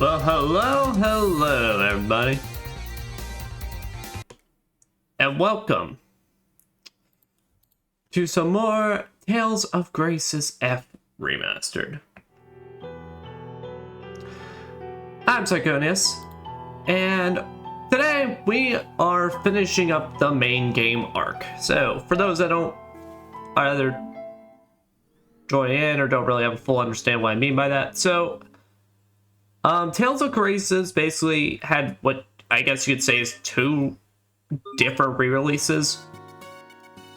Well, hello, everybody. And welcome to some more Tales of Graces F Remastered. I'm Psychonius, and today we are finishing up the main game arc. So, for those that don't either join in or don't really have a full understand what I mean by that, so Tales of Graces basically had what I guess you could say is two different re-releases.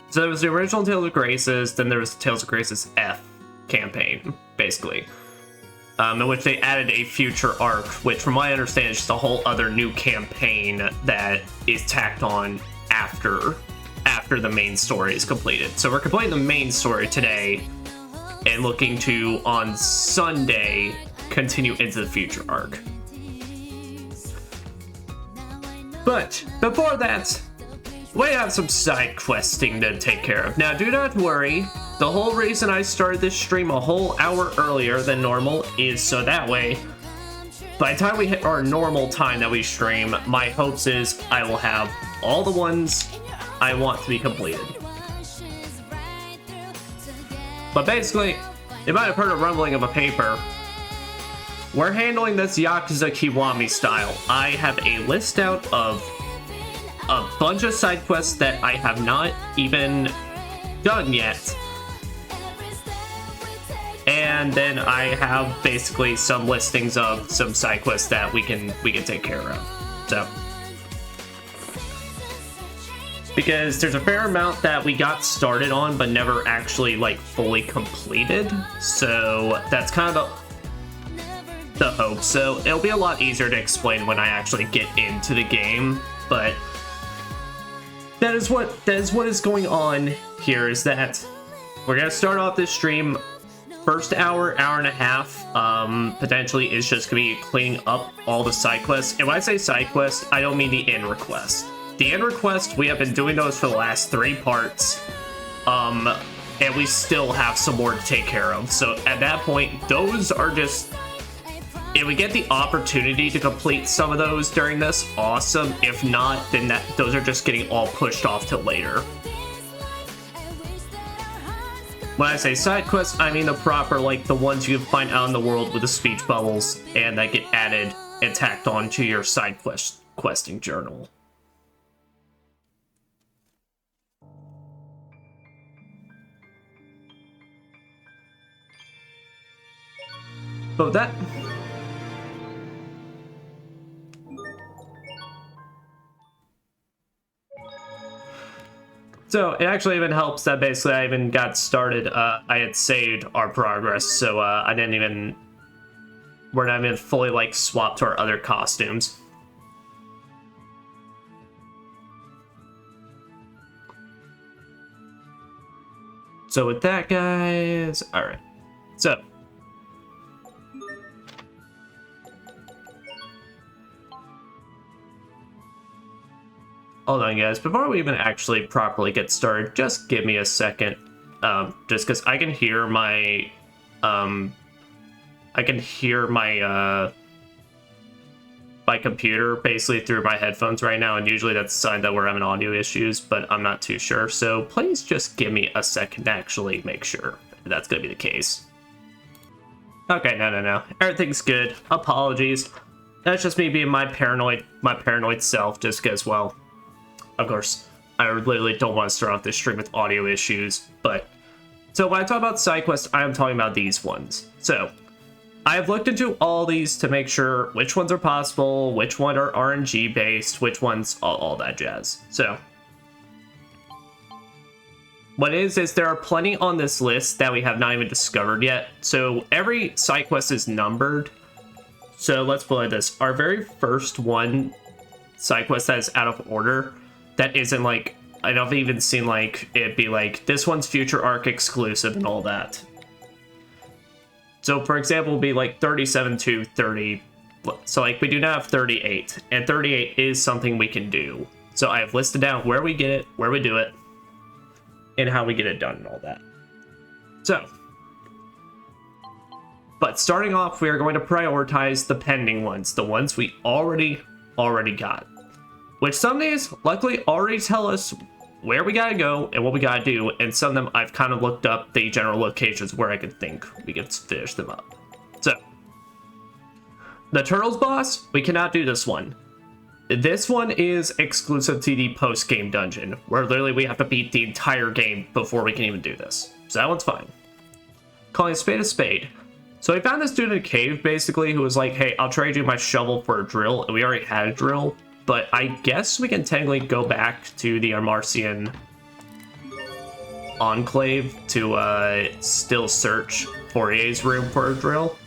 So there was the original Tales of Graces, then there was the Tales of Graces F campaign, basically, in which they added a future arc, which from my understanding is just a whole other new campaign that is tacked on after the main story is completed. So we're completing the main story today and looking to, on Sunday, continue into the future arc. But before that, we have some side questing to take care of. Now, do not worry. The whole reason I started this stream a whole hour earlier than normal is so that way, by the time we hit our normal time that we stream, my hopes is I will have all the ones I want to be completed. But basically, you might have heard a rumbling of a paper. We're handling this Yakuza Kiwami style. I have a list out of a bunch of side quests that I have not even done yet. And then I have basically some listings of some side quests that we can take care of. So, because there's a fair amount that we got started on but never actually like fully completed. So that's kind of the hope. So it'll be a lot easier to explain when I actually get into the game, but that is what is going on here, is that we're gonna start off this stream. First hour and a half potentially is just gonna be cleaning up all the side quests. And when I say side quests, I don't mean the end request. The end request, we have been doing those for the last 3 parts, and we still have some more to take care of. So at that point, those are just, if we get the opportunity to complete some of those during this, awesome. If not, then those are just getting all pushed off till later. When I say side quests, I mean the proper, like the ones you can find out in the world with the speech bubbles and that get added and tacked onto your side questing journal. But with that, so it actually even helps that basically I even got started. I had saved our progress, so we're not even fully like swapped to our other costumes. So with that, guys, all right. So hold on, guys. Before we even actually properly get started, just give me a second. Just because I can hear my, my computer basically through my headphones right now, and usually that's a sign that we're having audio issues, but I'm not too sure. So please just give me a second to actually make sure that's going to be the case. Okay, no. Everything's good. Apologies. That's just me being my paranoid self, just because, well, of course, I literally don't want to start off this stream with audio issues, but so when I talk about side quests, I am talking about these ones. So I have looked into all these to make sure which ones are possible, which ones are RNG based, which ones, all that jazz. So what is there are plenty on this list that we have not even discovered yet. So every side quest is numbered. So let's play this. Our very first one side quest that is out of order, that isn't like, I don't even seen like it be like this one's future arc exclusive and all that. So for example, it'll be like 37 to 30. So like we do not have 38, and 38 is something we can do. So I have listed down where we get it, where we do it, and how we get it done and all that. So But starting off, we are going to prioritize the pending ones, the ones we already got. Which some days, luckily, already tell us where we gotta go and what we gotta do, and some of them I've kind of looked up the general locations where I could think we could finish them up. So, the Turtles boss, we cannot do this one. This one is exclusive to the post-game dungeon, where literally we have to beat the entire game before we can even do this. So that one's fine. Calling a spade. So we found this dude in a cave, basically, who was like, hey, I'll trade you my shovel for a drill, and we already had a drill. But I guess we can technically go back to the Armarcian Enclave to still search Fourier's room for a drill.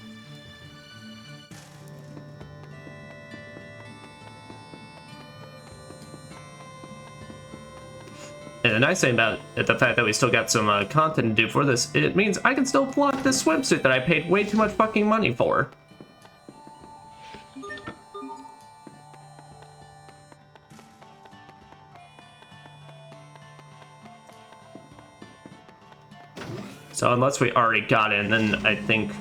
And the nice thing about it, the fact that we still got some content to do for this, it means I can still flaunt this swimsuit that I paid way too much fucking money for. So unless we already got in, then I think...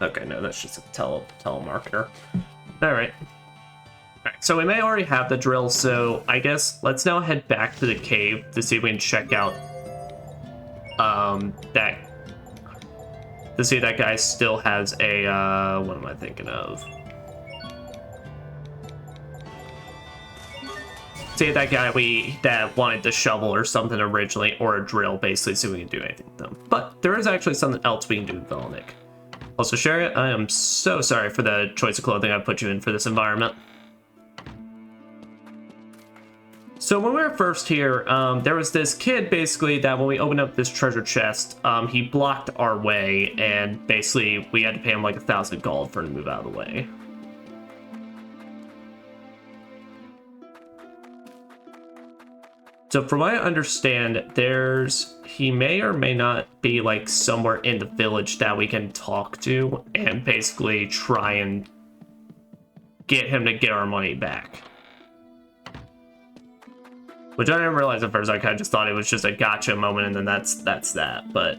Okay, no, that's just a telemarketer. Alright. Alright, so we may already have the drill, so I guess let's now head back to the cave to see if we can check out to see if that guy still has a what am I thinking of? See if that guy that wanted the shovel or something originally, or a drill, basically, so we can do anything with them. But there is actually something else we can do with Velenik. Also, Sherry, I am so sorry for the choice of clothing I put you in for this environment. So when we were first here, there was this kid, basically, that when we opened up this treasure chest, he blocked our way, and basically we had to pay him like 1,000 gold for him to move out of the way. So from what I understand, he may or may not be like somewhere in the village that we can talk to and basically try and get him to get our money back. Which I didn't realize at first. I kind of just thought it was just a gotcha moment and then that's that, but...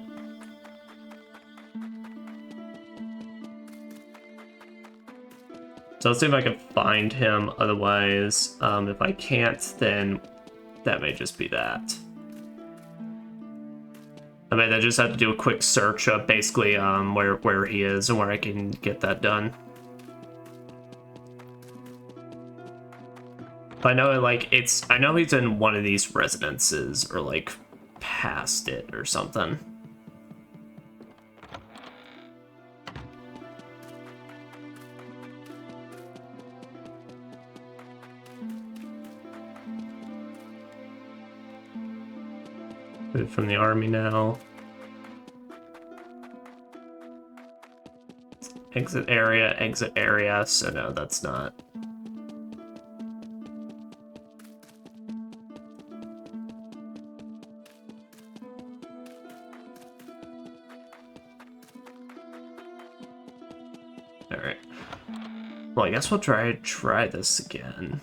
So let's see if I can find him. Otherwise, if I can't, then that may just be that. I mean, I just have to do a quick search of basically where he is and where I can get that done. I know I know he's in one of these residences or like past it or something. From the army now. Exit area, so no, that's not. Alright. Well, I guess we'll try this again.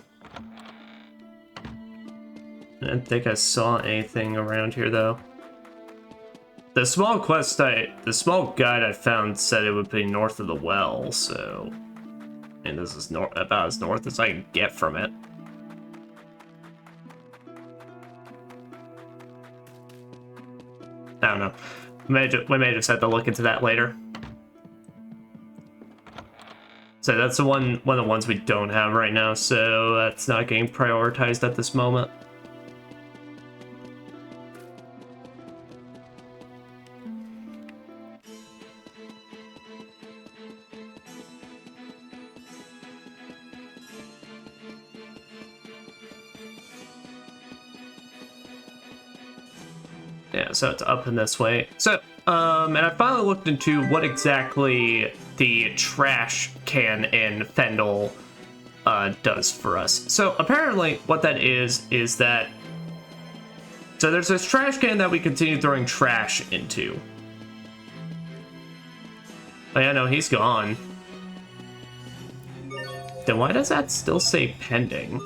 I didn't think I saw anything around here, though. The small guide I found said it would be north of the well, so... And this is about as north as I can get from it. I don't know. We may just have to look into that later. So that's one of the ones we don't have right now, so that's not getting prioritized at this moment. Yeah, so it's up in this way. So, and I finally looked into what exactly the trash can in Fendel does for us. So apparently what that is that... So there's this trash can that we continue throwing trash into. Oh yeah, no, he's gone. Then why does that still say pending?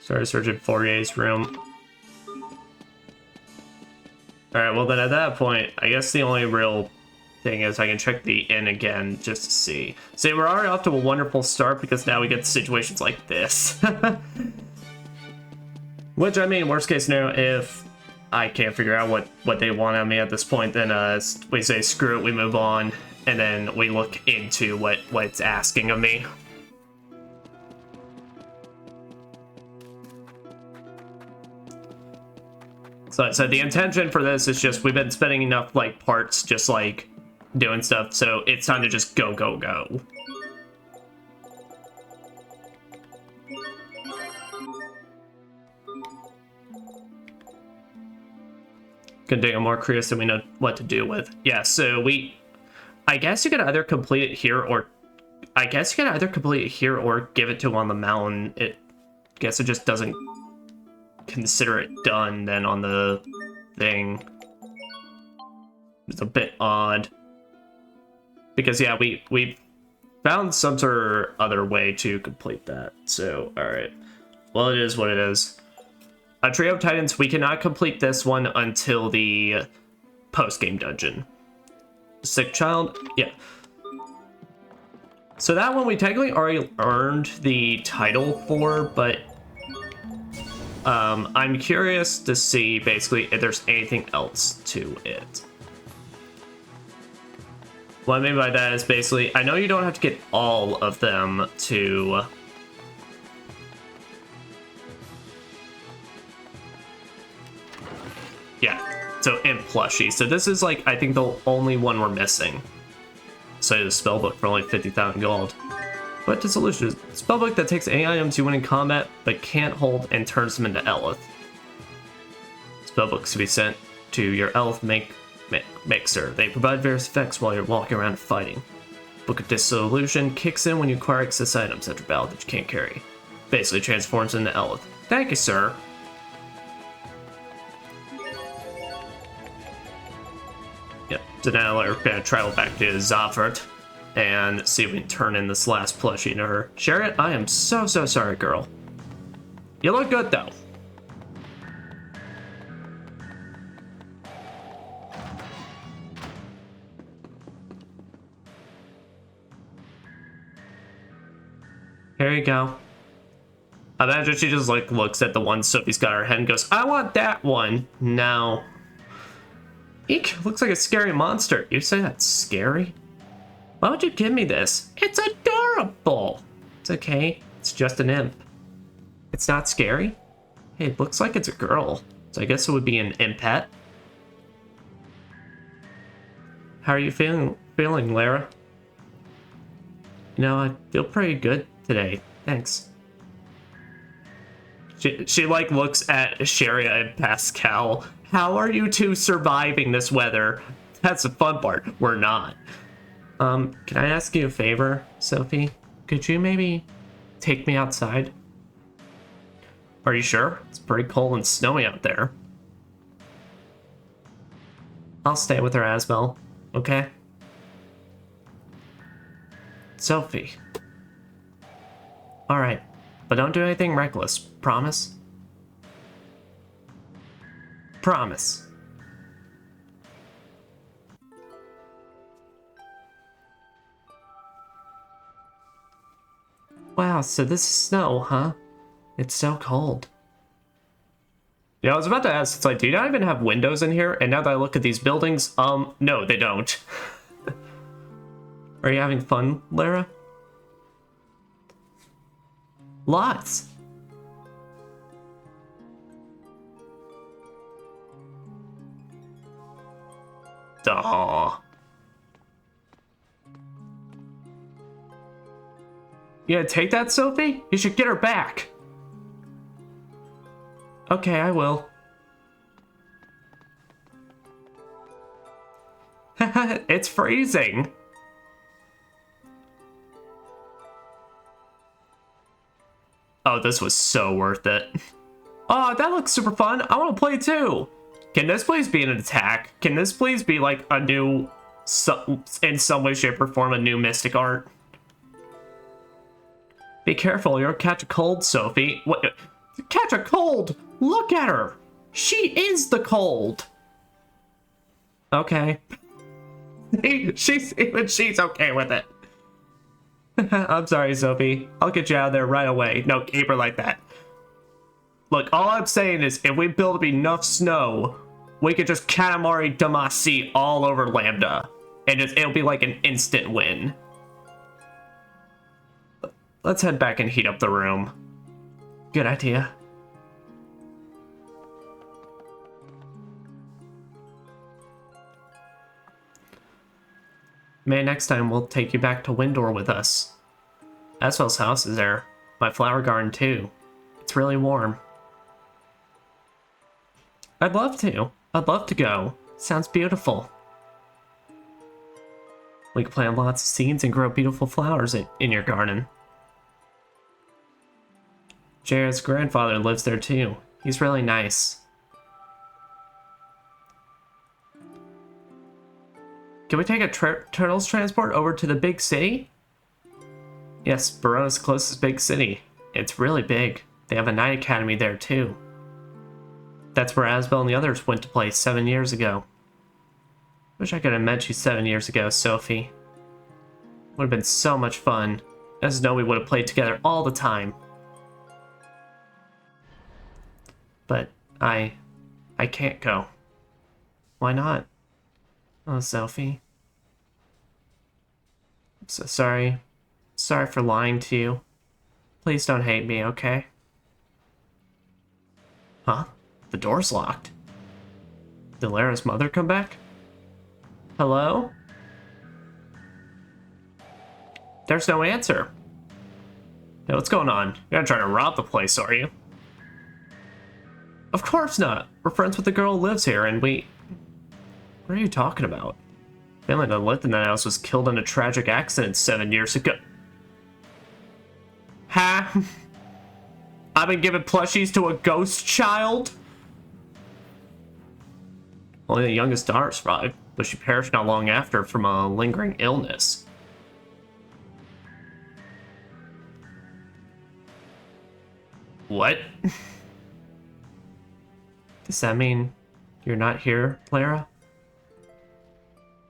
Started searching Fourier's room. Alright, well then at that point, I guess the only real thing is I can check the inn again just to see. See, we're already off to a wonderful start because now we get situations like this. Which, I mean, worst case scenario, if I can't figure out what they want of me at this point, then we say screw it, we move on, and then we look into what it's asking of me. So the intention for this is just we've been spending enough like parts just like doing stuff, so it's time to just go, go, go. Continue more curious than we know what to do with. Yeah, so I guess you can either complete it here or give it to him on the mountain. I guess it just doesn't consider it done then on the thing. It's a bit odd. Because yeah, we found some sort of other way to complete that. So, alright. Well, it is what it is. A Trio of Titans, we cannot complete this one until the post-game dungeon. Sick Child? Yeah. So that one we technically already earned the title for, but I'm curious to see basically if there's anything else to it. What I mean by that is basically, I know you don't have to get all of them to... Yeah, so in plushie. So this is like, I think the only one we're missing. So the spellbook for only 50,000 gold. But the solution is spellbook that takes any items you win in combat but can't hold and turns them into Elith. Spellbooks to be sent to your Elith mixer. They provide various effects while you're walking around fighting. Book of Dissolution kicks in when you acquire excess items after battle that you can't carry. Basically transforms into Elith. Thank you, sir. Yep, so now we're gonna travel back to Zafert and see if we can turn in this last plushie to her. Chariot, I am so sorry, girl. You look good, though. Here you go. I imagine she just, like, looks at the one Sophie's got in her head and goes, I want that one. No. Eek, looks like a scary monster. You say that's scary? Why would you give me this? It's adorable! It's okay. It's just an imp. It's not scary? Hey, it looks like it's a girl. So I guess it would be an impet. How are you feeling, Lara? You know, I feel pretty good today. Thanks. She like looks at Sharia and Pascal. How are you two surviving this weather? That's the fun part. We're not. Can I ask you a favor, Sophie? Could you maybe take me outside? Are you sure? It's pretty cold and snowy out there. I'll stay with her, Asbel. Okay? Sophie. Alright, but don't do anything reckless. Promise? Promise. Wow, so this is snow, huh? It's so cold. Yeah, I was about to ask, it's like, do you not even have windows in here? And now that I look at these buildings, no, they don't. Are you having fun, Lara? Lots. Aww. You gonna take that, Sophie? You should get her back. Okay, I will. It's freezing. Oh, this was so worth it. Oh, that looks super fun. I want to play too. Can this please be an attack? Can this please be like a new, in some way, shape, or form, a new Mystic Art? Be careful, you'll catch a cold, Sophie. What? catch a cold. Look at her. She is the cold. Okay. she's okay with it. I'm sorry, Sophie. I'll get you out of there right away. No, keep her like that. Look, all I'm saying is if we build up enough snow, we could just Katamari Damacy all over Lambda. And it'll be like an instant win. Let's head back and heat up the room. Good idea. Maybe next time we'll take you back to Windor with us. Aswell's house is there. My flower garden too. It's really warm. I'd love to. I'd love to go. Sounds beautiful. We can plant lots of seeds and grow beautiful flowers in your garden. Jared's grandfather lives there too. He's really nice. Can we take a turtles transport over to the big city? Yes, Barona's closest big city. It's really big. They have a night academy there too. That's where Asbel and the others went to play 7 years ago. Wish I could have met you 7 years ago, Sophie. Would have been so much fun. I just know we would have played together all the time. But I can't go. Why not? Oh, Sophie. I'm so sorry. Sorry for lying to you. Please don't hate me, okay? Huh? The door's locked. Did Lara's mother come back? Hello? There's no answer. Hey, what's going on? You're not trying to rob the place, are you? Of course not. We're friends with the girl who lives here, and we... What are you talking about? The family that lived in that house was killed in a tragic accident 7 years ago. Ha! I've been giving plushies to a ghost child? Only the youngest daughter survived, but she perished not long after from a lingering illness. What? Does that mean you're not here, Lara?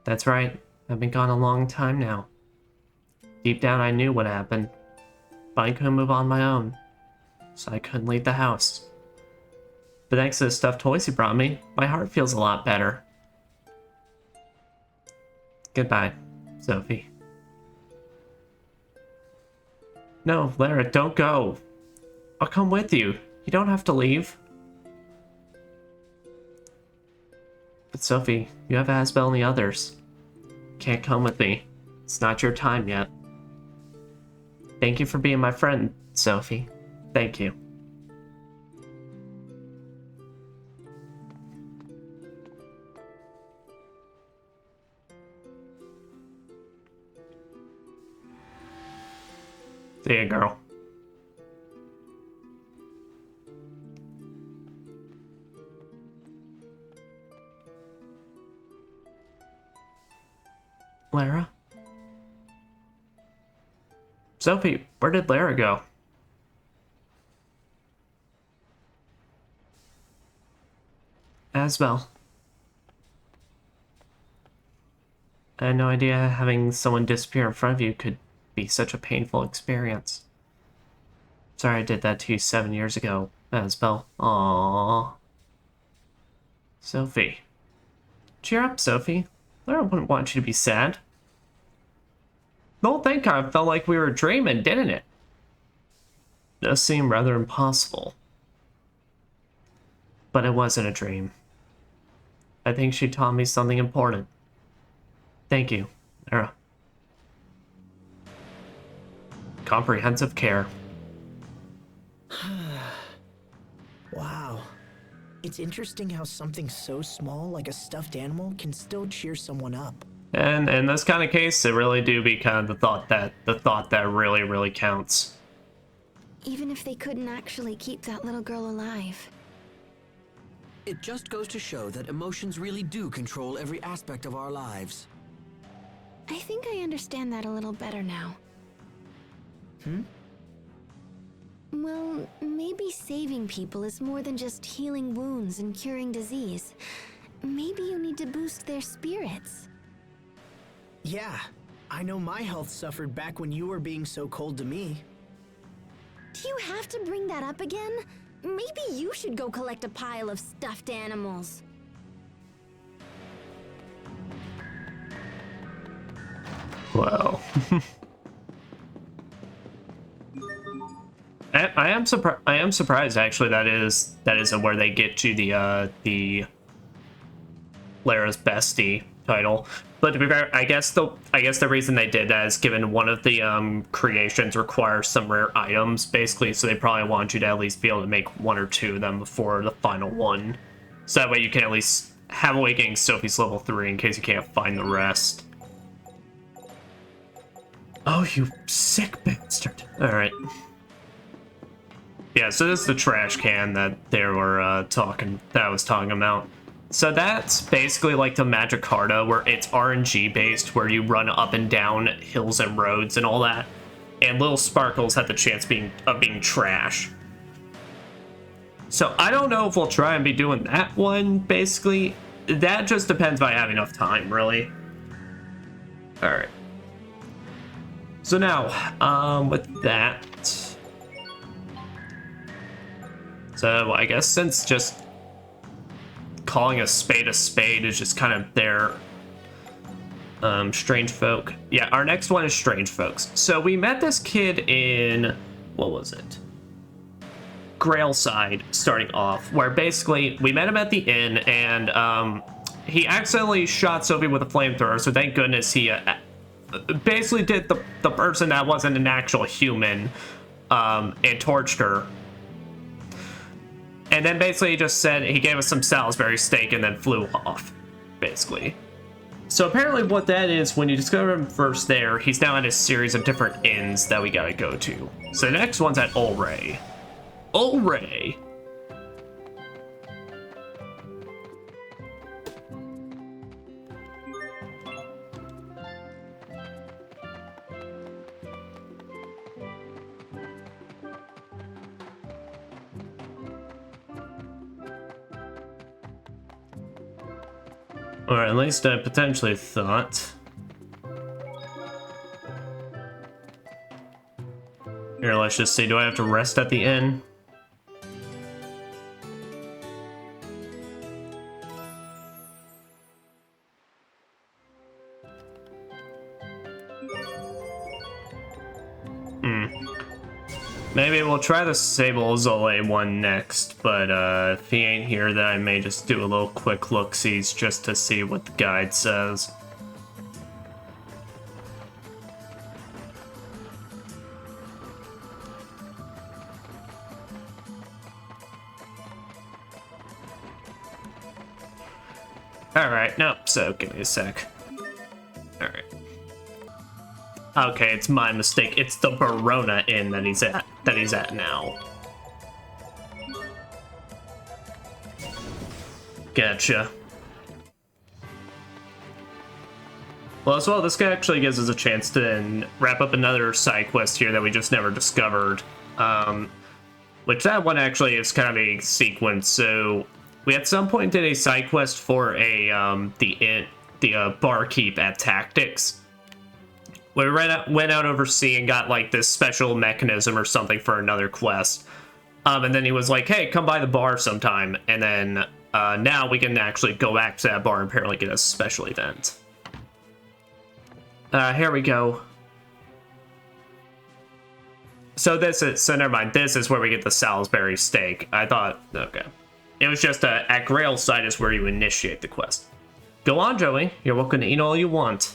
That's right. I've been gone a long time now. Deep down I knew what happened, but I couldn't move on my own, so I couldn't leave the house. But thanks to the stuffed toys you brought me, my heart feels a lot better. Goodbye, Sophie. No, Lara, don't go. I'll come with you. You don't have to leave. But Sophie, you have Asbel and the others. Can't come with me. It's not your time yet. Thank you for being my friend, Sophie. Thank you. See ya, girl. Lara? Sophie, where did Lara go? Asbel. I had no idea having someone disappear in front of you could be such a painful experience. Sorry I did that to you 7 years ago, Asbel. Aww. Sophie. Cheer up, Sophie. Lara wouldn't want you to be sad. The whole thing kind of felt like we were dreaming, didn't it? It does seem rather impossible. But it wasn't a dream. I think she taught me something important. Thank you, Lara. Comprehensive care. Wow. It's interesting how something so small like a stuffed animal can still cheer someone up. And in this kind of case, it really do be kind of the thought that really, really counts. Even if they couldn't actually keep that little girl alive. It just goes to show that emotions really do control every aspect of our lives. I think I understand that a little better now. Well, maybe saving people is more than just healing wounds and curing disease. Maybe you need to boost their spirits. Yeah, I know my health suffered back when you were being so cold to me. Do you have to bring that up again? Maybe you should go collect a pile of stuffed animals. Wow. I am surprised. I am surprised actually. That is where they get you the Lara's bestie title. But to be fair, I guess the reason they did that is given one of the creations requires some rare items, basically. So they probably want you to at least be able to make one or two of them before the final one. So that way you can at least have Awakening Sophie's level 3 in case you can't find the rest. Oh, you sick bastard! All right. Yeah, so this is the trash can that they were I was talking about. So that's basically like the Magic Carta, where it's RNG based, where you run up and down hills and roads and all that. And little sparkles have the chance of being trash. So I don't know if we'll try and be doing that one, basically. That just depends if I have enough time, really. Alright. So now, with that... So I guess since just calling a spade is just kind of their strange folk. Yeah, our next one is strange folks. So we met this kid in, what was it? Grailside, starting off, where basically we met him at the inn, and he accidentally shot Sophie with a flamethrower, so thank goodness he basically did the person that wasn't an actual human and torched her. And then basically he just said he gave us some Salisbury steak and then flew off, basically. So apparently what that is, when you discover him first there, he's now at a series of different inns that we gotta go to. So the next one's at Ulray. Ulray! Or at least I potentially thought. Here, let's just see. Do I have to rest at the inn? Maybe we'll try the Sable Zole one next, but if he ain't here, then I may just do a little quick look-sees just to see what the guide says. Alright, nope, so give me a sec. Alright. Okay, it's my mistake. It's the Barona Inn that he's at now. Gotcha. Well, as well, this guy actually gives us a chance to then wrap up another side quest here that we just never discovered. Which that one actually is kind of a sequence. So we at some point did a side quest for the barkeep at Tactics. We went out overseas and got like this special mechanism or something for another quest. And then he was like, hey, come by the bar sometime. And then now we can actually go back to that bar and apparently get a special event. Here we go. So never mind. This is where we get the Salisbury steak. I thought, okay. It was just at Grailside is where you initiate the quest. Go on, Joey. You're welcome to eat all you want.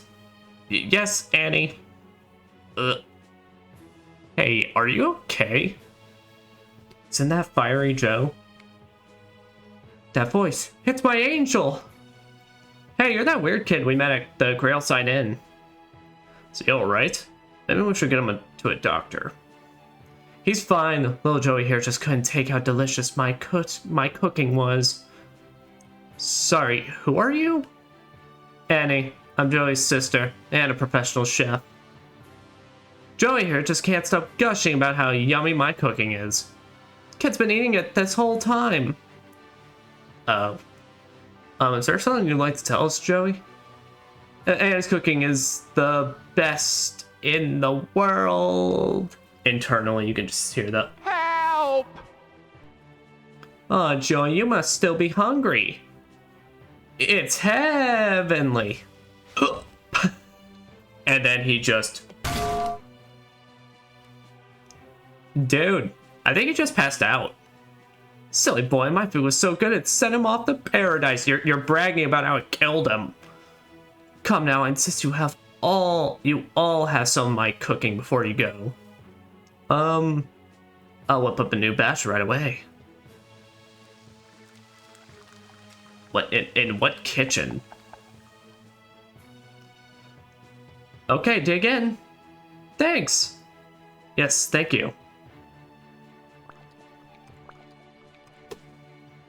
Yes, Annie. Hey, are you okay? Isn't that Fiery Joe? That voice, it's my angel! Hey, you're that weird kid we met at the Grailside Inn. Is he alright? Maybe we should get him to a doctor. He's fine. Little Joey here just couldn't take how delicious my cooking was. Sorry, who are you? Annie. I'm Joey's sister, and a professional chef. Joey here just can't stop gushing about how yummy my cooking is. Kid's been eating it this whole time. Is there something you'd like to tell us, Joey? Anna's cooking is the best in the world. Internally, you can just hear that. Help! Oh, Joey, you must still be hungry. It's heavenly. And then he just... Dude, I think he just passed out. Silly boy, my food was so good it sent him off to paradise. You're bragging about how it killed him. Come now, I insist you all have some of my cooking before you go. I'll whip up a new batch right away. What, in what kitchen? Okay, dig in. Thanks. Yes, thank you.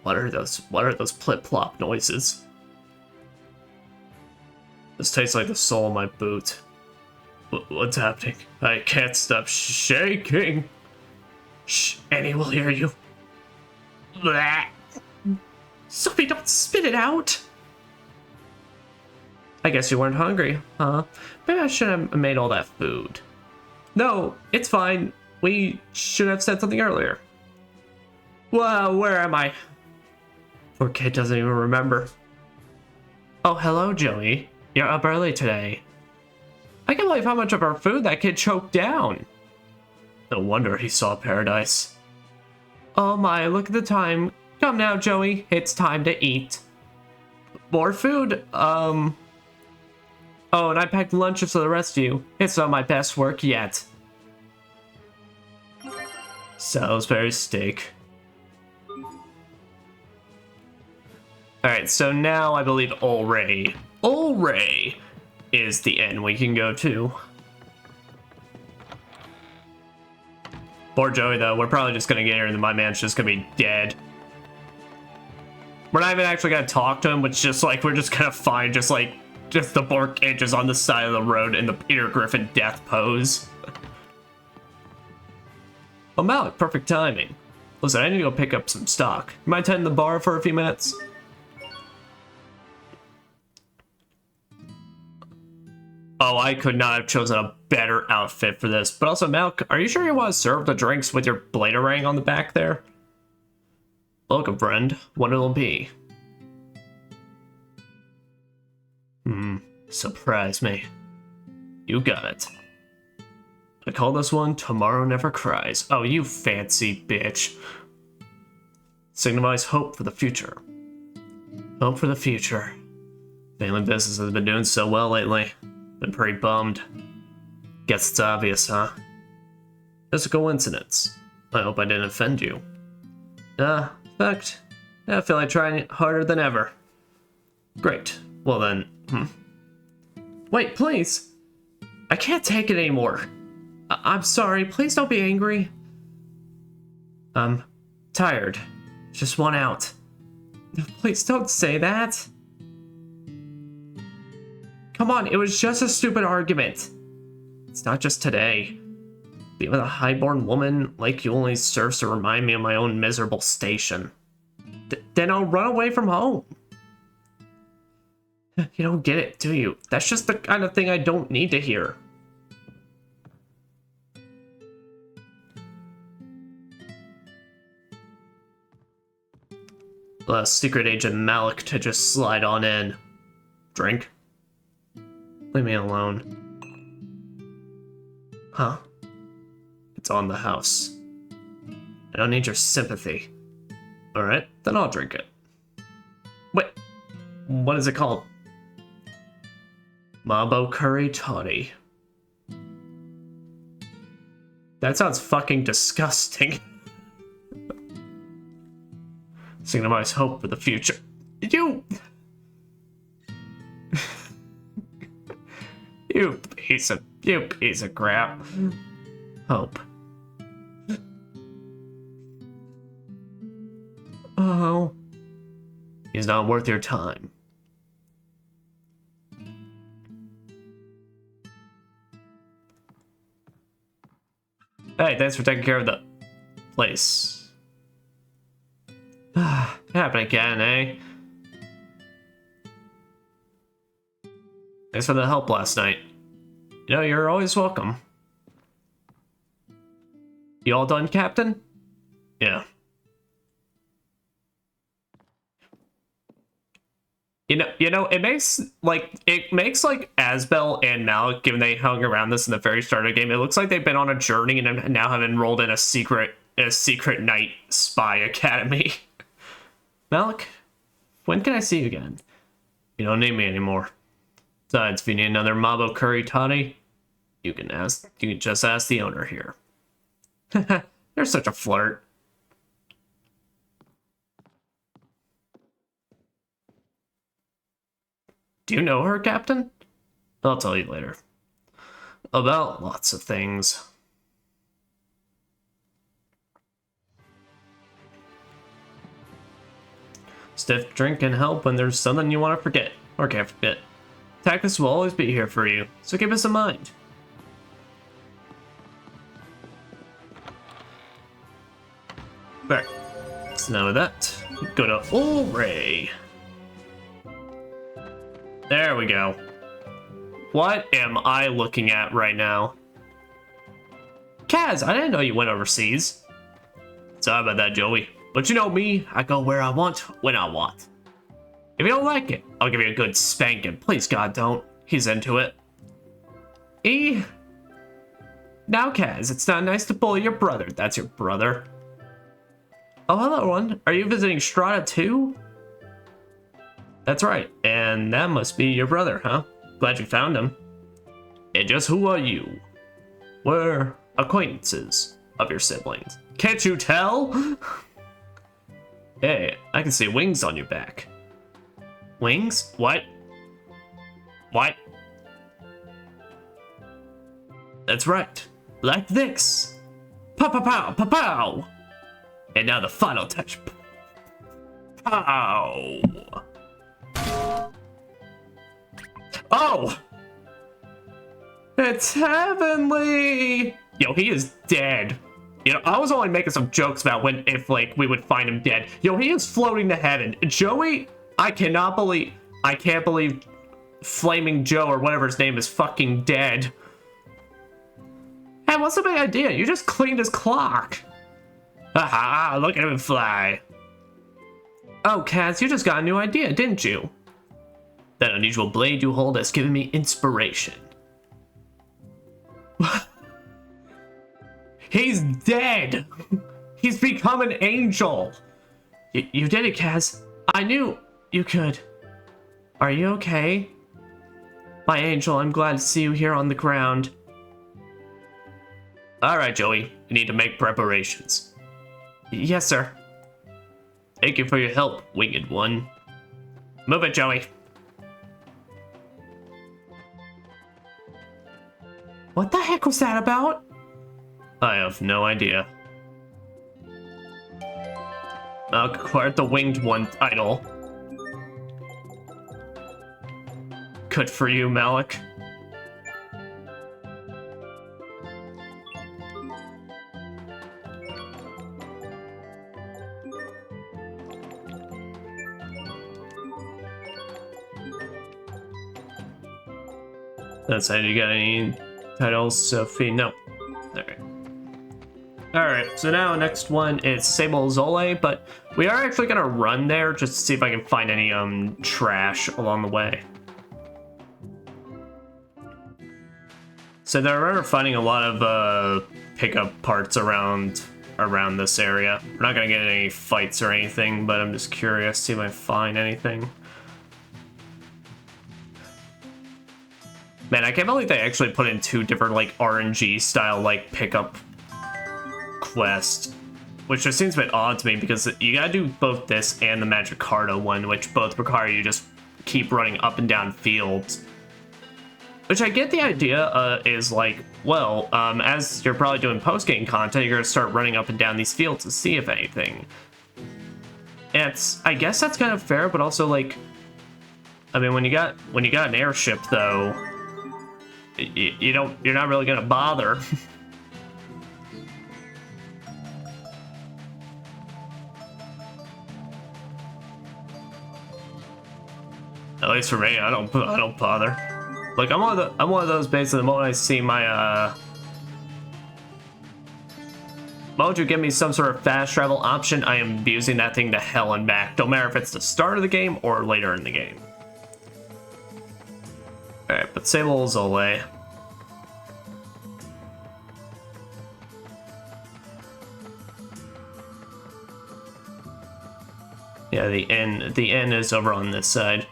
What are those plip-plop noises? This tastes like the sole of my boot. What's happening? I can't stop shaking. Shh, Annie will hear you. Blah. Sophie, don't spit it out. I guess you weren't hungry, huh? Maybe I shouldn't have made all that food. No, it's fine. We should have said something earlier. Well, where am I? Poor kid doesn't even remember. Oh, hello, Joey. You're up early today. I can't believe how much of our food that kid choked down. No wonder he saw paradise. Oh my, look at the time. Come now, Joey. It's time to eat. More food? Oh, and I packed lunches for the rest of you. It's not my best work yet. Salisbury steak. Alright, so now I believe Olray is the end we can go to. Poor Joey, though. We're probably just gonna get here and then my man's just gonna be dead. We're not even actually gonna talk to him, but just like, we're just gonna find just the poor kid just on the side of the road in the Peter Griffin death pose. Oh, Malik, perfect timing. Listen, I need to go pick up some stock. You mind tending the bar for a few minutes? Oh, I could not have chosen a better outfit for this. But also, Malik, are you sure you want to serve the drinks with your bladerang on the back there? Welcome, friend. What it'll be? Surprise me. You got it. I call this one Tomorrow Never Cries. Oh, you fancy bitch. Signifies hope for the future. Hope for the future. Family business has been doing so well lately. Been pretty bummed. Guess it's obvious, huh? It's a coincidence. I hope I didn't offend you. In fact, I feel like trying harder than ever. Great. Well then, Wait, please! I can't take it anymore. I'm sorry, please don't be angry. I'm tired. Just want out. Please don't say that. Come on, it was just a stupid argument. It's not just today. Being with a highborn woman like you only serves to remind me of my own miserable station. Then I'll run away from home. You don't get it, do you? That's just the kind of thing I don't need to hear. Secret Agent Malik to just slide on in. Drink? Leave me alone. Huh? It's on the house. I don't need your sympathy. Alright, then I'll drink it. Wait, what is it called? Mambo Curry Toddy. That sounds fucking disgusting. Signifies hope for the future. You piece of crap. Hope. Oh. He's not worth your time. Hey, thanks for taking care of the place. Happened again, eh? Thanks for the help last night. You know, you're always welcome. You all done, Captain? Yeah. You know, it makes like Asbel and Malik, given they hung around this in the very start of the game, it looks like they've been on a journey and now have enrolled in a secret night spy academy. Malik, when can I see you again? You don't need me anymore. Besides, if you need another Mabo curry toddy, you can just ask the owner here. You're such a flirt. Do you know her, Captain? I'll tell you later. About lots of things. Stiff drink can help when there's something you want to forget, or can't forget. Tactics will always be here for you, so keep us in mind. Right. So now with that, go to Ray. There we go. What am I looking at right now? Kaz, I didn't know you went overseas. Sorry about that, Joey. But you know me, I go where I want, when I want. If you don't like it, I'll give you a good spanking. Please, God, don't. He's into it. Now, Kaz, it's not nice to bully your brother. That's your brother. Oh, hello, one. Are you visiting Strata too? That's right, and that must be your brother, huh? Glad you found him. And just who are you? We're acquaintances of your siblings. Can't you tell? Hey, I can see wings on your back. Wings? What? What? That's right, like this. Pow pow pow pow pow! And now the final touch. Pow! Oh! It's heavenly! Yo, he is dead. You know, I was only making some jokes about if we would find him dead. Yo, he is floating to heaven. Joey, I can't believe Flaming Joe or whatever his name is fucking dead. Hey, what's the big idea? You just cleaned his clock. Aha, look at him fly. Oh, Kaz, you just got a new idea, didn't you? That unusual blade you hold has given me inspiration. He's dead! He's become an angel! You did it, Kaz. I knew you could. Are you okay? My angel, I'm glad to see you here on the ground. Alright, Joey. You need to make preparations. Yes, sir. Thank you for your help, winged one. Move it, Joey. What the heck was that about? I have no idea. I'll acquire the winged one title. Good for you, Malik. That's how you got any titles, Sophie? No. Alright. Alright, so now next one is Sable Zole, but we are actually gonna run there just to see if I can find any trash along the way. So I remember finding a lot of pickup parts around this area. We're not gonna get any fights or anything, but I'm just curious to see if I find anything. Man, I can't believe they actually put in two different, like, RNG style, like, pickup quests. Which just seems a bit odd to me, because you gotta do both this and the Magicarta one, which both require you just keep running up and down fields. Which I get the idea is, like, well, as you're probably doing post-game content, you're gonna start running up and down these fields to see if anything. And I guess that's kind of fair, but also, like, I mean, when you got an airship, though, you're not really gonna bother. At least for me, I don't bother. Like I'm one of those basically the moment I see my why don't you give me some sort of fast travel option? I am using that thing to hell and back. Don't matter if it's the start of the game or later in the game. Alright, but Sable's away. Yeah, the N is over on this side.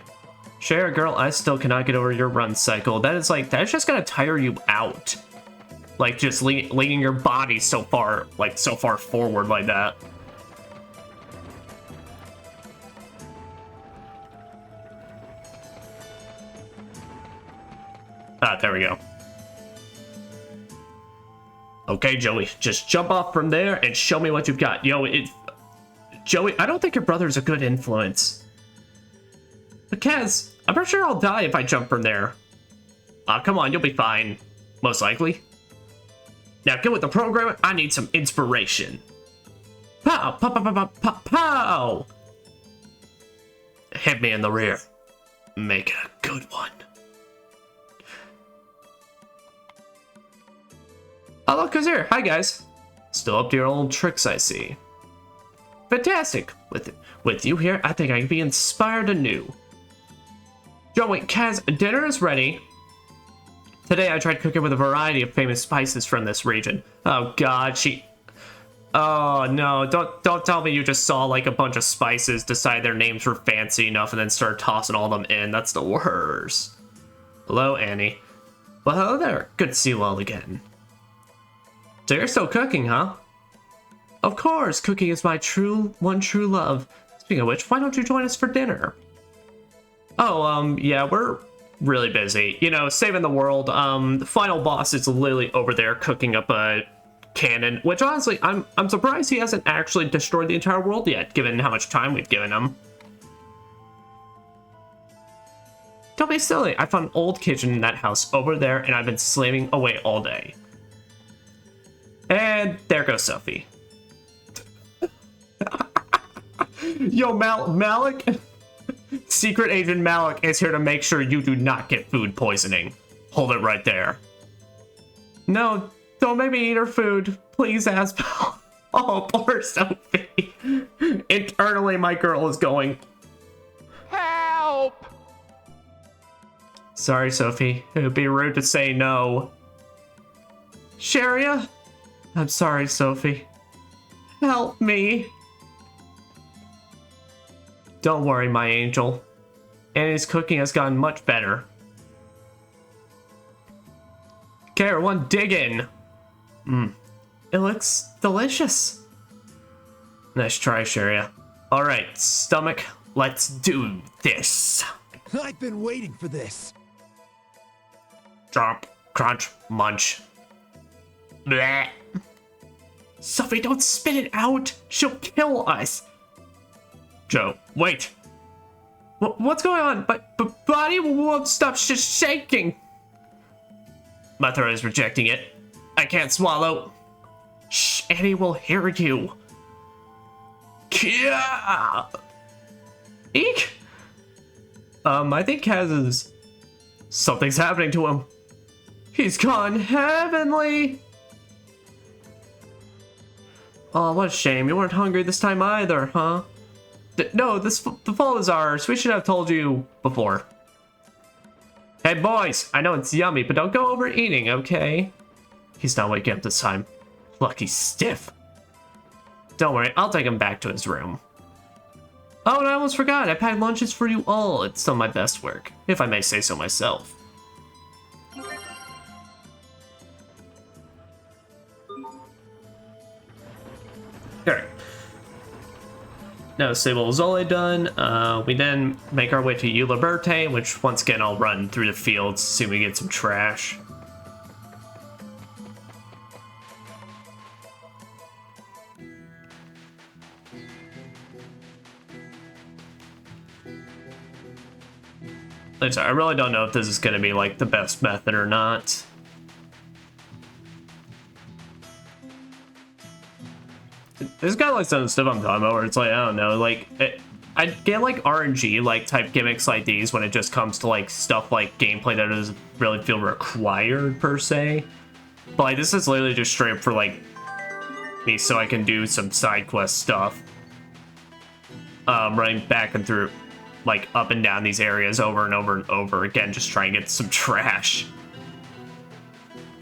Share, girl, I still cannot get over your run cycle. That's just gonna tire you out. Like, just leaning your body so far forward like that. Ah, there we go. Okay, Joey, just jump off from there and show me what you've got. Joey, I don't think your brother's a good influence. But Kaz, I'm pretty sure I'll die if I jump from there. Come on, you'll be fine. Most likely. Now get with the program. I need some inspiration. Pow! Pow! Pow! Pow! Pow! Pow! Pow! Hit me in the rear. Make it a good one. Oh, look who's here. Hi, guys. Still up to your old tricks, I see. Fantastic. With you here, I think I can be inspired anew. Joey, Kaz, dinner is ready. Today I tried cooking with a variety of famous spices from this region. Oh god, oh no, don't tell me you just saw like a bunch of spices, decide their names were fancy enough, and then start tossing all them in. That's the worst. Hello, Annie. Well, hello there. Good to see you all again. So you're still cooking, huh? Of course, cooking is my true love. Speaking of which, why don't you join us for dinner? Oh, yeah, we're really busy. You know, saving the world. The final boss is literally over there cooking up a cannon, which honestly, I'm surprised he hasn't actually destroyed the entire world yet, given how much time we've given him. Don't be silly. I found an old kitchen in that house over there, and I've been slaving away all day. And there goes Sophie. Yo, Malik. Secret Agent Malik is here to make sure you do not get food poisoning. Hold it right there. No, don't make me eat her food. Please, Asbel. Oh, poor Sophie. Internally, my girl is going, help! Sorry, Sophie. It would be rude to say no. Sharia? I'm sorry, Sophie. Help me. Don't worry, my angel. Annie's cooking has gotten much better. Okay, everyone, dig in. It looks delicious. Nice try, Sharia. Alright, stomach, let's do this. I've been waiting for this. Drop, crunch, munch. Bleh. Sophie, don't spit it out. She'll kill us. Joe, wait. What's going on? But body won't stop shaking. My throat is rejecting it. I can't swallow. Shh, Annie will hear you. Yeah. Eek. I think Kaz is... Something's happening to him. He's gone heavenly. Oh, what a shame. You weren't hungry this time either, huh? No, the fault is ours. We should have told you before. Hey, boys. I know it's yummy, but don't go overeating, okay? He's not waking up this time. Lucky stiff. Don't worry. I'll take him back to his room. Oh, and I almost forgot. I packed lunches for you all. It's some of my best work, if I may say so myself. Alright. Now Sable is all done. We then make our way to Eula Verte, which once again I'll run through the fields to see if we get some trash. Like I said, I really don't know if this is going to be like the best method or not. It's kind of like some stuff I'm talking about where it's like, I don't know, like, I get like RNG like type gimmicks like these when it just comes to like stuff like gameplay that doesn't really feel required per se. But like this is literally just straight up for like me so I can do some side quest stuff. Running back and through like up and down these areas over and over and over again, just trying to get some trash.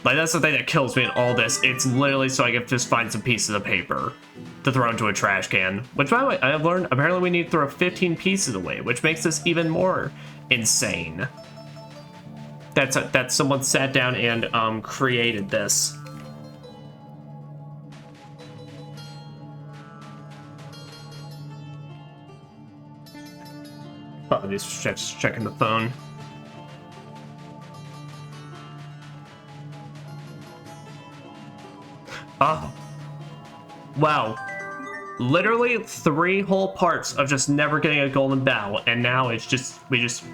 Like that's the thing that kills me in all this. It's literally so I can just find some pieces of paper to throw into a trash can. Which, by the way, I have learned apparently we need to throw 15 pieces away, which makes this even more insane. That someone sat down and created this. Oh, just checking the phone. Oh. Wow. Literally 3 whole parts of just never getting a golden bow, and now it's just we just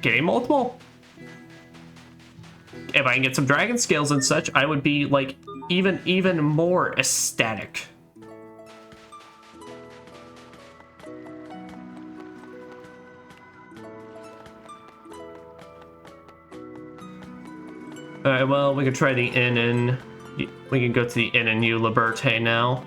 getting multiple. If I can get some dragon scales and such, I would be like even more ecstatic. Alright, well, we can try the inn and we can go to the inn in New Liberte now.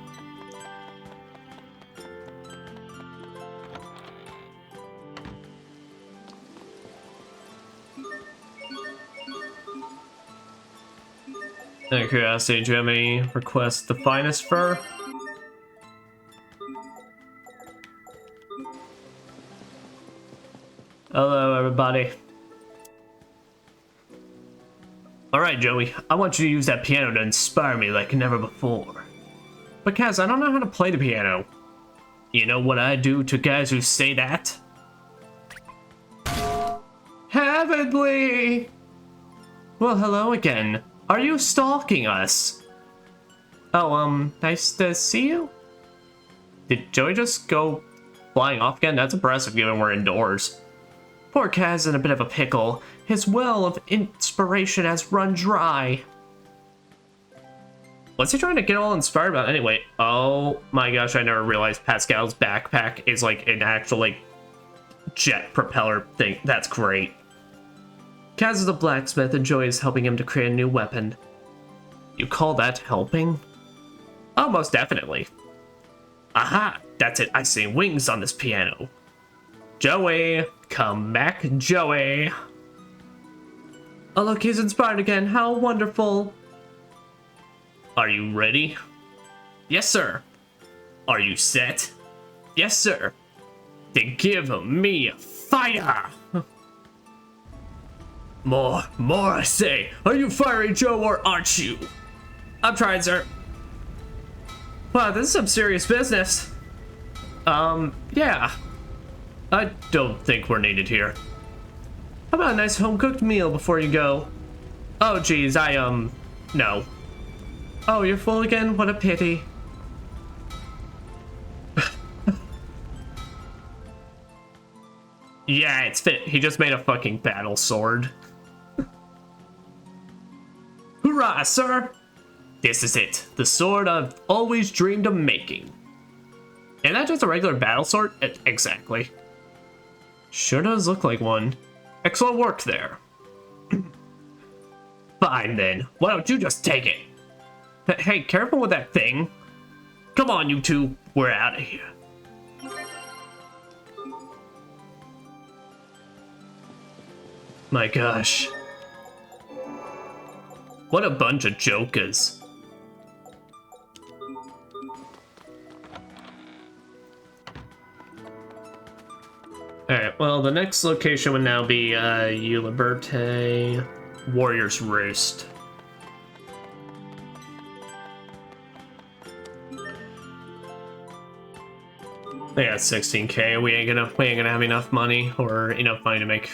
Out of curiosity, do you have any requests? The finest fur? Hello, everybody. Alright, Joey, I want you to use that piano to inspire me like never before. But Kaz, I don't know how to play the piano. You know what I do to guys who say that? Heavenly! Well, hello again. Are you stalking us? Oh, nice to see you? Did Joey just go flying off again? That's impressive given we're indoors. Poor Kaz in a bit of a pickle. His well of inspiration has run dry. What's he trying to get all inspired about anyway? Oh my gosh, I never realized Pascal's backpack is like an actual like jet propeller thing. That's great. Kaz is a blacksmith and Joey is helping him to create a new weapon. You call that helping? Oh, most definitely. Aha, that's it. I see wings on this piano. Joey, come back, Joey. Oh, look, he's inspired again. How wonderful. Are you ready? Yes, sir. Are you set? Yes, sir. Then give me fire. More, I say. Are you fiery, Joe, or aren't you? I'm trying, sir. Wow, this is some serious business. Yeah. I don't think we're needed here. How about a nice home-cooked meal before you go? Oh, geez, no. Oh, you're full again? What a pity. Yeah, it's fit. He just made a fucking battle sword. Hurrah, sir! This is it. The sword I've always dreamed of making. And that just a regular battle sword? Exactly. Sure does look like one. Excellent work there. Fine then. Why don't you just take it? Hey, careful with that thing. Come on, you two. We're out of here. My gosh. What a bunch of jokers. Alright, well, the next location would now be Uliberte Warrior's Roost. They got 16k. We ain't gonna have enough money or enough money to make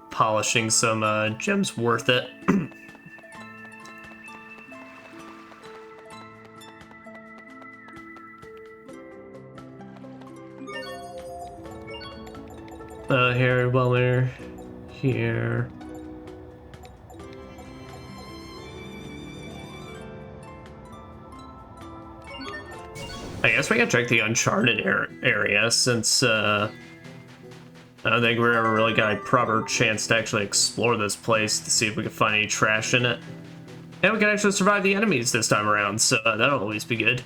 polishing some gems worth it. Here, while we're here. I guess we could check the Uncharted area since I don't think we ever really got a proper chance to actually explore this place to see if we could find any trash in it. And we can actually survive the enemies this time around, so that'll always be good.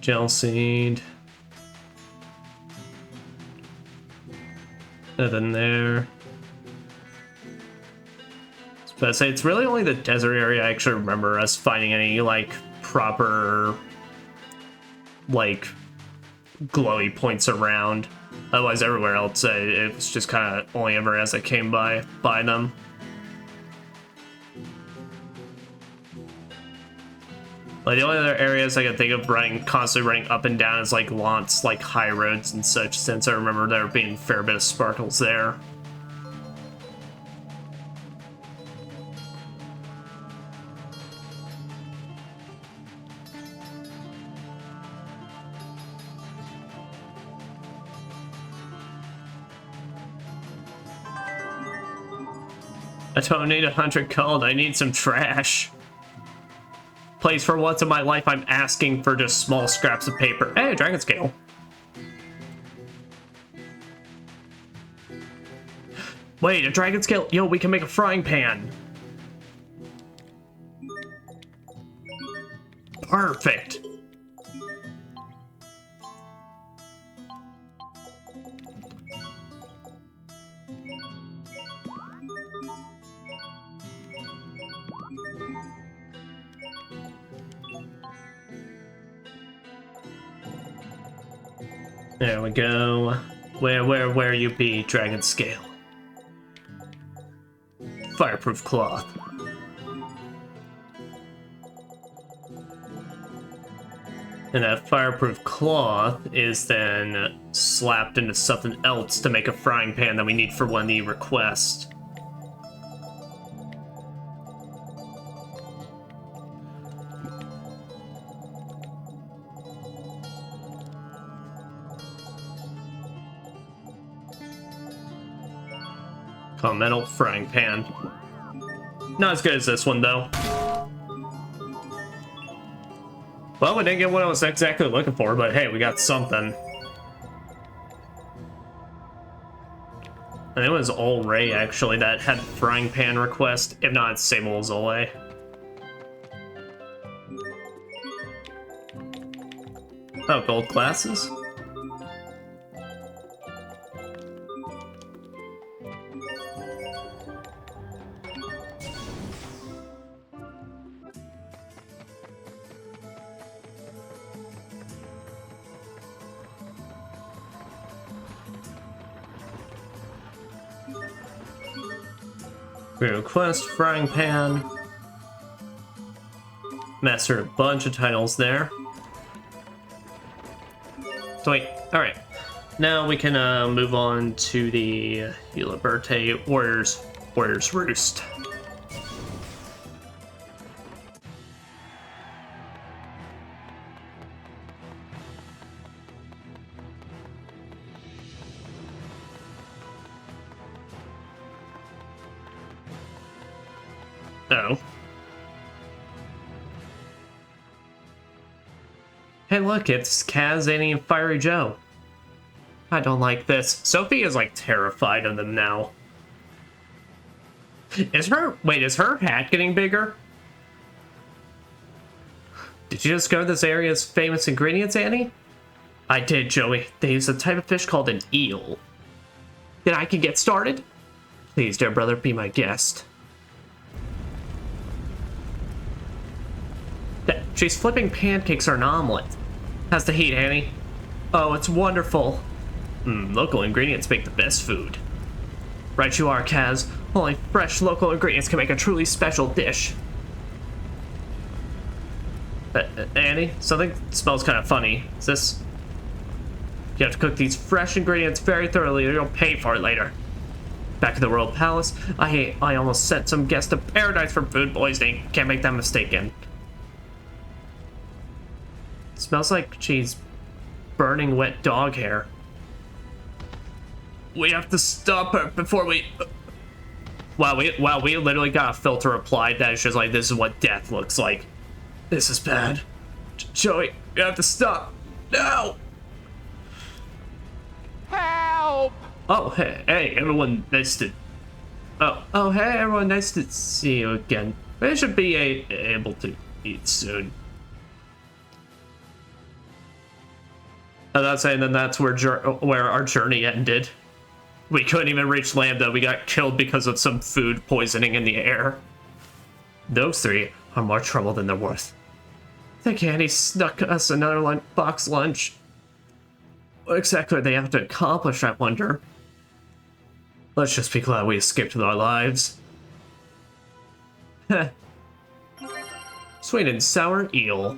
Gel seed. Nothing there. But I say it's really only the desert area I actually remember us finding any like proper like glowy points around. Otherwise, everywhere else it was just kind of only ever as I came by them. Like the only other areas I can think of constantly running up and down is like Lance, like high roads and such. Since I remember there being a fair bit of sparkles there. I don't need 100 gold, I need some trash. Please, for once in my life, I'm asking for just small scraps of paper. Hey, dragon scale. Wait, a dragon scale? Yo, we can make a frying pan. Perfect. There we go. Where you be, dragon scale? Fireproof cloth. And that fireproof cloth is then slapped into something else to make a frying pan that we need for one of the requests. Oh, metal frying pan. Not as good as this one, though. Well, we didn't get what I was exactly looking for, but hey, we got something. I think it was Ol Ray, actually, that had frying pan request. If not, it's same old as Ole. Oh, gold glasses? Request frying pan. Mastered a bunch of titles there. So wait, alright. Now we can move on to the Hilaberte Warrior's Roost. Oh. Hey look, it's Kaz, Annie, and Fiery Joe. I don't like this. Sophie is like terrified of them now. Is her hat getting bigger? Did you discover this area's famous ingredients, Annie? I did, Joey. They use a type of fish called an eel. Then I can get started? Please, dear brother, be my guest. She's flipping pancakes or an omelet. How's the heat, Annie? Oh, it's wonderful. Local ingredients make the best food. Right you are, Kaz. Only fresh local ingredients can make a truly special dish. Annie, something smells kind of funny. Is this... You have to cook these fresh ingredients very thoroughly or you'll pay for it later. Back at the Royal Palace, I almost sent some guests to paradise from food poisoning. Can't make that mistake again. Smells like she's burning wet dog hair. We have to stop her before we... we literally got a filter applied that is just like, this is what death looks like. This is bad. Joey, you have to stop. No! Help! Oh, hey, everyone, nice to... Oh, hey, everyone, nice to see you again. We should be able to eat soon. I'm not saying that that's where our journey ended. We couldn't even reach Lambda. We got killed because of some food poisoning in the air. Those three are more trouble than they're worth. I think Annie snuck us another box lunch. What exactly they have to accomplish, I wonder? Let's just be glad we escaped with our lives. Heh. Sweet and sour eel.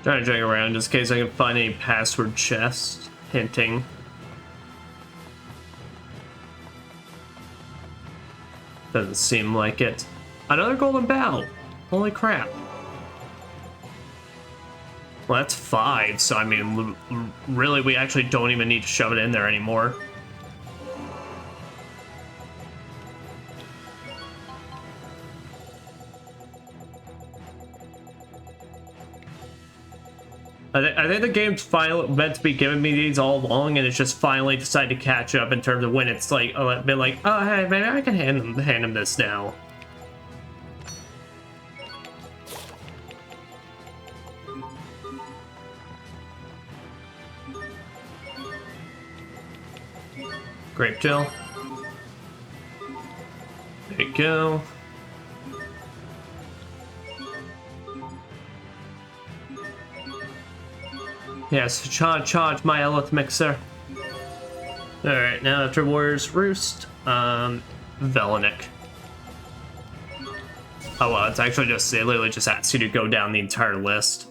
Trying to drag around just in case I can find any password chest hinting. Doesn't seem like it. Another golden bell. Holy crap. Well, that's 5, so I mean, really, we actually don't even need to shove it in there anymore. I think the game's finally meant to be giving me these all along, and it's just finally decided to catch up in terms of when it's like, been like, oh hey, maybe I can hand him this now. Grape gel. There you go. Yes, charge my Elith mixer. Alright, now after Warrior's Roost, Velenik. Oh well, it's actually just, it literally just asks you to go down the entire list.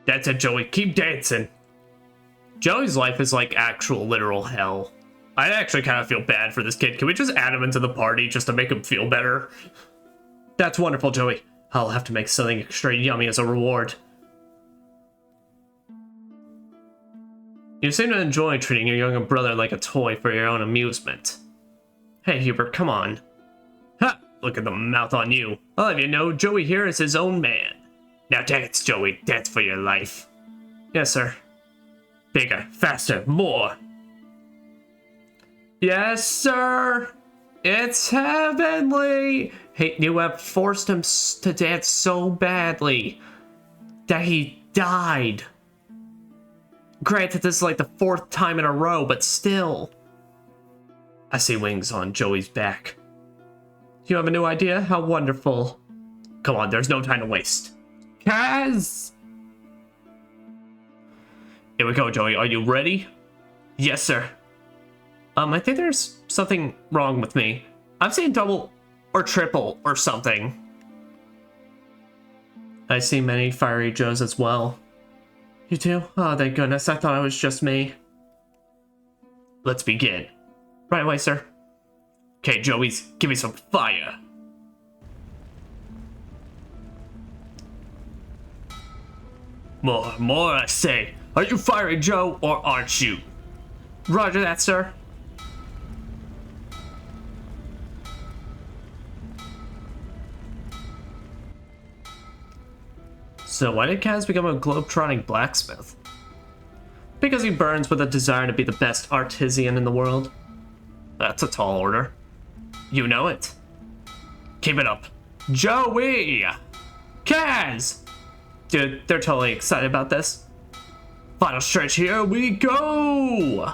That's it, Joey. Keep dancing. Joey's life is like actual literal hell. I actually kind of feel bad for this kid. Can we just add him into the party just to make him feel better? That's wonderful, Joey. I'll have to make something extra yummy as a reward. You seem to enjoy treating your younger brother like a toy for your own amusement. Hey, Hubert, come on. Ha! Look at the mouth on you. I'll have you know, Joey here is his own man. Now dance, Joey. Dance for your life. Yes, sir. Bigger, faster, more. Yes, sir. It's heavenly. Hey, you have forced him to dance so badly that he died. Granted, this is like the 4th time in a row, but still. I see wings on Joey's back. You have a new idea? How wonderful. Come on, there's no time to waste. Kaz! Here we go, Joey. Are you ready? Yes, sir. I think there's something wrong with me. I'm seeing double or triple or something. I see many fiery Joes as well. You too? Oh, thank goodness. I thought it was just me. Let's begin. Right away, sir. Okay, Joey's, give me some fire. More, I say. Are you fiery Joe, or aren't you? Roger that, sir. So why did Kaz become a globe-trotting blacksmith? Because he burns with a desire to be the best artisan in the world. That's a tall order. You know it. Keep it up. Joey! Kaz! Dude, they're totally excited about this. Final stretch, here we go!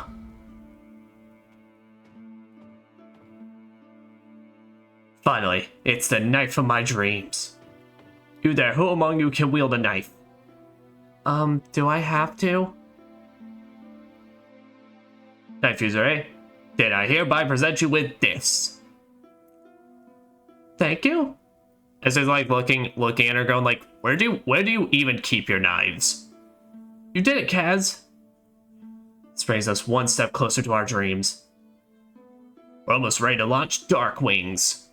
Finally, it's the knife of my dreams. You there, who among you can wield a knife? Do I have to? Night Fuser, eh? Did I hereby present you with this? Thank you. As he's like looking at her, going like, where do you even keep your knives? You did it, Kaz. This brings us one step closer to our dreams. We're almost ready to launch Dark Wings.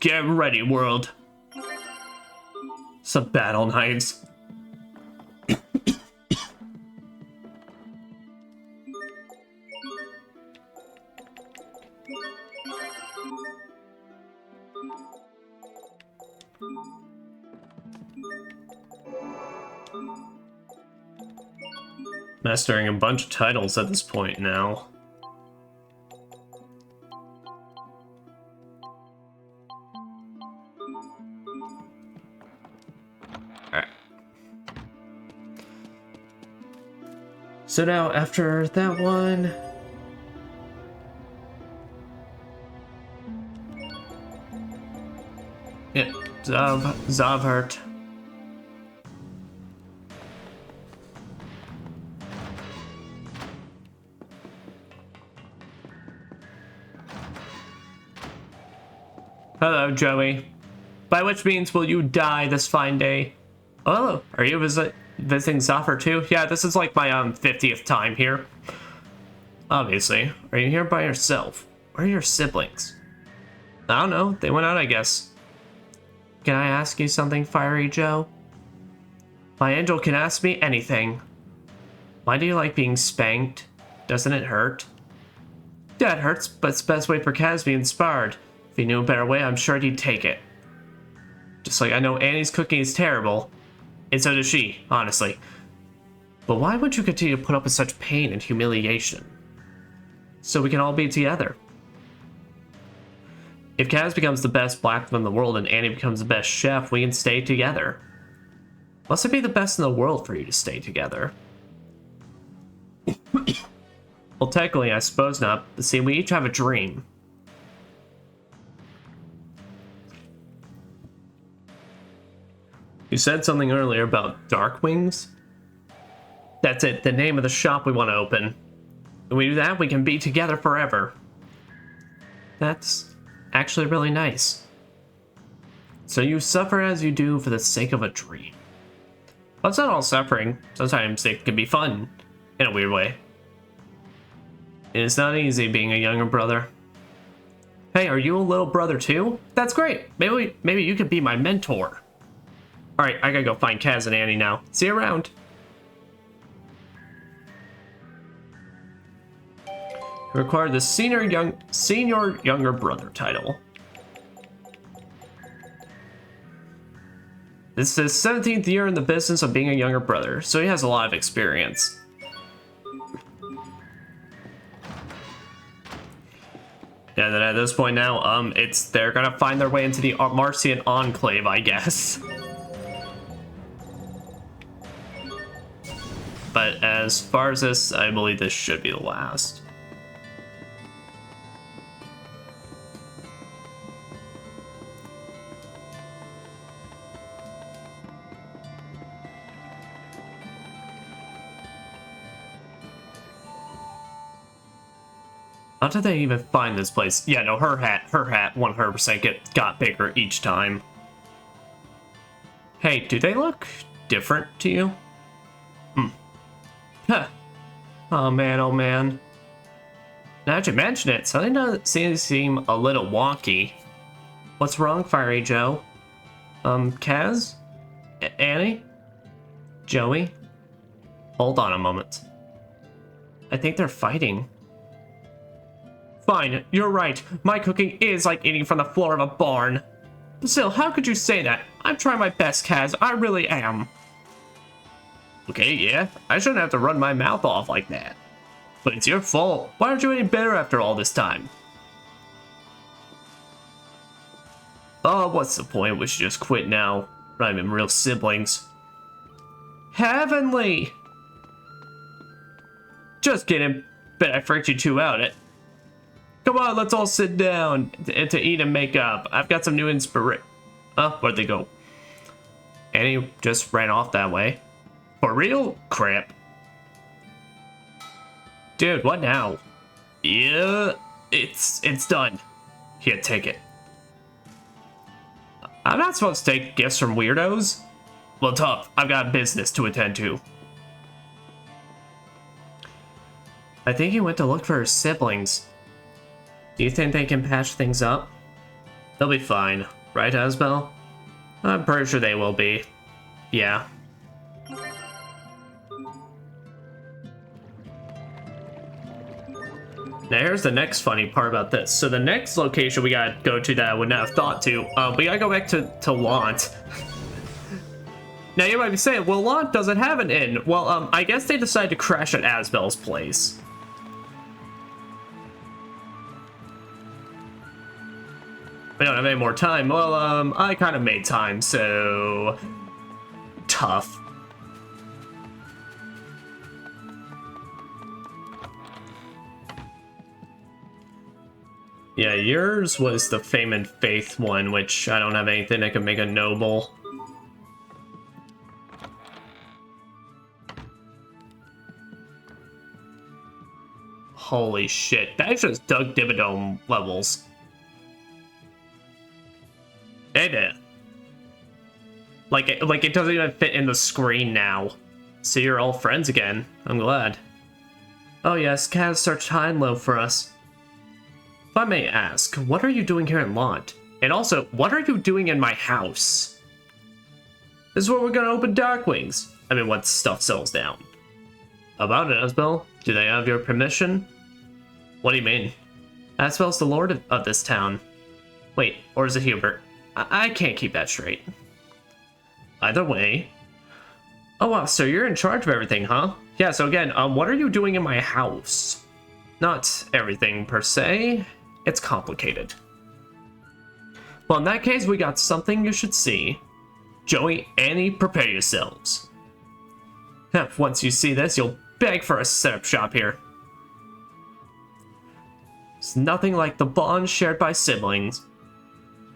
Get ready, world. Some battle knives. Mastering a bunch of titles at this point now. Alright. So now after that one... Yeah, Zavhert. Hello, Joey. By which means will you die this fine day? Oh, are you visiting Zafir too? Yeah, this is like my 50th time here. Obviously. Are you here by yourself? Where are your siblings? I don't know. They went out, I guess. Can I ask you something, Fiery Joe? My angel can ask me anything. Why do you like being spanked? Doesn't it hurt? Yeah, it hurts, but it's the best way for Kaz to be inspired. If he knew a better way, I'm sure he'd take it. Just like I know Annie's cooking is terrible. And so does she, honestly. But why would you continue to put up with such pain and humiliation? So we can all be together. If Kaz becomes the best blacksmith in the world and Annie becomes the best chef, we can stay together. Must it be the best in the world for you to stay together? Well, technically, I suppose not. But see, we each have a dream. You said something earlier about Dark Wings? That's it, the name of the shop we want to open. When we do that, we can be together forever. That's actually really nice. So you suffer as you do for the sake of a dream. Well, it's not all suffering. Sometimes it can be fun, in a weird way. It's not easy being a younger brother. Hey, are you a little brother too? That's great. Maybe you could be my mentor. Alright, I gotta go find Kaz and Annie now. See you around. Require the senior younger brother title. This is his 17th year in the business of being a younger brother, so he has a lot of experience. Yeah, then at this point now, they're gonna find their way into the Marcian Enclave, I guess. But as far as this, I believe this should be the last. How did they even find this place? Yeah, no, her hat 100% got bigger each time. Hey, do they look different to you? Huh. Oh man, oh man. Now that you mention it, something does seem a little wonky. What's wrong, Fiery Joe? Kaz? Annie? Joey? Hold on a moment. I think they're fighting. Fine, you're right. My cooking is like eating from the floor of a barn. But still, how could you say that? I'm trying my best, Kaz. I really am. Okay, yeah, I shouldn't have to run my mouth off like that. But it's your fault. Why aren't you any better after all this time? Oh, what's the point? We should just quit now. We're not even real siblings. Heavenly! Just kidding. Bet I freaked you two out. Come on, let's all sit down to eat and make up. I've got some new inspiration. Oh, where'd they go? Annie just ran off that way. For real? Crap. Dude, what now? Yeah, it's done. Here, take it. I'm not supposed to take gifts from weirdos. Well, tough. I've got business to attend to. I think he went to look for his siblings. Do you think they can patch things up? They'll be fine, right, Asbel? I'm pretty sure they will be. Yeah. Now here's the next funny part about this. So the next location we gotta go to that I would not have thought to, we gotta go back to Lant. Now you might be saying, well, Lant doesn't have an inn. Well, I guess they decided to crash at Asbel's place. We don't have any more time. Well, I kind of made time, so... tough. Yeah, yours was the Fame and Faith one, which I don't have anything that can make a noble. Holy shit, that's just Doug Dimmadome levels. Hey there. Like it doesn't even fit in the screen now. So you're all friends again. I'm glad. Oh yes, Cat searched high and low for us. If I may ask, what are you doing here in Lant? And also, what are you doing in my house? This is where we're gonna open Darkwings. I mean, once stuff settles down. About it, Asbel? Do they have your permission? What do you mean? Asbel's the lord of this town. Wait, or is it Hubert? I can't keep that straight. Either way. Oh wow, so you're in charge of everything, huh? Yeah, so again, what are you doing in my house? Not everything, per se. It's complicated. Well, in that case, we got something you should see. Joey, Annie, prepare yourselves. Once you see this, you'll beg for a setup shop here. It's nothing like the bond shared by siblings.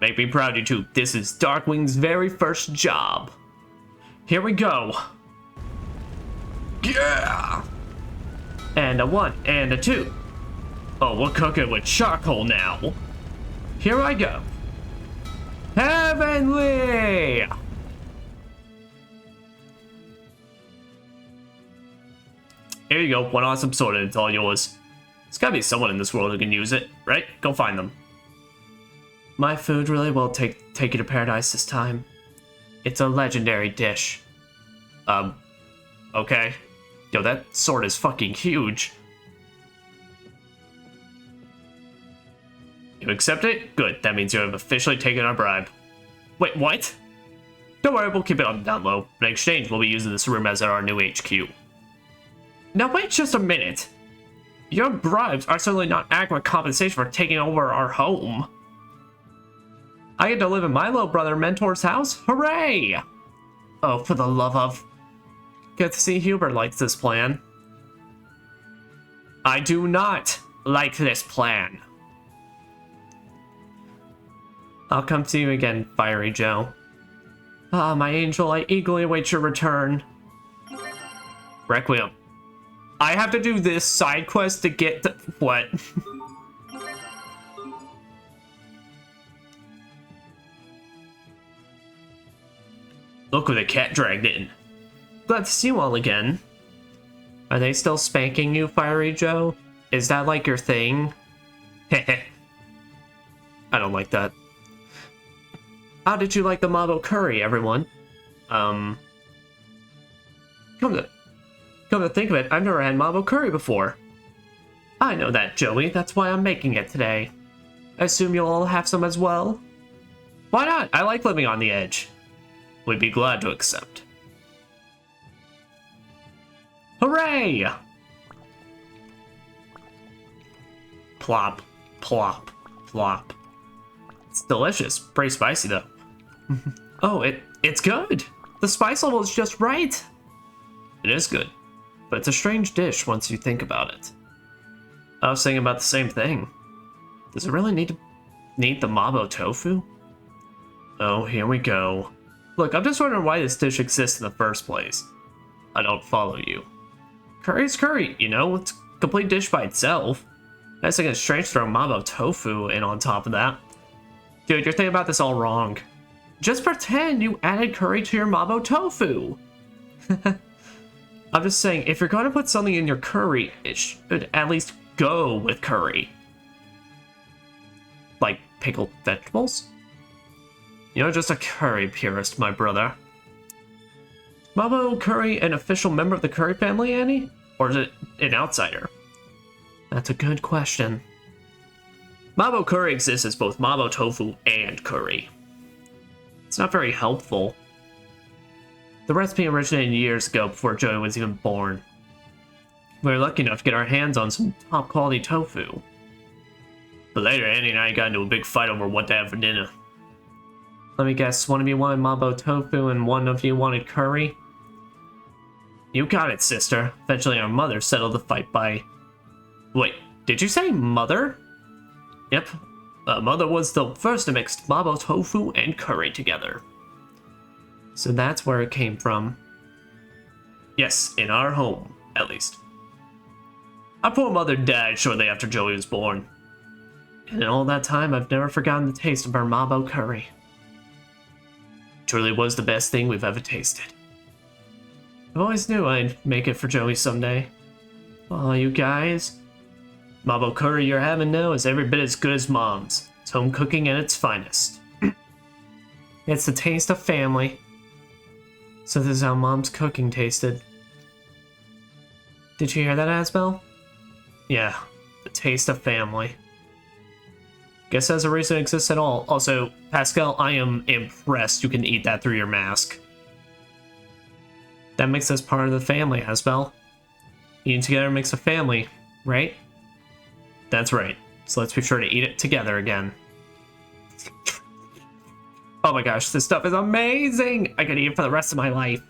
Make me proud, you two. This is Darkwing's very first job. Here we go. Yeah! And a 1, and a 2. Oh, we're cooking with charcoal now. Here I go. Heavenly! Here you go, one awesome sword and it's all yours. There's gotta be someone in this world who can use it, right? Go find them. My food really will take you to paradise this time. It's a legendary dish. Okay. Yo, that sword is fucking huge. You accept it? Good, that means you have officially taken our bribe. Wait, what? Don't worry, we'll keep it on down low. In exchange, we'll be using this room as our new HQ. Now wait just a minute. Your bribes are certainly not adequate compensation for taking over our home. I get to live in my little brother Mentor's house? Hooray! Oh, for the love of... Good to see Hubert likes this plan. I do not like this plan. I'll come to you again, Fiery Joe. Ah, my angel, I eagerly await your return. Requiem. I have to do this side quest to get to... What? Look who the cat dragged in. Glad to see you all again. Are they still spanking you, Fiery Joe? Is that like your thing? Heh. I don't like that. How did you like the Mabo curry, everyone? Come to think of it, I've never had Mabo curry before. I know that, Joey. That's why I'm making it today. I assume you'll all have some as well? Why not? I like living on the edge. We'd be glad to accept. Hooray! Plop, plop, plop. It's delicious. Pretty spicy, though. Oh, it's good. The spice level is just right. It is good, but it's a strange dish once you think about it. I was thinking about the same thing. Does it really need the Mabo tofu? Oh, here we go. Look, I'm just wondering why this dish exists in the first place. I don't follow you. Curry's curry, you know? It's a complete dish by itself. That's like a strange throw Mabo tofu in on top of that. Dude, you're thinking about this all wrong. Just pretend you added curry to your Mabo tofu. I'm just saying, if you're going to put something in your curry, it should at least go with curry. Like pickled vegetables? You're just a curry purist, my brother. Mabo curry an official member of the curry family, Annie? Or is it an outsider? That's a good question. Mabo curry exists as both Mabo tofu and curry. It's not very helpful. The recipe originated years ago before Joey was even born. We were lucky enough to get our hands on some top quality tofu. But later, Annie and I got into a big fight over what to have for dinner. Let me guess, one of you wanted Mabo tofu and one of you wanted curry? You got it, sister. Eventually our mother settled the fight by... Wait, did you say mother? Yep. Mother was the first to mix Mabo tofu and curry together. So that's where it came from. Yes, in our home, at least. Our poor mother died shortly after Joey was born. And in all that time, I've never forgotten the taste of her Mabo curry. Truly was the best thing we've ever tasted. I always knew I'd make it for Joey someday. Oh, you guys. Mabo curry you're having now is every bit as good as Mom's. It's home cooking at its finest. It's the taste of family. So this is how Mom's cooking tasted. Did you hear that, Asbel? Yeah, the taste of family. Guess that's a reason it exists at all. Also, Pascal, I am impressed you can eat that through your mask. That makes us part of the family, Asbel. Eating together makes a family, right? That's right. So let's be sure to eat it together again. Oh my gosh, this stuff is amazing! I could eat it for the rest of my life.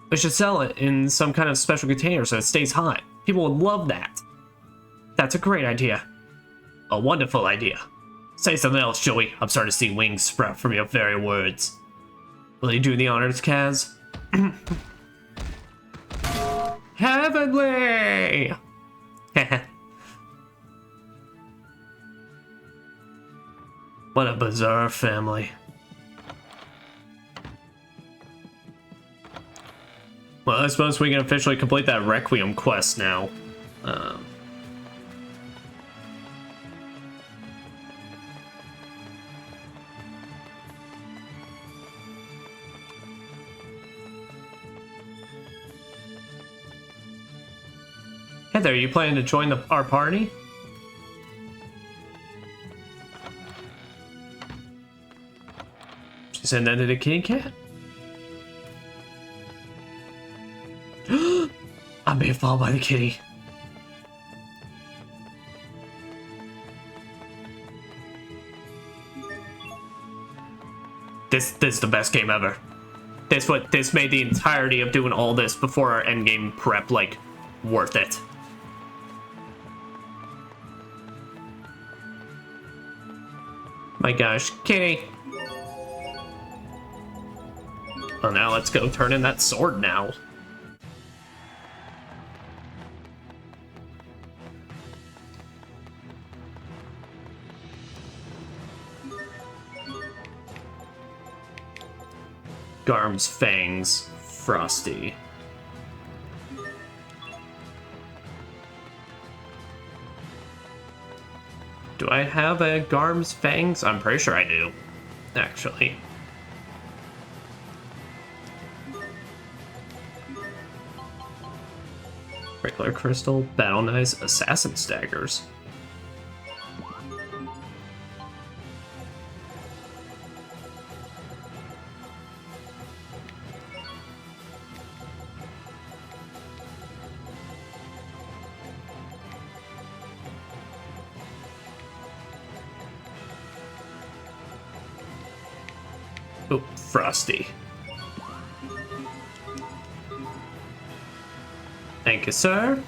We should sell it in some kind of special container so it stays hot. People would love that. That's a great idea. A wonderful idea. Say something else, Joey. I'm starting to see wings sprout from your very words. Will you do the honors, Kaz? Heavenly! What a bizarre family. Well, I suppose we can officially complete that Requiem quest now. Heather, are you planning to join our party? She said that to the kitty cat? I'm being followed by the kitty. This is the best game ever. This made the entirety of doing all this before our endgame prep, like, worth it. My gosh, kitty. Well, now let's go turn in that sword now. Garm's fangs, frosty. Do I have a Garm's fangs? I'm pretty sure I do, actually. Regular crystal, battle knives, assassin daggers. Oh, frosty. Thank you, sir.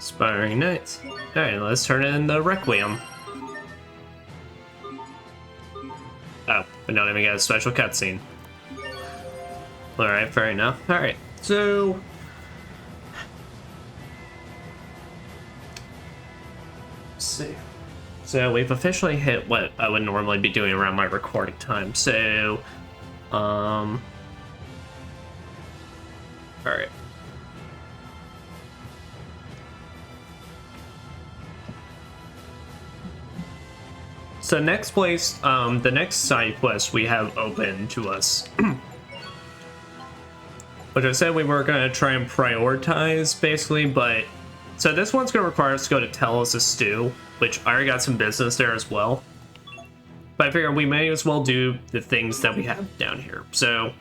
Inspiring Nights. Alright, let's turn in the Requiem. Oh, we don't even get a special cutscene. Alright, fair enough. Alright, so... let's see. So we've officially hit what I would normally be doing around my recording time. So, alright. So next place, the next side quest we have open to us, which I said we were going to try and prioritize, basically, but... so this one's going to require us to go to Telos Stew, which I already got some business there as well. But I figure we may as well do the things that we have down here. So,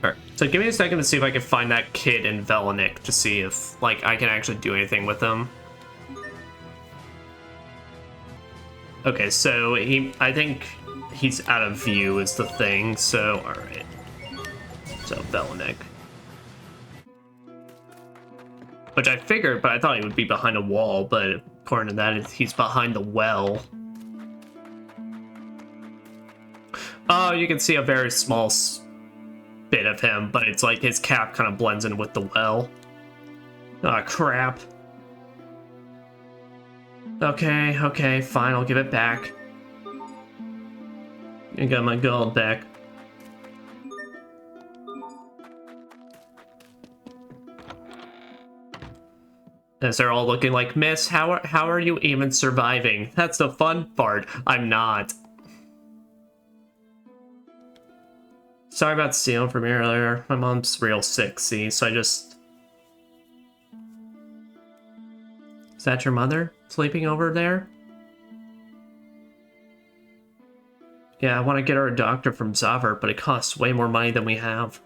alright. So give me a second to see if I can find that kid in Velenik to see if, like, I can actually do anything with him. Okay, so I think he's out of view is the thing, so, alright. So, Velenik. Which I figured, but I thought he would be behind a wall, but according to that, he's behind the well. Oh, you can see a very small bit of him, but it's like his cap kind of blends in with the well. Ah, crap. Okay, fine, I'll give it back. I got my gold back. As they're all looking like, Miss, how are you even surviving? That's the fun part. I'm not. Sorry about stealing from earlier. My mom's real sick, see, so I just... Is that your mother sleeping over there? Yeah, I want to get her a doctor from Zavert, but it costs way more money than we have.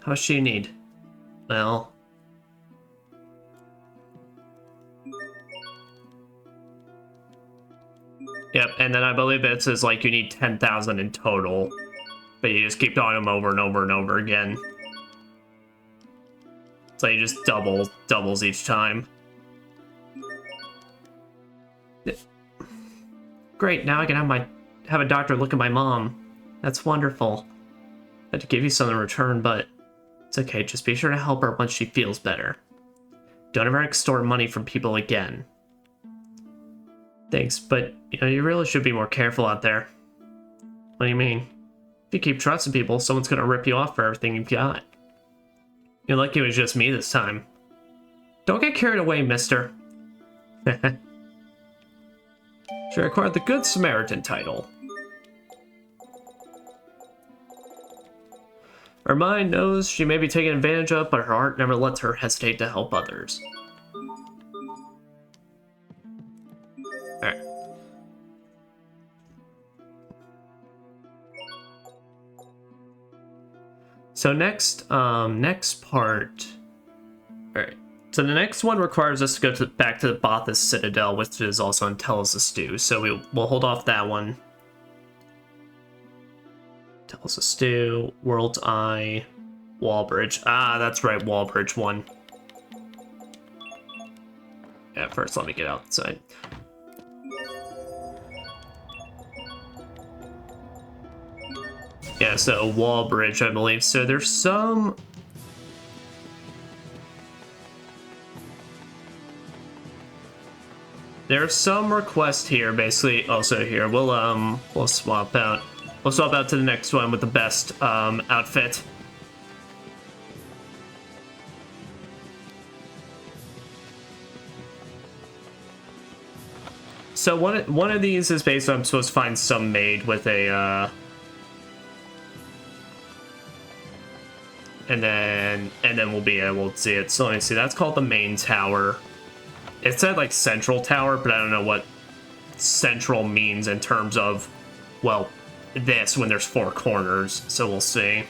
How much do you need? Well... Yep, and then I believe it says, like, you need 10,000 in total. But you just keep doing them over and over and over again. So you just doubles each time. Great, now I can have a doctor look at my mom. That's wonderful. I had to give you something in return, but it's okay, just be sure to help her once she feels better. Don't ever extort money from people again. Thanks, but you really should be more careful out there. What do you mean? If you keep trusting people, someone's gonna rip you off for everything you've got. You're lucky it was just me this time. Don't get carried away, mister. She acquired the Good Samaritan title. Her mind knows she may be taken advantage of, but her heart never lets her hesitate to help others. Alright. So next part... Alright. So the next one requires us to go back to the Bothas Citadel, which is also in Telos Stew. So we'll hold off that one. Telos Stew, World's Eye, Wallbridge. Ah, that's right, Wallbridge 1. Yeah, first let me get outside. Yeah, so Wallbridge, I believe. So there's some... There's some request here, basically. Also here, we'll swap out. We'll swap out to the next one with the best outfit. So one of these is basically I'm supposed to find some maid with a and then we'll be able to see it. So let me see. That's called the main tower. It said like central tower, but I don't know what central means in terms of, well, this when there's 4 corners. So we'll see.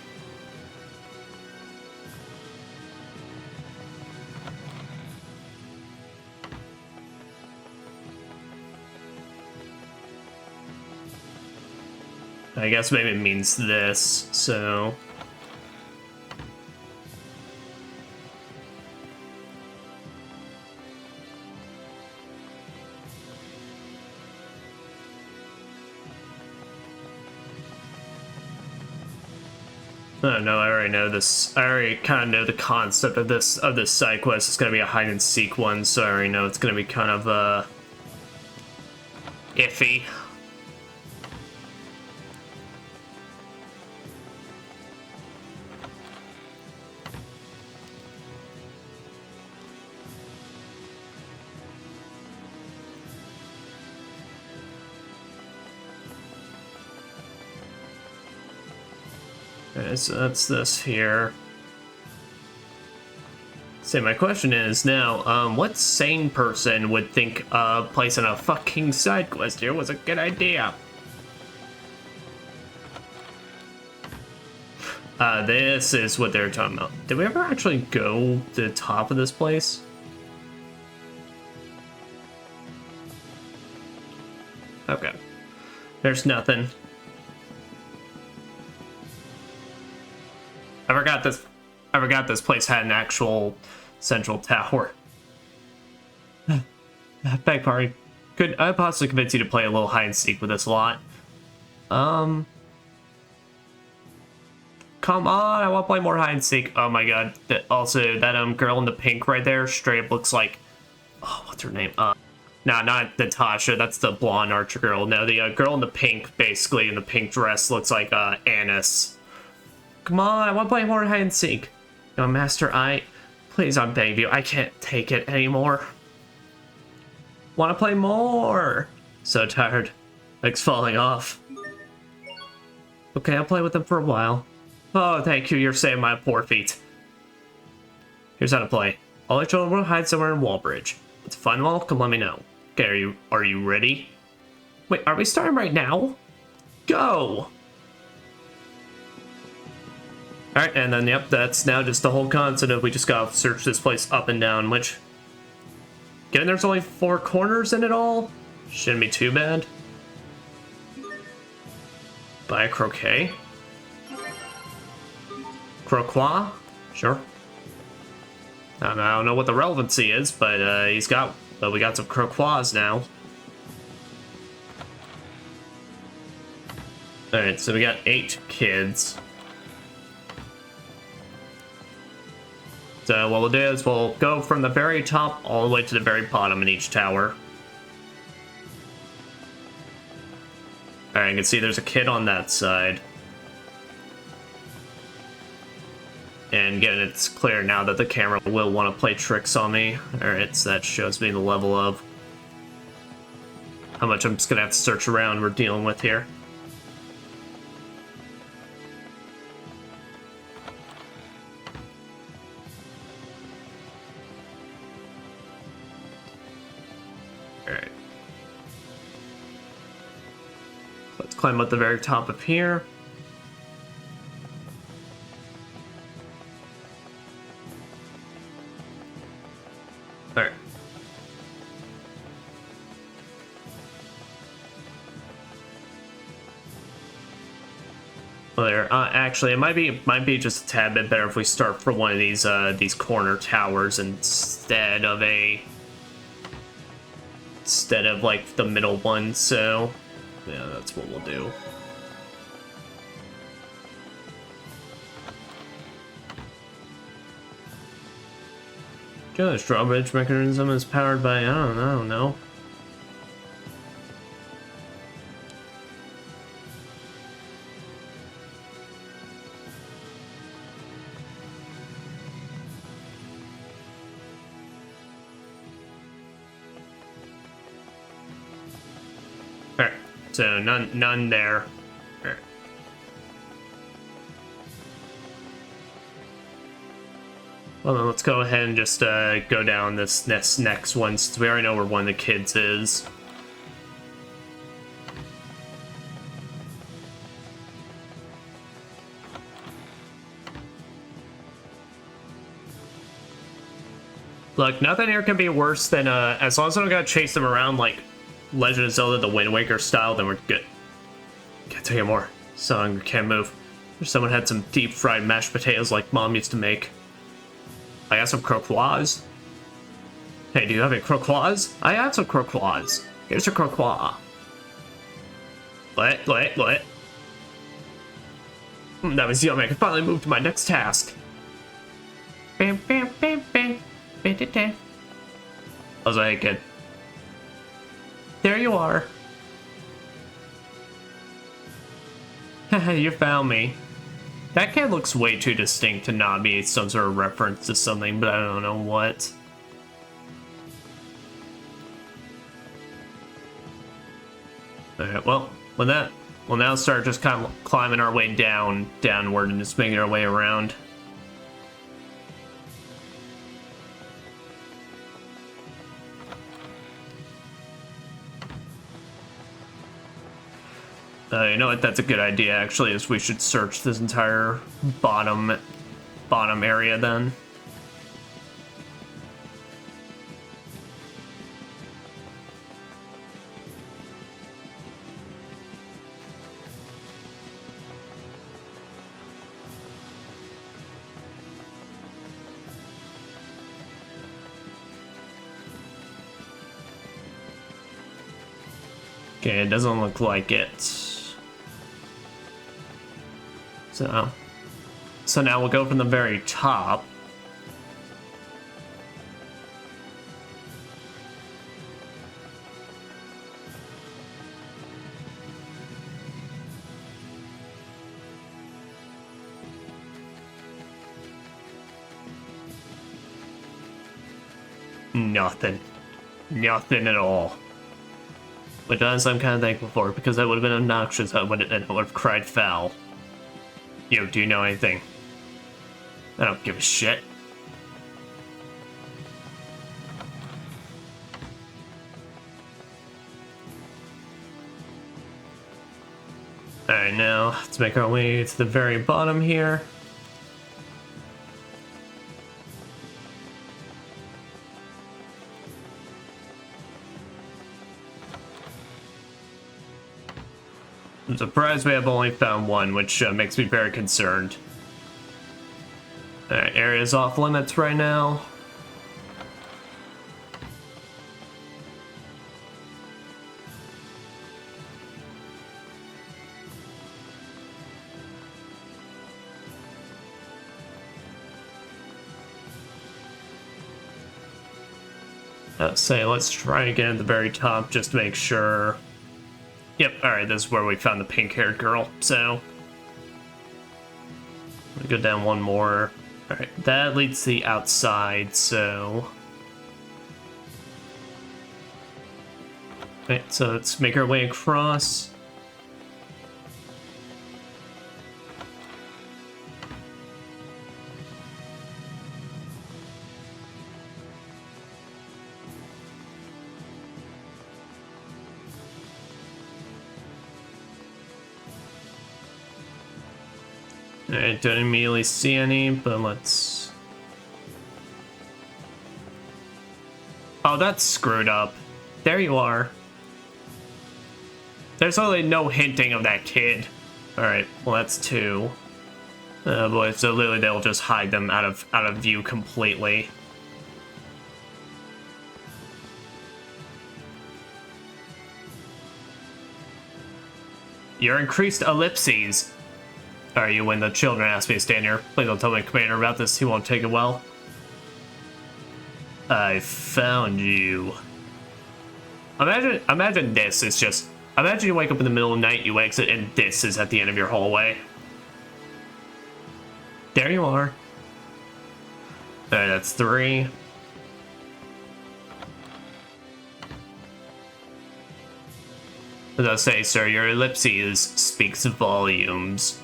I guess maybe it means this, so... Oh no, I already know this. I already kind of know the concept of this side quest. It's gonna be a hide and seek one, so I already know it's gonna be kind of iffy. Okay, so that's this here. So my question is now, what sane person would think placing a fucking side quest here was a good idea? This is what they're talking about. Did we ever actually go to the top of this place? Okay. There's nothing. I forgot this place had an actual central tower. Beg pardon. Could I possibly convince you to play a little hide and seek with this lot? Come on, I want to play more hide and seek. Oh my god. Also, that girl in the pink right there straight up looks like, oh, what's her name? Nah, not Natasha, that's the blonde archer girl. No, the girl in the pink, basically, in the pink dress looks like Annis. Come on, I want to play more hide and seek. No, Master, please, I beg you, I can't take it anymore. Want to play more? So tired. Legs falling off. Okay, I'll play with them for a while. Oh, thank you, you're saving my poor feet. Here's how to play. All the children will hide somewhere in Wallbridge. It's a fun wall, come let me know. Okay, are you ready? Wait, are we starting right now? Go! Alright, and then, yep, that's now just the whole concept of we just gotta search this place up and down, which, given there's only 4 corners in it all, shouldn't be too bad. Buy a croquet? Croquois? Sure. I don't know what the relevancy is, but we got some croquois now. Alright, so we got 8 kids. So what we'll do is we'll go from the very top all the way to the very bottom in each tower. Alright, you can see there's a kid on that side. And again, it's clear now that the camera will want to play tricks on me. Alright, so that shows me the level of how much I'm just going to have to search around we're dealing with here. Alright. Let's climb up the very top of here. Alright. Well, there. Actually, it might be just a tad bit better if we start from one of these corner towers instead of like the middle one. So, yeah, that's what we'll do. Gosh, drawbridge mechanism is powered by, I don't know. Alright, so none there. Alright. Well, then let's go ahead and just go down this next one, since we already know where one of the kids is. Look, nothing here can be worse than, as long as I don't gotta chase them around like Legend of Zelda the Wind Waker style, then we're good. Can't take it more. So hungry, can't move. Wish someone had some deep fried mashed potatoes like Mom used to make. I got some croquois. Hey, do you have any croquois? I have some croquois. Here's your croquois. What? That was yummy. I can finally move to my next task. Bam, bam, bam, bam. I was like, good. There you are. You found me. That cat looks way too distinct to not be some sort of reference to something, but I don't know what. Alright, well, we'll now start just kind of climbing our way downward and just making our way around. You know what? That's a good idea, actually, is we should search this entire bottom area then. Okay, it doesn't look like it. So now we'll go from the very top. Nothing. Nothing at all. Which honestly I'm kind of thankful for, because that would have been obnoxious and I would have cried foul. Yo, do you know anything? I don't give a shit. Alright, now let's make our way to the very bottom here. I'm surprised we have only found one, which makes me very concerned. Alright, area's off limits right now. Let's try again at the very top just to make sure. Yep, alright, this is where we found the pink-haired girl, so... We'll go down one more. Alright, that leads to the outside, so... Alright, so let's make our way across. I don't immediately see any, but let's... Oh, that's screwed up. There you are. There's only no hinting of that kid. Alright, well that's two. Oh boy, so literally they'll just hide them out of view completely. Your increased ellipses. Are you when the children ask me to stand here? Please don't tell my commander about this, he won't take it well. I found you. Imagine this is just... Imagine you wake up in the middle of the night, you exit, and this is at the end of your hallway. There you are. Alright, that's three. As I say, sir, your ellipses speaks volumes.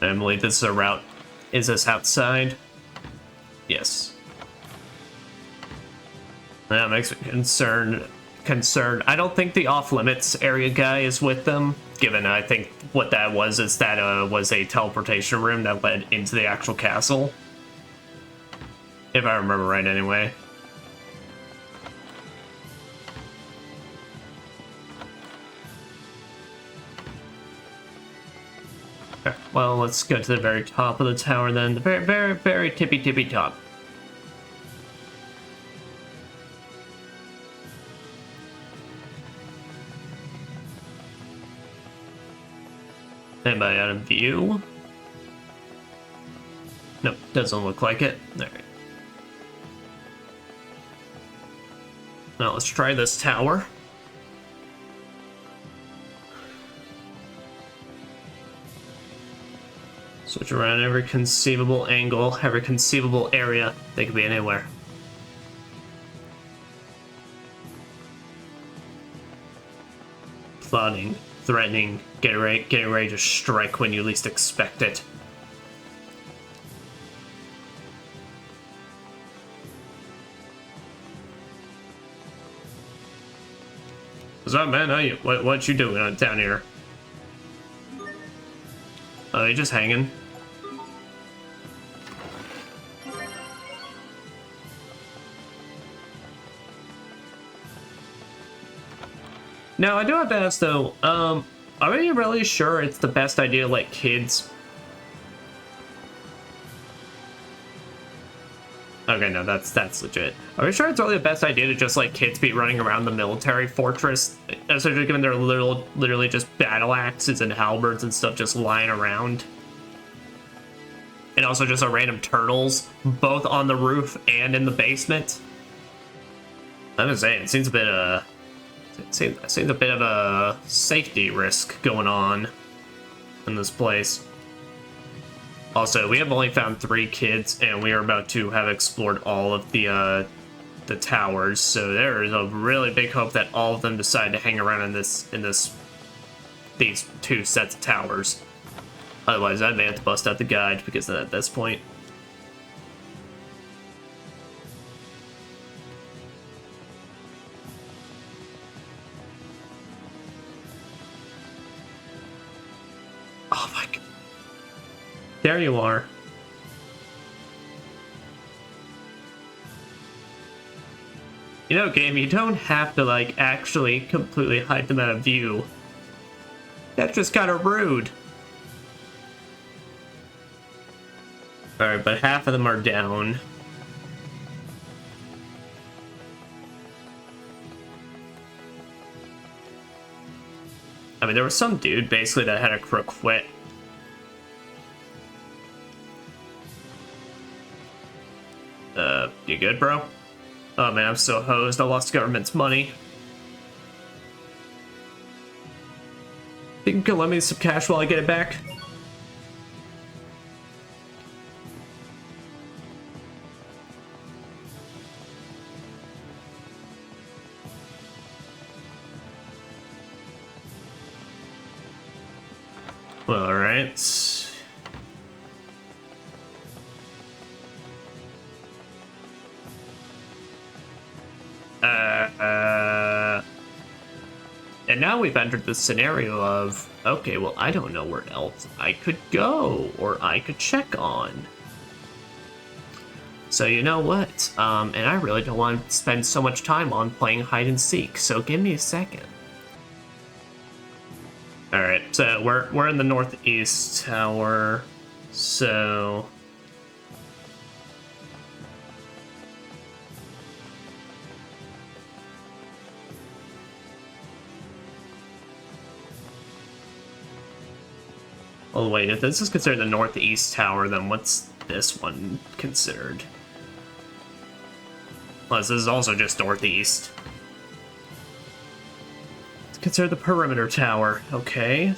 I believe this is a route. Is this outside? Yes. That makes me concerned. I don't think the off-limits area guy is with them, given I think what that was is that was a teleportation room that led into the actual castle. If I remember right, anyway. Okay, well, let's go to the very top of the tower then. The very, very, very tippy top. Anybody out of view? Nope, doesn't look like it. Alright. Now let's try this tower. Switch around every conceivable angle, every conceivable area. They could be anywhere. Plotting, threatening, getting ready to strike when you least expect it. What's up, man? How you? What you doing down here? Oh, you just hanging? Now, I do have to ask though, are we really sure it's the best idea to let kids? Okay, no, that's legit. Are we sure it's really the best idea to just let kids be running around the military fortress, essentially given their literally just battle axes and halberds and stuff just lying around? And also just a random turtles, both on the roof and in the basement? I'm just saying, it seems a bit seems a bit of a safety risk going on in this place. Also, we have only found 3 kids, and we are about to have explored all of the towers. So there is a really big hope that all of them decide to hang around in these 2 sets of towers. Otherwise, I may have to bust out the guide because at this point. Oh my god. There you are. You know, game, you don't have to, like, actually completely hide them out of view. That's just kind of rude. Alright, but half of them are down. I mean, there was some dude, basically, that had a crew quit. You good, bro? Oh man, I'm so hosed. I lost government's money. Think you can lend me some cash while I get it back? Well, alright. And now we've entered the scenario of, okay, well, I don't know where else I could go, or I could check on. So you know what? And I really don't want to spend so much time on playing hide and seek, so give me a second. Alright, so we're in the northeast tower, so... Oh wait, if this is considered the northeast tower, then what's this one considered? Well, this is also just northeast. It's considered the perimeter tower, okay.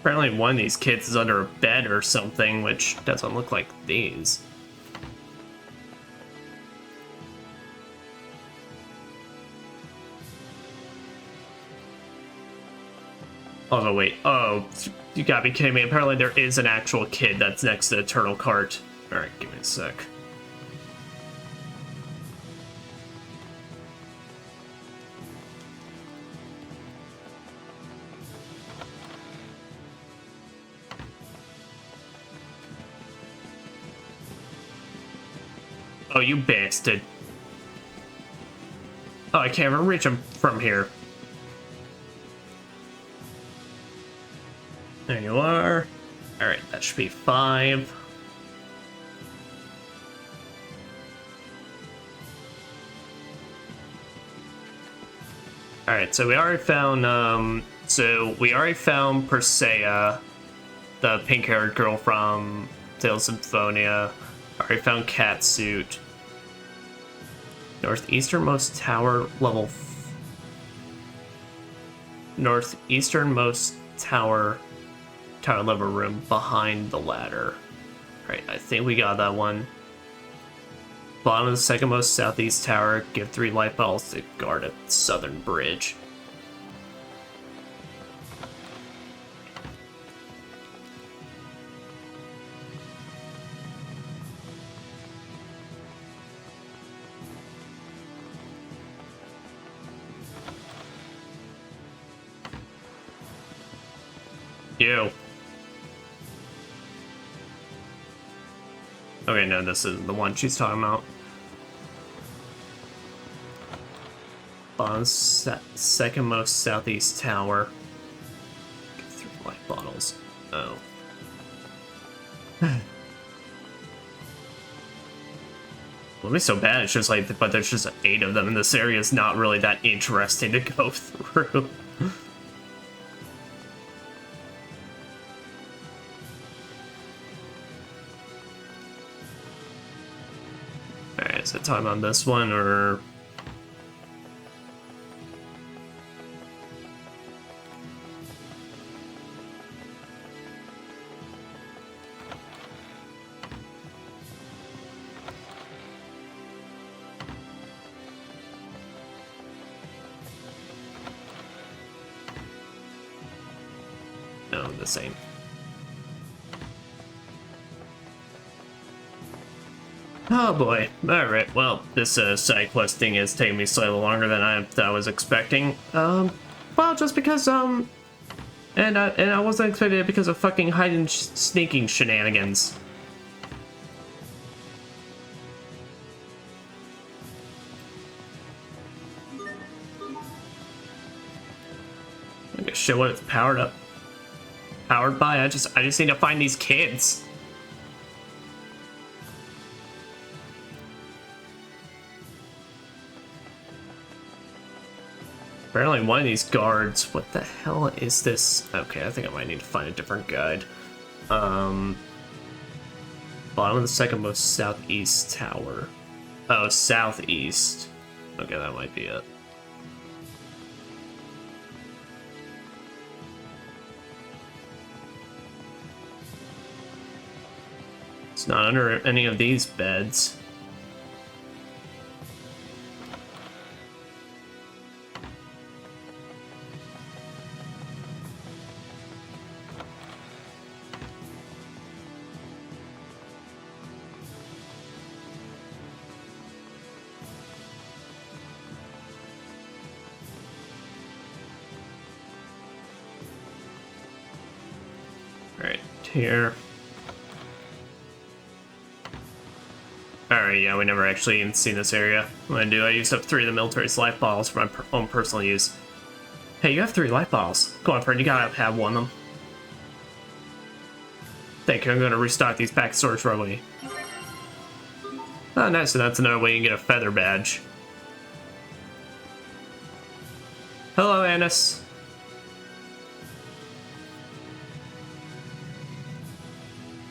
Apparently one of these kids is under a bed or something, which doesn't look like these. Oh, no, wait. Oh, you gotta be kidding me. Apparently there is an actual kid that's next to the turtle cart. Alright, give me a sec. Oh, you bastard. Oh, I can't even reach him from here. There you are. Alright, that should be 5. Alright, so we already found Persea, the pink-haired girl from Tales of Symphonia. Already found Catsuit. Northeasternmost tower level. Northeasternmost tower level room behind the ladder. Alright, I think we got that one. Bottom of the second-most southeast tower. Give 3 light balls to guard at southern bridge. You. Okay, no, this is the one she's talking about. Bottom second most southeast tower. Get 3 light bottles. Oh. Well, it's so bad. It's just like, but there's just 8 of them, and this area is not really that interesting to go through. Alright, is it time on this one, or... No, the same. Oh boy. Alright, well, this side quest thing is taking me slightly longer than I was expecting. Well, just because, and I wasn't expecting it because of fucking hiding sneaking shenanigans. I guess shit what it's powered by. I just need to find these kids. Apparently one of these guards, what the hell is this? Okay, I think I might need to find a different guide. Bottom of the second most southeast tower. Oh, southeast. Okay, that might be it. It's not under any of these beds. Right here. Alright, yeah, we never actually even seen this area. What I do, I used up 3 of the military's life bottles for my own personal use. Hey, you have 3 life bottles. Go on, friend, you gotta have one of them. Thank you, I'm gonna restock these pack storage right away. Oh, nice, so that's another way you can get a feather badge. Hello, Annis.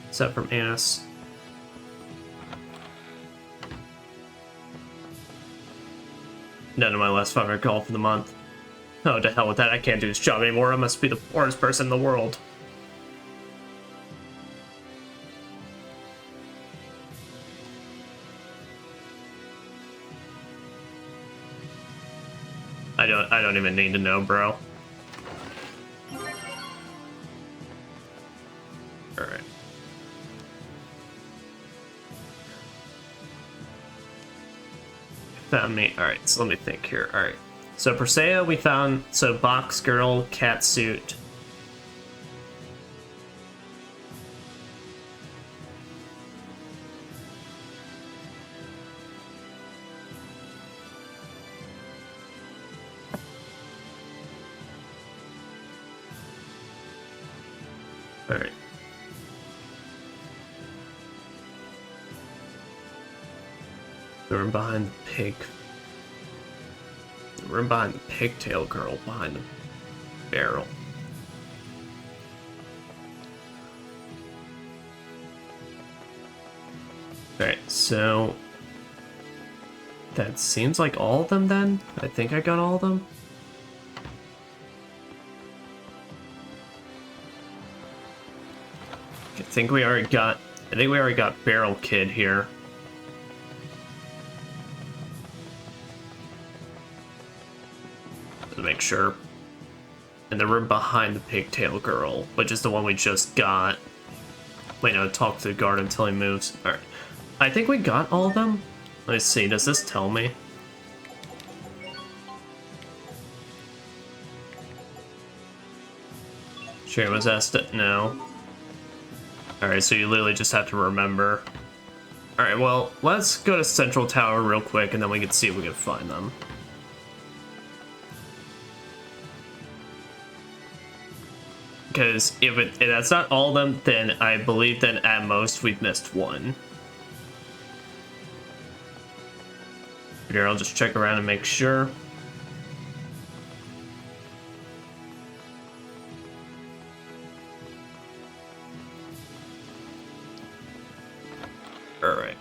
What's up from Annis? None of my last 500 call for the month. Oh, to hell with that. I can't do this job anymore. I must be the poorest person in the world. I don't even need to know, bro. Alright. Found me. Alright, so let me think here. Alright. So Persea we found, so box girl, cat suit. Alright. The room behind the pig. The room behind the pigtail girl behind the barrel. Alright, so that seems like all of them then? I think I got all of them. I think we already got Barrel Kid here. To make sure. And the room behind the pigtail girl, which is the one we just got. Wait, no, talk to the guard until he moves. Alright. I think we got all of them. Let's see, does this tell me? Sure, was asked it? No. Alright, so you literally just have to remember. Alright, well, let's go to Central Tower real quick and then we can see if we can find them. Because if that's not all of them, then I believe that at most we've missed one. Here, I'll just check around and make sure. Alright.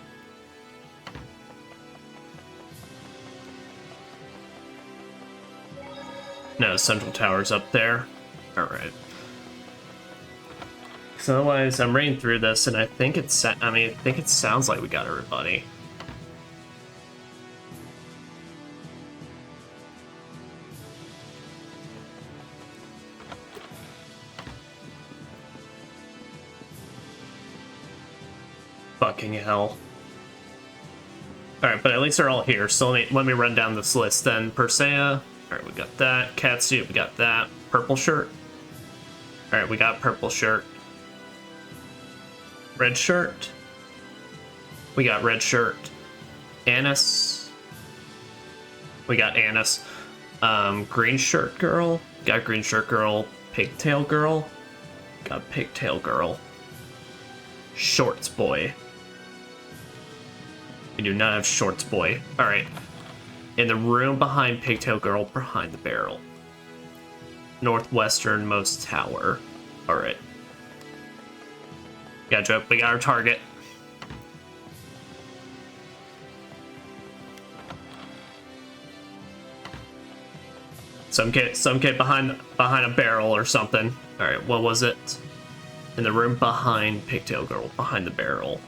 No, Central Tower's up there. Alright. So otherwise, I'm reading through this, and I think it sounds like we got everybody. Fucking hell. Alright, but at least they're all here, so let me run down this list then. Persea. Alright, we got that. Catsuit, we got that. Purple shirt. Alright, we got purple shirt. Red shirt. We got red shirt. Anise. We got Anise. Green shirt girl. Got green shirt girl. Pigtail girl. Got pigtail girl. Shorts boy. We do not have shorts boy. Alright. In the room behind pigtail girl, behind the barrel. Northwesternmost tower. Alright. Gotcha. We got our target. Some kid behind a barrel or something. Alright, what was it? In the room behind pigtail girl, behind the barrel.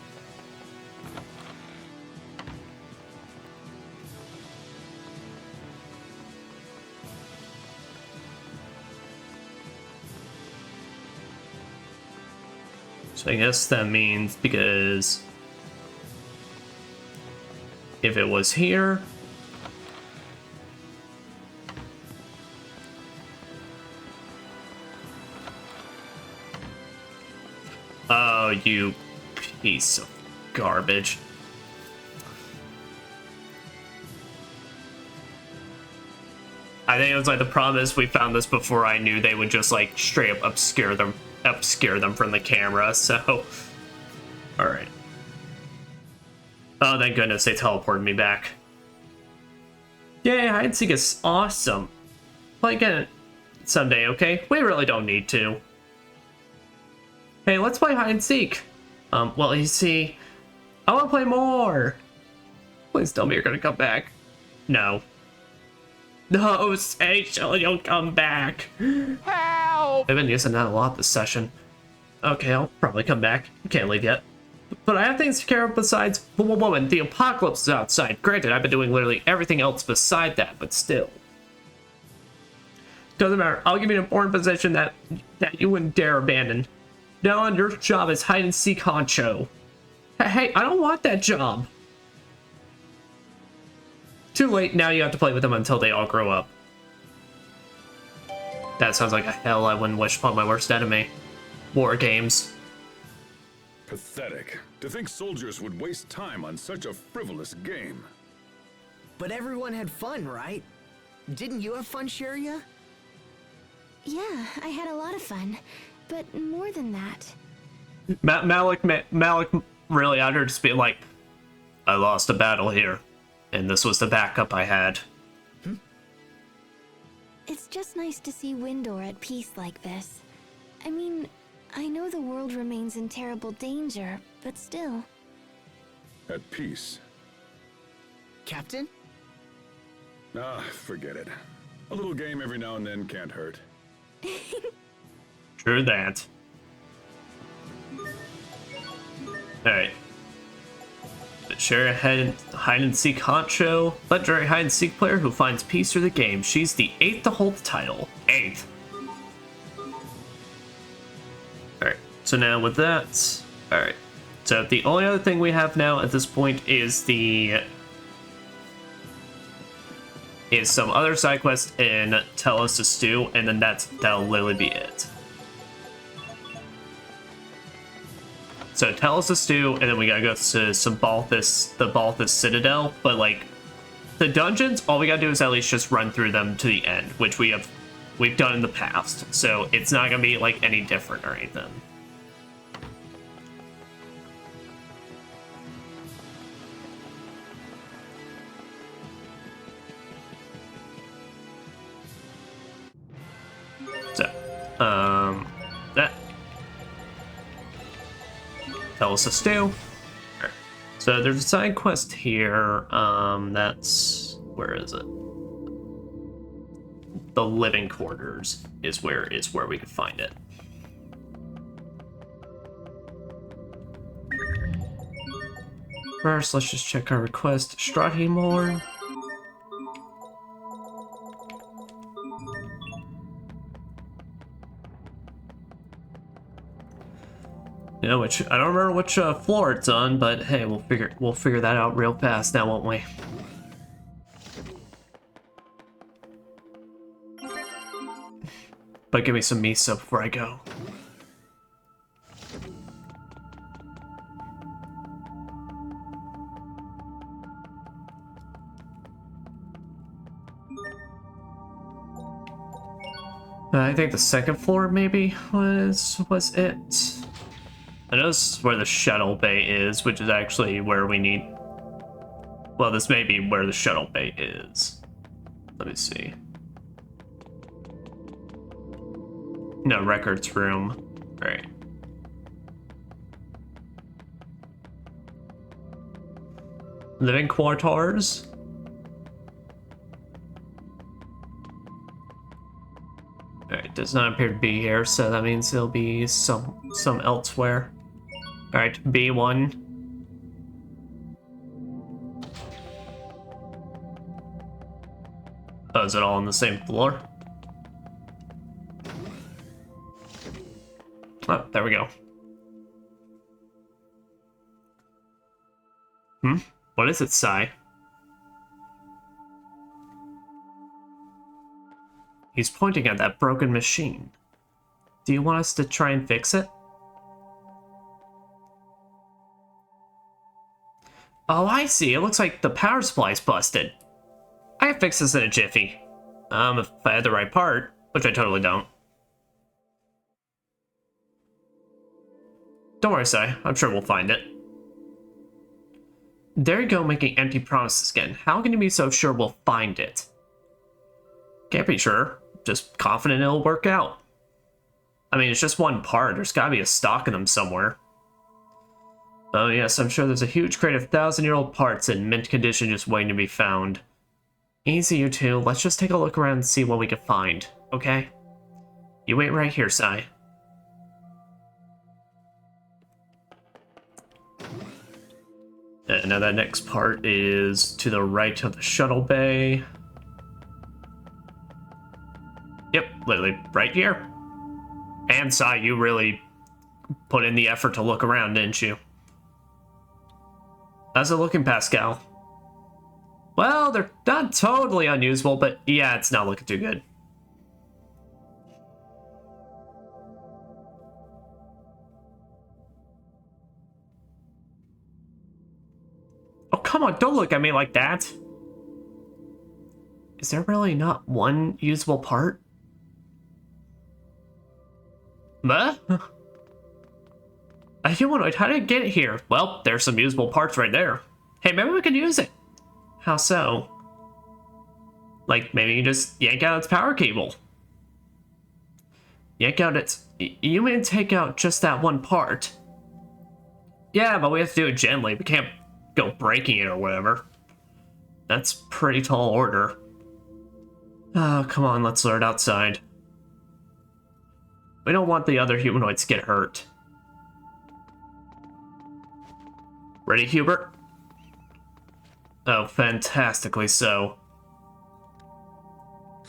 So I guess that means because if it was here, oh, you piece of garbage. I think it was like the problem is we found this before I knew they would just like straight up obscure them from the camera, so alright. Oh, thank goodness they teleported me back. Yay, hide and seek is awesome. Play again someday, okay? We really don't need to. Hey, let's play hide and seek. Well, you see, I want to play more. Please tell me you're gonna come back. No. No, say you'll come back. Help! I've been using that a lot this session. Okay, I'll probably come back. You can't leave yet. But I have things to care of besides woman. The apocalypse is outside. Granted, I've been doing literally everything else beside that, but still. Doesn't matter. I'll give you an important position that you wouldn't dare abandon. Now on, your job is hide and seek honcho. Hey, I don't want that job. Too late, now you have to play with them until they all grow up. That sounds like a hell I wouldn't wish upon my worst enemy. War games. Pathetic. To think soldiers would waste time on such a frivolous game. But everyone had fun, right? Didn't you have fun, Sheria? Yeah, I had a lot of fun. But more than that. Malik really out here just being like, I lost a battle here, and this was the backup I had. It's just nice to see Windor at peace like this. I mean, I know the world remains in terrible danger, but still. At peace. Captain? Ah, forget it. A little game every now and then can't hurt. True that. Alright. Share a hide-and-seek honcho. Legendary hide-and-seek player who finds peace through the game. She's the 8th to hold the title. 8th. Alright, so now with that... Alright. So the only other thing we have now at this point is some other side quests in Tell Us to Stew, and then that'll literally be it. So Tell Us to Stew, and then we gotta go to the Balthus Citadel, but like, the dungeons, all we gotta do is at least just run through them to the end, which we've done in the past, so it's not gonna be like any different or anything. So, that. Tell Us to Stew. Right. So there's a side quest here. That's, where is it? The living quarters is where we could find it. First, let's just check our request. Strathmore. Yeah, which I don't remember which floor it's on, but hey, we'll figure that out real fast now, won't we? But give me some miso before I go. I think the second floor maybe was it. I know this is where the shuttle bay is, which is actually where we need... Well, this may be where the shuttle bay is. Let me see. No, records room. Right. Living quarters. Alright, does not appear to be here, so that means it'll be some elsewhere. Alright, B1. Oh, is it all on the same floor? Oh, there we go. What is it, Sai? He's pointing at that broken machine. Do you want us to try and fix it? Oh, I see. It looks like the power supply's busted. I can fix this in a jiffy. If I had the right part, which I totally don't. Don't worry, Sai. I'm sure we'll find it. There you go, making empty promises again. How can you be so sure we'll find it? Can't be sure. Just confident it'll work out. I mean, it's just one part. There's gotta be a stock of them somewhere. Oh yes, I'm sure there's a huge crate of 1,000-year-old parts in mint condition just waiting to be found. Easy, you two. Let's just take a look around and see what we can find, okay? You wait right here, Sai. And now that next part is to the right of the shuttle bay. Yep, literally right here. And Sai, you really put in the effort to look around, didn't you? How's it looking, Pascal? Well, they're not totally unusable, but yeah, it's not looking too good. Oh, come on, don't look at me like that. Is there really not one usable part? Huh? A humanoid, how did it get here? Well, there's some usable parts right there. Hey, maybe we could use it. How so? Like, maybe you just yank out its power cable. Yank out its... You mean take out just that one part? Yeah, but we have to do it gently. We can't go breaking it or whatever. That's pretty tall order. Oh, come on, let's lure it outside. We don't want the other humanoids to get hurt. Ready, Hubert? Oh, fantastically so.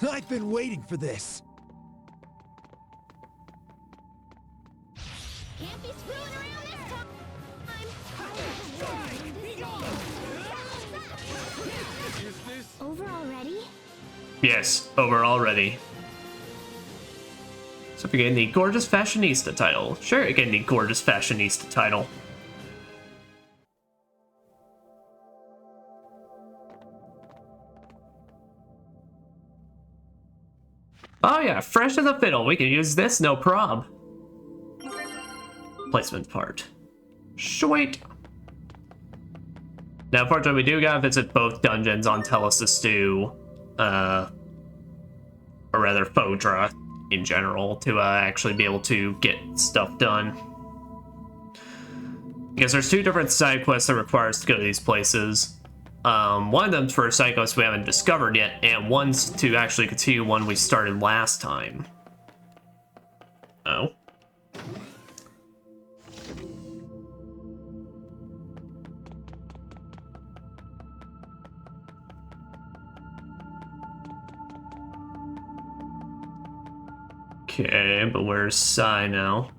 I've been waiting for this. Can't be screwing around this time. Over already? Yes, over already. So if you're getting the Gorgeous Fashionista title. Sure, you're getting the Gorgeous Fashionista title. Oh yeah, fresh as a fiddle. We can use this, no prob. Placement part. Sweet. Now, unfortunately, we do gotta visit both dungeons on Telesis 2, or rather, Fodra in general, to actually be able to get stuff done. Because there's two different side quests that require us to go to these places. One of them's for a side quest we haven't discovered yet, and one's to actually continue one we started last time. Oh. Okay, but where's Sai now?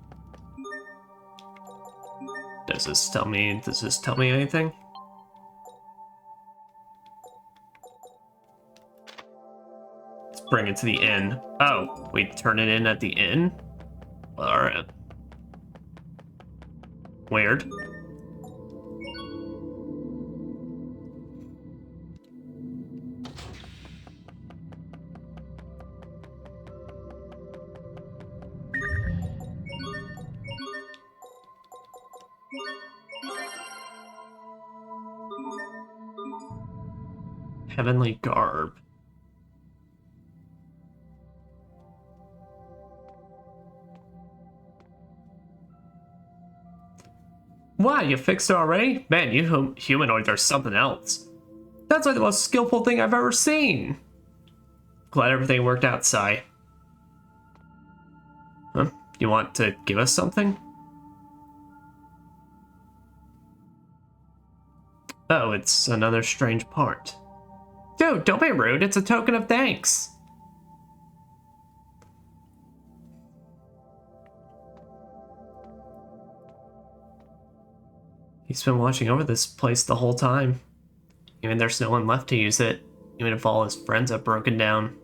Does this tell me anything? Let's bring it to the inn. Oh, we turn it in at the inn? Alright. Weird. Heavenly garb. Wow, you fixed it already? Man, you humanoids are something else. That's like the most skillful thing I've ever seen. Glad everything worked out, Sai. Huh? You want to give us something? Oh, it's another strange part. Dude, don't be rude. It's a token of thanks. He's been watching over this place the whole time. Even there's no one left to use it, even if all his friends have broken down.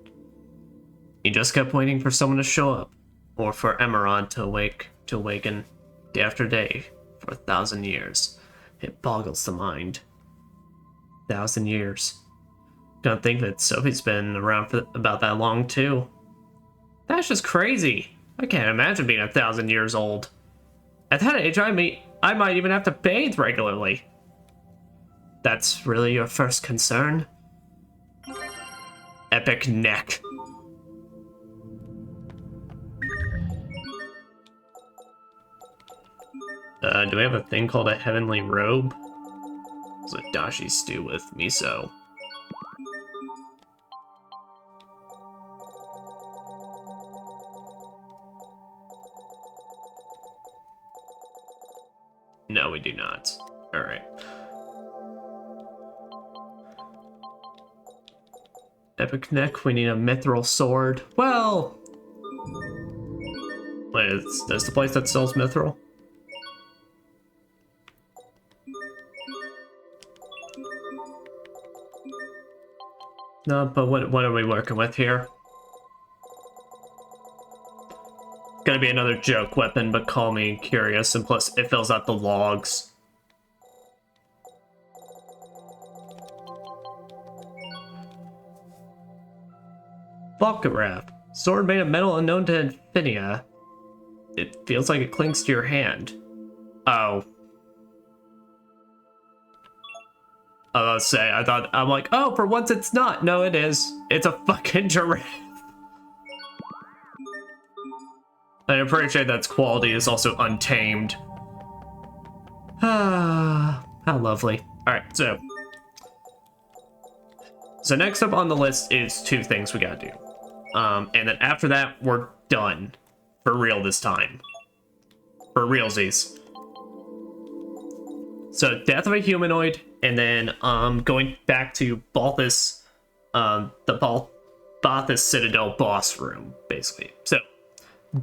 He just kept waiting for someone to show up, or for Emerald to awaken day after day for 1,000 years. It boggles the mind. 1,000 years. Don't think that Sophie's been around for about that long too. That's just crazy. I can't imagine being 1,000 years old. At that age, I might even have to bathe regularly. That's really your first concern? Epic neck. Do we have a thing called a heavenly robe? It's a dashi stew with miso. No, we do not. Alright. Epic neck, we need a mithril sword. Well... Wait, is this the place that sells mithril? No, but what are we working with here? It's gonna be another joke weapon, but call me curious, and plus it fills out the logs. Volcaraf. Sword made of metal unknown to Infinia. It feels like it clings to your hand. Oh. I was say, I'm like, oh, for once it's not. No, it is. It's a fucking giraffe. I appreciate that its quality is also untamed. Ah, how lovely. Alright, so next up on the list is 2 things we gotta do. And then after that, we're done. For real this time. For realsies. So, death of a humanoid, and then going back to Balthus, the Balthus Citadel boss room, basically. So,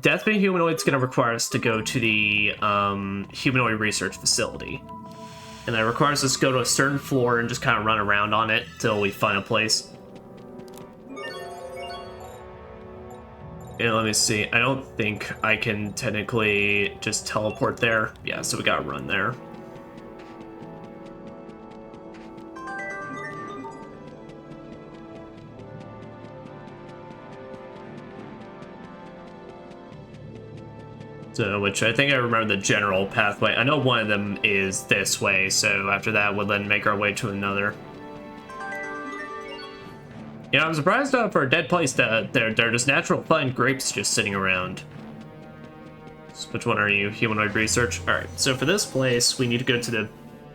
death of a humanoid is going to require us to go to the humanoid research facility. And that requires us to go to a certain floor and just kind of run around on it till we find a place. And let me see, I don't think I can technically just teleport there. Yeah, so we gotta run there. So, which I think I remember the general pathway. I know one of them is this way, so after that we'll then make our way to another. You know, I'm surprised for a dead place that they're just natural fine grapes just sitting around. So which one are you? Humanoid research? Alright, so for this place, we need to go to the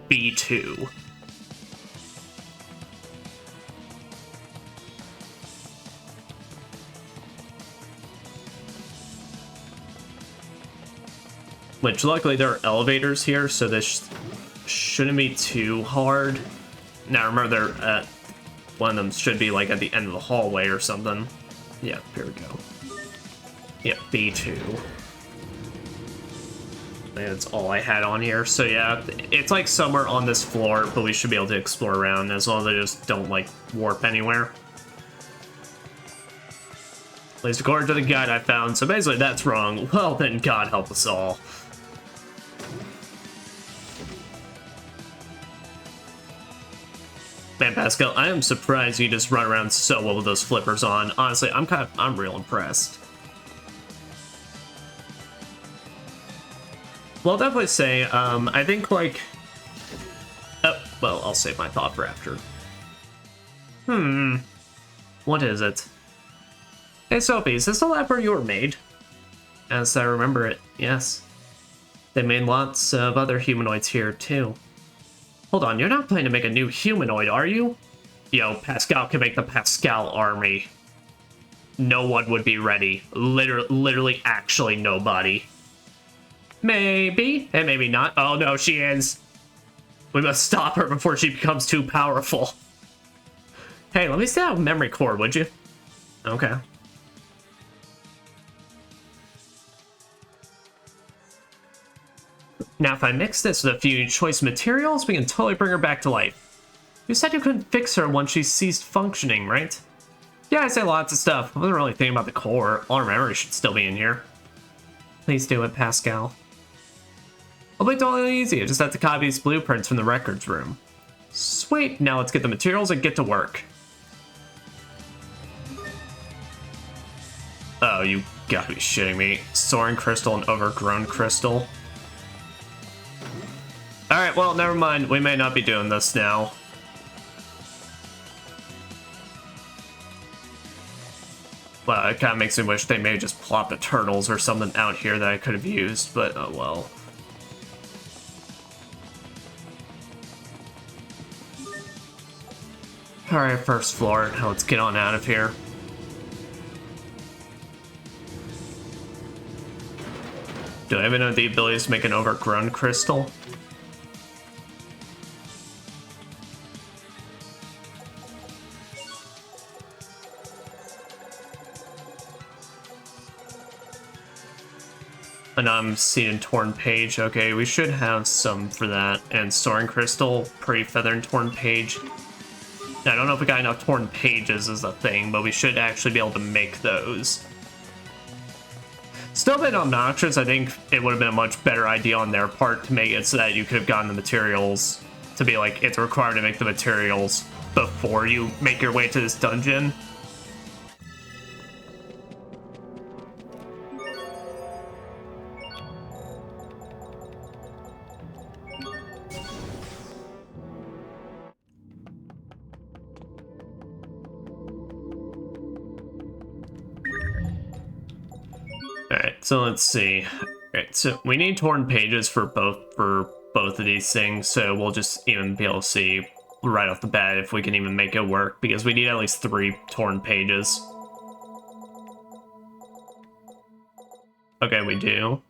B2. Which, luckily, there are elevators here, so this shouldn't be too hard. Now, remember, they're at... One of them should be, like, at the end of the hallway or something. Yeah, here we go. Yeah, B2. That's all I had on here. So, yeah, it's, like, somewhere on this floor, but we should be able to explore around as long as they just don't, like, warp anywhere. At least according to the guide I found. So, basically, that's wrong. Well, then God help us all. Man, Pascal, I am surprised you just run around so well with those flippers on. Honestly, I'm real impressed. Well, I'll definitely say, I think, like... Oh, well, I'll save my thought for after. What is it? Hey, Sophie, is this the lab where you were made? As I remember it, yes. They made lots of other humanoids here, too. Hold on, you're not planning to make a new humanoid, are you? Yo, Pascal can make the Pascal army. No one would be ready. Literally, actually nobody. Maybe, and maybe not. Oh no, she is. We must stop her before she becomes too powerful. Hey, let me see that memory core, would you? Okay. Now, if I mix this with a few choice materials, we can totally bring her back to life. You said you couldn't fix her once she ceased functioning, right? Yeah, I say lots of stuff. I wasn't really thinking about the core. All our memory should still be in here. Please do it, Pascal. It'll be totally easy. I just have to copy these blueprints from the records room. Sweet. Now let's get the materials and get to work. Oh, you gotta be shitting me. Soaring crystal and overgrown crystal. Alright, well, never mind. We may not be doing this now. Well, it kind of makes me wish they may just plop the turtles or something out here that I could have used, but oh well. Alright, first floor. Now let's get on out of here. Do I even have the abilities to make an overgrown crystal? And I'm seeing torn page. Okay, we should have some for that. And soaring crystal, pretty feather and torn page. I don't know if we got enough torn pages as a thing, but we should actually be able to make those. Still a bit obnoxious. I think it would have been a much better idea on their part to make it so that you could have gotten the materials to be like, it's required to make the materials before you make your way to this dungeon. so let's see. Alright, so we need torn pages for both of these things, so we'll just even be able to see right off the bat if we can even make it work, because we need at least 3 torn pages. Okay, we do.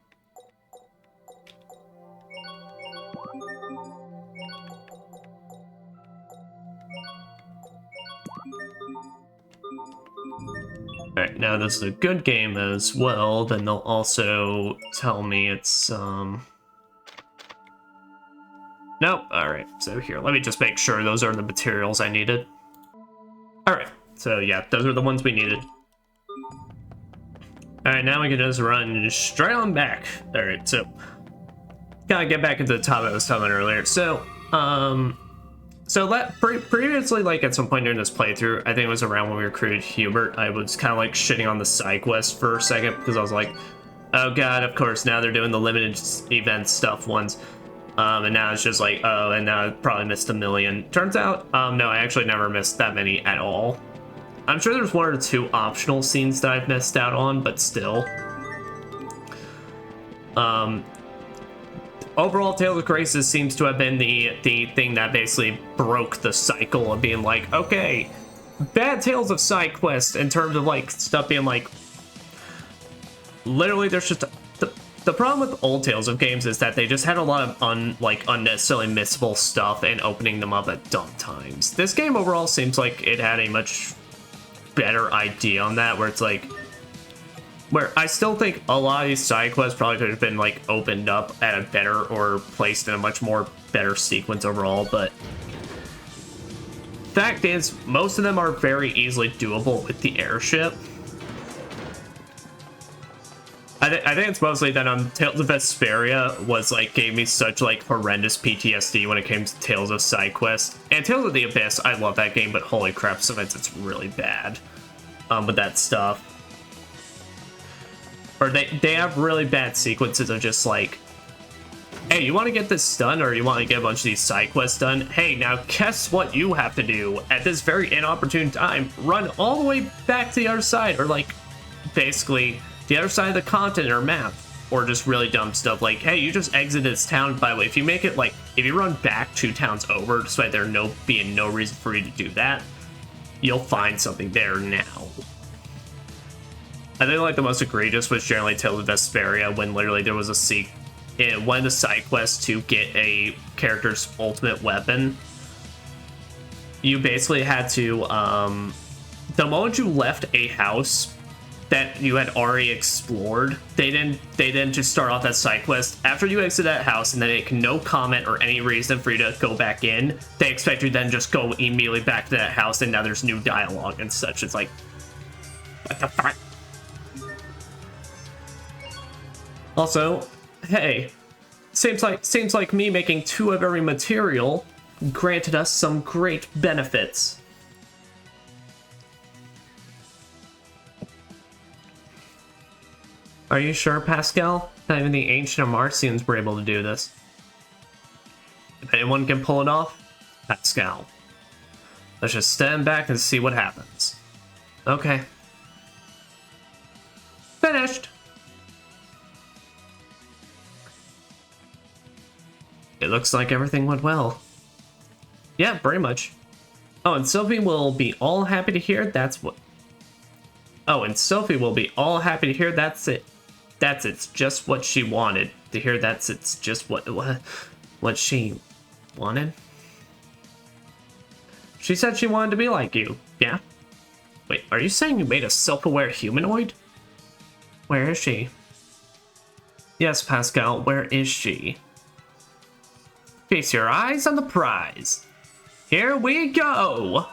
Alright, now this is a good game as well, then they'll also tell me it's, Nope, alright, so here, let me just make sure those are the materials I needed. Alright, so yeah, those are the ones we needed. Alright, now we can just run straight on back. Alright, so, gotta get back into the topic I was talking about earlier. So, previously, like, at some point during this playthrough, I think it was around when we recruited Hubert, I was kind of, like, shitting on the side quest for a second, because I was like, oh god, of course, now they're doing the limited event stuff ones. And now it's just like, oh, and now I probably missed 1 million. Turns out, no, I actually never missed that many at all. I'm sure there's 1 or 2 optional scenes that I've missed out on, but still. Overall, Tales of Graces seems to have been the thing that basically broke the cycle of being like, okay, bad Tales of side quests in terms of like stuff being like, literally there's just the problem with old Tales of games is that they just had a lot of unnecessarily missable stuff and opening them up at dumb times. This game overall seems like it had a much better idea on that, where it's like, where I still think a lot of these side quests probably could have been like opened up at a better or placed in a much more better sequence overall, but fact is most of them are very easily doable with the airship. I think it's mostly that Tales of Vesperia was like gave me such like horrendous PTSD when it came to Tales of side quests. And Tales of the Abyss, I love that game, but holy crap, sometimes it's really bad with that stuff. Or they have really bad sequences of just like, hey, you want to get this done, or you want to get a bunch of these side quests done? Hey, now guess what you have to do at this very inopportune time? Run all the way back to the other side, or like basically the other side of the continent or map, or just really dumb stuff like, hey, you just exited this town. By the way, if you make it like, if you run back 2 towns over, despite there being no reason for you to do that, you'll find something there now. I think like the most egregious was generally Tales of Vesperia, when literally there was in one of the side quests to get a character's ultimate weapon. You basically had to, the moment you left a house that you had already explored, they then just start off that side quest. After you exit that house and they make no comment or any reason for you to go back in, they expect you to then just go immediately back to that house, and now there's new dialogue and such. It's like, what the fuck? Also, hey, seems like me making 2 of every material granted us some great benefits. Are you sure, Pascal? Not even the ancient Marcians were able to do this. If anyone can pull it off, Pascal. Let's just stand back and see what happens. Okay. Finished! It looks like everything went well. Yeah, very much. Oh, and Sophie will be all happy to hear that's what... Oh, and Sophie will be all happy to hear that's it. It's just what she wanted. To hear it's just what she wanted. She said she wanted to be like you, yeah? Wait, are you saying you made a self-aware humanoid? Where is she? Yes, Pascal, where is she? Feast your eyes on the prize. Here we go!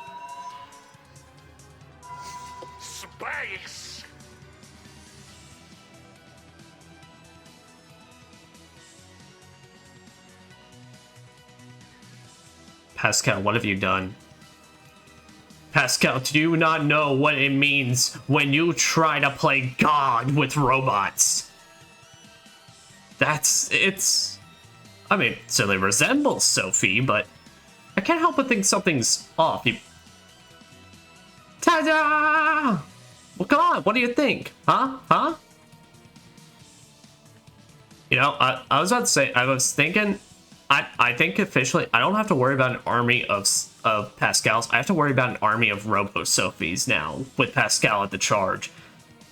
Space! Pascal, what have you done? Pascal, do you not know what it means when you try to play God with robots? I mean, it certainly resembles Sophie, but I can't help but think something's off. Ta-da! Well, come on, what do you think? Huh? You know, I was about to say, I was thinking, I think officially, I don't have to worry about an army of Pascals. I have to worry about an army of Robo Sophies now, with Pascal at the charge.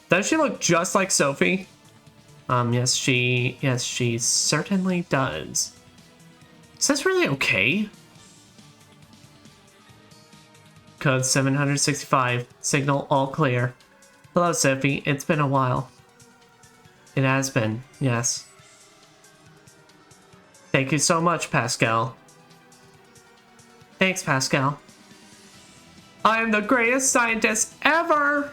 Does she look just like Sophie? Yes, she certainly does. Is this really okay? Code 765, signal all clear. Hello, Sophie, it's been a while. It has been, yes. Thank you so much, Pascal. Thanks, Pascal. I am the greatest scientist ever!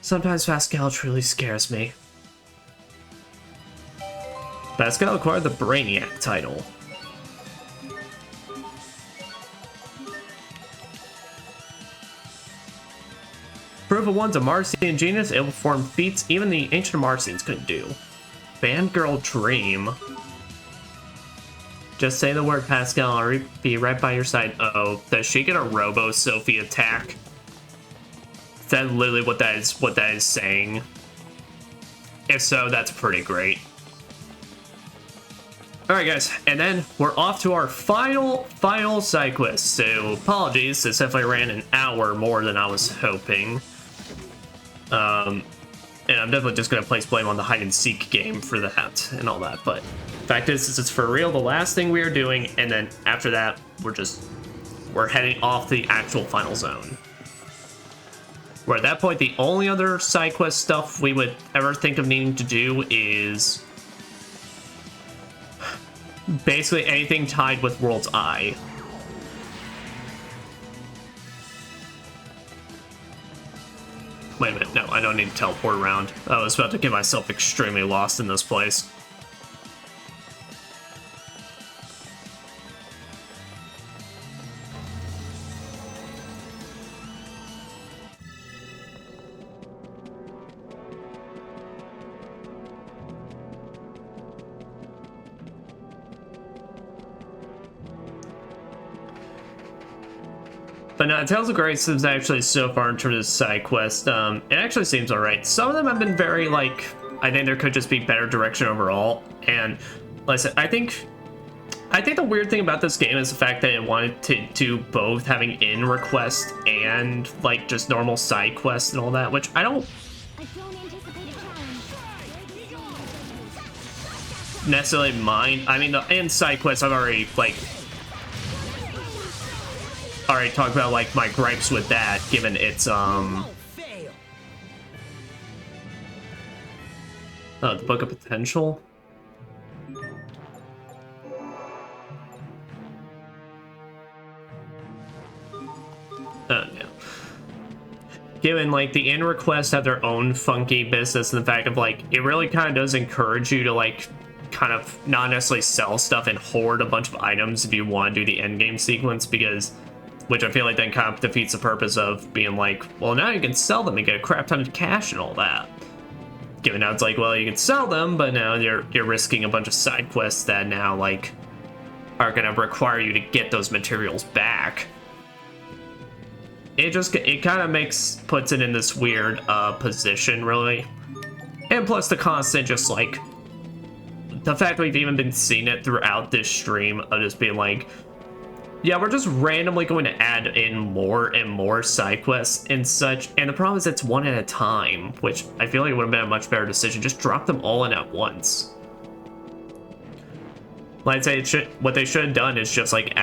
Sometimes Pascal truly scares me. Pascal acquired the Brainiac title. Proof of one's a Martian genius, able to perform feats even the ancient Martians couldn't do. Fangirl Dream. Just say the word, Pascal, I'll be right by your side. Uh-oh, does she get a Robo Sophie attack? Is that literally what that is saying? If so, that's pretty great. Alright guys, and then we're off to our final side quest. So apologies, this definitely ran an hour more than I was hoping. And I'm definitely just going to place blame on the hide and seek game for that and all that. But the fact is, this is for real the last thing we are doing. And then after that, we're heading off the actual final zone. Where at that point, the only other side quest stuff we would ever think of needing to do is basically anything tied with World's Eye. Wait a minute, no, I don't need to teleport around. I was about to get myself extremely lost in this place. But no, Tales of Grace is actually so far in terms of side quest, it actually seems alright. Some of them have been very, like, I think there could just be better direction overall. And, like I said, I think the weird thing about this game is the fact that it wanted to do both having in request and, like, just normal side quests and all that, which I don't necessarily mind. I mean, the in side quests I've already, like, talked about, like, my gripes with that, given its, the Book of Potential? Yeah. Given, like, the in requests have their own funky business, and the fact of, like, it really kind of does encourage you to, like, kind of not necessarily sell stuff and hoard a bunch of items if you want to do the end game sequence, because which I feel like then kind of defeats the purpose of being like, well, now you can sell them and get a crap ton of cash and all that. Given now it's like, well, you can sell them, but now you're risking a bunch of side quests that now, like, are gonna require you to get those materials back. It kind of puts it in this weird position, really. And plus the constant just, like, the fact we've even been seeing it throughout this stream of just being like, yeah, we're just randomly going to add in more and more side quests and such, and the problem is it's one at a time, which I feel like would have been a much better decision. Just drop them all in at once. Like I'd say, what they should have done is just like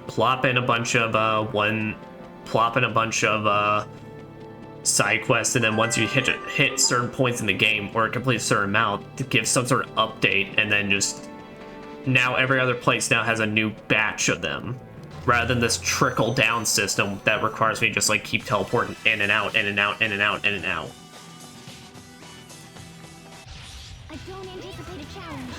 plop in a bunch of side quests, and then once you hit certain points in the game or complete a certain amount, to give some sort of update, and then just now every other place now has a new batch of them, rather than this trickle down system that requires me to just like keep teleporting in and out, in and out, in and out, in and out. I don't anticipate a challenge.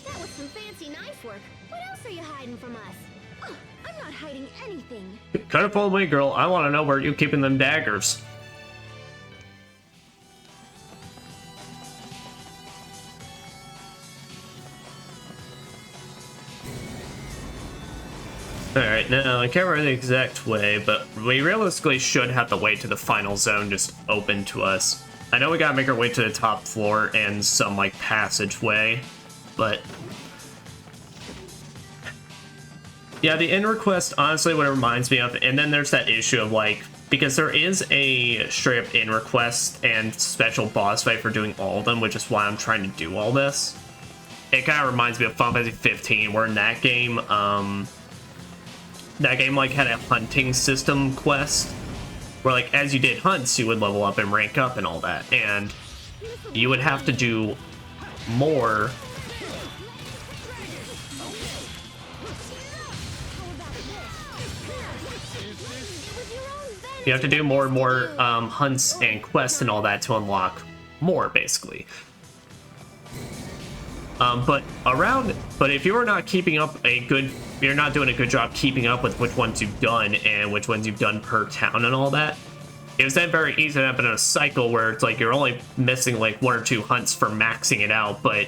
That was some fancy knife work. What else are you hiding from us? Oh, I'm not hiding anything. Kind of follow me, girl. I want to know where you're keeping them daggers. Alright, no, I can't remember the exact way, but we realistically should have to wait to the final zone just open to us. I know we gotta make our way to the top floor and some, like, passageway, but... yeah, the end request, honestly, what it reminds me of, and then there's that issue of, like, because there is a straight-up end request and special boss fight for doing all of them, which is why I'm trying to do all this. It kind of reminds me of Final Fantasy 15, where in that game, like, had a hunting system quest, where, like, as you did hunts, you would level up and rank up and all that, and you would have to do more... you have to do more and more hunts and quests and all that to unlock more, basically. But if you're not keeping up you're not doing a good job keeping up with which ones you've done and which ones you've done per town and all that, it was then very easy to happen in a cycle where it's like you're only missing like 1 or 2 hunts for maxing it out, but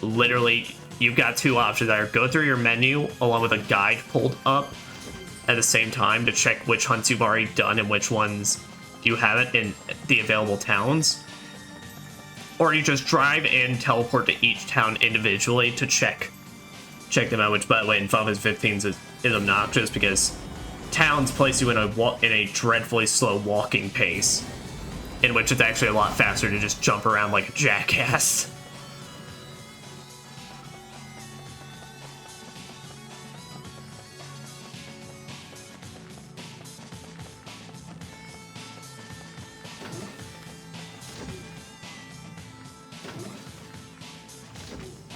literally you've got 2 options: either go through your menu along with a guide pulled up at the same time to check which hunts you've already done and which ones you haven't in the available towns, or you just drive and teleport to each town individually to check them out, which, by the way, in Final Fantasy 15 is obnoxious because towns place you in a dreadfully slow walking pace, in which it's actually a lot faster to just jump around like a jackass.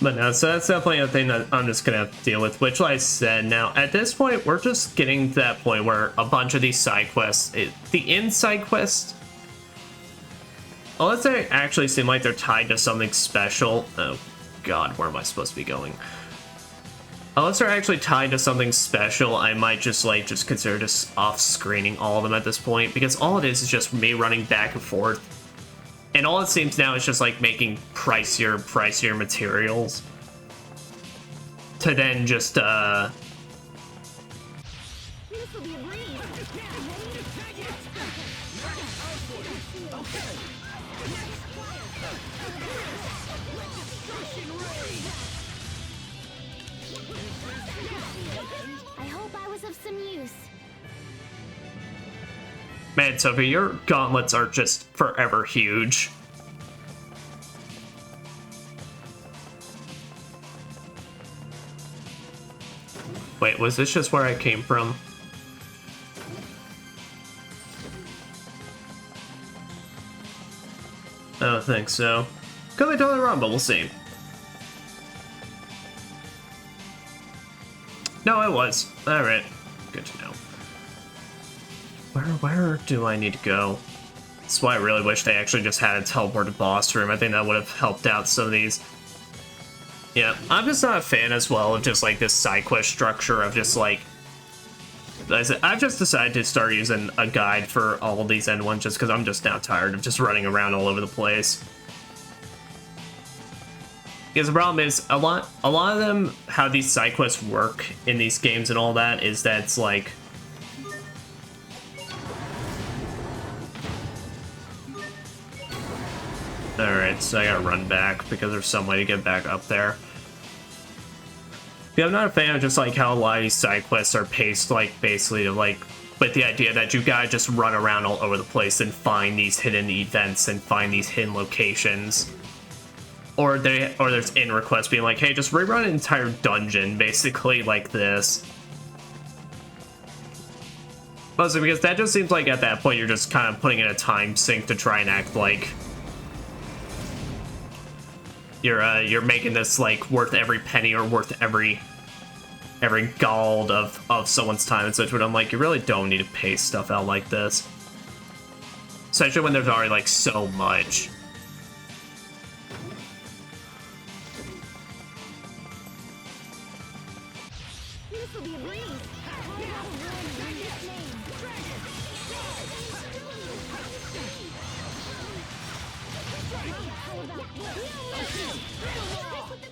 But no, so that's definitely a thing that I'm just gonna have to deal with, which, like I said, now, at this point, we're just getting to that point where a bunch of these side quests, the end side quests, unless they actually seem like they're tied to something special, oh god, where am I supposed to be going? Unless they're actually tied to something special, I might just consider just off-screening all of them at this point, because all it is just me running back and forth. And all it seems now is just like making pricier materials to then just I hope I was of some use. man, Sophie, your gauntlets are just forever huge. Wait, was this just where I came from? I don't think so. Could be totally wrong, but we'll see. No, it was. Alright. Good to know. Where do I need to go? That's why I really wish they actually just had a teleported boss room. I think that would have helped out some of these. Yeah, I'm just not a fan as well of just like this side quest structure of just like... I've just decided to start using a guide for all of these end ones just because I'm just now tired of just running around all over the place. Because the problem is, a lot of them, how these side quests work in these games and all that, is that it's like... Alright, so I gotta run back because there's some way to get back up there. Yeah, I'm not a fan of just like how a lot of these side quests are paced, like basically to like with the idea that you gotta just run around all over the place and find these hidden events and find these hidden locations. Or there's end requests being like, hey, just rerun an entire dungeon, basically like this. Mostly because that just seems like at that point you're just kind of putting in a time sink to try and act like you're making this like worth every penny or worth every gold of someone's time and such, but I'm like, you really don't need to pay stuff out like this. Especially when there's already like so much.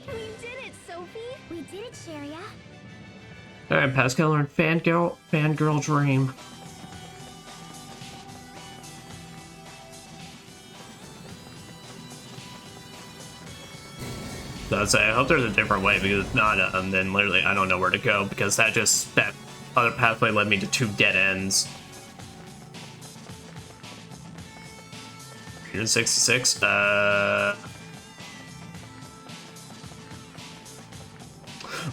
We did it, Sophie! We did it, Sharia. Alright, Pascal and Fangirl Dream. So I'd say, I hope there's a different way, because if not, then literally I don't know where to go, because that other pathway led me to 2 dead ends. 166,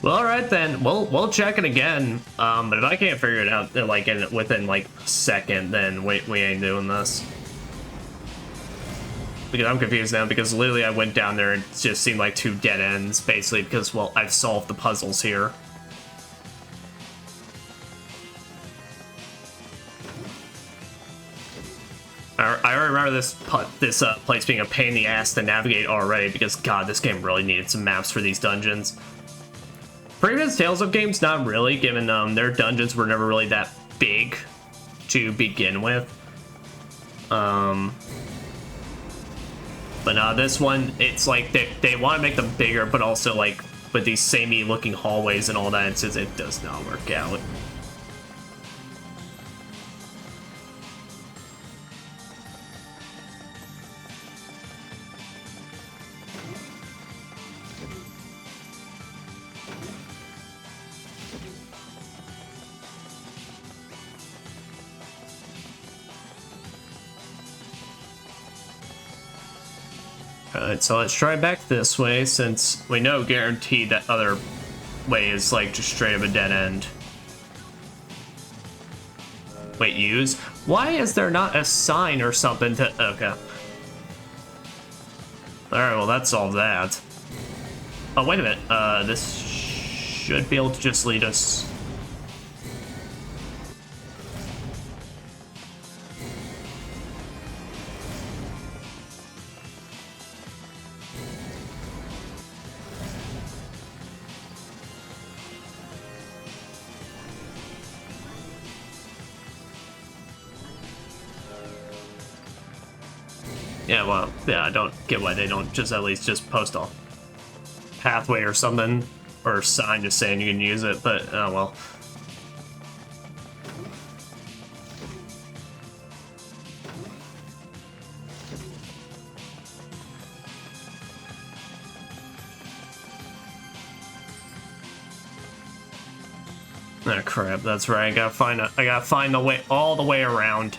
well, alright then, we'll check it again, but if I can't figure it out, like, within, like, a second, then we ain't doing this. Because I'm confused now, because literally I went down there and it just seemed like 2 dead ends, basically, because, well, I've solved the puzzles here. I already remember this place being a pain in the ass to navigate already, because, god, this game really needed some maps for these dungeons. Previous Tales of games, not really, given their dungeons were never really that big to begin with. But this one, it's like they want to make them bigger, but also like with these samey looking hallways and all that, it says it does not work out. Alright, so let's try back this way, since we know guaranteed that other way is like just straight up a dead end. Wait, use? Why is there not a sign or something to... Okay. Alright, well that solved that. Oh, wait a minute. This should be able to just lead us... Yeah, well, yeah, I don't get why they don't just at least just post a pathway or something, or a sign just saying you can use it, but, oh well. Oh crap, that's right, I gotta find the way, all the way around.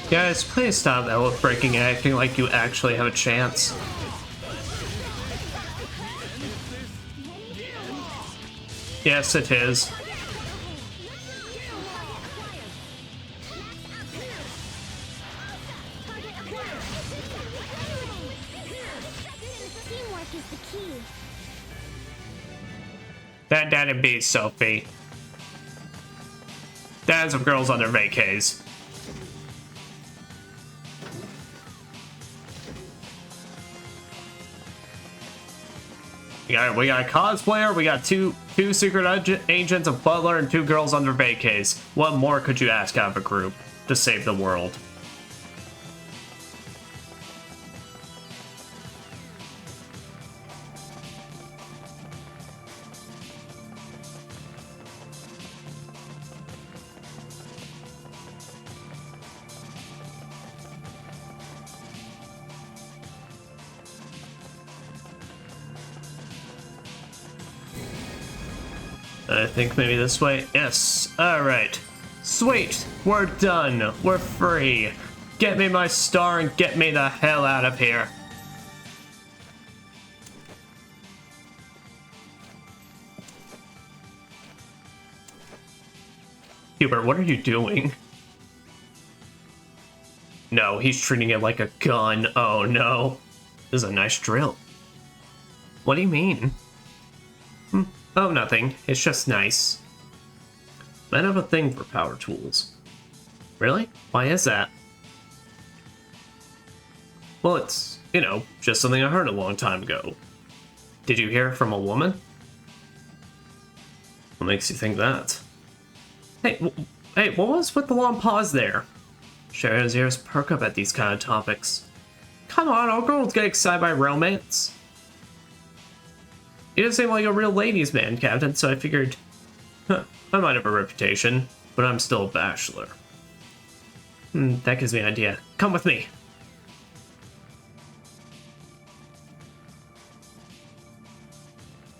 Guys, please stop elbow breaking and acting like you actually have a chance. Yes, it is. That'd be Sophie. That's some girls on their vacays. We got a cosplayer, we got two secret agents, a butler, and 2 girls on their vacays. What more could you ask out of a group to save the world? I think maybe this way. Yes. Alright. Sweet. We're done. We're free. Get me my star and get me the hell out of here. Hubert, what are you doing? No, he's treating it like a gun. Oh no. This is a nice drill. What do you mean? Oh, nothing. It's just nice. Men have a thing for power tools. Really? Why is that? Well, it's, you know, just something I heard a long time ago. Did you hear it from a woman? What makes you think that? Hey, hey, what was with the long pause there? Sherry's ears perk up at these kind of topics. Come on, all girls get excited by romance. You didn't seem like a real ladies' man, Captain, so I figured, I might have a reputation, but I'm still a bachelor. That gives me an idea. Come with me.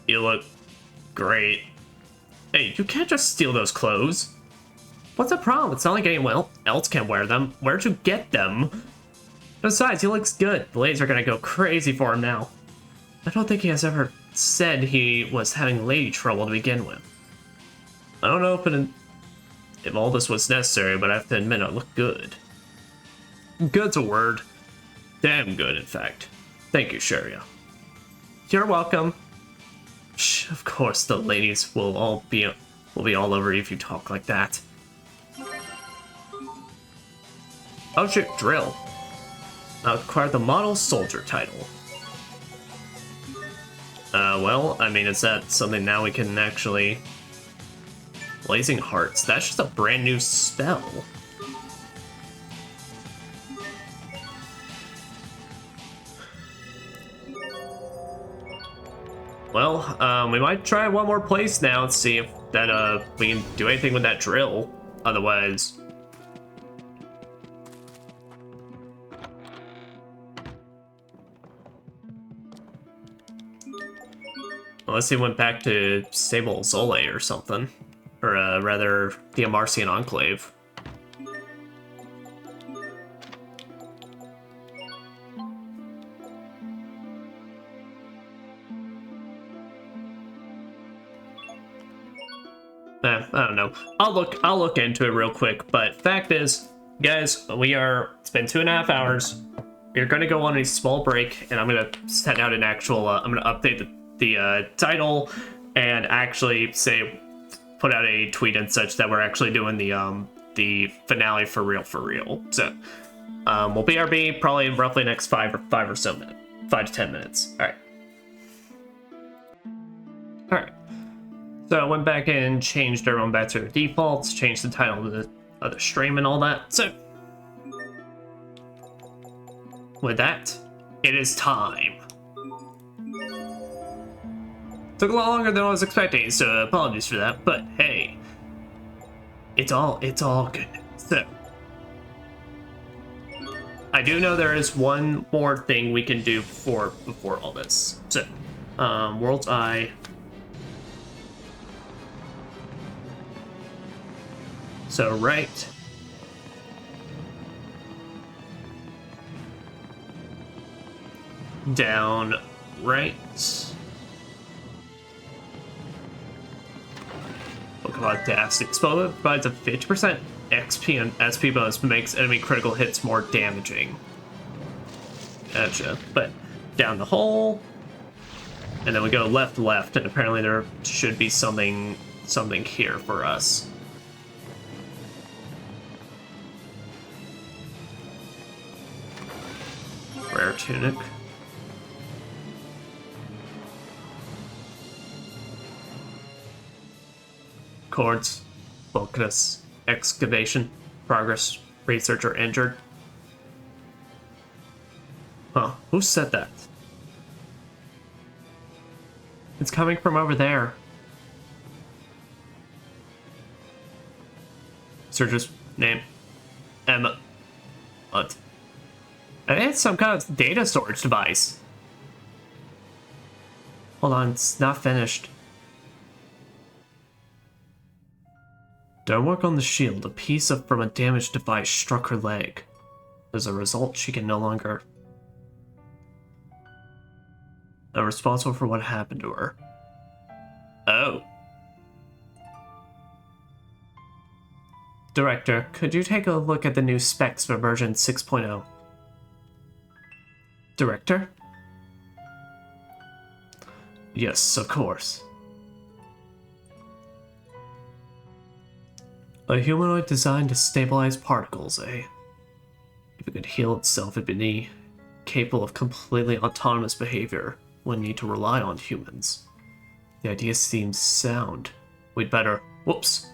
You look great. Hey, you can't just steal those clothes. What's the problem? It's not like anyone else can wear them. Where'd you get them? Besides, he looks good. The ladies are gonna go crazy for him now. I don't think he has ever said he was having lady trouble to begin with. I don't know if all this was necessary, but I have to admit I look good. Good's a word. Damn good, in fact. Thank you, Sharia. You're welcome. Shh, of course, the ladies will be all over you if you talk like that. Oh shit, drill. I'll acquire the model soldier title. Well, I mean, is that something now we can actually... Blazing Hearts, that's just a brand new spell. Well, we might try one more place now and see if that, we can do anything with that drill. Otherwise... Unless he went back to Sable Zole or something. Or, rather, the Amarcian Enclave. I don't know. I'll look into it real quick, but fact is, guys, it's been 2.5 hours. We're gonna go on a small break, and I'm gonna set out an actual, I'm gonna update the title, and actually put out a tweet and such that we're actually doing the finale for real. So, we'll BRB probably roughly next 5 or so minutes. 5 to 10 minutes. Alright. So I went back and changed everyone back to their defaults, changed the title of the stream and all that. So, with that, it is time. Took a lot longer than I was expecting, so apologies for that, but hey, it's all good. So, I do know there is one more thing we can do before all this. So, World's Eye. So right. Down right. Book of Audacity. Spell provides a 50% XP and SP bonus, but makes enemy critical hits more damaging. Gotcha. But down the hole. And then we go left, and apparently there should be something here for us. Rare tunic. Chords. Focus. Excavation. Progress. Researcher injured. Huh. Who said that? It's coming from over there. Searcher's name. Emma. What? I think it's some kind of data storage device. Hold on, it's not finished. During work on the shield, a piece from a damaged device struck her leg. As a result, she can no longer... responsible for what happened to her. Oh. Director, could you take a look at the new specs for version 6.0? Director? Yes, of course. A humanoid designed to stabilize particles, eh? If it could heal itself, it'd be capable of completely autonomous behavior. Wouldn't need to rely on humans. The idea seems sound. We'd better... Whoops.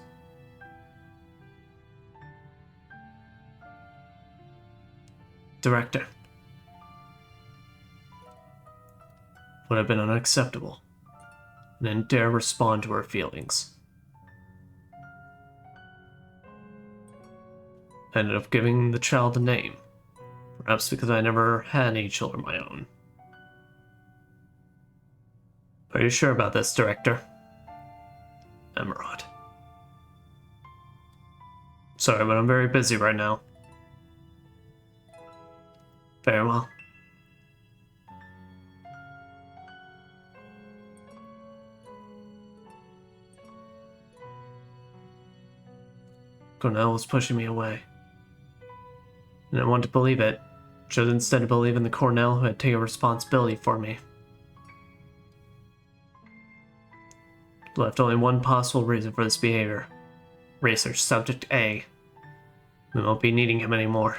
Director. Would have been unacceptable. And then dare respond to her feelings. I ended up giving the child a name. Perhaps because I never had any children of my own. Are you sure about this, Director? Emerald. Sorry, but I'm very busy right now. Very well. Cornell was pushing me away. And I wanted to believe it. Chose instead to believe in the Cornell who had taken responsibility for me. Left only one possible reason for this behavior. Research Subject A. We won't be needing him anymore.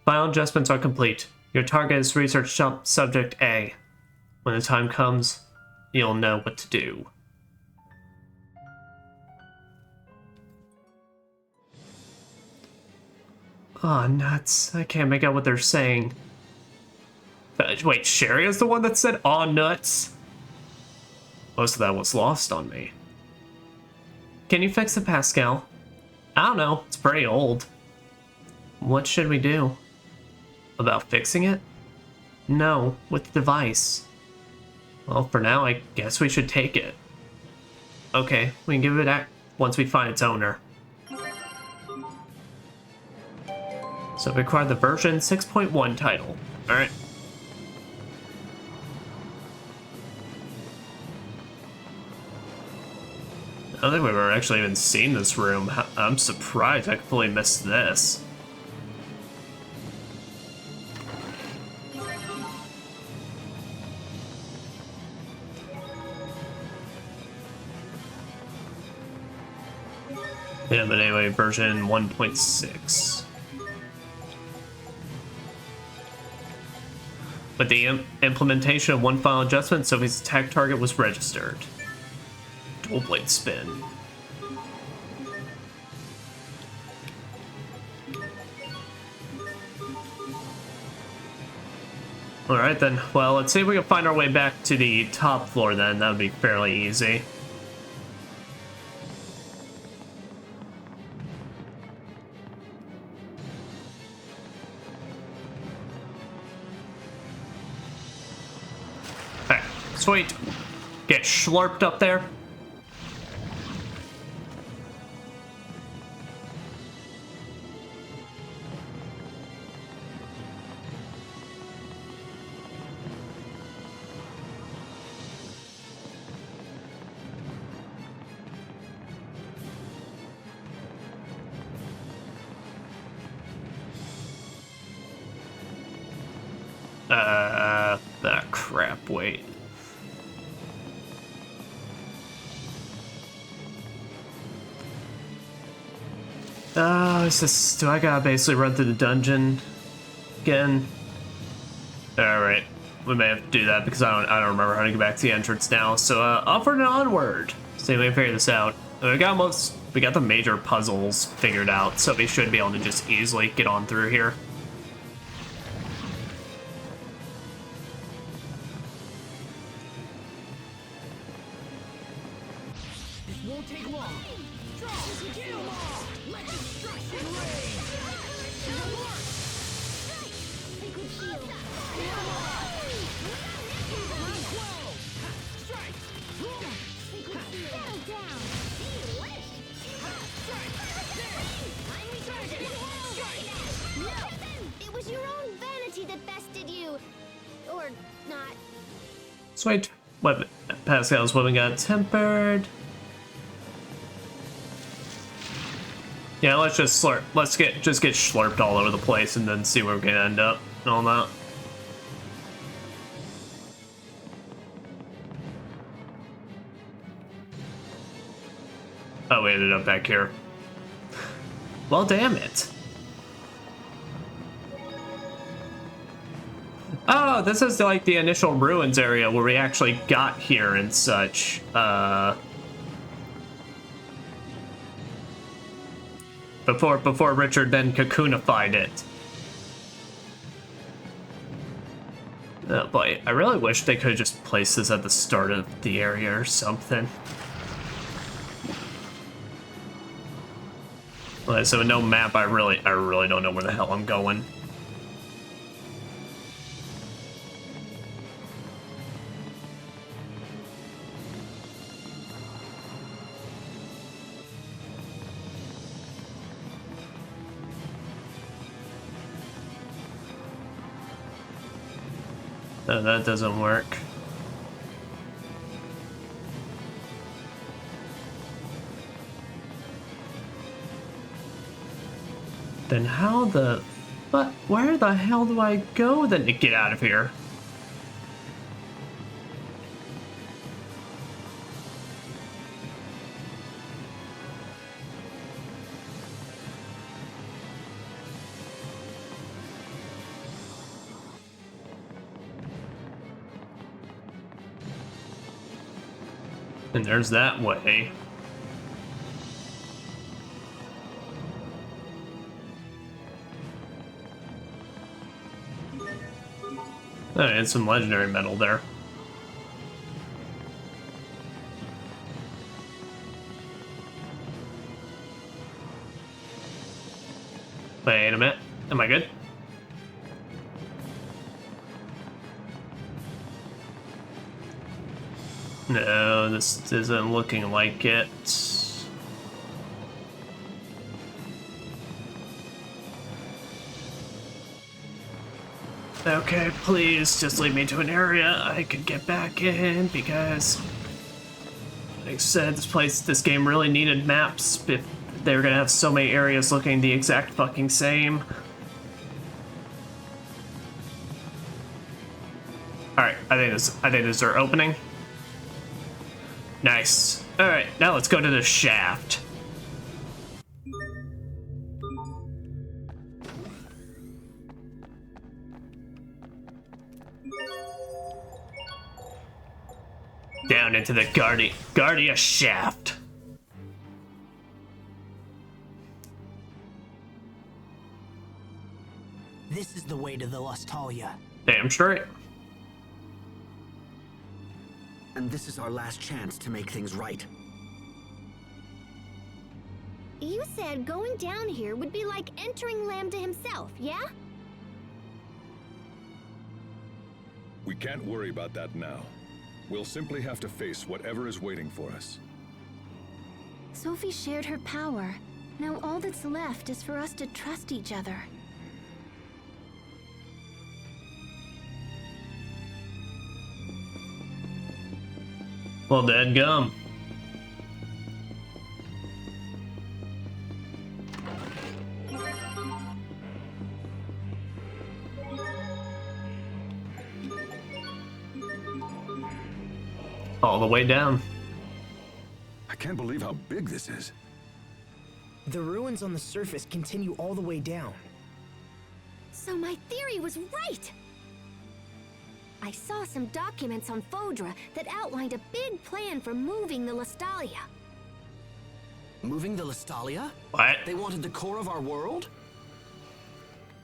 Final adjustments are complete. Your target is Research Subject A. When the time comes, you'll know what to do. Aw, nuts. I can't make out what they're saying. Wait, Sherry is the one that said aw, nuts? Most of that was lost on me. Can you fix it, Pascal? I don't know. It's pretty old. What should we do? About fixing it? No, with the device. Well, for now, I guess we should take it. Okay, we can give it back once we find its owner. So we acquired the version 6.1 title. Alright. I don't think we've ever actually even seen this room. I'm surprised I completely missed this. Yeah, but anyway, version 1.6. With the implementation of one final adjustment, Sophie's attack target was registered. Dual blade spin. Alright then, well, let's see if we can find our way back to the top floor then. That would be fairly easy. Hey, sweet. Get slurped up there. Crap, wait. Is this, do I gotta basically run through the dungeon again? Alright, we may have to do that because I don't remember how to get back to the entrance now, so upward and onward. See if we can figure this out. We got the major puzzles figured out, so we should be able to just easily get on through here. Sweet. Weapon. Pascal's weapon got tempered. Yeah, let's just slurp. Let's just get slurped all over the place and then see where we're gonna end up and all that. Oh, we ended up back here. Well, damn it. Oh, this is like the initial ruins area where we actually got here and such. Before Richard then cocoonified it. Oh boy, I really wish they could have just placed this at the start of the area or something. Okay, so no map, I really don't know where the hell I'm going. No, that doesn't work. Then how the... But where the hell do I go then to get out of here? And there's that way. Oh, and some legendary metal there. Wait a minute. Am I good? No, this isn't looking like it. Okay, please just lead me to an area I could get back in because, like I said, this game really needed maps if they were gonna have so many areas looking the exact fucking same. Alright, I think this is our opening. Nice. Alright, now let's go to the shaft. Down into the Guardia shaft. This is the way to the Lustalia. Damn straight. And this is our last chance to make things right. You said going down here would be like entering Lambda himself, yeah? We can't worry about that now. We'll simply have to face whatever is waiting for us. Sophie shared her power. Now all that's left is for us to trust each other. Well, dadgum. All the way down. I can't believe how big this is. The ruins on the surface continue all the way down. So my theory was right! I saw some documents on Fodra that outlined a big plan for moving the Lustalia. Moving the Lustalia? What? They wanted the core of our world?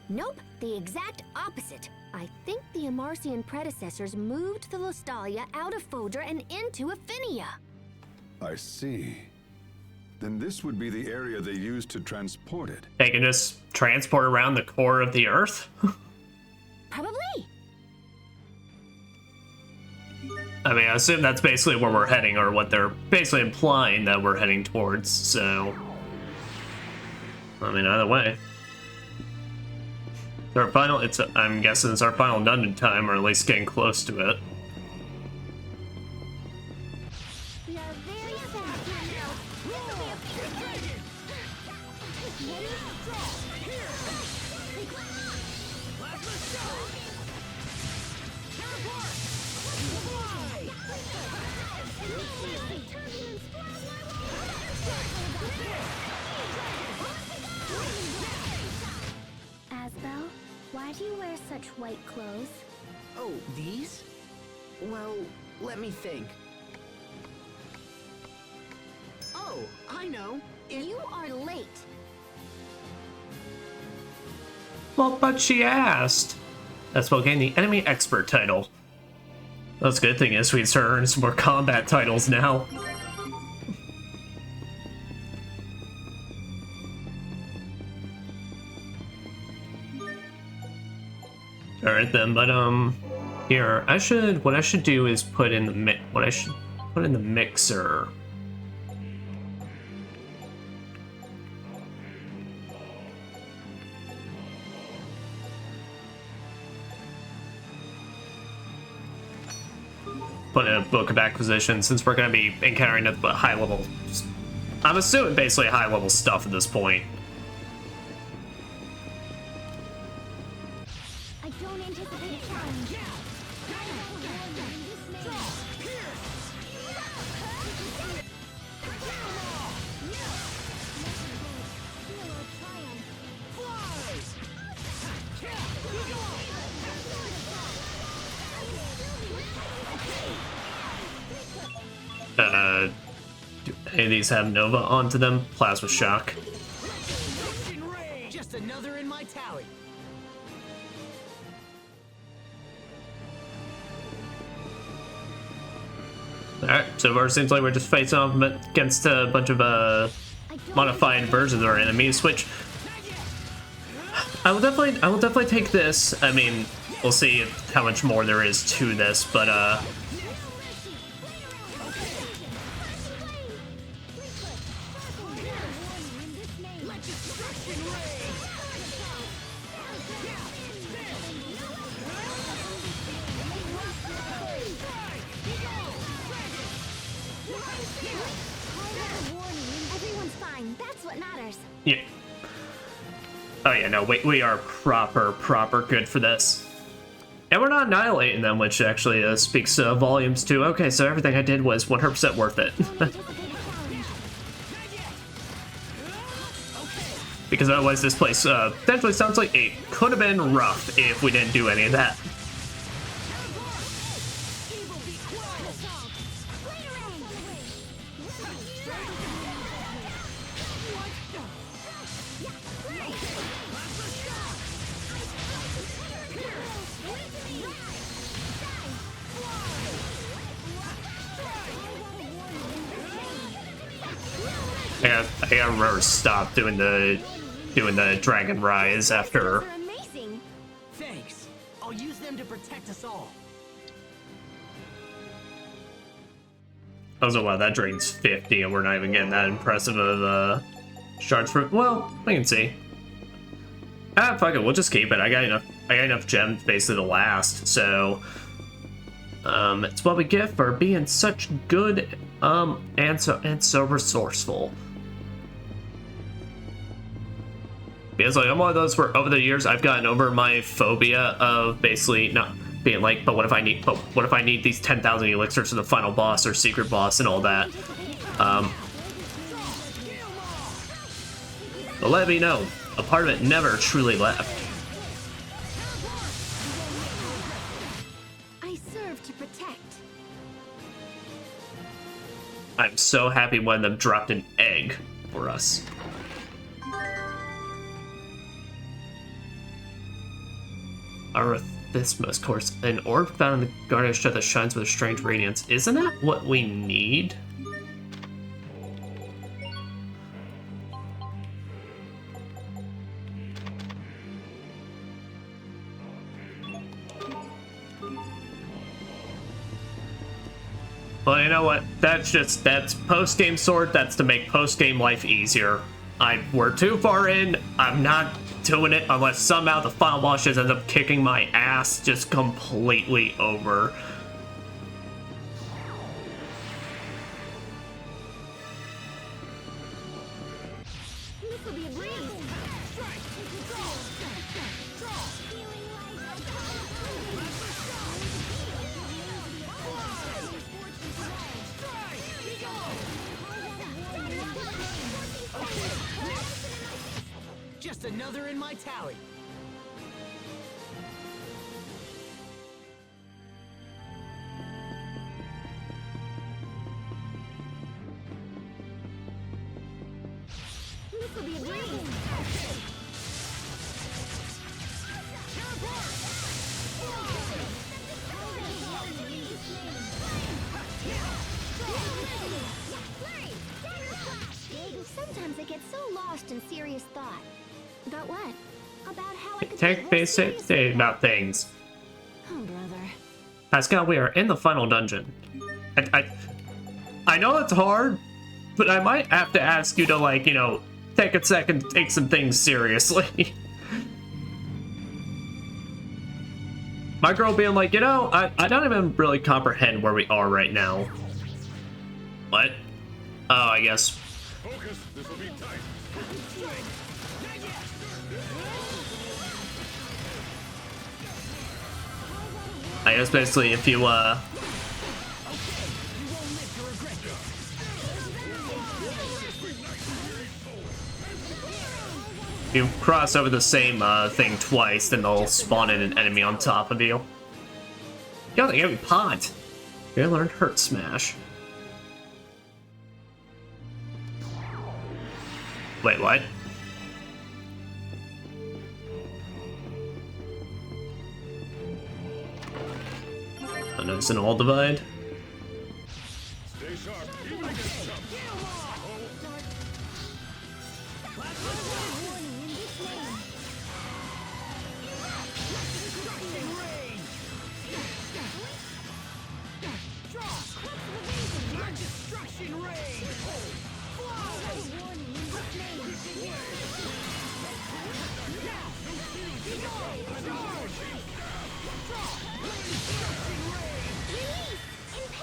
Nope, the exact opposite. I think the Amarcian predecessors moved the Lustalia out of Fodra and into Affinia. I see. Then this would be the area they used to transport it. They can just transport around the core of the Earth? Probably. I mean, I assume that's basically where we're heading, or what they're basically implying that we're heading towards, so... I mean, either way. I'm guessing it's our final dungeon time, or at least getting close to it. We are very sad. you wear such white clothes? Oh, these? Well, let me think. Oh, I know. You are late. Well, but she asked. That's what gained the enemy expert title. That's a good thing is we can start earning some more combat titles now. Alright then, but here, what I should do is put in the mixer. Put in a book of acquisition since we're going to be encountering the high level. I'm assuming basically high level stuff at this point. I don't anticipate a challenge. Do any of these have Nova onto them? Plasma Shock. Just another in my tally. Alright, so far it seems like we're just facing off against a bunch of modified versions of our enemies, which I will definitely take this. I mean, we'll see how much more there is to this, but Everyone's fine. That's what matters. yeah. Oh yeah, no, we are proper good for this. And we're not annihilating them, which actually speaks volumes too. Okay, so everything I did was 100% worth it. Because otherwise this place potentially sounds like it could have been rough if we didn't do any of that. I gotta remember to stop doing the Dragon Rise after. They're amazing. Thanks. I'll use them to protect us all. Oh, wow, that drains 50, and we're not even getting that impressive of shards for. Well, we can see. Fuck it, we'll just keep it. I got enough gems basically to last. So, it's what we get for being such good, and so resourceful. Because like I'm one of those where over the years I've gotten over my phobia of basically not being like, but what if I need these 10,000 elixirs for the final boss or secret boss and all that. But let me know, a part of it never truly left. I serve to protect. I'm so happy one of them dropped an egg for us. Arithmismus course. An orb found in the garden shut that shines with a strange radiance. Isn't that what we need? Well, you know what? That's post-game sword. That's to make post-game life easier. We're too far in. I'm not doing it unless somehow the final boss just ends up kicking my ass just completely over. This will be a breeze. Just another in my tally. will be a breeze. Sometimes I get so lost in serious thought. About what? About how I could Take basic state about things. Oh, brother. Pascal, we are in the final dungeon. I know it's hard, but I might have to ask you to, like, you know, take a second to take some things seriously. My girl being like, you know, I don't even really comprehend where we are right now. What? Oh, I guess. Focus. This will be tight. I guess basically if you, you cross over the same thing twice, then they'll spawn in an enemy on top of you. Yo, they gave me pot. You learned Hurt Smash. Wait, what? Oh, no, it's an all divide. Stay sharp. Even against jump.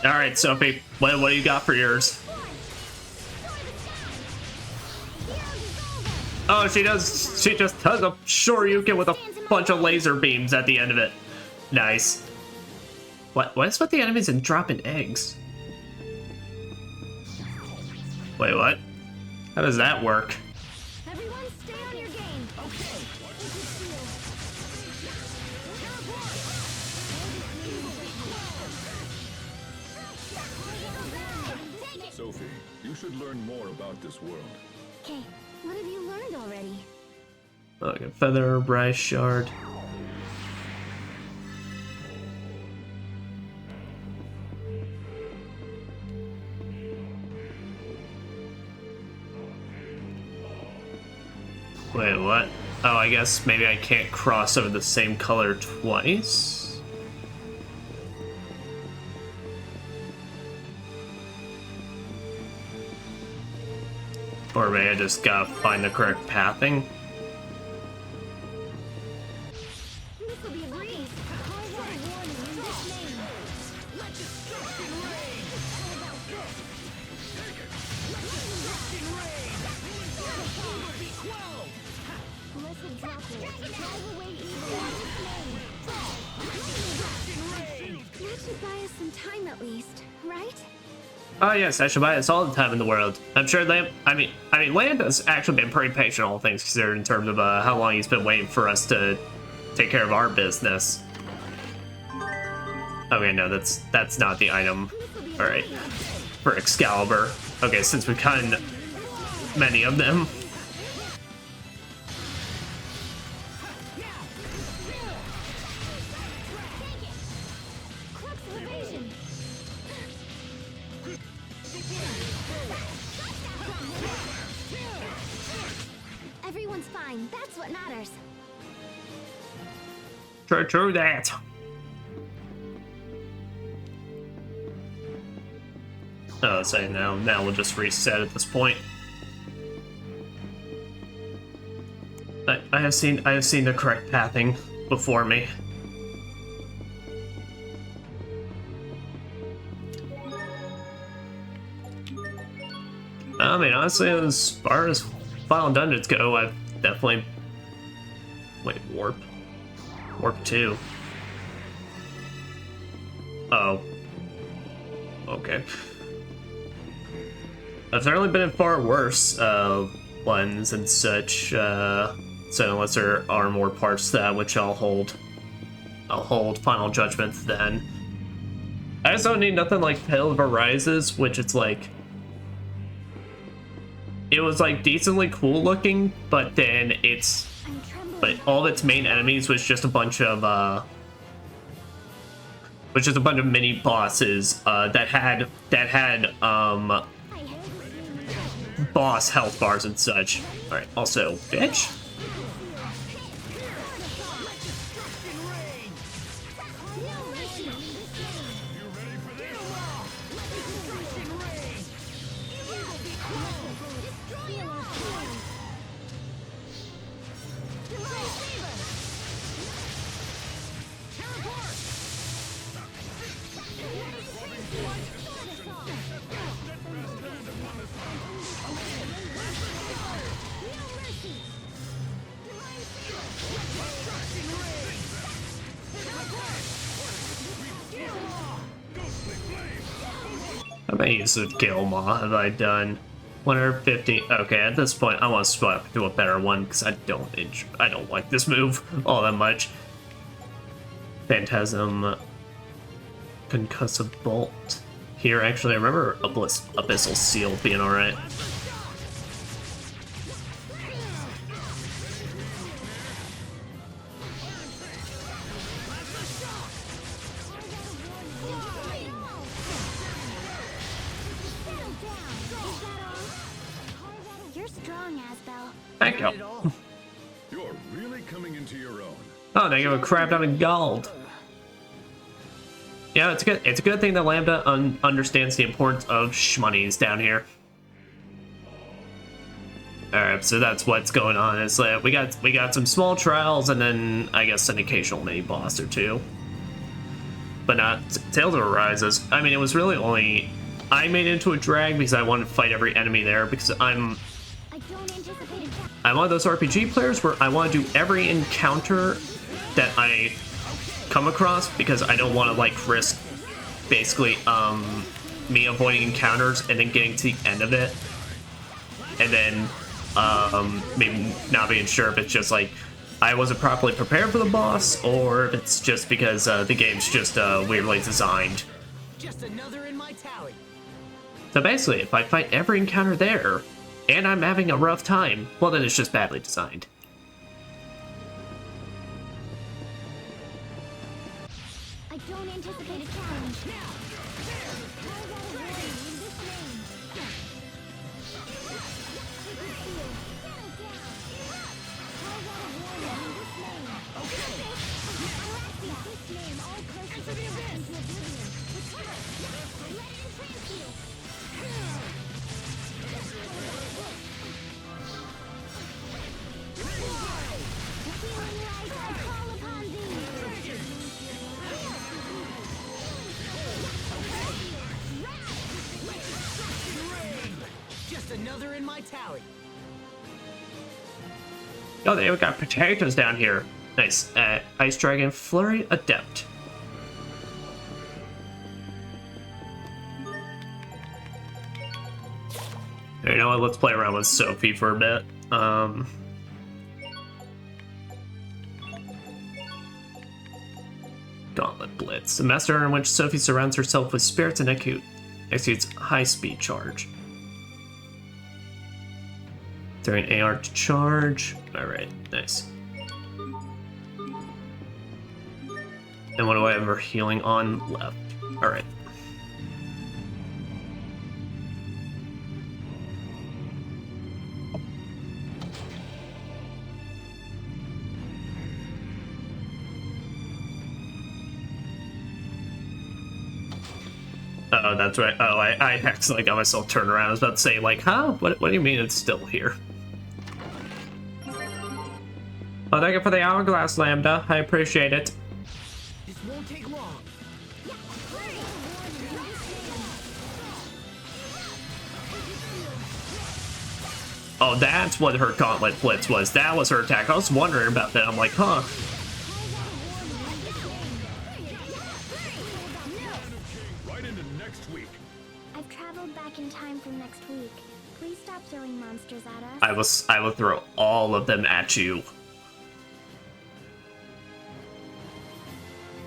All right, Sophie, what do you got for yours? Oh, she just does a Shoryuken with a bunch of laser beams at the end of it. Nice. What is with the enemies and dropping eggs? Wait, what? How does that work? Everyone stay on your game. Okay. Sophie, you should learn more about this world. Okay, what have you learned already? Like a feather, Bryce shard. Wait, what? Oh, I guess maybe I can't cross over the same color twice? Or maybe I just gotta find the correct pathing? This will be a breeze. Call one warning in this name. Let destruction reign. Take it. Let destruction reign. The will be quelled. Blessed droplet, drive away evil in this name. Destruction reign. That should buy us some time at least, right? Oh yes, I should buy this all the time in the world. I'm sure I mean, Land has actually been pretty patient, all things considered, in terms of how long he's been waiting for us to take care of our business. Okay, no, that's not the item. All right, for Excalibur. Okay, since we've gotten many of them. Everyone's fine. That's what matters. True that. Oh, say now we'll just reset at this point. I have seen the correct pathing before me. I mean, honestly, as far as Final Dungeons go, I've definitely... Wait, Warp 2. Oh. Okay. I've certainly been in far worse ones and such, so unless there are more parts to that, which I'll hold Final Judgment then. I just don't need nothing like Tale of Arises, which it's like... it was like decently cool looking, but then I'm trembling. but all of its main enemies was just a bunch of mini bosses that had I hate this. boss health bars and such. All right, also, bitch. How many uses of Gilmaw have I done? 150. Okay, at this point, I want to swap to a better one because I don't like this move all that much. Phantasm, Concussive Bolt. Here, actually, I remember Abyssal Seal being alright. You're strong, Asbel. Thank you. You're really coming into your own. Oh, they give a crap ton of gold. Yeah, it's good. It's a good thing that Lambda understands the importance of shmoneys down here. All right, so that's what's going on. Is that we got some small trials and then I guess an occasional mini boss or two, but not Tales of Arises. I mean, it was really only I made it into a drag because I wanted to fight every enemy there because I don't anticipate attack. I'm one of those RPG players where I want to do every encounter that I come across because I don't want to like risk basically me avoiding encounters and then getting to the end of it and then maybe not being sure if it's just like I wasn't properly prepared for the boss or if it's just because the game's just weirdly designed. Just another in my tally. So basically, if I fight every encounter there and I'm having a rough time, well then it's just badly designed. I don't anticipate a challenge. Just another in my tally. Oh, they got potatoes down here. Nice. Ice Dragon Flurry Adept. You know what? Let's play around with Sophie for a bit. Gauntlet Blitz. A master in which Sophie surrounds herself with spirits and executes high-speed charge. During AR to charge. Alright, nice. And what do I have for healing on left? Alright. Oh, that's right. Oh, I accidentally got myself turned around. I was about to say, like, huh? What do you mean it's still here? Oh, thank you for the hourglass, Lambda. I appreciate it. This won't take long. Oh, that's what her gauntlet blitz was. That was her attack. I was wondering about that. I'm like, huh? Right into next week. I've traveled back in time from next week. Please stop throwing monsters at us. I will throw all of them at you.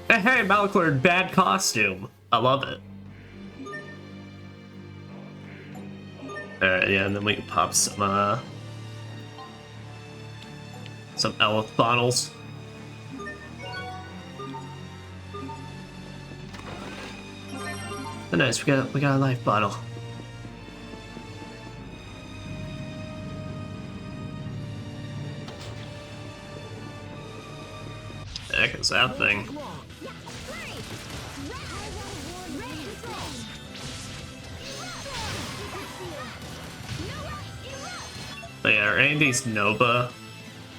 Hey, Malclord, bad costume. I love it. Alright, yeah, and then we can pop some Elf bottles. Oh, nice, we got a life bottle. The heck is that thing? But yeah, are any of these Nova?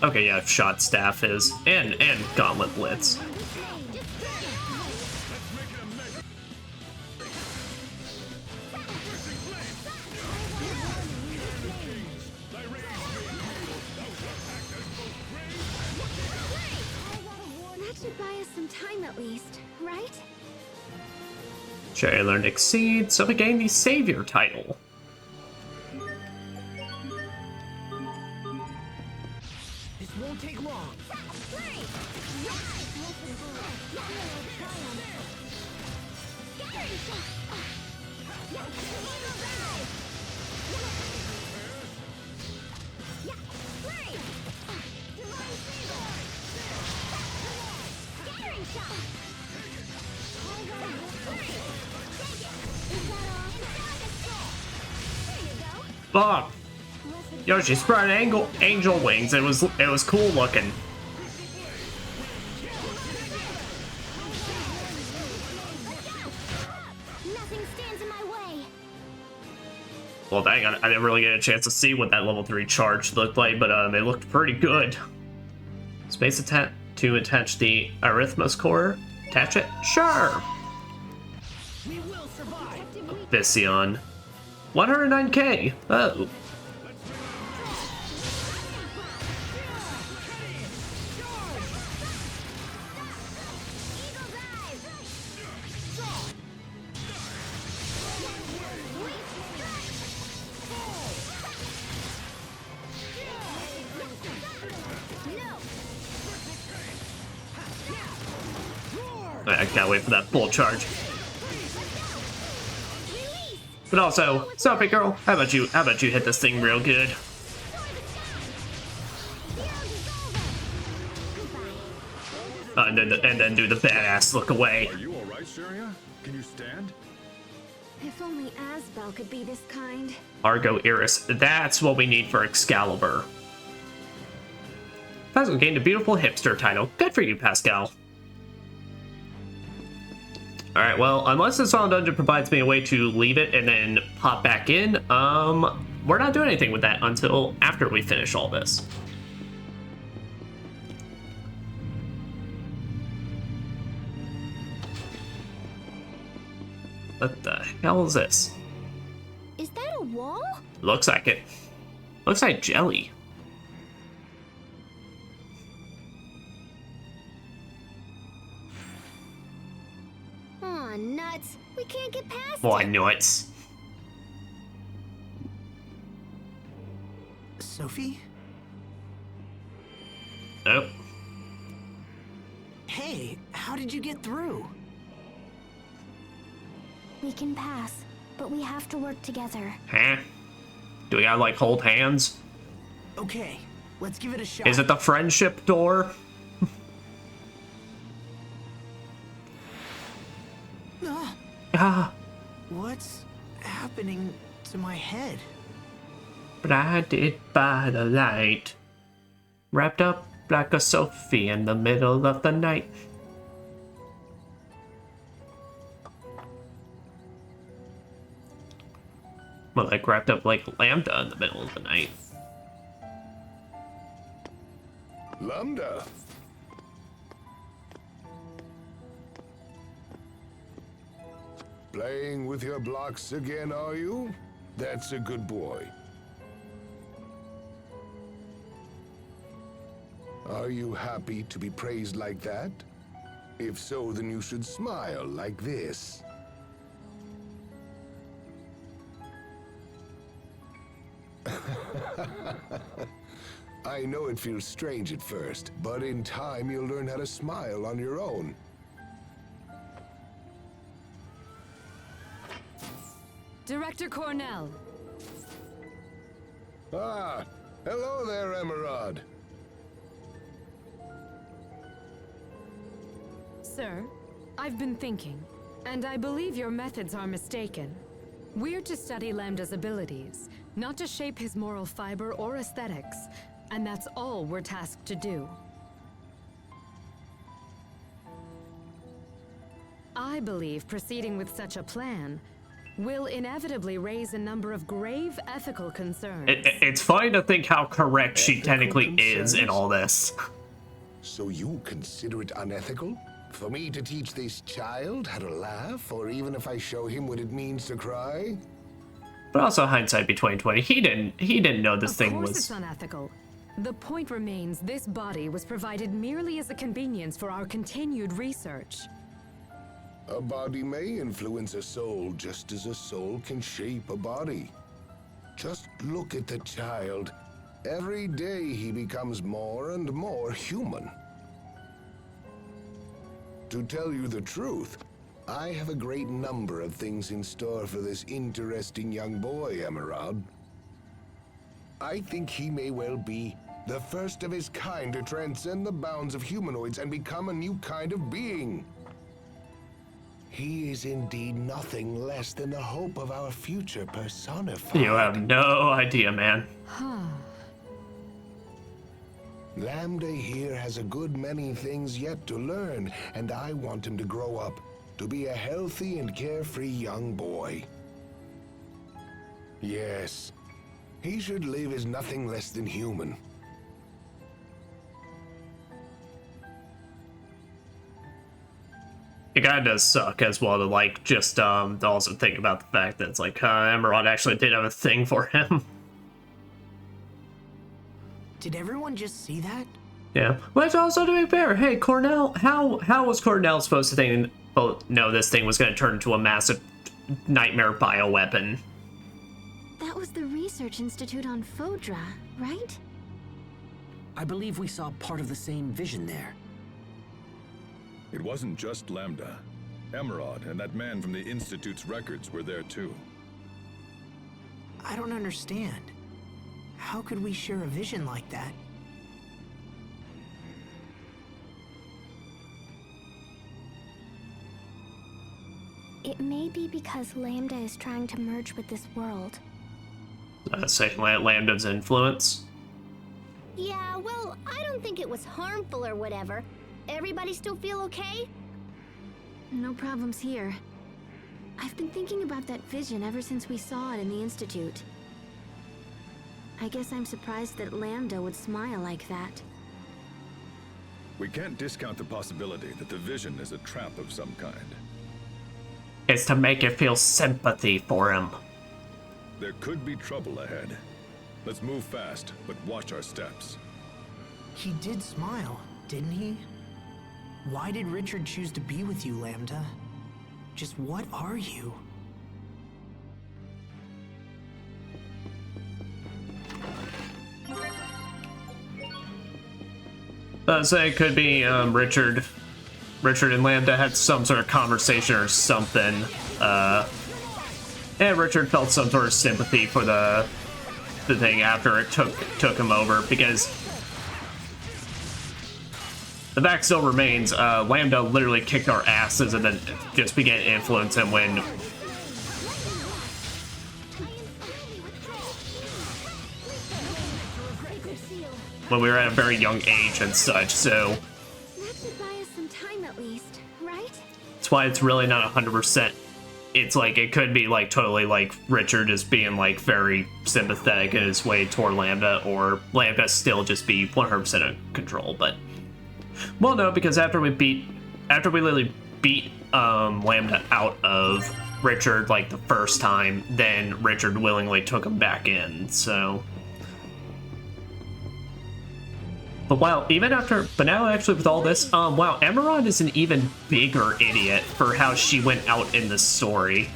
Okay, yeah, Shot Staff is. And Gauntlet Blitz. That should buy us some time at least, right? Cherry learned Exceed, so we gained the Savior title. This won't take long. Fuck! Yo, she spread angel wings. It was cool looking. Nothing stands in my way. Well, dang, I didn't really get a chance to see what that level 3 charge looked like, but they looked pretty good. Space attack to attach the Arithmos core. Attach it? Sure! We will survive. Vission. 109k! Oh. I can't wait for that full charge. But also, stop it, girl. How about you hit this thing real good? And then do the badass look away. Are you alright, Syria? Can you stand? If only Asbel could be this kind. Argo Iris. That's what we need for Excalibur. Pascal gained a beautiful hipster title. Good for you, Pascal. Alright, well, unless this Song Dungeon provides me a way to leave it and then pop back in, we're not doing anything with that until after we finish all this. What the hell is this? Is that a wall? Looks like it. Looks like jelly. Aw, nuts. We can't get past Boy, it. nuts. Sophie? Nope. Hey, how did you get through? We can pass, but we have to work together. Huh? Do we gotta, like, hold hands? Okay, let's give it a shot. Is it the friendship door? Ah, What's happening to my head? blinded by the light. Wrapped up like a Sophie in the middle of the night. Well, like wrapped up like Lambda in the middle of the night. Lambda. Playing with your blocks again, are you? That's a good boy. Are you happy to be praised like that? If so, then you should smile like this. I know it feels strange at first, but in time you'll learn how to smile on your own. Director Cornell, Ah, hello there, Emerald. Sir, I've been thinking, and I believe your methods are mistaken. We're to study Lambda's abilities, not to shape his moral fiber or aesthetics, and that's all we're tasked to do. I believe proceeding with such a plan will inevitably raise a number of grave ethical concerns. It's funny to think how correct she technically is in all this. So you consider it unethical for me to teach this child how to laugh, or even if I show him what it means to cry? But also hindsight be 2020. He didn't know this thing was. Of course it's unethical. The point remains this body was provided merely as a convenience for our continued research. A body may influence a soul just as a soul can shape a body. Just look at the child. Every day he becomes more and more human. To tell you the truth, I have a great number of things in store for this interesting young boy, Emerald. I think he may well be the first of his kind to transcend the bounds of humanoids and become a new kind of being. He is indeed nothing less than the hope of our future personified. You have no idea, man. Lambda here has a good many things yet to learn, and I want him to grow up to be a healthy and carefree young boy. Yes, he should live as nothing less than human. It kind of does suck as well to like just also think about the fact that it's like Emerald actually did have a thing for him. Did everyone just see that? Yeah, but also to be fair, hey Cornell, how was Cornell supposed to think? Oh no, this thing was going to turn into a massive nightmare bioweapon. That was the Research Institute on Fodra, right? I believe we saw part of the same vision there. It wasn't just Lambda. Emerald and that man from the Institute's records were there too. I don't understand. How could we share a vision like that? It may be because Lambda is trying to merge with this world. Saying Lambda's influence. Yeah, well, I don't think it was harmful or whatever. Everybody still feel okay? No problems here. I've been thinking about that vision ever since we saw it in the Institute. I guess I'm surprised that Lambda would smile like that. We can't discount the possibility that the vision is a trap of some kind. It's to make you feel sympathy for him. There could be trouble ahead. Let's move fast, but watch our steps. He did smile, didn't he? Why did Richard choose to be with you, Lambda? Just what are you? So it could be Richard and Lambda had some sort of conversation or something. And Richard felt some sort of sympathy for the thing after it took him over, because the fact still remains, Lambda literally kicked our asses and then just began to influence him when we were at a very young age and such, so That should buy us some time at least, right? that's why it's really not 100%. It's like, it could be like totally like Richard is being like very sympathetic in his way toward Lambda, or Lambda still just be 100% in control, but well, no, because after we literally beat Lambda out of Richard like the first time, then Richard willingly took him back in, so. But wow, but now actually with all this, wow, Emerald is an even bigger idiot for how she went out in the story.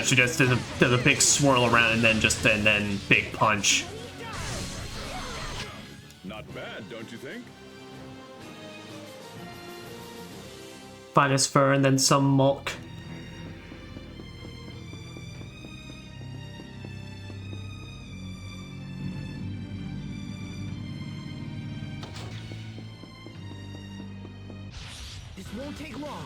She just does a big swirl around and then big punch. Not bad, don't you think? Finest fur and then some mulk. This won't take long.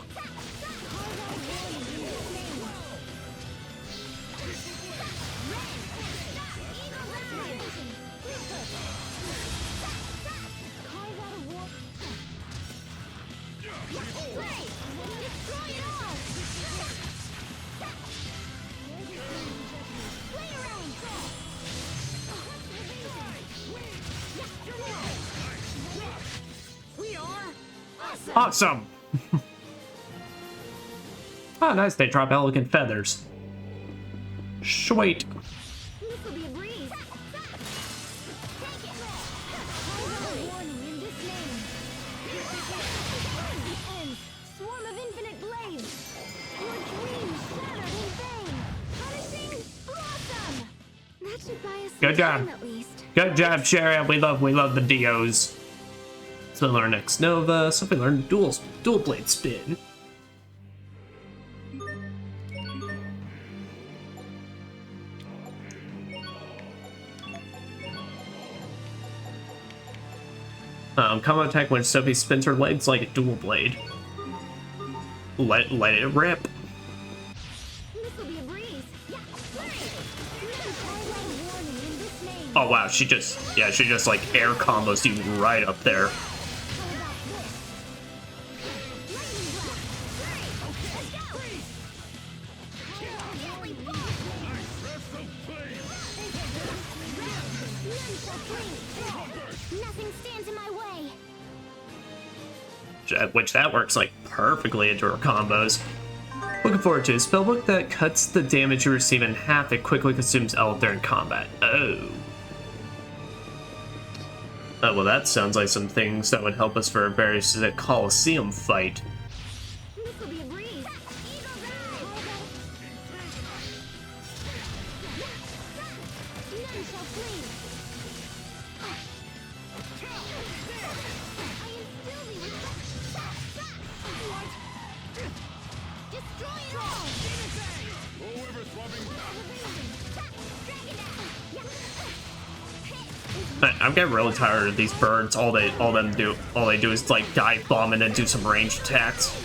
Awesome! Oh, nice, they drop elegant feathers. Sweet. This'll be a breeze. Take it. Warning in this name. The end. Swarm of infinite blades. Your dreams shattered in vain. Punishing blossom. That should buy us Good some job. time at least. Good job, Sherry. We love the Dios. So we learn Ex Nova, so we learn dual blade spin. Combo attack when Sophie spins her legs like a dual blade. Let it rip. This'll be a breeze. Warning in this name. Oh wow, she just like air combos you right up there. Nothing stands in my way. Which that works like perfectly into her combos. Looking forward to a spellbook that cuts the damage you receive in half. It quickly consumes health during combat. Oh, well, that sounds like some things that would help us for a very specific Colosseum fight. This'll be a breeze. Eagle's eye. None shall flee. Destroy it all! I'm getting really tired of these birds. All they do is like dive bomb and then do some ranged attacks.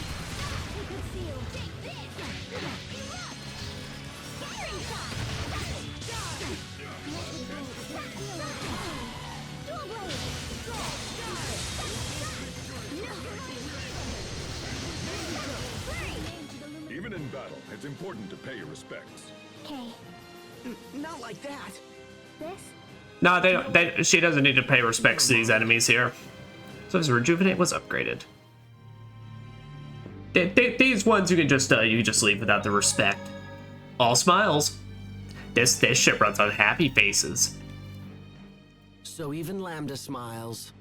Even in battle, it's important to pay your respects. Okay, Not like that. this? No, they don't. She doesn't need to pay respects to these enemies here. So his rejuvenate was upgraded. These ones you can just leave without the respect. All smiles. This shit runs on happy faces. So even Lambda smiles.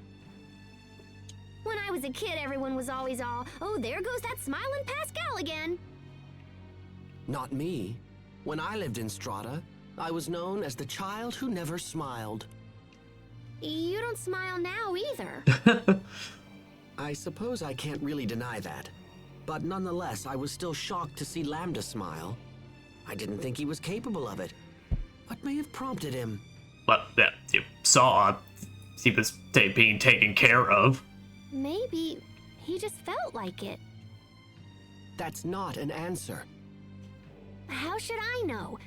When I was a kid, everyone was always all, oh, there goes that smiling Pascal again. Not me. When I lived in Strata, I was known as the child who never smiled. You don't smile now either. I suppose I can't really deny that. But nonetheless, I was still shocked to see Lambda smile. I didn't think he was capable of it. What may have prompted him? Well, yeah, you saw he was being taken care of. Maybe he just felt like it. That's not an answer. How should I know?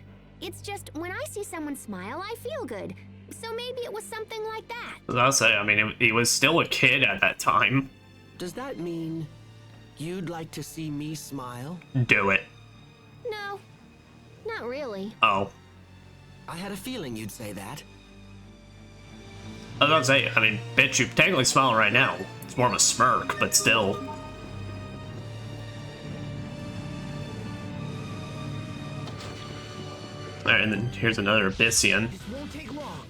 It's just when I see someone smile, I feel good. So maybe it was something like that. As I'll say, I mean, he was still a kid at that time. Does that mean you'd like to see me smile? Do it. No, not really. Oh. I had a feeling you'd say that. I was gonna say, I mean, bitch, you're technically smiling right now. It's more of a smirk, but still. Alright, and then here's another Abyssian. This won't take long.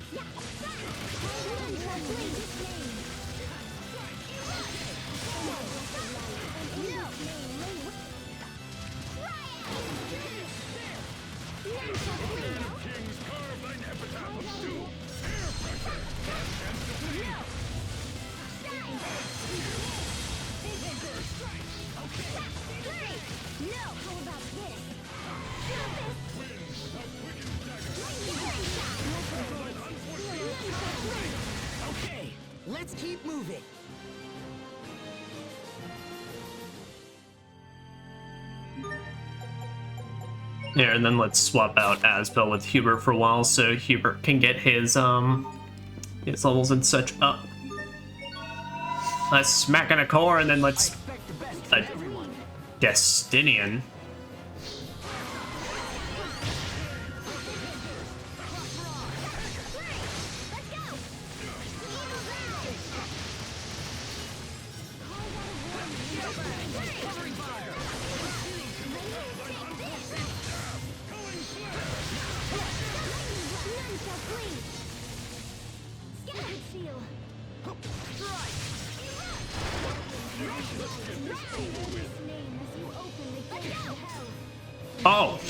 Prove it. Yeah, and then let's swap out Asbel with Hubert for a while so Hubert can get his levels and such up. Let's smack in a core and then let's Destinian. Oh!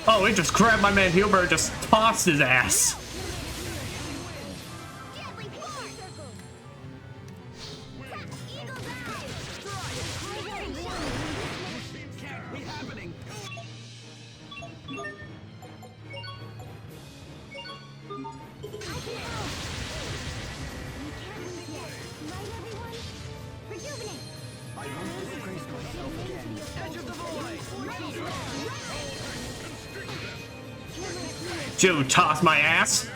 Oh, he just grabbed my man Hubert, just tossed his ass. You toss my ass?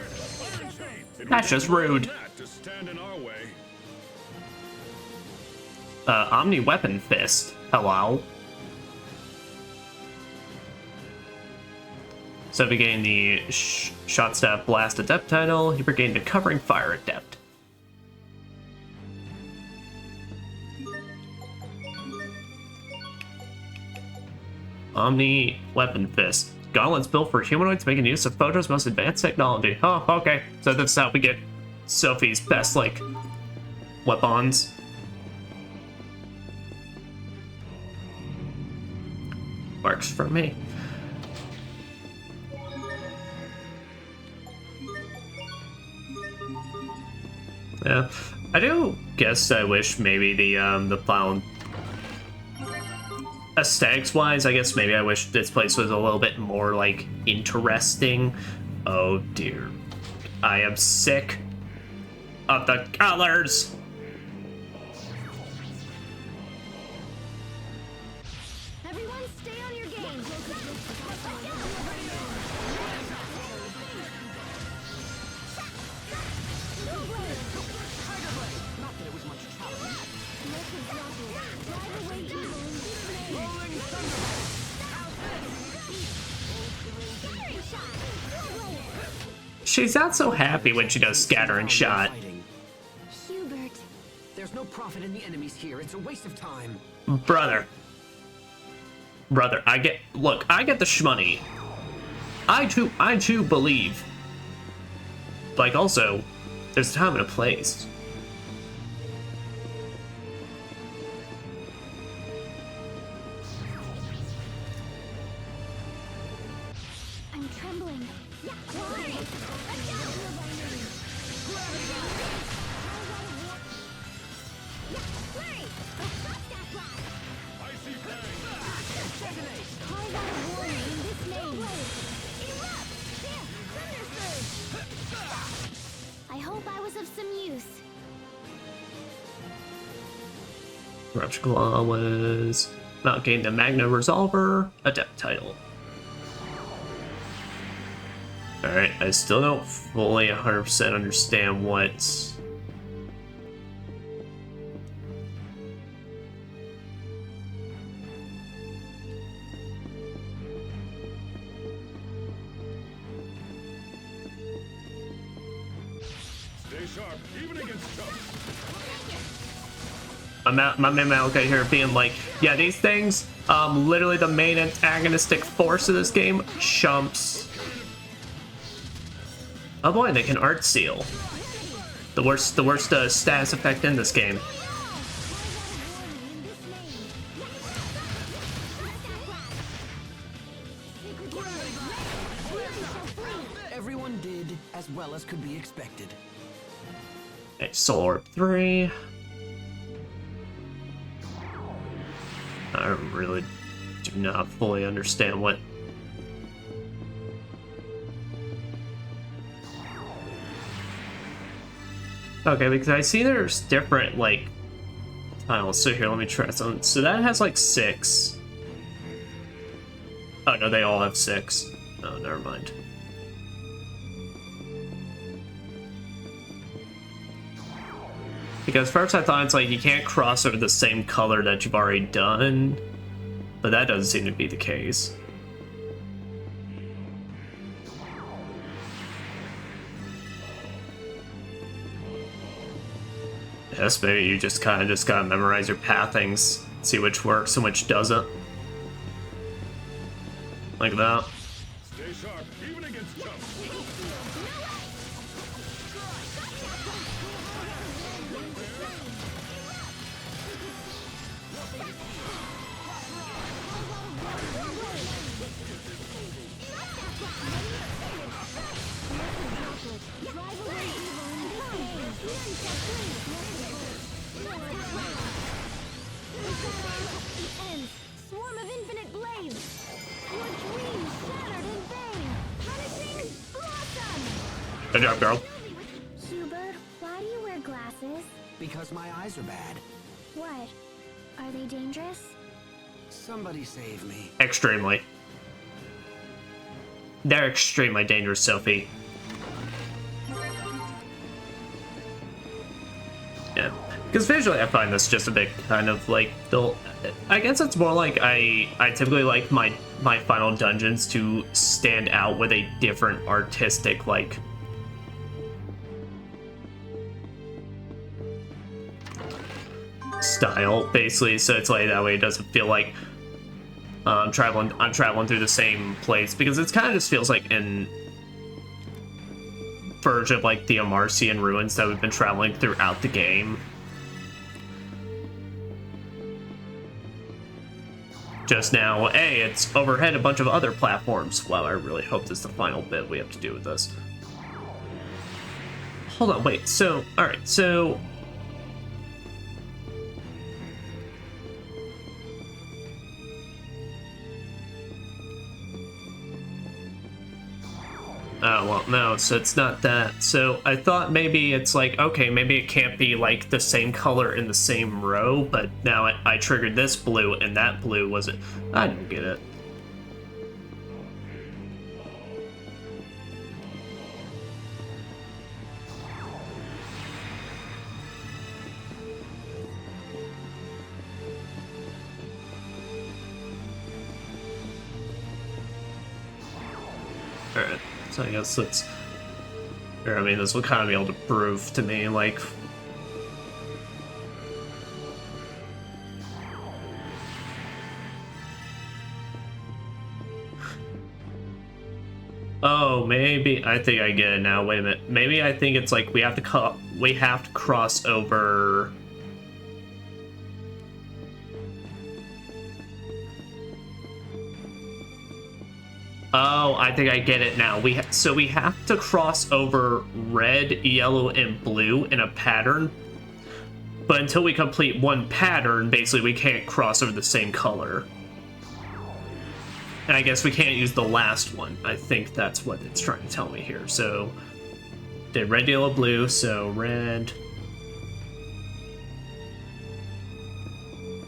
That's just rude. Omni Weapon Fist. Hello. So we gained the Shot Staff Blast Adept title. He regained the Covering Fire Adept. Omni Weapon Fist. Gauntlets built for humanoids making use of Photo's most advanced technology. Oh, okay. So that's how we get Sophie's best, like, weapons. Works for me. Yeah. I do guess I wish maybe the clown aesthetics-wise, I guess maybe I wish this place was a little bit more, like, interesting. Oh, dear. I am sick of the colors! Everyone stay on your game. Not that it was much challenge. Drive away evil in this name. She's not so happy when she does Scattering Shot. Hubert. There's no profit in the enemies here. It's a waste of time. Brother, I get the shmoney. I too believe. Like, also, there's a time and a place. I'm trembling. I hope I was of some use. Rupture Claw was not gained the Magna Resolver Adept title. Alright, I still don't fully 100% understand what... Stay sharp, even against chumps. My man Malachi here being like, yeah, these things, literally the main antagonistic force of this game, chumps. Oh boy, they can art seal. The worst status effect in this game. Everyone did as well as could be expected. Okay, Soul Orb 3. I really do not fully understand what... Okay, because I see there's different, like, tiles. So here, let me try some. So that has, like, 6. Oh, no, they all have 6. Oh, never mind. Because first I thought it's like you can't cross over the same color that you've already done, but that doesn't seem to be the case. Yes, maybe you just kind of gotta memorize your pathings, see which works and which doesn't. Like that. Stay sharp, even against jumps. Swarm of infinite blades! Your dreams shattered in vain! Punishing blossom! Good job, girl. Hubert, why do you wear glasses? Because my eyes are bad. What? Are they dangerous? Somebody save me. Extremely. They're extremely dangerous, Sophie. Yeah. Because visually, I find this just a bit kind of like I guess it's more like I typically like my final dungeons to stand out with a different artistic like style, basically. So it's like that way it doesn't feel like I'm traveling through the same place, because it kind of just feels like in version of like the Amarcian ruins that we've been traveling throughout the game. Just now, hey, it's overhead a bunch of other platforms. Wow, I really hope this is the final bit we have to do with this. Hold on, wait, so, alright, so... Oh, well, no, so it's not that. So I thought maybe it's like, okay, maybe it can't be like the same color in the same row, but now I triggered this blue and that blue was it. I don't get it. Alright. So I guess that's, or I mean, this will kind of be able to prove to me, like, oh, maybe I think I get it now. Wait a minute. Maybe I think it's like we have to cross over. Oh, I think I get it now. So we have to cross over red, yellow, and blue in a pattern. But until we complete one pattern, basically we can't cross over the same color. And I guess we can't use the last one. I think that's what it's trying to tell me here. So, did red, yellow, blue, so red,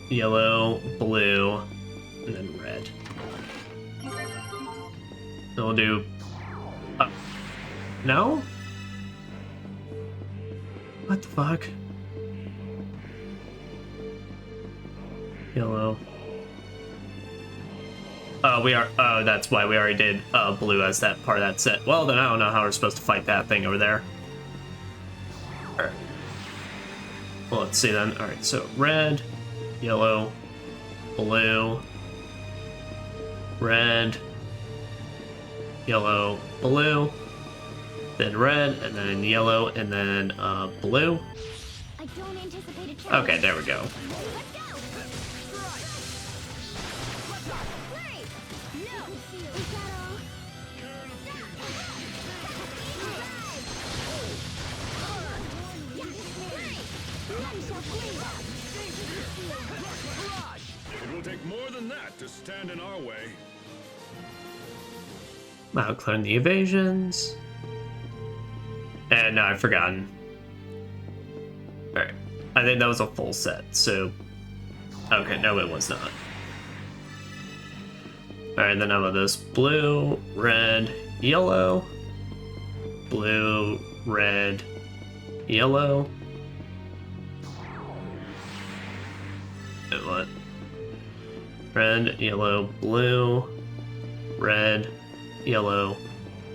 yellow, blue, and then red. Then we'll do... no? What the fuck? Yellow. Oh, that's why we already did blue as that part of that set. Well, then I don't know how we're supposed to fight that thing over there. Alright. Well, let's see then. Alright, so red, yellow, blue, red, yellow, blue, then red, and then yellow, and then blue. I don't anticipate a challenge. Okay, there we go. It will take more than that to stand in our way. Clearing the evasions. And no, I've forgotten. I think that was a full set, so... Okay, no, it was not. Alright, then how about this? Blue, red, yellow. Blue, red, yellow. And what? Red, yellow, blue, red, yellow,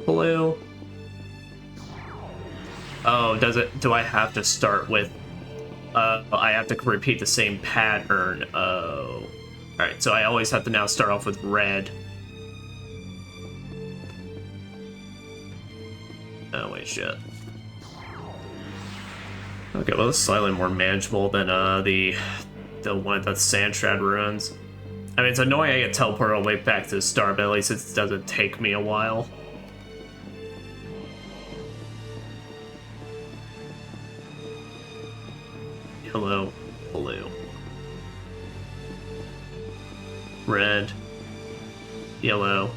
blue. Oh, do I have to start with, I have to repeat the same pattern. Oh. Alright, so I always have to now start off with red. Oh, wait, shit. Okay, well, this is slightly more manageable than, the one at the Sandshroud Ruins. I mean, it's annoying I get teleported all the way back to the start, but at least it doesn't take me a while. Yellow, blue. Red, yellow,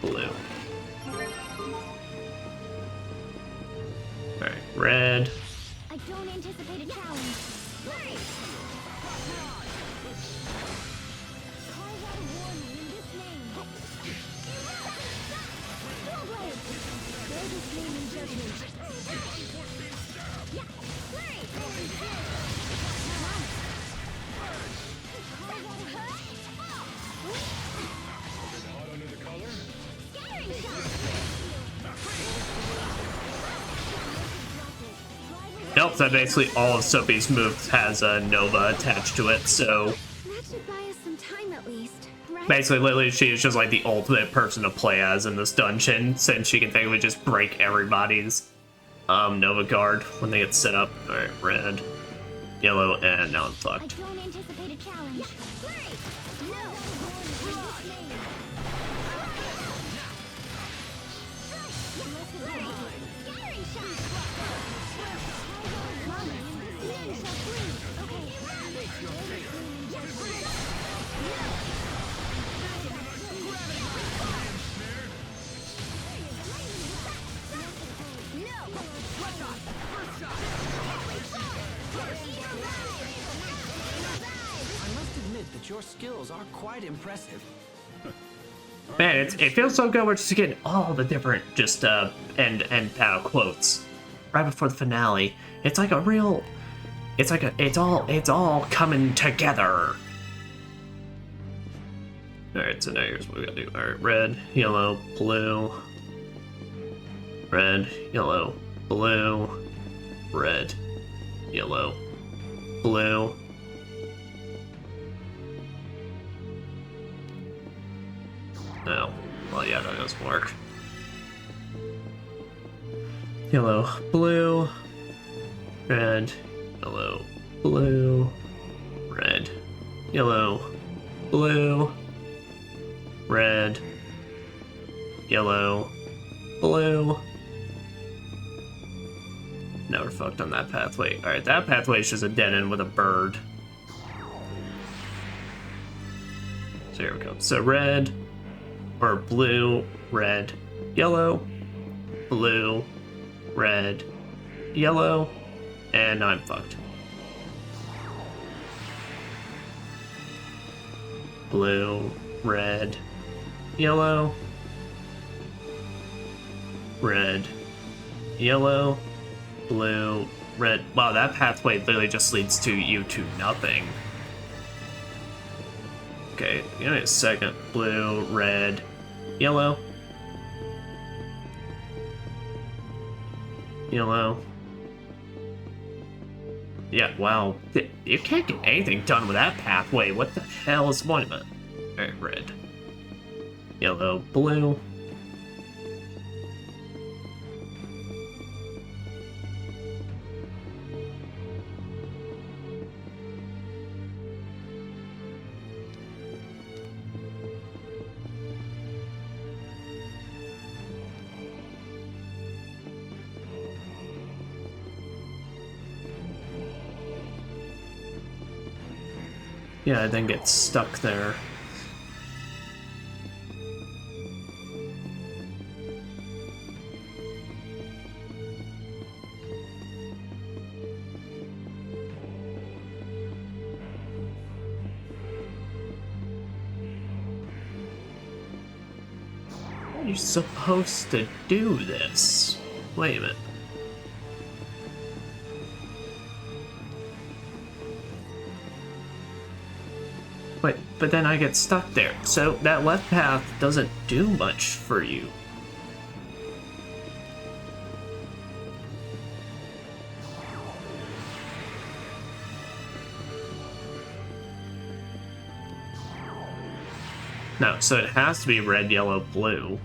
blue. Alright, red. I don't anticipate a challenge. Right. Carve out a warning in this name. Snowblade! Bear this name in judgment. Yeah, right. Carve out a Hot under the collar? scattering shot. Nope, so basically all of Sophie's moves has a Nova attached to it, so That should buy us some time at least, right? basically literally she is just like the ultimate person to play as in this dungeon, since she can technically just break everybody's Nova guard when they get set up. Alright, red, yellow, and now I'm I fucked. don't anticipate a challenge. Right. No. Scattering shot. This man shall bleed. Okay. I must admit that your skills are quite impressive. Man, it feels so good. We're just getting all the different just end quotes right before the finale. It's like a real, it's all coming together. All right, so now here's what we gotta do. All right, red, yellow, blue, red, yellow, blue, red, yellow, blue. No. Well, yeah, that doesn't work. Yellow, blue, red, yellow, blue, red, yellow, blue, red, yellow, blue. Now we're fucked on that pathway. Alright, that pathway is just a dead end with a bird. So here we go. So red, or blue, red, yellow, blue, red, yellow, and now I'm fucked. Blue, red, yellow, red, yellow, blue, red. Wow, that pathway literally just leads to you to nothing. Okay, give me a second. Blue, red, yellow. Yellow. Yeah, wow. You can't get anything done with that pathway. What the hell is the point of it? Alright, red. Yellow, blue. Yeah, I then get stuck there. you supposed to do this? Wait a minute. Wait, but then I get stuck there. So that left path doesn't do much for you. No, so it has to be red, yellow, blue.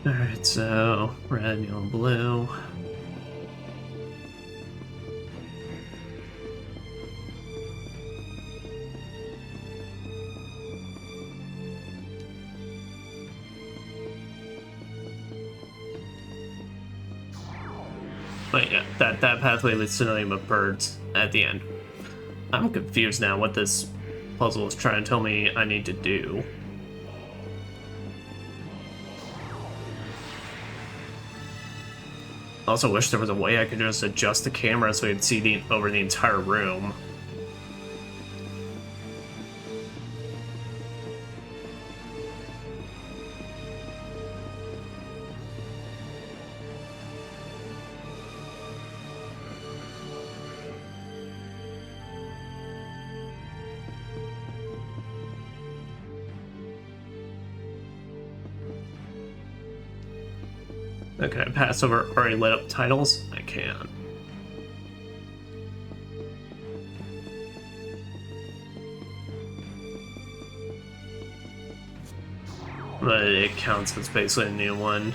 Alright, so red, yellow, blue. But yeah, that pathway leads to nothing but birds at the end. I'm confused now what this puzzle is trying to tell me I need to do. I also wish there was a way I could just adjust the camera so I'd see over the entire room. Okay, pass over already lit up titles? I can. But it counts as basically a new one.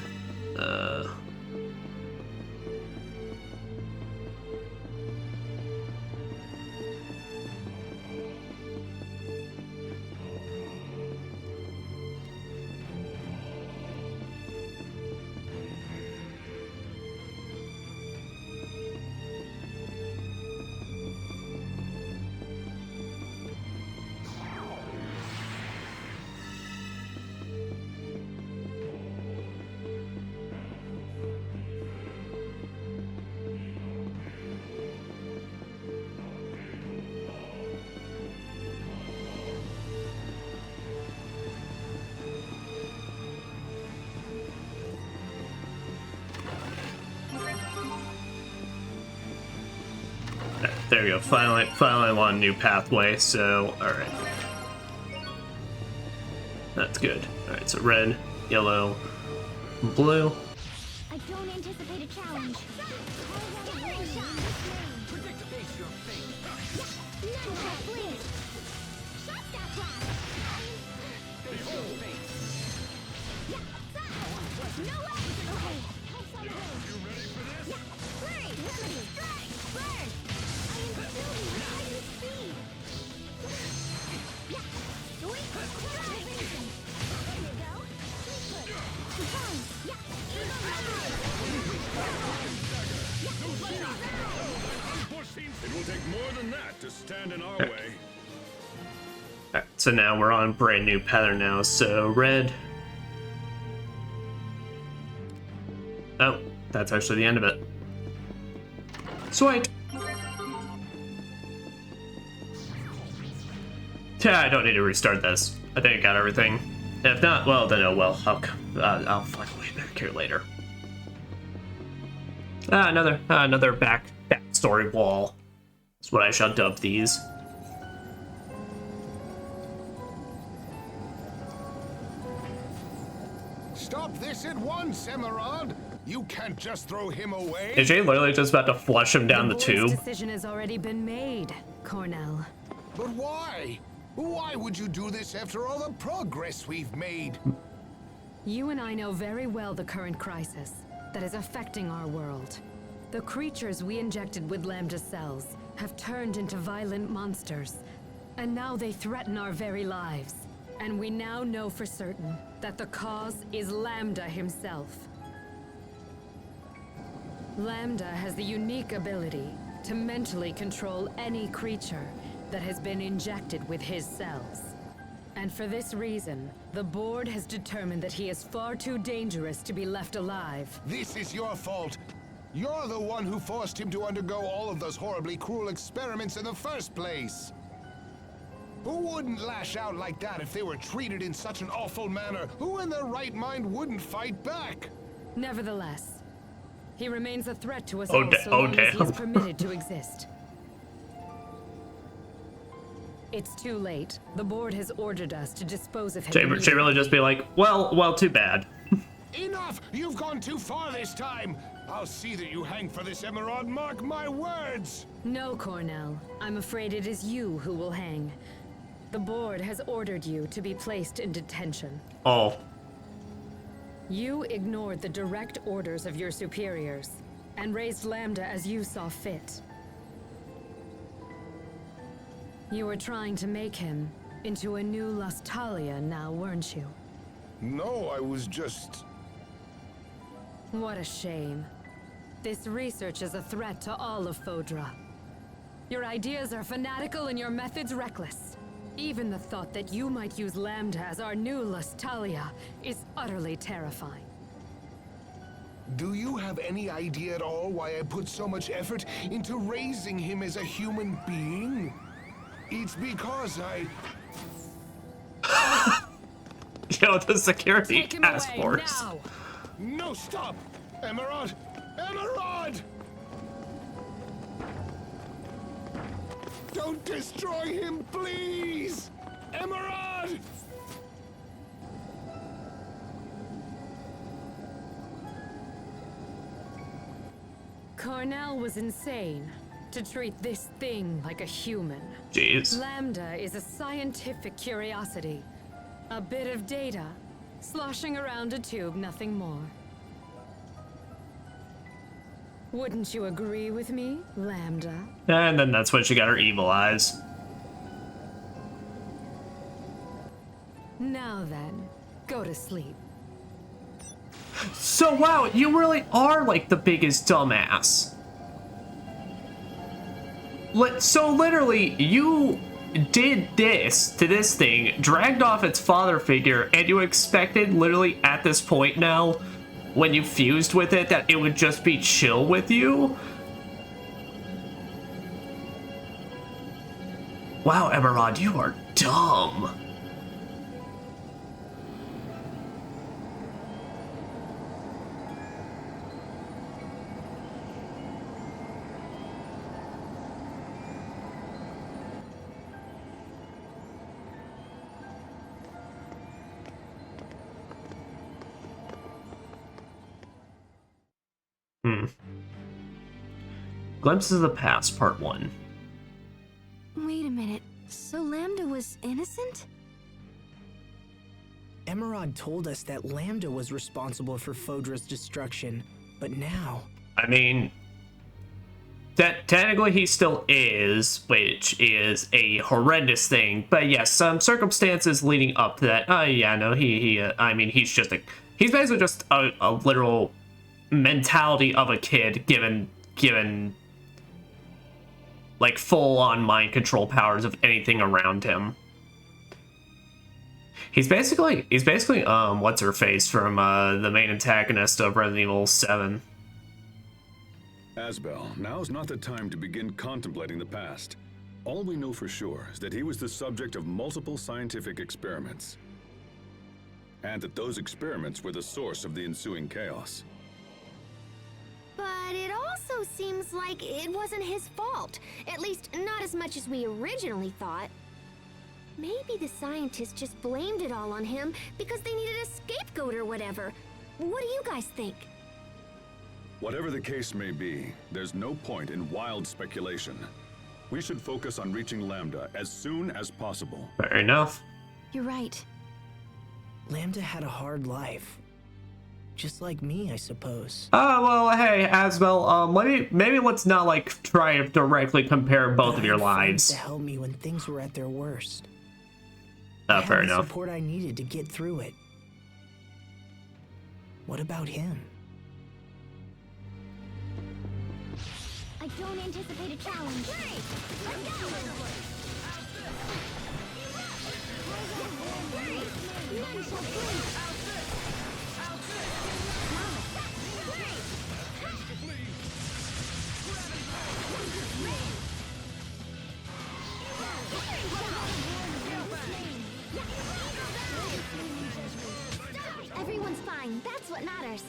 There we go. Finally I'm on a new pathway, so alright. That's good. Alright, so red, yellow, blue. I don't anticipate a challenge. It will take more than that to stand in our way. Alright, so now we're on a brand new pattern now. So red. Oh, that's actually the end of it. Sweet. Yeah, I don't need to restart this. I think I got everything. If not, well, then oh well. I'll find a way back here later. Another backstory wall. That's what I shall dub these. Stop this at once, Emerald! You can't just throw him away. Is Jay literally just about to flush him down the boy's tube? decision has already been made, Cornell. But why? Why would you do this after all the progress we've made? You and I know very well the current crisis that is affecting our world. The creatures we injected with Lambda cells have turned into violent monsters, and now they threaten our very lives. And we now know for certain that the cause is Lambda himself. Lambda has the unique ability to mentally control any creature that has been injected with his cells. And for this reason, the board has determined that he is far too dangerous to be left alive. This is your fault. You're the one who forced him to undergo all of those horribly cruel experiments in the first place. Who wouldn't lash out like that if they were treated in such an awful manner? Who in their right mind wouldn't fight back? Nevertheless, he remains a threat to us Oh, all so oh, long as he damn. is permitted to exist. It's too late. The board has ordered us to dispose of him. She really just be like, well, too bad. Enough! You've gone too far this time! I'll see that you hang for this, Emerald, mark my words! No, Cornell. I'm afraid it is you who will hang. The board has ordered you to be placed in detention. Oh. You ignored the direct orders of your superiors and raised Lambda as you saw fit. You were trying to make him into a new Lustalia now, weren't you? No, I was just... What a shame. This research is a threat to all of Fodra. Your ideas are fanatical and your methods reckless. Even the thought that you might use Lambda as our new Lustalia is utterly terrifying. Do you have any idea at all why I put so much effort into raising him as a human being? It's because Yo, the security Take him task away force. now! No, stop! Emerald! Emerald! Don't destroy him, please! Emerald! Cornell was insane to treat this thing like a human. Jeez. Lambda is a scientific curiosity. A bit of data, sloshing around a tube, nothing more. Wouldn't you agree with me, Lambda? And then that's when she got her evil eyes. Now then, go to sleep. So wow, you really are like the biggest dumbass. So literally, you did this to this thing, dragged off its father figure, and you expected literally at this point now, when you fused with it, that it would just be chill with you? Wow, Emerald, you are dumb. Glimpses of the Past, Part 1. Wait a minute. So Lambda was innocent? Emerald told us that Lambda was responsible for Fodra's destruction, but now... I mean, that technically he still is, which is a horrendous thing. But yes, some circumstances leading up to that. Yeah, no, I mean, he's basically just a literal mentality of a kid given like full-on mind control powers of anything around him. He's basically what's her face from the main antagonist of Resident Evil 7. Asbel, now's not the time to begin contemplating the past. All we know for sure is that he was the subject of multiple scientific experiments, and that those experiments were the source of the ensuing chaos. But it also seems like it wasn't his fault. At least, not as much as we originally thought. Maybe the scientists just blamed it all on him because they needed a scapegoat or whatever. What do you guys think? Whatever the case may be, there's no point in wild speculation. We should focus on reaching Lambda as soon as possible. Fair enough. You're right. Lambda had a hard life. Just like me, I suppose. Well, hey, Asbel, maybe let's not, like, try to directly compare both But of I your had friends lives. to help me when things were at their worst. I Fair had the enough. support I needed to get through it. What about him? I don't anticipate a challenge. Great! Let's go! Great! None shall flee! Everyone's fine. That's what matters.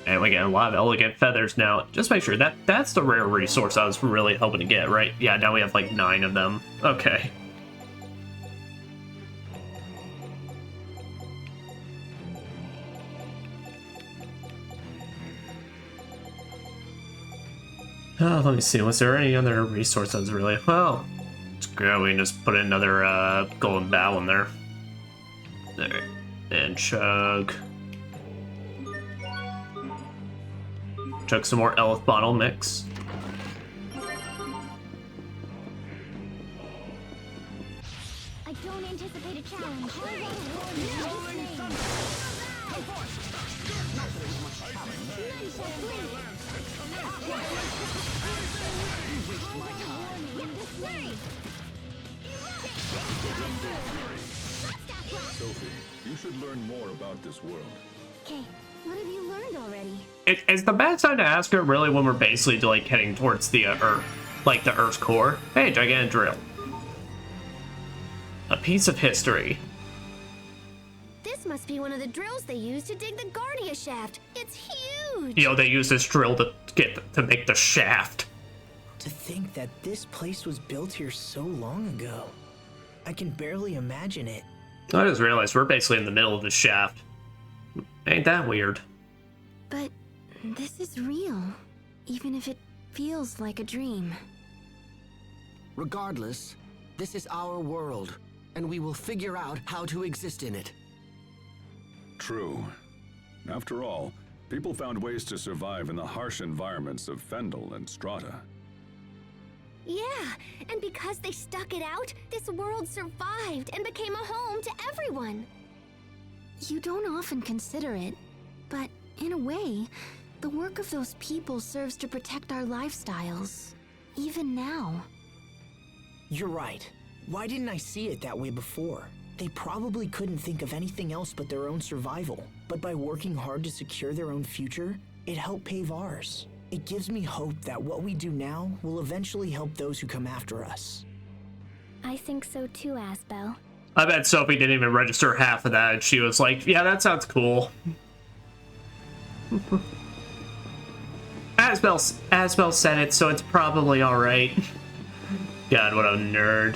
And we get a lot of elegant feathers now. Just make sure that's the rare resource I was really hoping to get, right? Yeah, now we have like 9 of them. Okay. Let me see. Was there any other resource that was really... Well, it's good. We can just put another golden bow in there. There. And chug. Chug some more elf bottle mix. I don't anticipate a challenge. Sophie, you should learn more about this world. Okay, what have you learned already? Is the bad time to ask her really when we're basically like heading towards the Earth, like the Earth's core? Hey, gigantic drill. A piece of history. This must be one of the drills they use to dig the Guardia shaft. It's huge. You know, they use this drill to make the shaft. To think that this place was built here so long ago. I can barely imagine it. I just realized we're basically in the middle of the shaft. Ain't that weird? But this is real, even if it feels like a dream. Regardless, this is our world, and we will figure out how to exist in it. True. After all, people found ways to survive in the harsh environments of Fendel and Strata. Yeah, and because they stuck it out, this world survived and became a home to everyone. You don't often consider it, but in a way, the work of those people serves to protect our lifestyles, even now. You're right. Why didn't I see it that way before? They probably couldn't think of anything else but their own survival. But by working hard to secure their own future, it helped pave ours. It gives me hope that what we do now will eventually help those who come after us. I think so too, Asbel. I bet Sophie didn't even register half of that. She was like, yeah, that sounds cool. Asbel said it, so it's probably alright. God, what a nerd.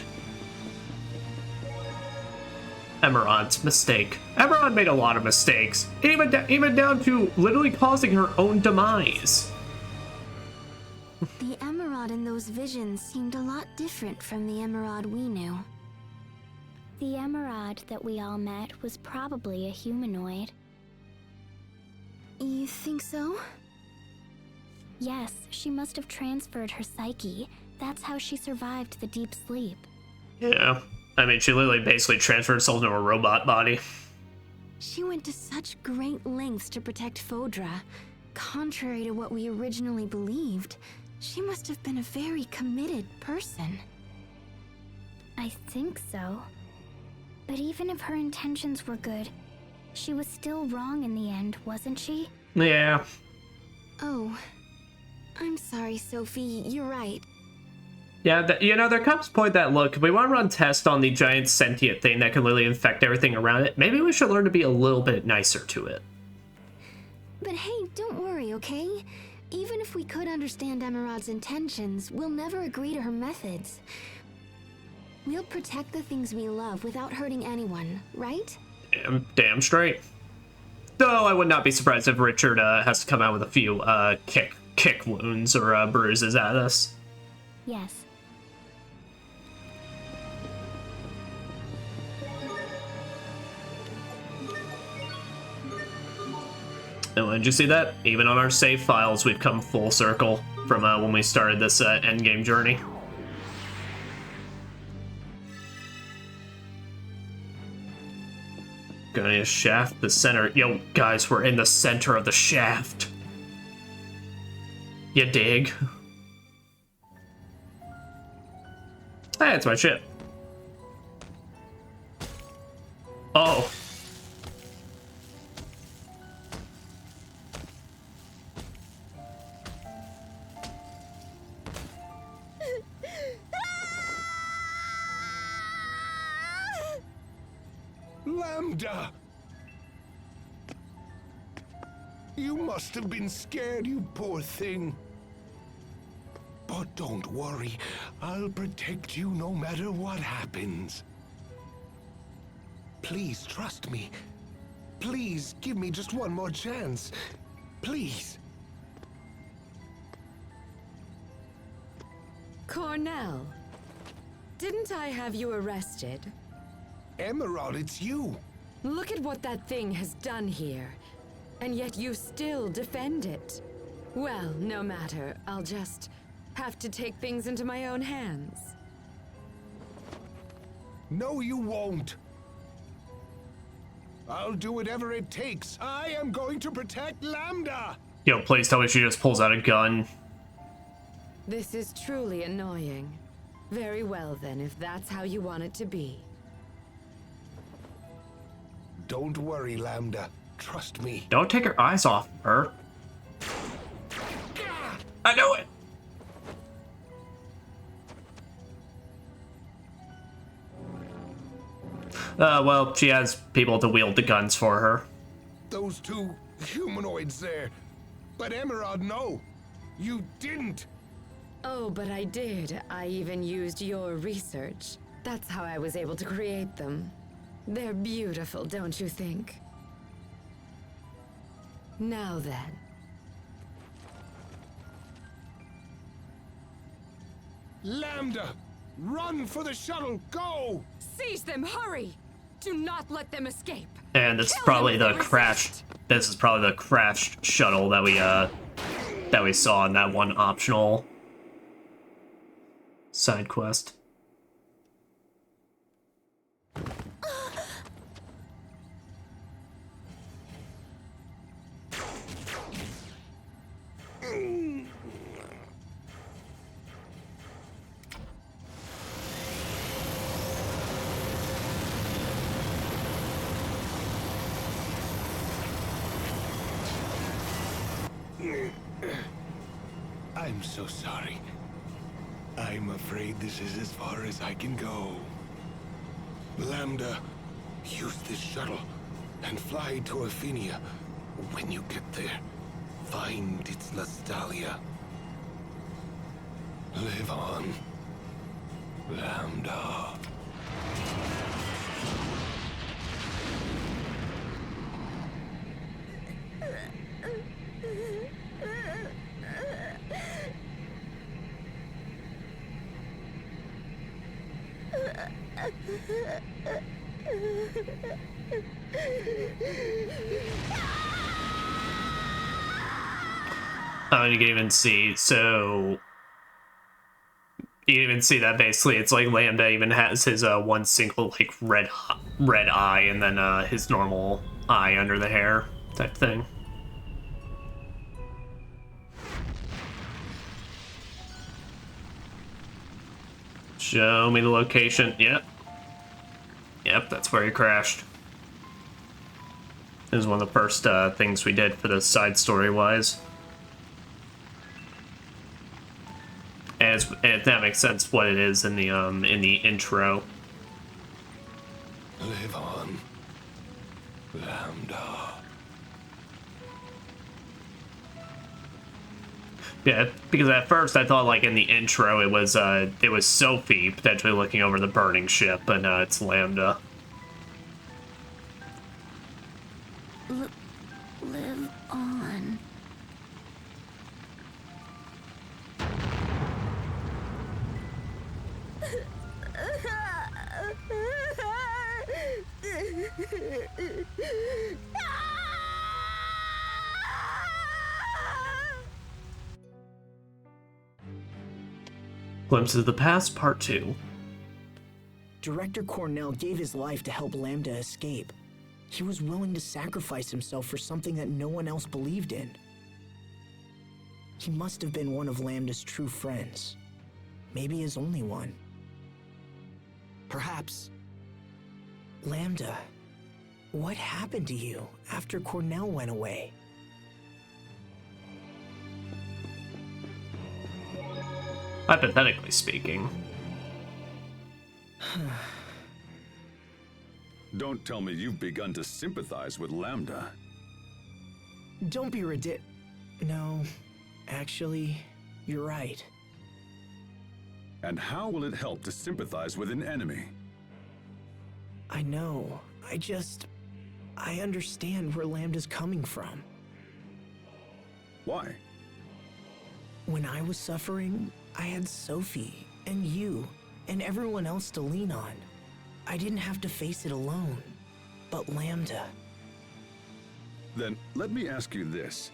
Emerald's mistake. Emerald made a lot of mistakes, even down to literally causing her own demise. The Emerald in those visions seemed a lot different from the Emerald we knew. The Emerald that we all met was probably a humanoid. You think so? Yes, she must have transferred her psyche. That's how she survived the deep sleep. Yeah. I mean, she literally basically transferred herself into a robot body. She went to such great lengths to protect Fodra. Contrary to what we originally believed, she must have been a very committed person. I think so. But even if her intentions were good, she was still wrong in the end, wasn't she? Yeah. Oh. I'm sorry, Sophie. You're right. Yeah, you know, there comes a point that, look, if we want to run tests on the giant sentient thing that can literally infect everything around it, maybe we should learn to be a little bit nicer to it. But hey, don't worry, okay? Even if we could understand Emerald's intentions, we'll never agree to her methods. We'll protect the things we love without hurting anyone, right? Damn straight. Though I would not be surprised if Richard has to come out with a few kick wounds or bruises at us. Yes. And did you see that? Even on our save files, we've come full circle from when we started this endgame journey. Gonna shaft the center. Yo, guys, we're in the center of the shaft. You dig? Hey, it's my ship. Oh. Lambda! You must have been scared, you poor thing. But don't worry, I'll protect you no matter what happens. Please trust me. Please give me just one more chance. Please. Cornell, didn't I have you arrested? Emerald, it's you. Look at what that thing has done here. And yet you still defend it. Well, no matter. I'll just have to take things into my own hands. No, you won't. I'll do whatever it takes. I am going to protect Lambda. Yo, please tell me she just pulls out a gun. This is truly annoying. Very well then, if that's how you want it to be. Don't worry, Lambda. Trust me. Don't take her eyes off her. I know it. Well, she has people to wield the guns for her. Those two humanoids there. But Emerald, no. You didn't. Oh, but I did. I even used your research. That's how I was able to create them. They're beautiful, don't you think? Now then. Lambda! Run for the shuttle! Go! Seize them, hurry! Do not let them escape! And this is Kill probably them the if they crashed. resist. This is probably the crashed shuttle that we saw in that one optional side quest. I'm so sorry. I'm afraid this is as far as I can go. Lambda, use this shuttle and fly to Athenia. When you get there, find its Lastalia. Live on, Lambda. You can even see, so you can even see that basically it's like Lambda even has his one single like red eye and then his normal eye under the hair type thing. Show me the location. Yep, that's where he crashed. It was one of the first things we did for the side story wise. And if that makes sense, what it is in the intro. Live on, Lambda. Yeah, because at first I thought like in the intro it was Sophie potentially looking over the burning ship, but no, it's Lambda. Live on. Glimpses of the Past, Part 2. Director Cornell gave his life to help Lambda escape. He was willing to sacrifice himself for something that no one else believed in. He must have been one of Lambda's true friends. Maybe his only one. Perhaps. Lambda, what happened to you after Cornell went away? Hypothetically speaking. Don't tell me you've begun to sympathize with Lambda. Don't be No, actually, you're right. And how will it help to sympathize with an enemy? I know. I understand where Lambda's coming from. Why? When I was suffering, I had Sophie, and you, and everyone else to lean on. I didn't have to face it alone. But Lambda... Then let me ask you this.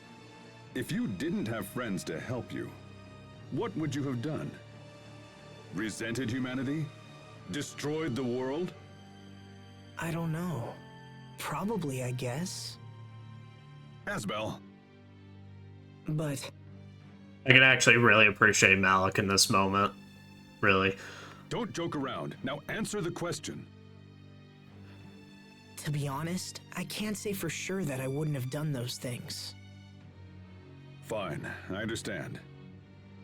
If you didn't have friends to help you, what would you have done? Resented humanity? Destroyed the world? I don't know. Probably, I guess. Asbel. But... I can actually really appreciate Malik in this moment. Really. Don't joke around. Now answer the question. To be honest, I can't say for sure that I wouldn't have done those things. Fine, I understand.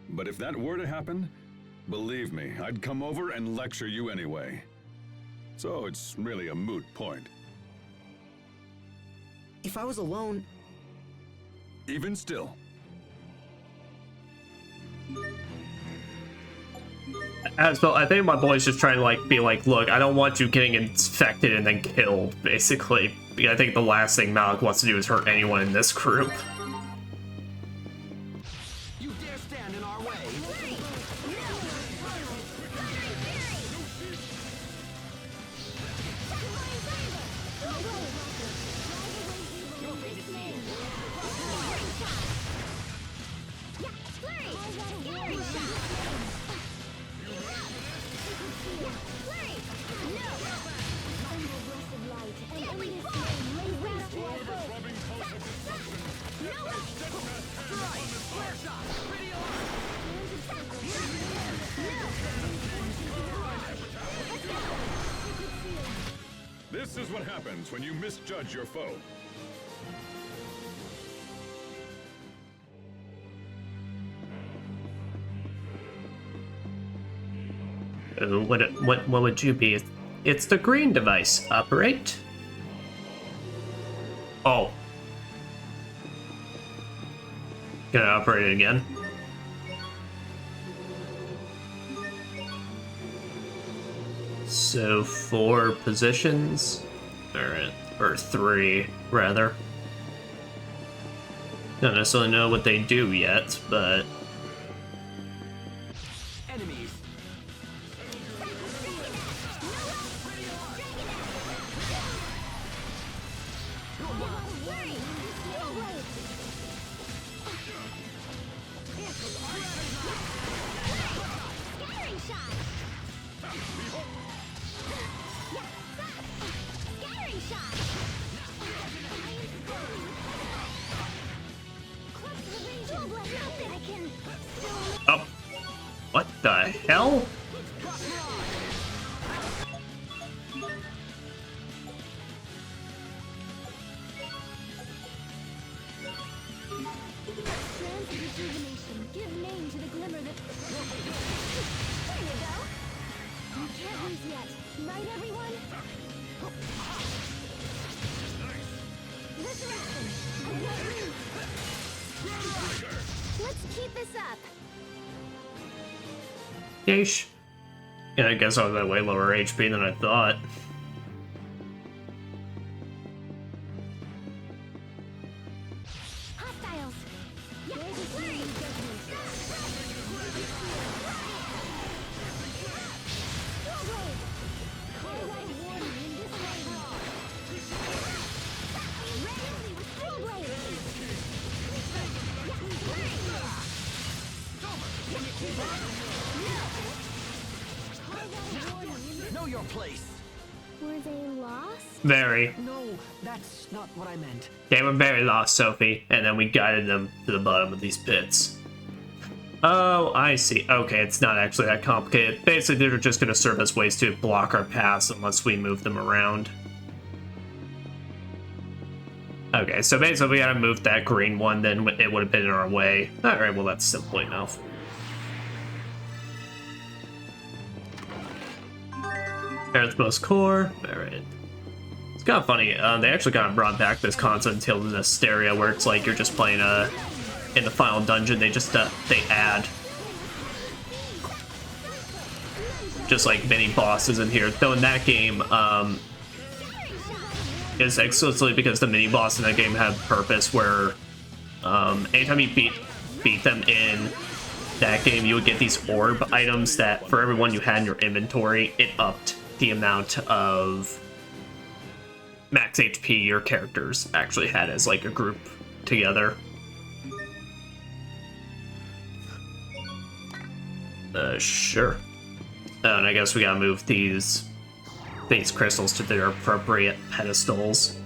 But if that were to happen, believe me, I'd come over and lecture you anyway. So it's really a moot point. If I was alone... Even still. Asbel, I think my boy's just trying to be like, look, I don't want you getting infected and then killed, basically. I think the last thing Malik wants to do is hurt anyone in this group. You dare stand in our way? This is what happens when you misjudge your foe. What would you be? It's the green device. Operate. Oh. Gonna operate it again. So 4 positions, or 3 rather. Don't necessarily know what they do yet, but Enemies. oh, what the hell? Give name to the glimmer that... There you go! You can't lose yet, right everyone? Resurrection! Let's keep this up! Yeesh. Yeah, I guess I was at way lower HP than I thought. Hostiles! Yeah, flurry! Know your place. Were they lost? Very. No, that's not what I meant. They were very lost, Sophie, and then we guided them to the bottom of these pits. Oh, I see. Okay, it's not actually that complicated. Basically, they're just going to serve as ways to block our paths unless we move them around. Okay, so basically we gotta move that green one, then it would have been in our way. Alright, well that's simple enough. Earthmost core. Alright. It's kind of funny. They actually kind of brought back this concept until the Hysteria, where it's like you're just playing in the final dungeon. They just they add just like mini bosses in here. Though in that game, it's exclusively because the mini boss in that game had purpose, where anytime you beat them in that game, you would get these orb items that for every one you had in your inventory, it upped the amount of max HP your characters actually had as like a group together. Sure. Oh, and I guess we gotta move these crystals to their appropriate pedestals.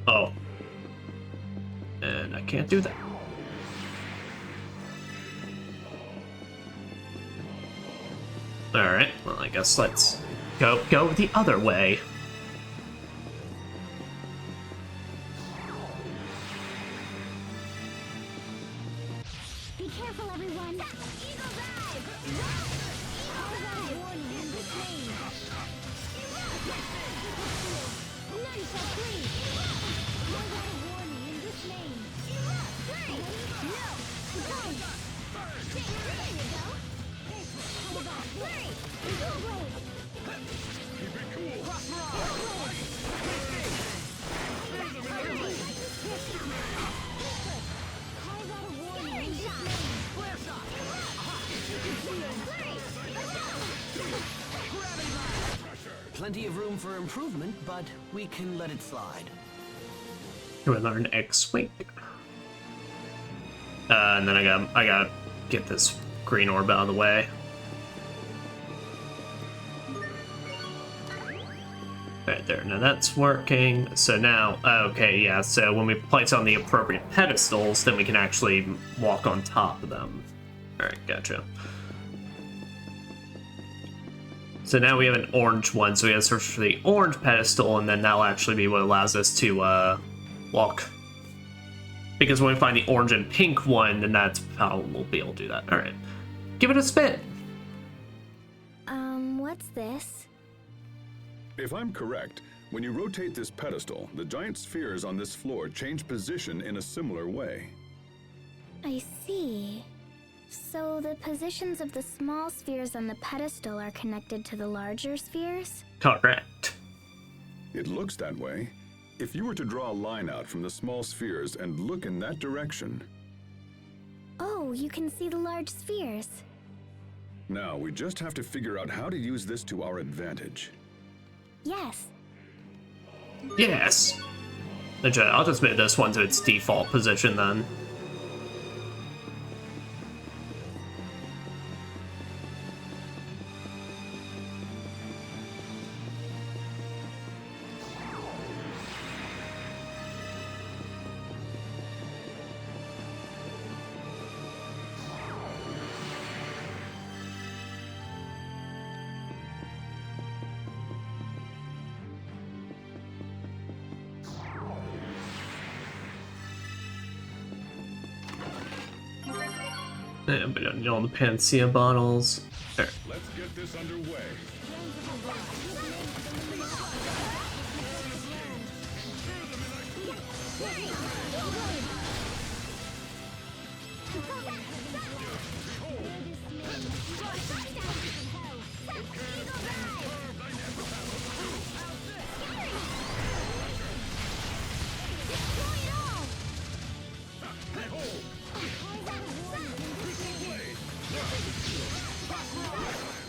Oh. And I can't do that. Alright, well I guess let's go the other way. Be careful, everyone. Eagle dive! Warning in this lane. None shall flee. Warning in this lane. Hurry! No! Don't! There you go. Hold on. Hurry! Eagle blade! Carve out a warning in this lane. Plenty of room for improvement, but we can let it slide. Here we learn X-Wing. And then I gotta get this green orb out of the way. Right there, now that's working. So now, okay, yeah, so when we place on the appropriate pedestals, then we can actually walk on top of them. Alright, gotcha. So now we have an orange one, so we gotta search for the orange pedestal, and then that'll actually be what allows us to walk. Because when we find the orange and pink one, then that's how we'll be able to do that. Alright. Give it a spin! What's this? If I'm correct, when you rotate this pedestal, the giant spheres on this floor change position in a similar way. I see. So the positions of the small spheres on the pedestal are connected to the larger spheres? Correct. It looks that way. If you were to draw a line out from the small spheres and look in that direction... Oh, you can see the large spheres. Now, we just have to figure out how to use this to our advantage. Yes. Yes! I'll just move this one to its default position then. And we don't need all the Panacea bottles. There. Let's get this underway.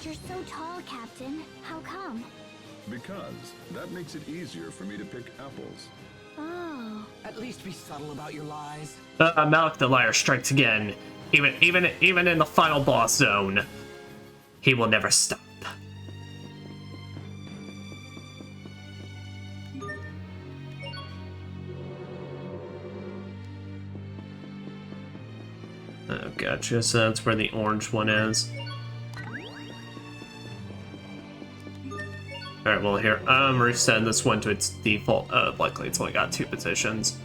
You're so tall, Captain. How come? Because that makes it easier for me to pick apples. Oh. At least be subtle about your lies. Malik the Liar strikes again. Even in the final boss zone, he will never stop. Oh, gotcha. So that's where the orange one is. Alright, well here, reset this one to its default. Luckily it's only got 2 positions.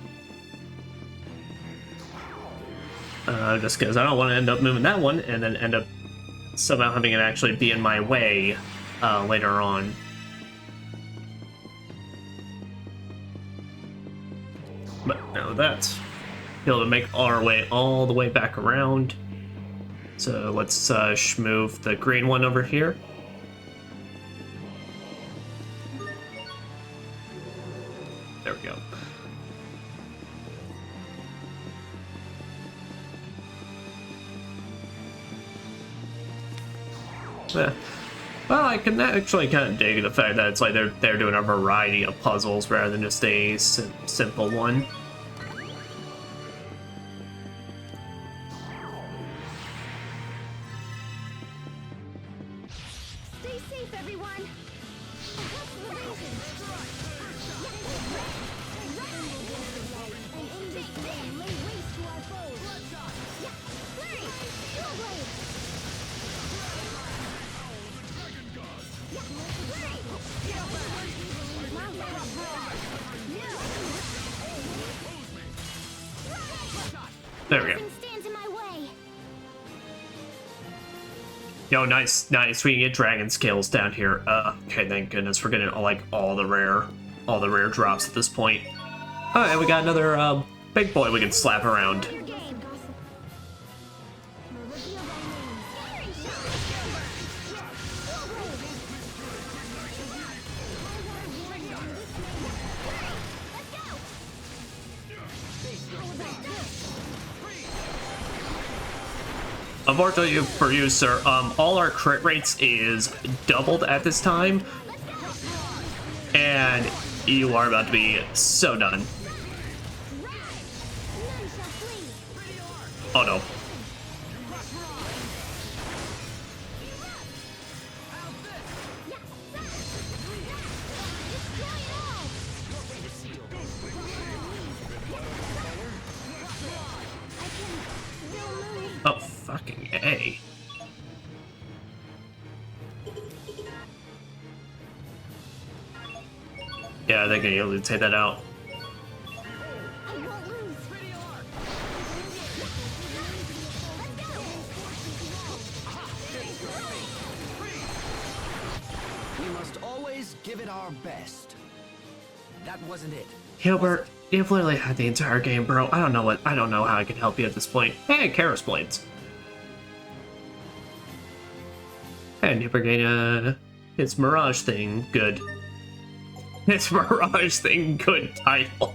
Just because I don't want to end up moving that one and then end up somehow having it actually be in my way later on. But now that's be able to make our way all the way back around. So let's move the green one over here. There we go. Yeah. Well, I can actually kind of dig the fact that it's like they're doing a variety of puzzles rather than just a simple one. Stay safe, everyone. There we go. Stands in my way. Yo, nice. We can get dragon scales down here. Okay, thank goodness we're getting all the rare drops at this point. All right, we got another big boy we can slap around. Your game. Reveal thy name. Unfortunately for you, sir, all our crit rates is doubled at this time, and you are about to be so done. Oh no. Oh, fucking A. Yeah, they can able to take that out. We must always give it our best. That wasn't it. Hilbert, you've literally had the entire game, bro. I don't know how I can help you at this point. Hey, Karis Blades. And you forget, it's Mirage thing, good. It's Mirage thing, good title.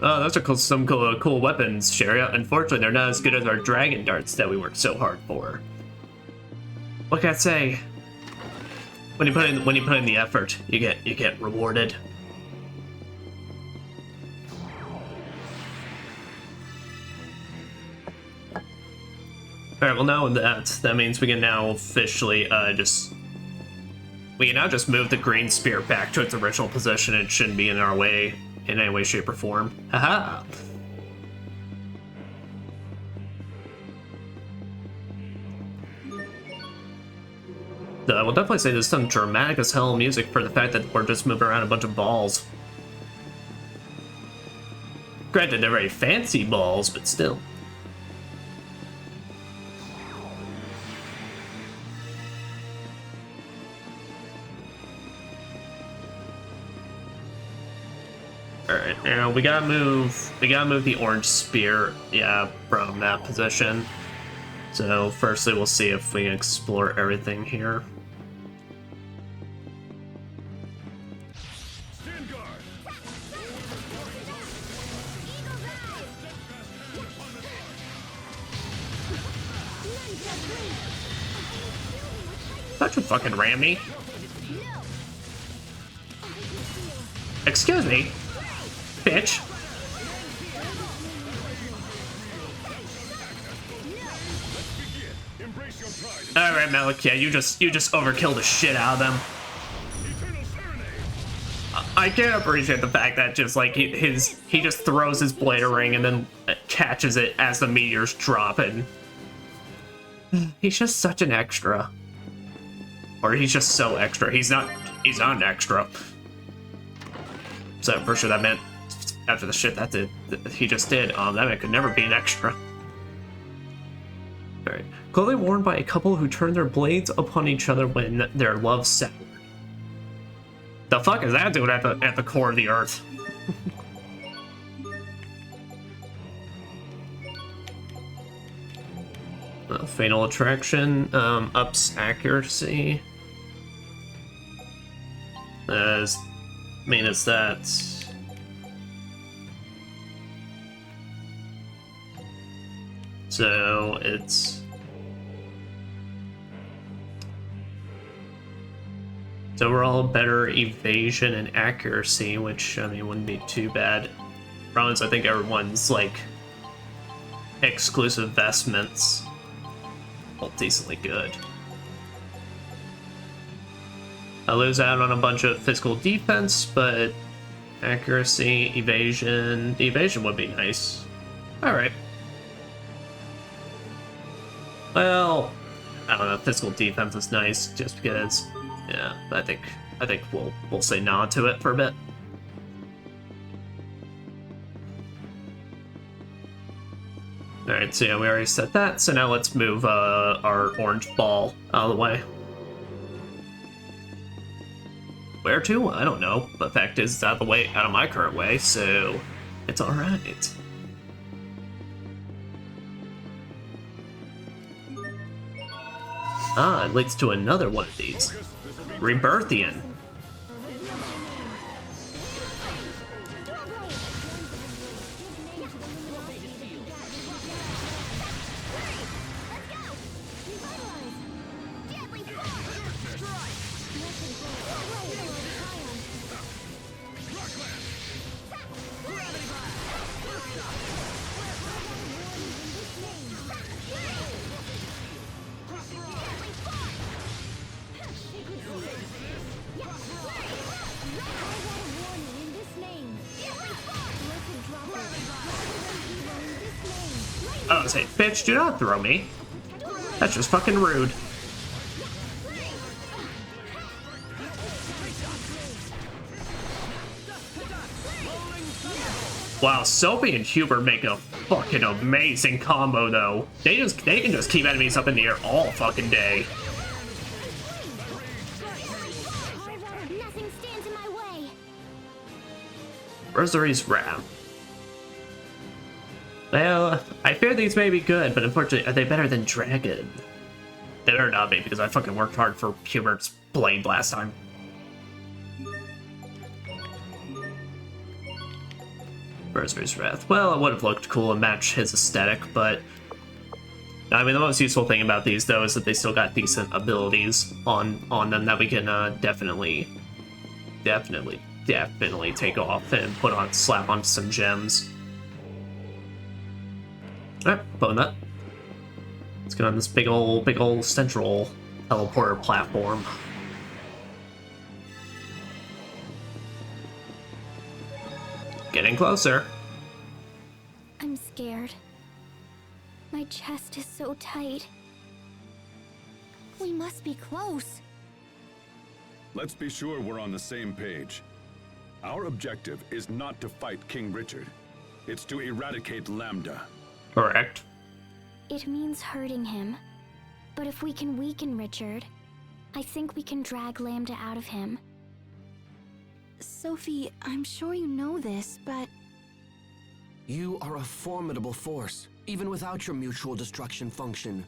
Oh, those are some cool weapons, Sharia. Unfortunately, they're not as good as our dragon darts that we worked so hard for. What can I say? When you put in the effort, you get rewarded. Alright, well now that means we can now officially we can now just move the green spear back to its original position. It shouldn't be in our way in any way, shape, or form. Haha! I will definitely say there's some dramatic as hell music for the fact that we're just moving around a bunch of balls. Granted, they're very fancy balls, but still. Alright, now we gotta move the orange spear, yeah, from that position. So firstly we'll see if we can explore everything here. Stand guard. Don't you fucking ram me. Excuse me, bitch. Embrace your pride. All right, Malik. Yeah, you just overkill the shit out of them. Eternal serenade. I can't appreciate the fact that just like his he just throws his blade ring and then catches it as the meteors drop, and he's just such an extra. Or he's just so extra. He's not an extra. So for sure that meant after the shit that he just did, that man could never be an extra. Alright. Clothing worn by a couple who turn their blades upon each other when their love soured. The fuck is that doing at the core of the earth? Fatal Attraction ups accuracy. As mean as that. So it's overall better evasion and accuracy, which I mean wouldn't be too bad. Problems, I think everyone's like exclusive vestments all decently good. I lose out on a bunch of physical defense, but accuracy, evasion. The evasion would be nice. Alright. Well, I don't know, physical defense is nice just because, yeah, I think we'll say nah to it for a bit. Alright, so yeah, we already set that, so now let's move our orange ball out of the way. Where to? I don't know. The fact is, it's out of my current way, so it's alright. Ah, it leads to another one of these. Rebirthian. Oh, say, bitch, do not throw me. That's just fucking rude. Wow, Sophie and Hubert make a fucking amazing combo, though. They can just keep enemies up in the air all fucking day. Nothing stands in my way. Rosary's Wrath. Well, I fear these may be good, but unfortunately, are they better than Dragon? They better not be, because I fucking worked hard for Hubert's blade last time. Rosary's Wrath. Well, it would have looked cool and matched his aesthetic, but I mean, the most useful thing about these, though, is that they still got decent abilities on them that we can definitely take off and slap on some gems. Alright, bone that. Let's get on this big ol' central teleporter platform. Getting closer. I'm scared. My chest is so tight. We must be close. Let's be sure we're on the same page. Our objective is not to fight King Richard. It's to eradicate Lambda. Correct. It means hurting him. But if we can weaken Richard, I think we can drag Lambda out of him. Sophie, I'm sure you know this, but... You are a formidable force, even without your mutual destruction function.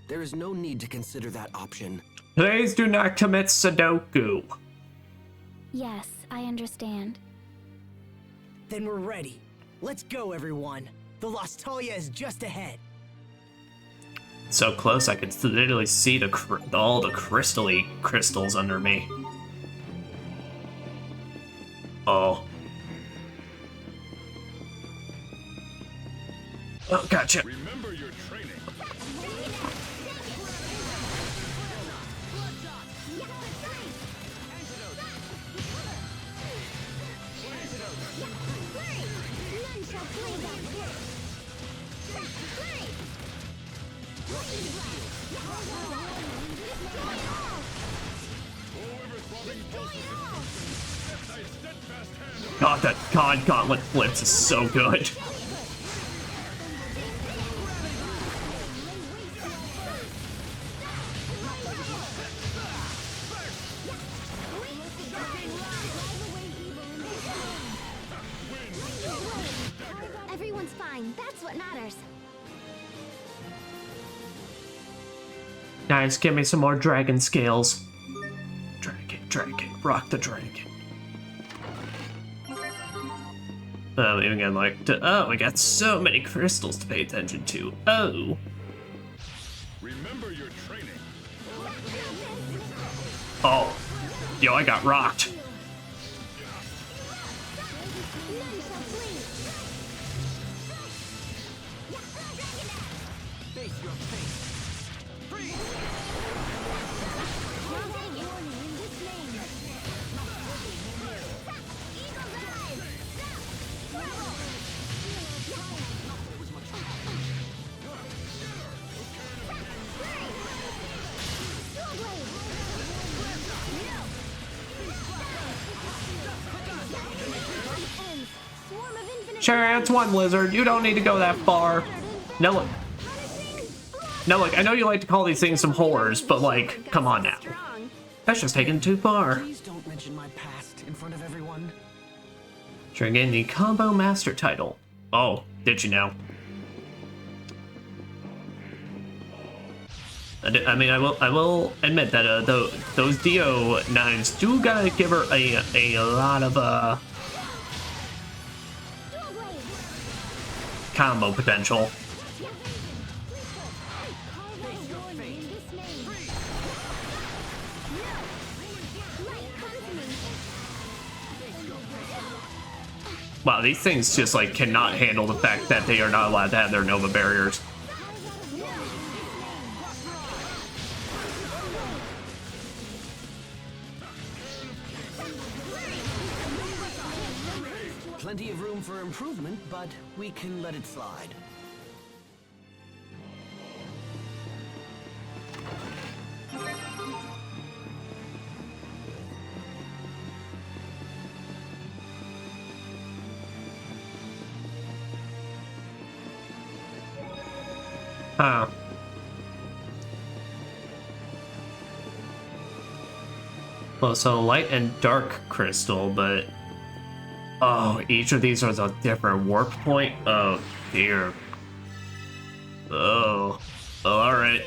There is no need to consider that option. Please do not commit Sudoku. Yes, I understand. Then we're ready. Let's go, everyone. The Lostalia is just ahead. So close, I could literally see all the crystals under me. Oh. Oh, gotcha. Remember your training. God, that God Gauntlet flips is so good. Everyone's fine. That's what matters. Nice, give me some more dragon scales. Dragon, rock the dragon. Even again, like, oh, we got so many crystals to pay attention to. Oh. Remember your training. Oh. Yo, I got rocked. Sure, it's one lizard. You don't need to go that far. No, look. No, look, I know you like to call these things some horrors, but like, come on now. That's just taken too far. Please don't mention my past in front of everyone. Trying to gain the Combo Master title. Oh, did you know? I mean, I will admit that those Dio knives do gotta give her a lot of combo potential. Wow, these things just like cannot handle the fact that they are not allowed to have their Nova barriers. Plenty of room for improvement, but we can let it slide. Huh. Well, so light and dark crystal, but oh, each of these are a different warp point. Oh dear. Oh, all right.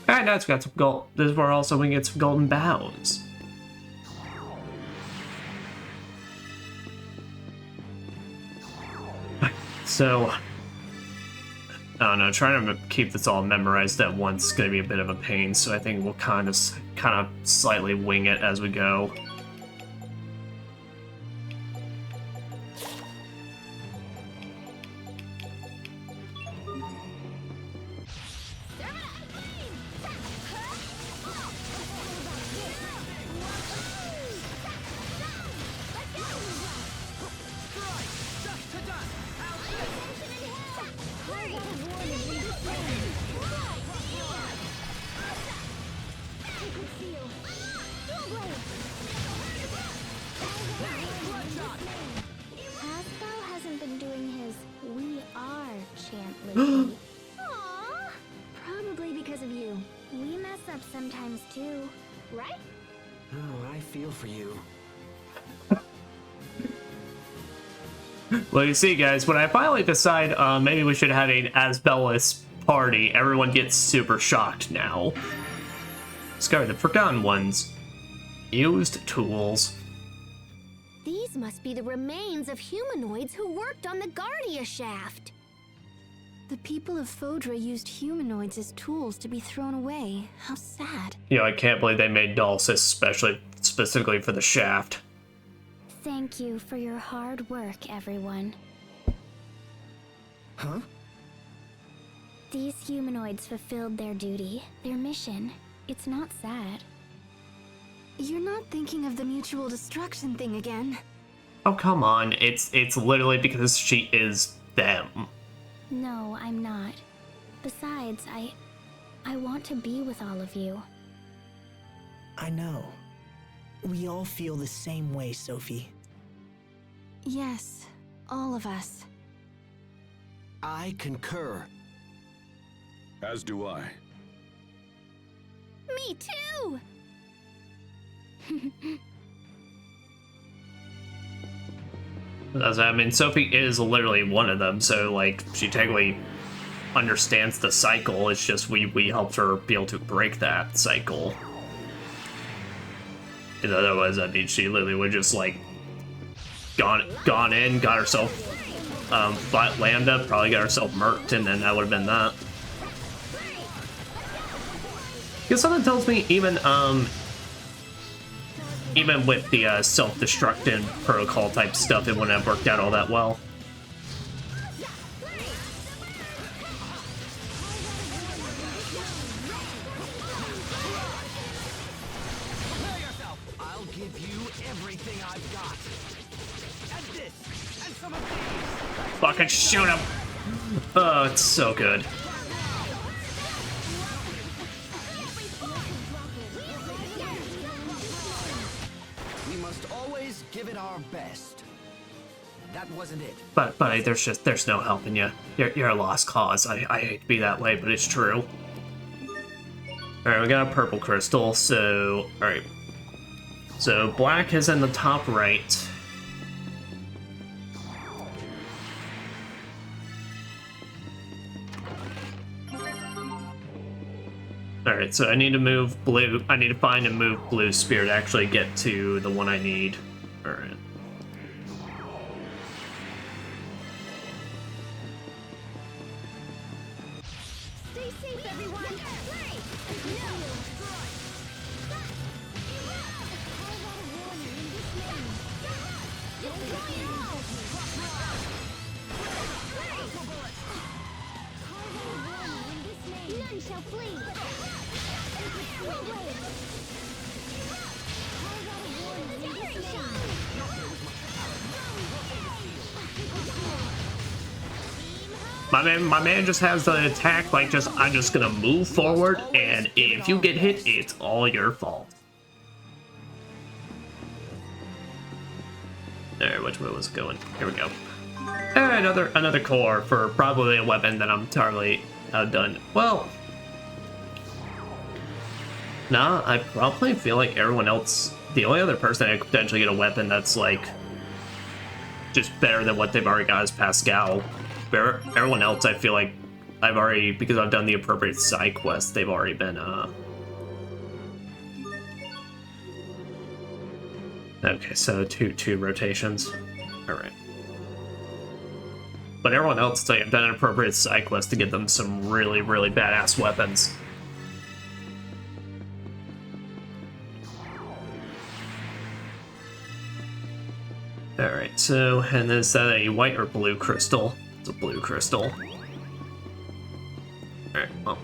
Alright, now it's got some gold. This is where also we can get some golden bows. So, I don't know, trying to keep this all memorized at once is going to be a bit of a pain, so I think we'll kind of slightly wing it as we go. Aww, probably because of you. We mess up sometimes too, right? Oh, I feel for you. Well, you see, guys, when I finally decide maybe we should have an Asbellus party, everyone gets super shocked now. Discover the Forgotten Ones. Used tools. These must be the remains of humanoids who worked on the Guardia shaft. The people of Fodra used humanoids as tools to be thrown away. How sad. You know, I can't believe they made dolls specifically for the shaft. Thank you for your hard work, everyone. Huh? These humanoids fulfilled their duty, their mission. It's not sad. You're not thinking of the mutual destruction thing again. Oh, come on. It's literally because she is them. No, I'm not. Besides, I want to be with all of you. I know. We all feel the same way, Sophie. Yes, all of us. I concur. As do I. Me too! I mean, Sophie is literally one of them, so, like, she technically understands the cycle. It's just we helped her be able to break that cycle. Because otherwise, I mean, she literally would just, like, gone in, got herself, fought Lambda, probably got herself murked, and then that would have been that. Because something tells me even with the self-destructing protocol type stuff, it wouldn't have worked out all that well. I'll give you everything I've got. And this, and some of these. Fucking shoot him! Oh, it's so good. We must always give it our best. That wasn't it. But there's no helping you. You're a lost cause. I hate to be that way, but it's true. Alright, we got a purple crystal, so... Alright. So, black is in the top right. Alright, so I need to move blue. I need to find and move blue spear to actually get to the one I need. Alright. Stay safe, everyone! None shall flee! My man just has the attack like I'm just gonna move forward, and if you get hit, it's all your fault. There, which way was it going? Here we go. And another core for probably a weapon that I'm entirely outdone. Well, nah, I probably feel like everyone else. The only other person I could potentially get a weapon that's like just better than what they've already got is Pascal. Everyone else, I feel like I've already, because I've done the appropriate side quests, they've already been, Okay, so two rotations. Alright. But everyone else, I've done an appropriate side quest to get them some really, really badass weapons. Alright, so, and is that a white or blue crystal? It's a blue crystal. Alright, well.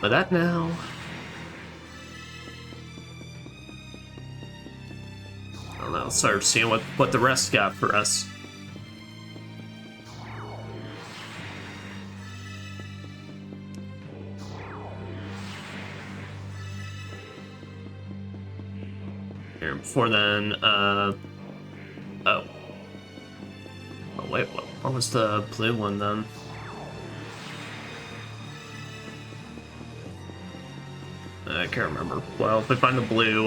With that now. I'll now start seeing what the rest got for us. Here, before then, oh. Oh, wait, what was the blue one then? I can't remember. Well, if we find the blue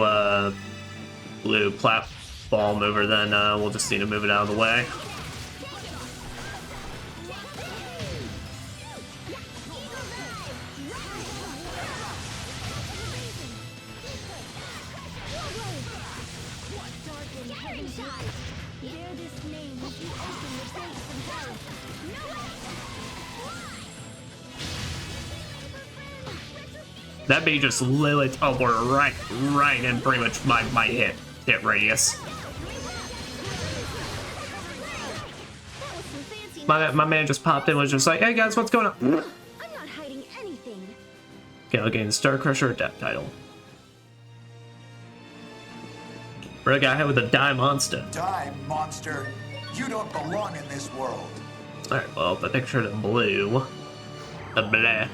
ball mover, then we'll just need to move it out of the way. That bee just literally teleported right in pretty much my hit radius. My man just popped in, was just like, hey guys, what's going on? I'm not hiding anything. Gale gains Star Crusher Death Title. Bro got hit with a die monster. Die, monster. You don't belong in this world. Alright, well, the picture of the blue. The bleh.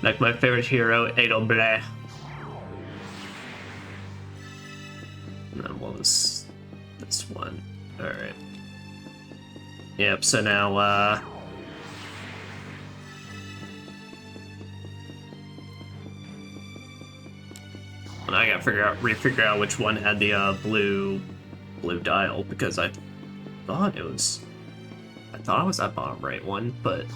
Like my favorite hero, Ado Bleh. And then what was this one? Alright. Yep, so now, and I gotta refigure out which one had the, blue dial, because I thought it was that bottom right one, but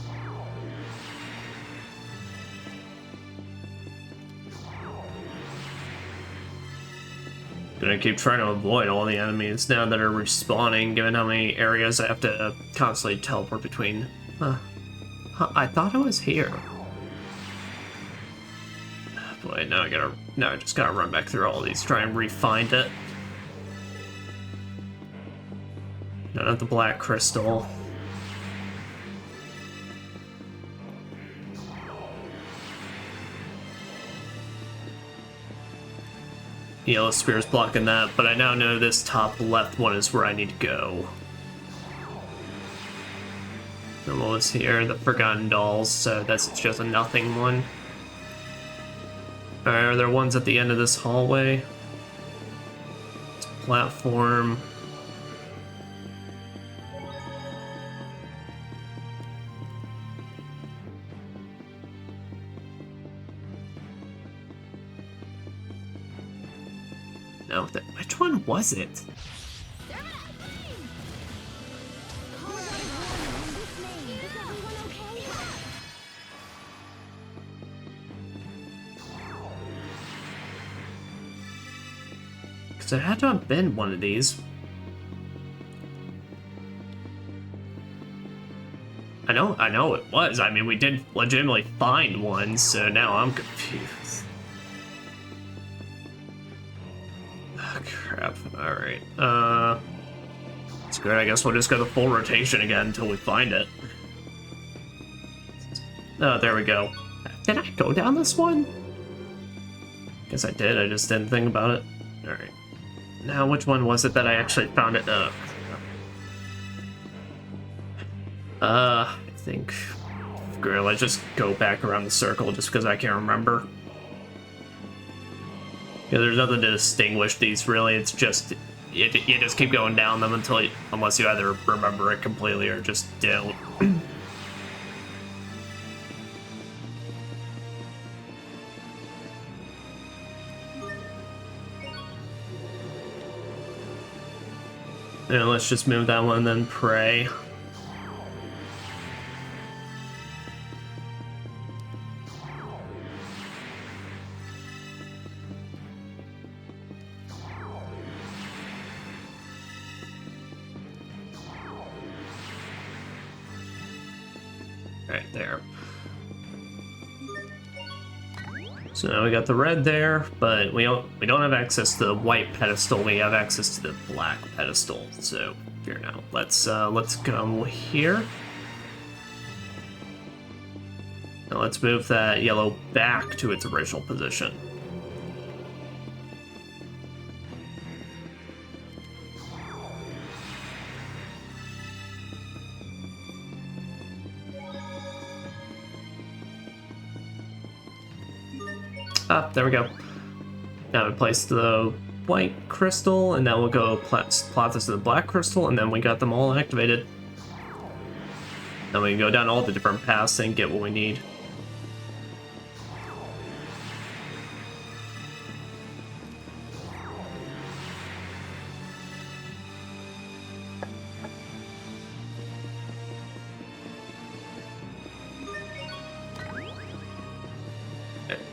gonna keep trying to avoid all the enemies now that are respawning, given how many areas I have to constantly teleport between. I thought I was here. Boy, now I just gotta run back through all these, try and re-find it. Don't have the black crystal. Yellow spear's blocking that, but I now know this top left one is where I need to go. And what was here? The Forgotten Dolls, so that's just a nothing one. Alright, are there ones at the end of this hallway? It's a platform. No, which one was it? Because it had to have been one of these. I know it was. I mean, we did legitimately find one, so now I'm confused. Oh, crap. Alright. It's good. I guess we'll just go the full rotation again until we find it. Oh, there we go. Did I go down this one? Guess I did. I just didn't think about it. Alright. Now, which one was it that I actually found it? I think... Girl, let's just go back around the circle just because I can't remember. Yeah, there's nothing to distinguish these, really. It's just... You just keep going down them unless you either remember it completely or just don't. Yeah, let's just move that one and then pray. Right there. So now we got the red there, but we don't have access to the white pedestal. We have access to the black pedestal. So here now, let's go here. Now let's move that yellow back to its original position. Ah, there we go. Now we place the white crystal, and then we'll go plot this to the black crystal, and then we got them all activated. Then we can go down all the different paths and get what we need.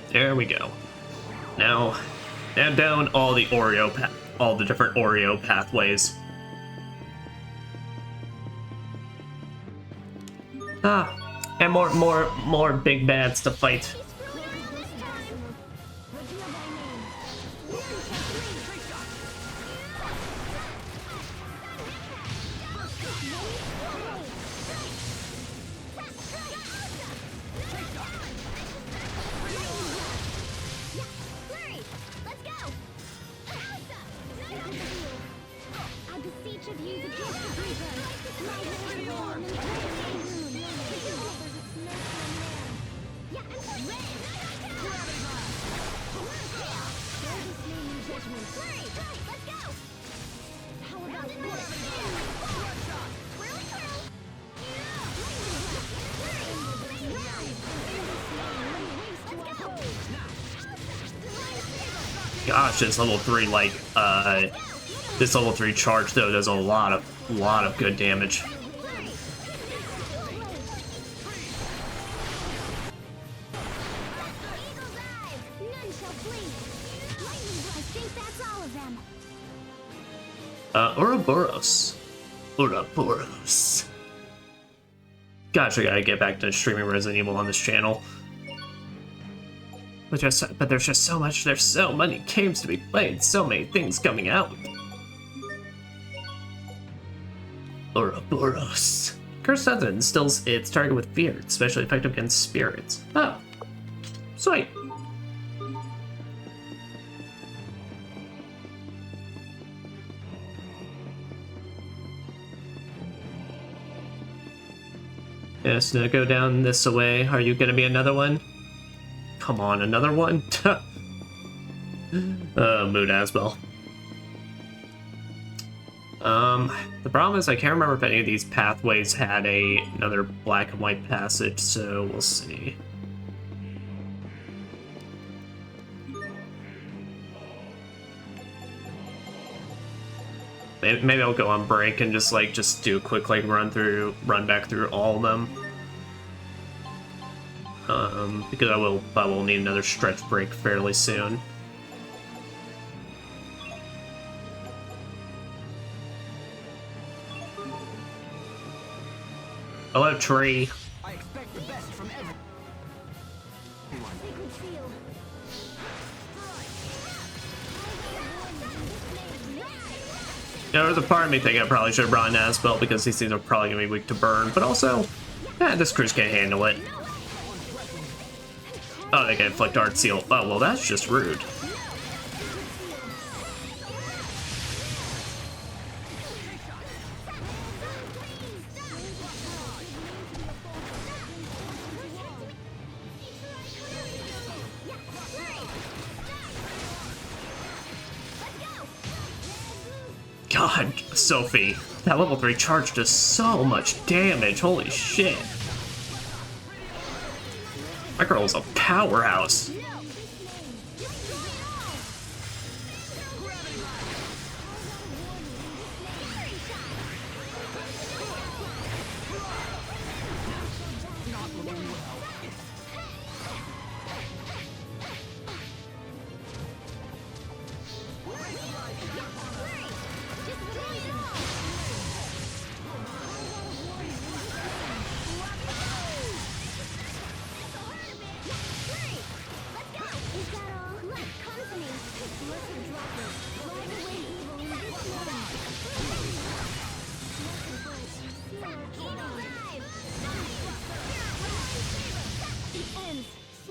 There we go. Now down all the different Oreo pathways. Ah, and more big bads to fight. Gosh, this level 3, like, this level 3 charge, though, does a lot of good damage. Ouroboros. Ouroboros. Gosh, I gotta get back to streaming Resident Evil on this channel. But there's just so much, there's so many games to be played, so many things coming out. Ouroboros. Cursed Hunter instills its target with fear, it's especially effective against spirits. Oh. Sweet. Yes, now go down this way. Are you gonna be another one? Come on, another one? Mood Asbel. The problem is I can't remember if any of these pathways had another black and white passage, so we'll see. Maybe I'll go on break and just do a quick run back through all of them. Because I will need another stretch break fairly soon. Hello, tree. I expect the best from everyone. You know, there's a part of me thinking I probably should have brought an Asbel because these things are probably going to be weak to burn, but also, this cruise can't handle it. Oh, they can inflict Art Seal. Oh, well, that's just rude. God, Sophie, that level 3 charge does so much damage, holy shit. My girl is a powerhouse.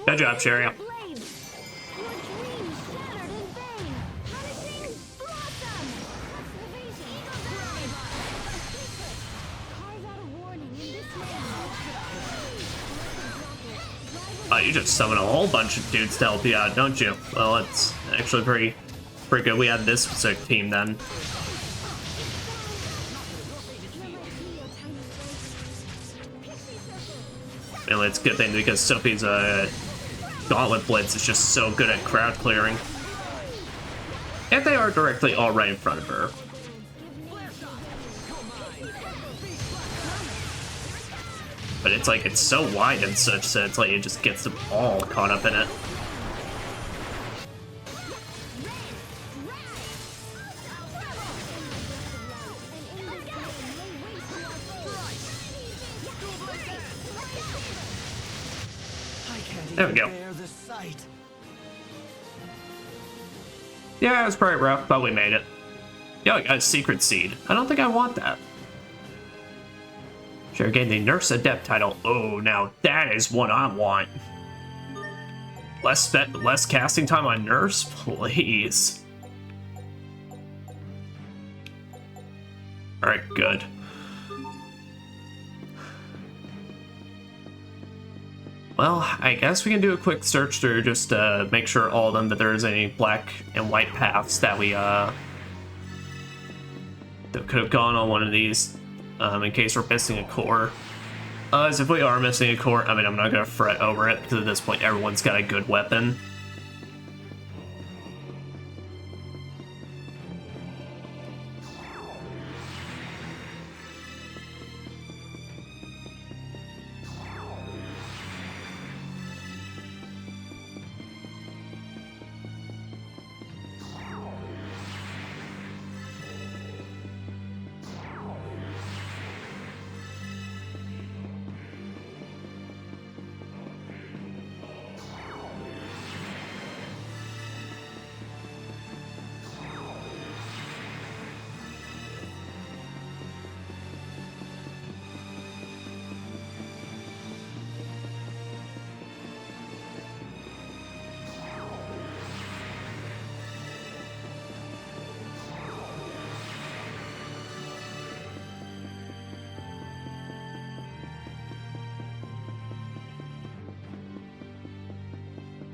Good job, Sherry. Oh, you just summon a whole bunch of dudes to help you out, don't you? Well, it's actually pretty good. We had this specific team then. And it's a good thing because Sophie's Gauntlet Blitz is just so good at crowd clearing. And they are directly all right in front of her. But it's like, it's so wide and such, so it's like it just gets them all caught up in it. There we go. Yeah, it was pretty rough, but we made it. Yo, I got a secret seed. I don't think I want that. Sure, gained the Nurse Adept title. Oh, now that is what I want. Less casting time on Nurse, please. All right, good. Well, I guess we can do a quick search through just to make sure all of them that there is any black and white paths that we that could have gone on one of these, in case we're missing a core. As if we are missing a core, I mean, I'm not gonna fret over it because at this point everyone's got a good weapon.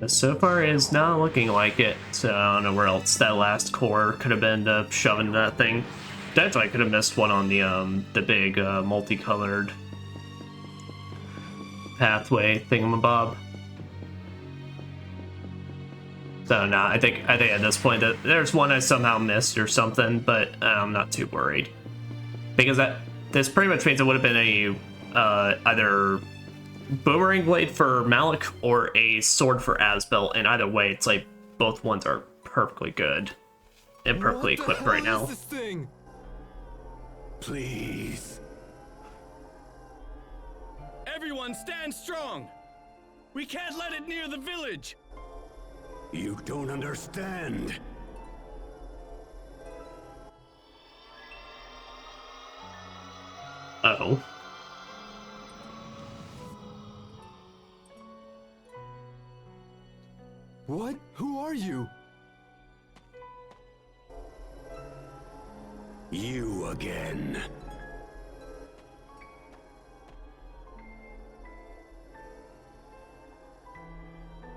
But so far, it's not looking like it. So I don't know where else that last core could have been to shoving that thing. Potentially, I could have missed one on the big multicolored pathway thingamabob. So no, I think at this point that there's one I somehow missed or something, but I'm not too worried because this pretty much means it would have been a either boomerang blade for Malik or a sword for Asbel, and either way, it's like both ones are perfectly good and perfectly equipped right now. Please. Everyone stand strong! We can't let it near the village! You don't understand. Uh-oh. What? Who are you? You again.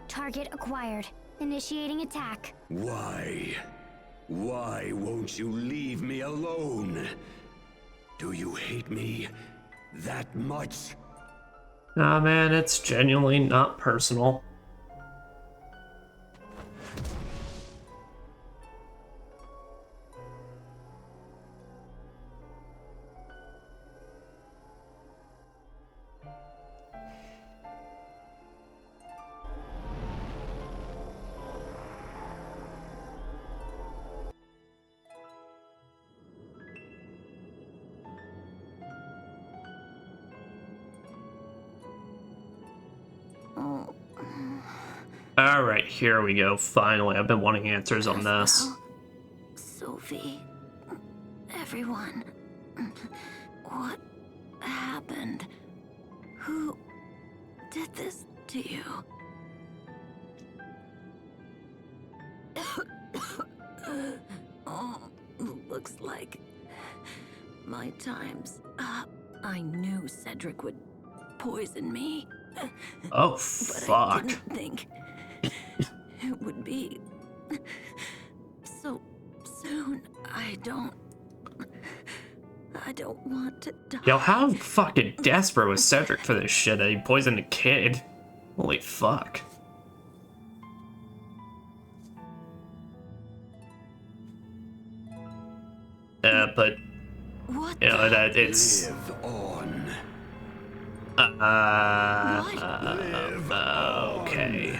Target acquired. Initiating attack. Why? Why won't you leave me alone? Do you hate me that much? Nah, man, it's genuinely not personal. Alright, here we go. Finally, I've been wanting answers on this. Sophie, everyone, what happened? Who did this to you? Oh, looks like my time's up. I knew Cedric would poison me. Oh, But fuck. I didn't think it would be so soon. I don't want to die. Yo, how fucking desperate was Cedric for this shit that he poisoned a kid? Holy fuck. But, What you know, that it's... Live on. Okay.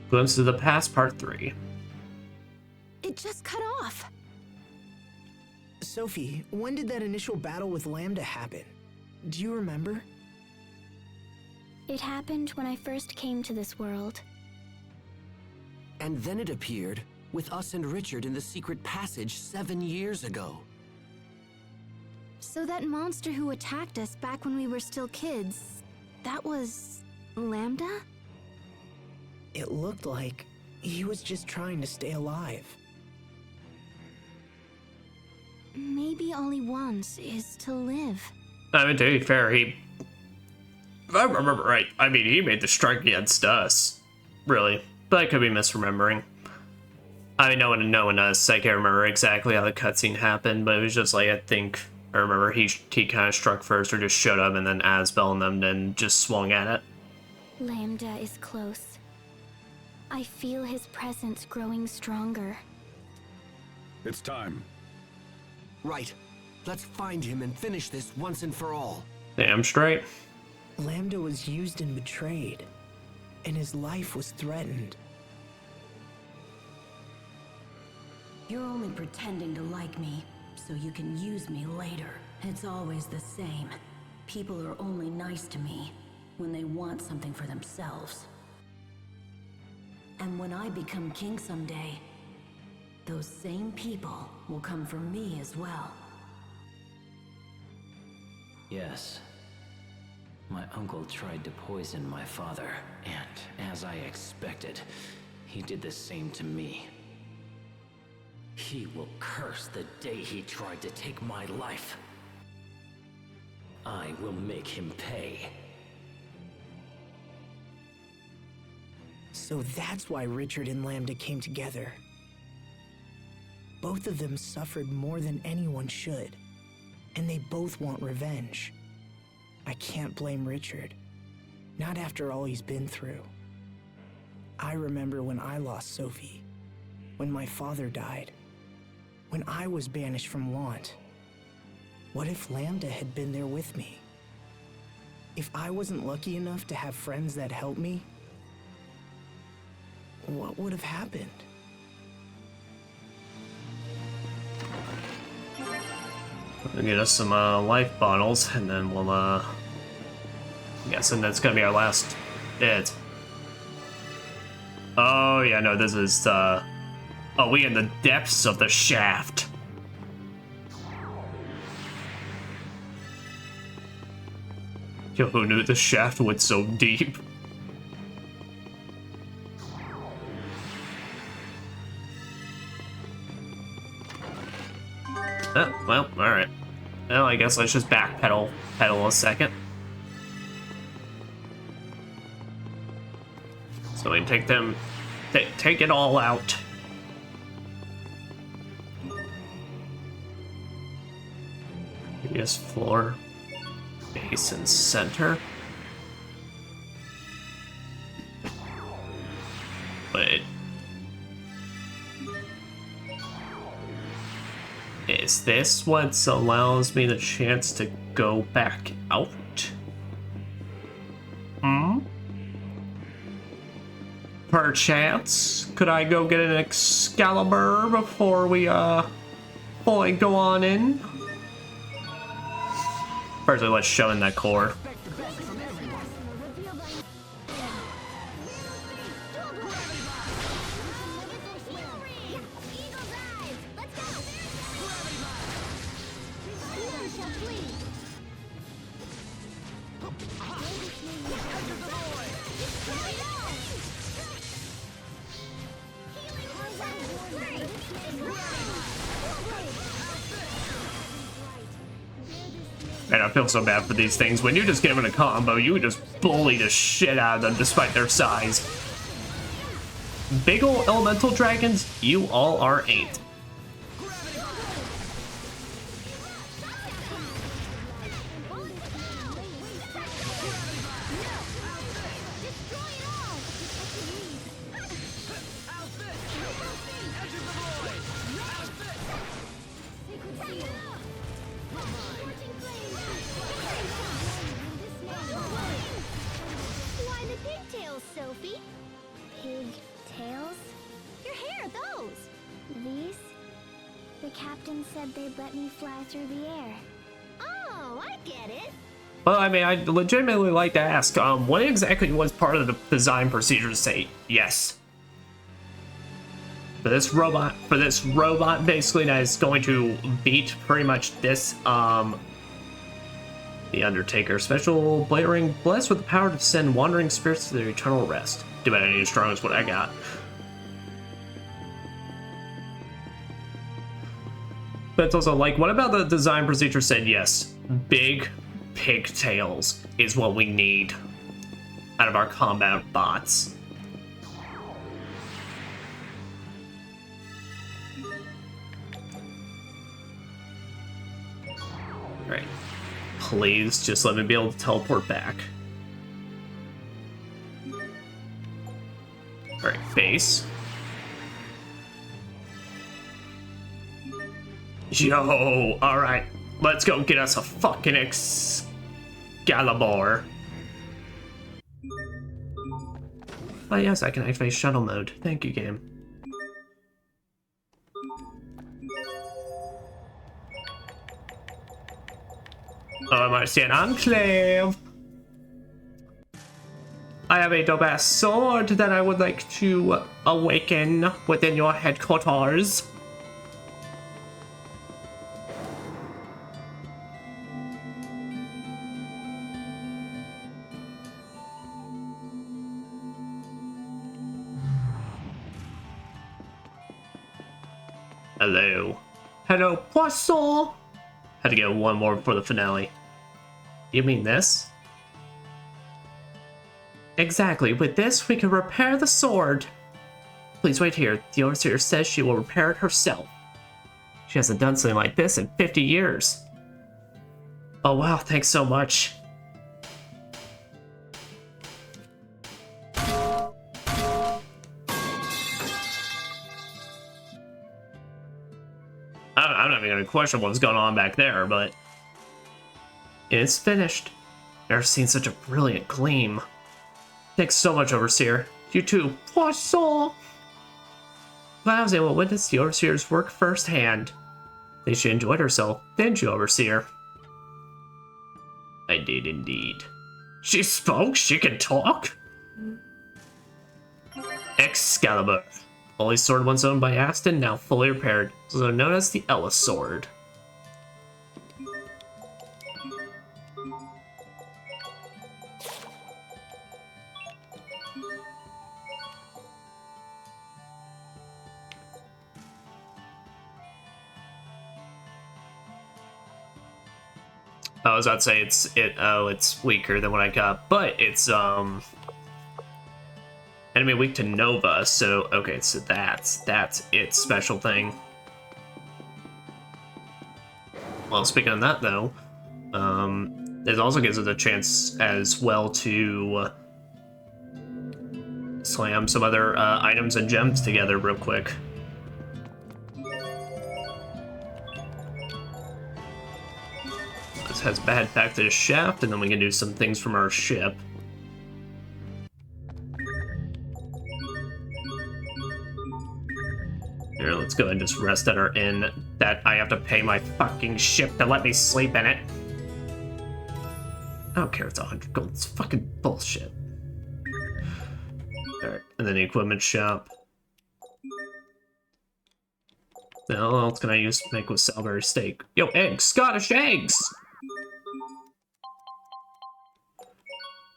Glimpse of the Past, Part 3. It just cut off. Sophie, when did that initial battle with Lambda happen? Do you remember? It happened when I first came to this world. And then it appeared with us and Richard in the secret passage 7 years ago. So that monster who attacked us back when we were still kids, that was Lambda? It looked like he was just trying to stay alive. Maybe all he wants is to live. I mean, to be fair, if I remember right, I mean, he made the strike against us. Really. But I could be misremembering. I mean, no one does. I can't remember exactly how the cutscene happened, but it was just like, I think, I remember he kind of struck first or just showed up, and then Asbel and them then just swung at it. Lambda is close. I feel his presence growing stronger. It's time. Right. Let's find him and finish this once and for all. Damn straight. Lambda was used and betrayed, and his life was threatened. You're only pretending to like me, so you can use me later. It's always the same. People are only nice to me when they want something for themselves. And when I become king someday, those same people will come for me as well. Yes. My uncle tried to poison my father, and as I expected, he did the same to me. He will curse the day he tried to take my life. I will make him pay. So that's why Richard and Lambda came together. Both of them suffered more than anyone should, and they both want revenge. I can't blame Richard, not after all he's been through. I remember when I lost Sophie, when my father died, when I was banished from Want. What if Lambda had been there with me? If I wasn't lucky enough to have friends that helped me, what would have happened? We'll get us some life bottles, and then we'll I'm guessing that's gonna be our last bit. Oh yeah, no, this is oh, we in the depths of the shaft. Yo, who knew the shaft went so deep? Oh, well, alright. Well, I guess let's just pedal a second. So we can take them, take it all out. Previous floor, base and center. Wait. Is this what allows me the chance to go back out? Hmm? Perchance, could I go get an Excalibur before we fully go on in? Firstly, let's show in that core. Man, I feel so bad for these things. When you just give them a combo, you just bully the shit out of them despite their size. Big ol' elemental dragons, you all are ain't. Why the pigtails, Sophie? Pigtails? Your hair, those! These? The captain said they'd let me fly through the air. Oh, I get it. Well, I mean, I'd legitimately like to ask, what exactly was part of the design procedure to say yes? For this robot basically that is going to beat pretty much this, the Undertaker. Special blade ring blessed with the power to send wandering spirits to their eternal rest. Too bad I need as strong as what I got. But it's also like, what about the design procedure said yes? Big pigtails is what we need out of our combat bots. Alright. Please just let me be able to teleport back. Alright, base. Yo, alright. Let's go get us a fucking Excalibur. Oh yes, I can activate shuttle mode. Thank you, game. Oh, I might see an enclave. I have a dope-ass sword that I would like to awaken within your headquarters. Hello. Hello, Poisson! Had to get one more before the finale. You mean this? Exactly. With this, we can repair the sword. Please wait here. The overseer says she will repair it herself. She hasn't done something like this in 50 years. Oh wow, thanks so much. I'm not even gonna question what's going on back there, but it's finished. Never seen such a brilliant gleam. Thanks so much, Overseer. You too, Poisson. Glad I was able to witness the Overseer's work firsthand. I think she enjoyed herself, didn't you, Overseer? I did indeed. She spoke? She can talk? Excalibur. Only sword once owned by Aston, now fully repaired, so known as the Ella Sword. I was about to say it's weaker than what I got, but it's enemy weak to Nova, so okay, so that's its special thing. Well, speaking of that though, it also gives us a chance as well to slam some other items and gems together real quick. Let's head back to the shaft, and then we can do some things from our ship. Here, let's go and just rest at our inn. That I have to pay my fucking ship to let me sleep in it. I don't care, it's 100 gold. It's fucking bullshit. Alright, and then the equipment shop. Now, what else can I use to make with Salisbury steak? Yo, eggs! Scottish eggs!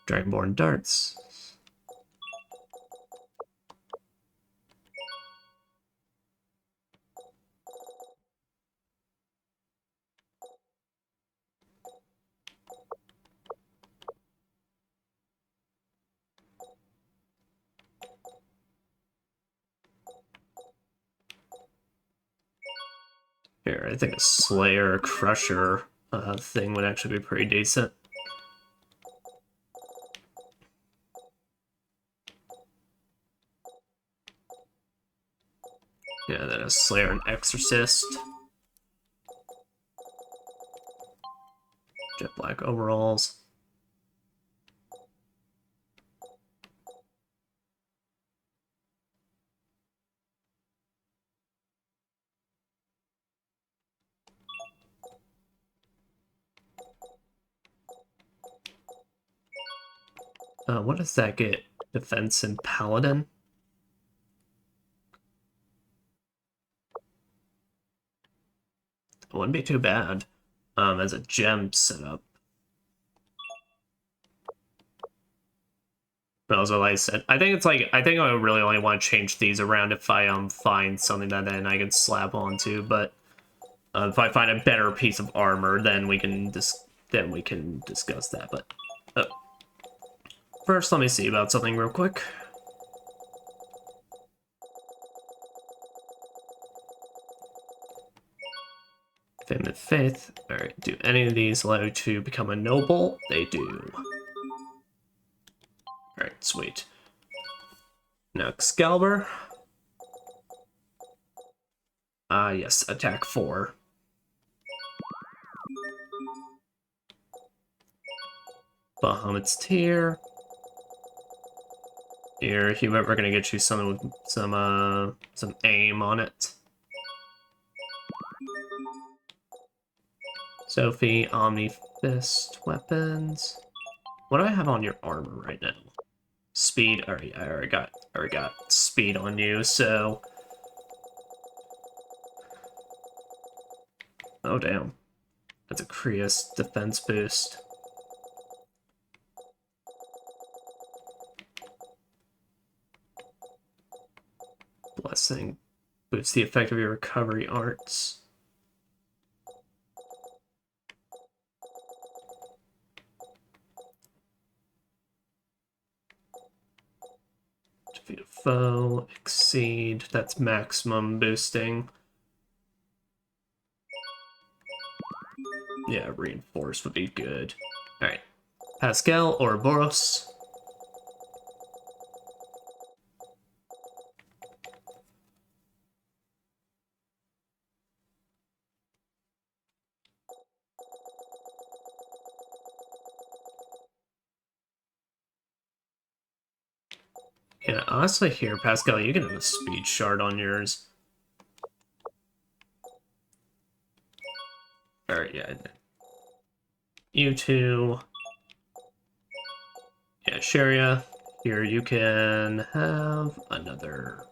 Dragonborn darts. Here, I think a Slayer Crusher thing would actually be pretty decent. Yeah, then a Slayer and Exorcist. Jet black overalls. What does that get? Defense and Paladin? It wouldn't be too bad as a gem setup. But also, like I said, I think I really only want to change these around if I find something that then I can slap onto. But if I find a better piece of armor, then we can discuss that. But first, let me see about something real quick. Fame and Faith. Alright, do any of these allow you to become a noble? They do. Alright, sweet. Now Excalibur. Yes, attack 4. Bahamut's Tear. Here, Hubert, we're gonna get you some aim on it. Sophie, Omni Fist, weapons. What do I have on your armor right now? Speed. Alright, I already got speed on you, so. Oh damn. That's a Krios defense boost. Blessing. Boosts the effect of your recovery arts. Defeat a foe, exceed, that's maximum boosting. Yeah, reinforce would be good. Alright. Pascal or Boros? Yeah, honestly here, Pascal, you can have a speed shard on yours. Alright, yeah. You two. Yeah, Sharia. Here you can have another.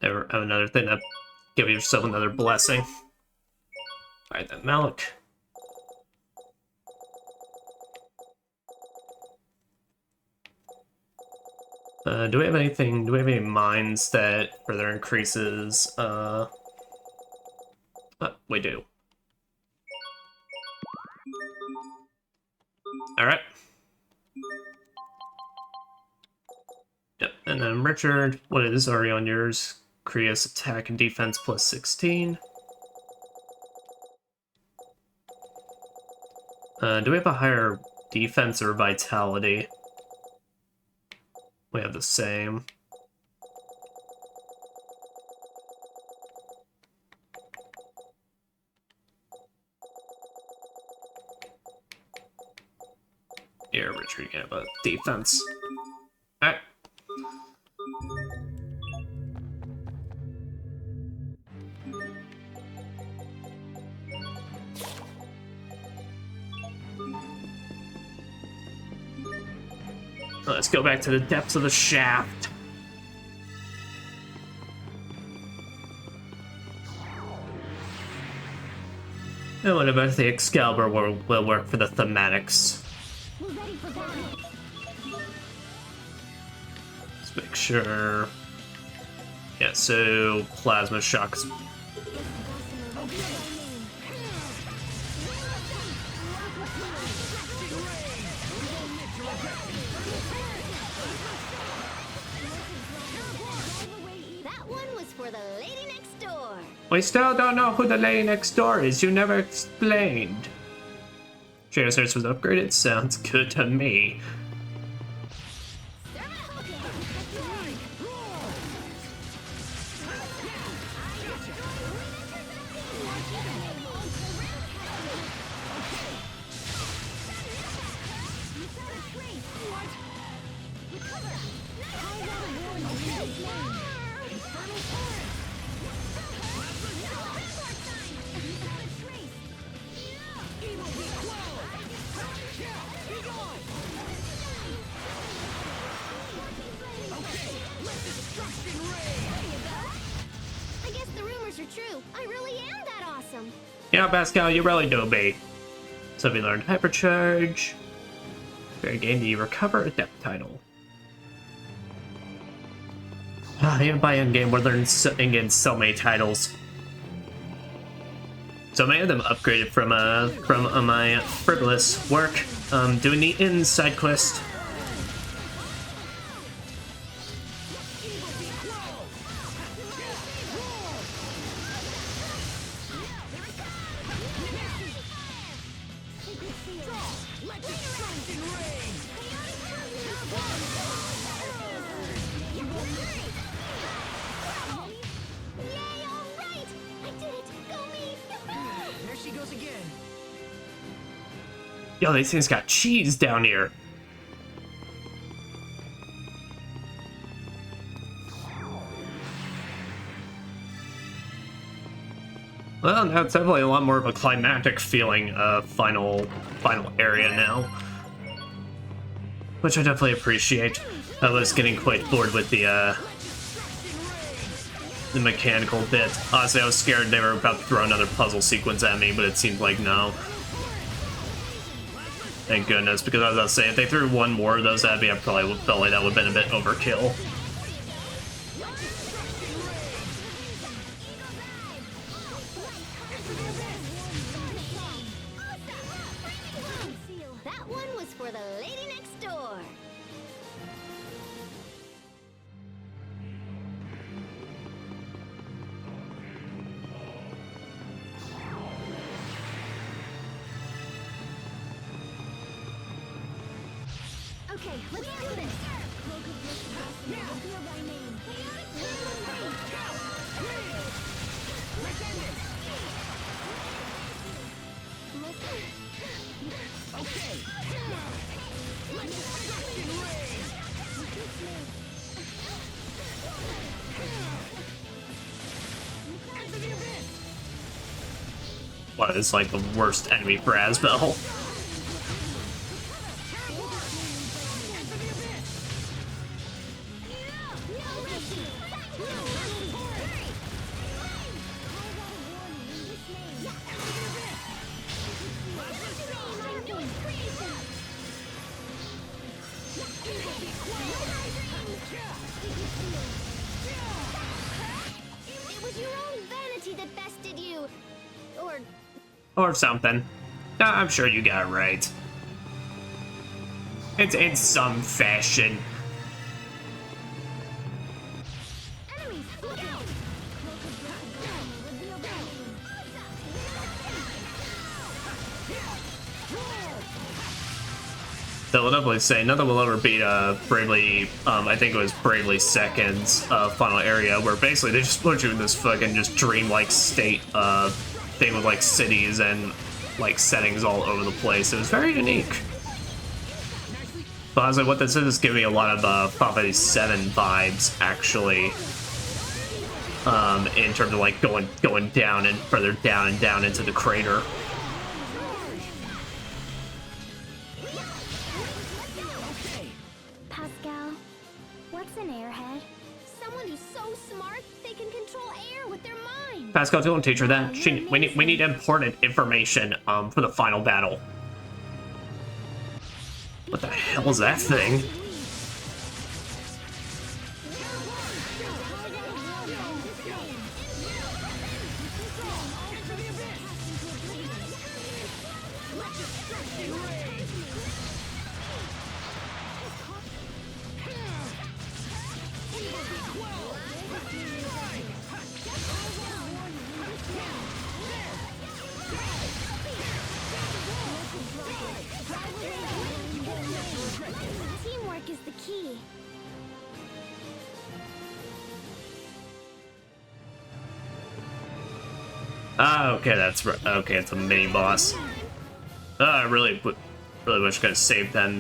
Have another thing that give yourself another blessing. Alright then, Malik. Do we have anything? Do we have any mines that further increases? We do. Alright. Yep, and then Richard, what is already on yours? Krios attack and defense plus 16. Do we have a higher defense or vitality? We have the same. Yeah, Richard, you can have a defense. Alright. Let's go back to the depths of the shaft. And what about the Excalibur will work for the thematics? We're ready for battle. Let's make sure. Yeah, so plasma shocks. That one was for the lady next door. We still don't know who the lady next door is. You never explained. Trader's Nurse was upgraded? Sounds good to me. Yeah, Pascal, you really do be. So we learned Hypercharge. Very game, you recover a depth title. Even by endgame, we're learning in-game so many titles. So many of them upgraded from my frivolous work, doing the inn side quest. Yo, these things got cheese down here. Well, that's definitely a lot more of a climactic feeling final area now. Which I definitely appreciate. I was getting quite bored with the mechanical bit. Honestly, I was scared they were about to throw another puzzle sequence at me, but it seemed like no. Thank goodness, because as I was saying, if they threw one more of those at me, I probably felt like that would have been a bit overkill. That one was Okay, let's do this. Cloak of Bliss reveal thy name. Okay. Let's destruction rain. Into the abyss. What is like the worst enemy for Asbel? It was your own vanity that bested you. Or something. I'm sure you got it right. It's in some fashion. Enemies, look out! Cloak of Bliss reveal thy name. So we'll definitely say nothing will ever beat Bravely, I think it was Bravely Second's final area, where basically they just put you in this fucking just dreamlike state of thing with like cities and like settings all over the place. It was very unique. But honestly, what this is giving me a lot of Final Fantasy VII vibes, actually, in terms of like going down and further down and down into the crater. Pascal, what's an airhead? Someone who's so smart they can control air with their mind. Pascal, don't teach her that. We need important information for the final battle. What the hell is that thing? Teamwork is the key. Ah, okay, that's right. Okay, it's a mini boss. I really wish I could have saved then.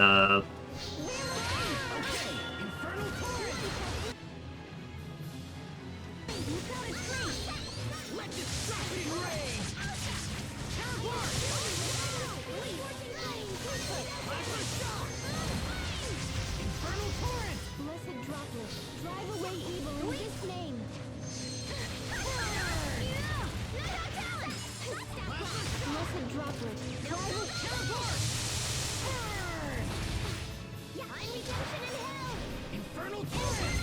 Blessed droplet, drive away evil in this name. Blessed droplet, drive away. I'm redemption in hell. Infernal torrent.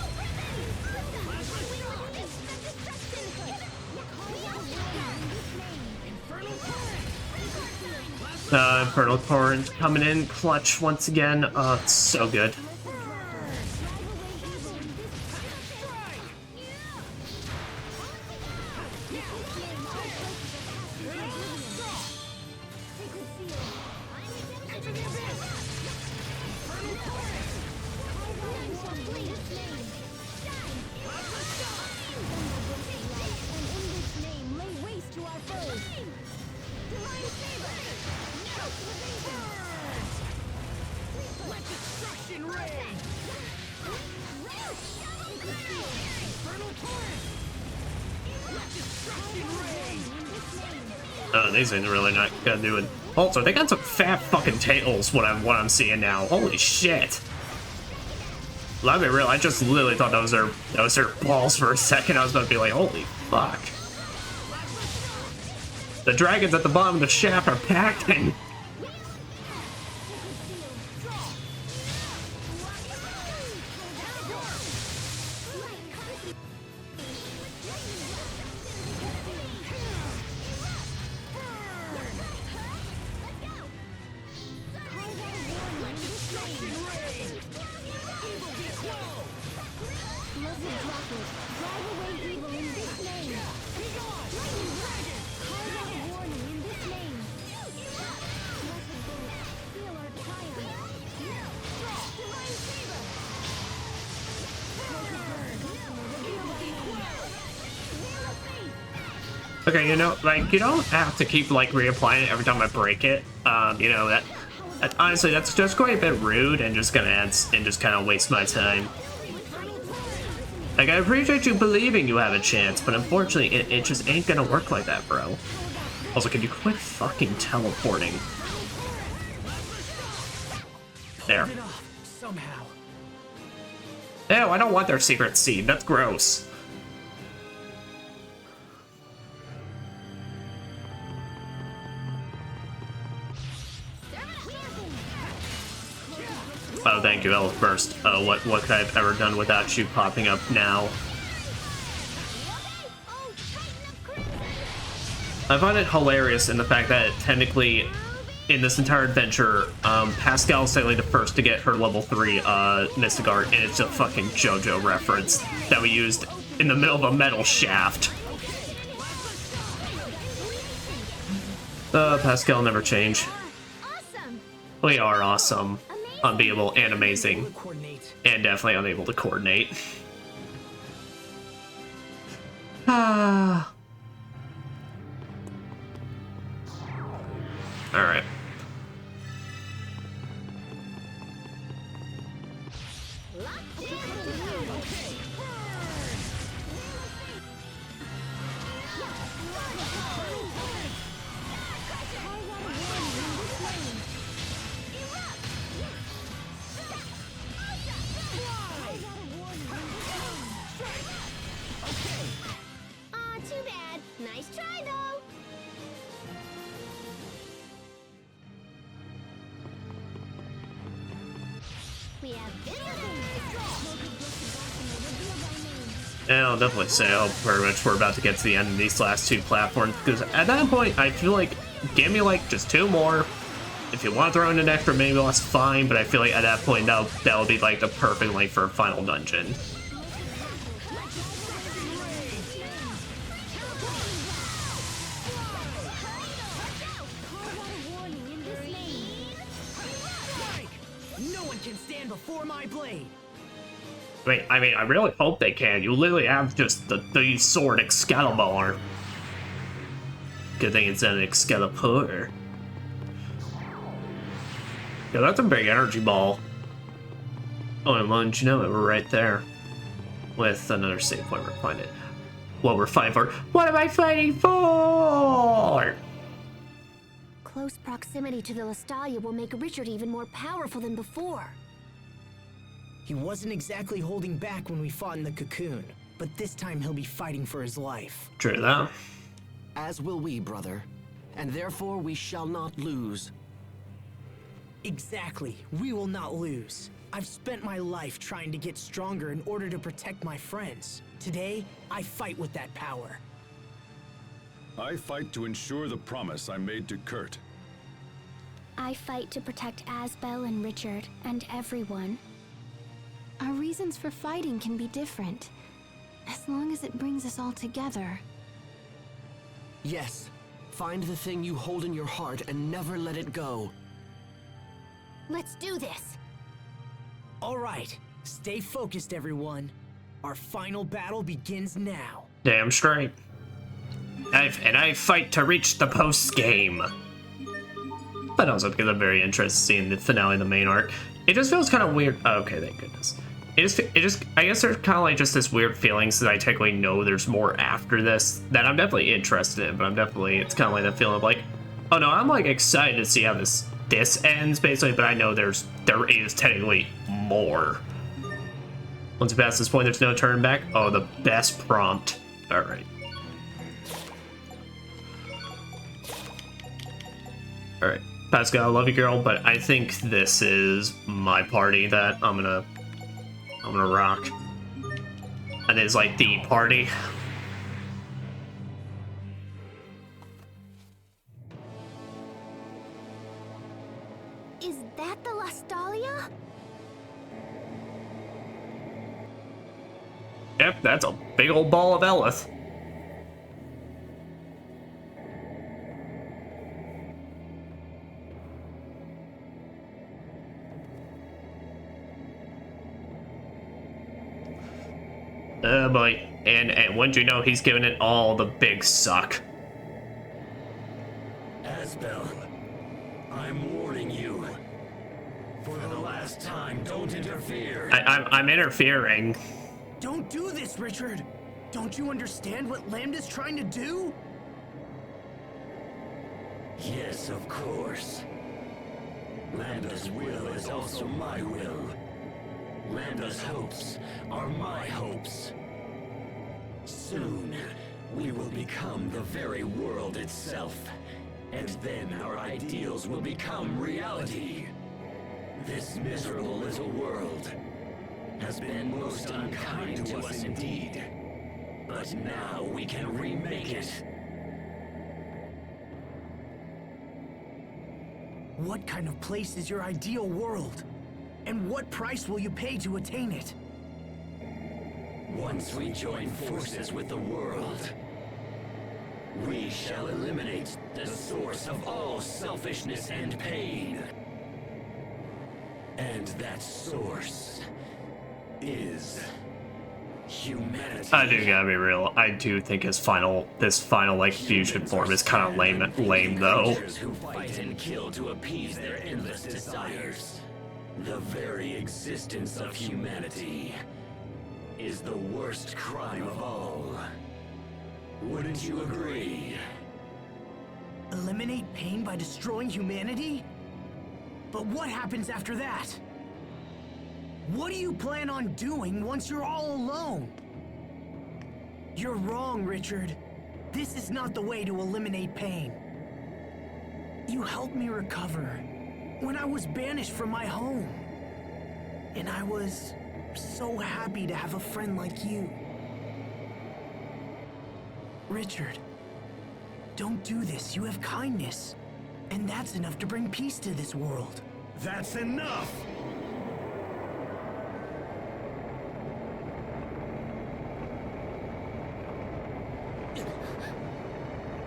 Infernal torrent. Infernal Torrent coming in clutch once again. Oh, it's so good. Oh, these things are really not gonna do it. Also, they got some fat fucking tails. What I'm seeing now. Holy shit! Let me real. I just literally thought that was their balls for a second. I was about to be like, holy fuck! The dragons at the bottom of the shaft are packing. Okay, you know, like, you don't have to keep, like, reapplying it every time I break it. You know, that honestly, that's just quite a bit rude and just gonna add, and just kind of waste my time. Like, I appreciate you believing you have a chance, but unfortunately, it just ain't gonna work like that, bro. Also, can you quit fucking teleporting? There. Somehow. Ew, I don't want their secret seed. That's gross. Oh, thank you, Elf Burst. What could I have ever done without you popping up now? I find it hilarious in the fact that technically, in this entire adventure, Pascal's technically the first to get her level 3 Mystic Art, and it's a fucking JoJo reference that we used in the middle of a metal shaft. Pascal never change. We are awesome, unbeatable, and amazing, and definitely unable to coordinate. Ah. All right. Too bad. Nice try, though. We have Yeah, I'll definitely say, oh, pretty much we're about to get to the end of these last 2 platforms, because at that point, I feel like, give me, like, just 2 more. If you want to throw in an extra, maybe that's fine, but I feel like at that point, that'll be, like, the perfect length for a final dungeon. No one can stand before my blade. Wait, I mean, I really hope they can. You literally have just the sword Excalibur. Good thing it's an Excalibur. Yeah, that's a big energy ball. Oh, and lunge, you know it, we're right there. With another save point, we're find it. What we're fighting for. What am I fighting for? Close proximity to the Lestalia will make Richard even more powerful than before. He wasn't exactly holding back when we fought in the cocoon, but this time he'll be fighting for his life. True that. As will we, brother. And therefore we shall not lose. Exactly. We will not lose. I've spent my life trying to get stronger in order to protect my friends. Today, I fight with that power. I fight to ensure the promise I made to Kurt. I fight to protect Asbel and Richard and everyone. Our reasons for fighting can be different, as long as it brings us all together. Yes. Find the thing you hold in your heart and never let it go. Let's do this! All right. Stay focused, everyone. Our final battle begins now. Damn straight. I fight to reach the post-game. But also because I'm very interested in seeing the finale of the main arc. It just feels kind of weird. Oh, okay, thank goodness. I guess there's kind of like just this weird feeling so that I technically know there's more after this that I'm definitely interested in, but it's kind of like that feeling of like, oh no, I'm like excited to see how this ends basically, but I know there is technically more. Once you pass this point, there's no turning back. Oh, the best prompt. All right. All right, Pascal, I love you, girl, but I think this is my party that I'm gonna rock. And it's like the party. Is that the Lestalia? Yep, that's a big old ball of Elith. Oh boy, and wouldn't you know, he's giving it all the big suck. Asbel, I'm warning you. For the last time, don't interfere. I'm interfering. Don't do this, Richard! Don't you understand what Lambda's trying to do? Yes, of course. Lambda's will is also my will. Lambda's hopes are my hopes. Soon, we will become the very world itself. And then our ideals will become reality. This miserable little world has been most unkind to us indeed. But now we can remake it. What kind of place is your ideal world? And what price will you pay to attain it? Once we join forces with the world, we shall eliminate the source of all selfishness and pain. And that source is humanity. I do gotta be real. I do think this final like fusion form is kind of lame though. Who fight and kill to appease their endless desires. The very existence of humanity is the worst crime of all. Wouldn't you agree? Eliminate pain by destroying humanity? But what happens after that? What do you plan on doing once you're all alone? You're wrong, Richard. This is not the way to eliminate pain. You helped me recover when I was banished from my home. And I was so happy to have a friend like you. Richard, don't do this. You have kindness. And that's enough to bring peace to this world. That's enough!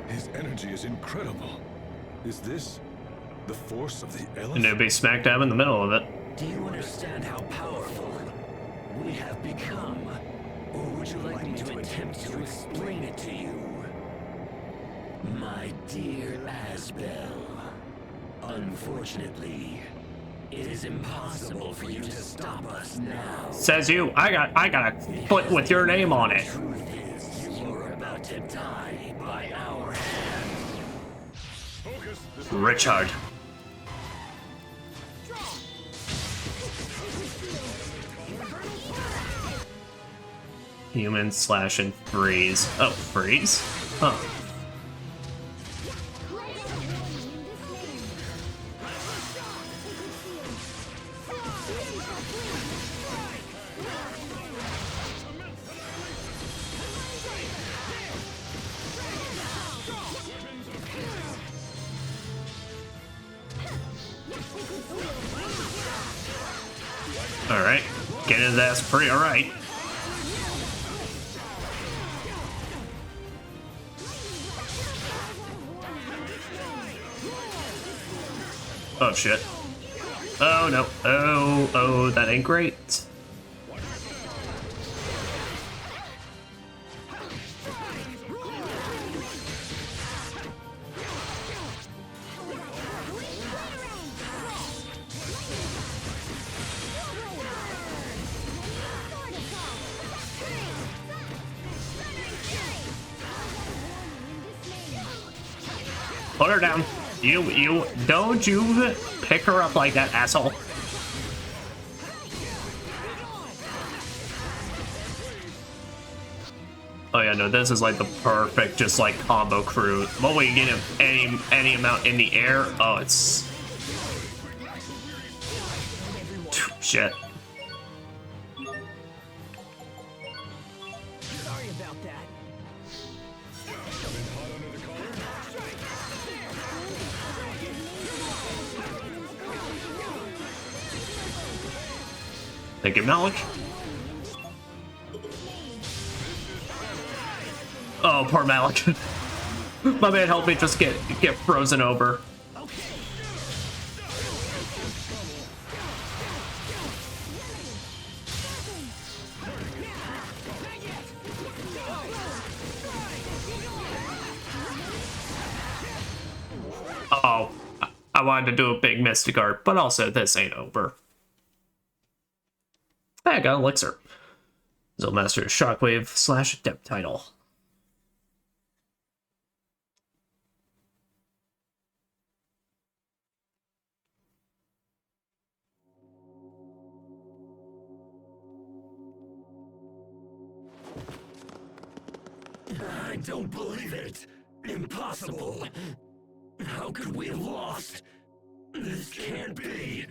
His energy is incredible. Is this the force of the elephant? And nobody smack dab in the middle of it. Do you understand how powerful we have become? Or would you like me to attempt to explain it to you? My dear Asbel, unfortunately, it is impossible for you to stop us now. Says you. I got a foot with your name on it. The truth is, you're about to die by our hand. Richard. Human slash and freeze. Oh, freeze? Huh. Alright. Get his ass free, alright. Oh shit. Oh no. Oh, that ain't great. Put her down. You don't you pick her up like that, asshole. Oh yeah, no, this is like the perfect just like combo crew. What we get him any amount in the air? Oh, it's shit. Sorry about that. Thank you, Malik. Oh, poor Malik. My man helped me just get frozen over. oh, I wanted to do a big Mystic Art, but also this ain't over. Hey, I got an Elixir. Zillmaster Shockwave / Depth Title. I don't believe it. Impossible. How could we have lost? This can't be.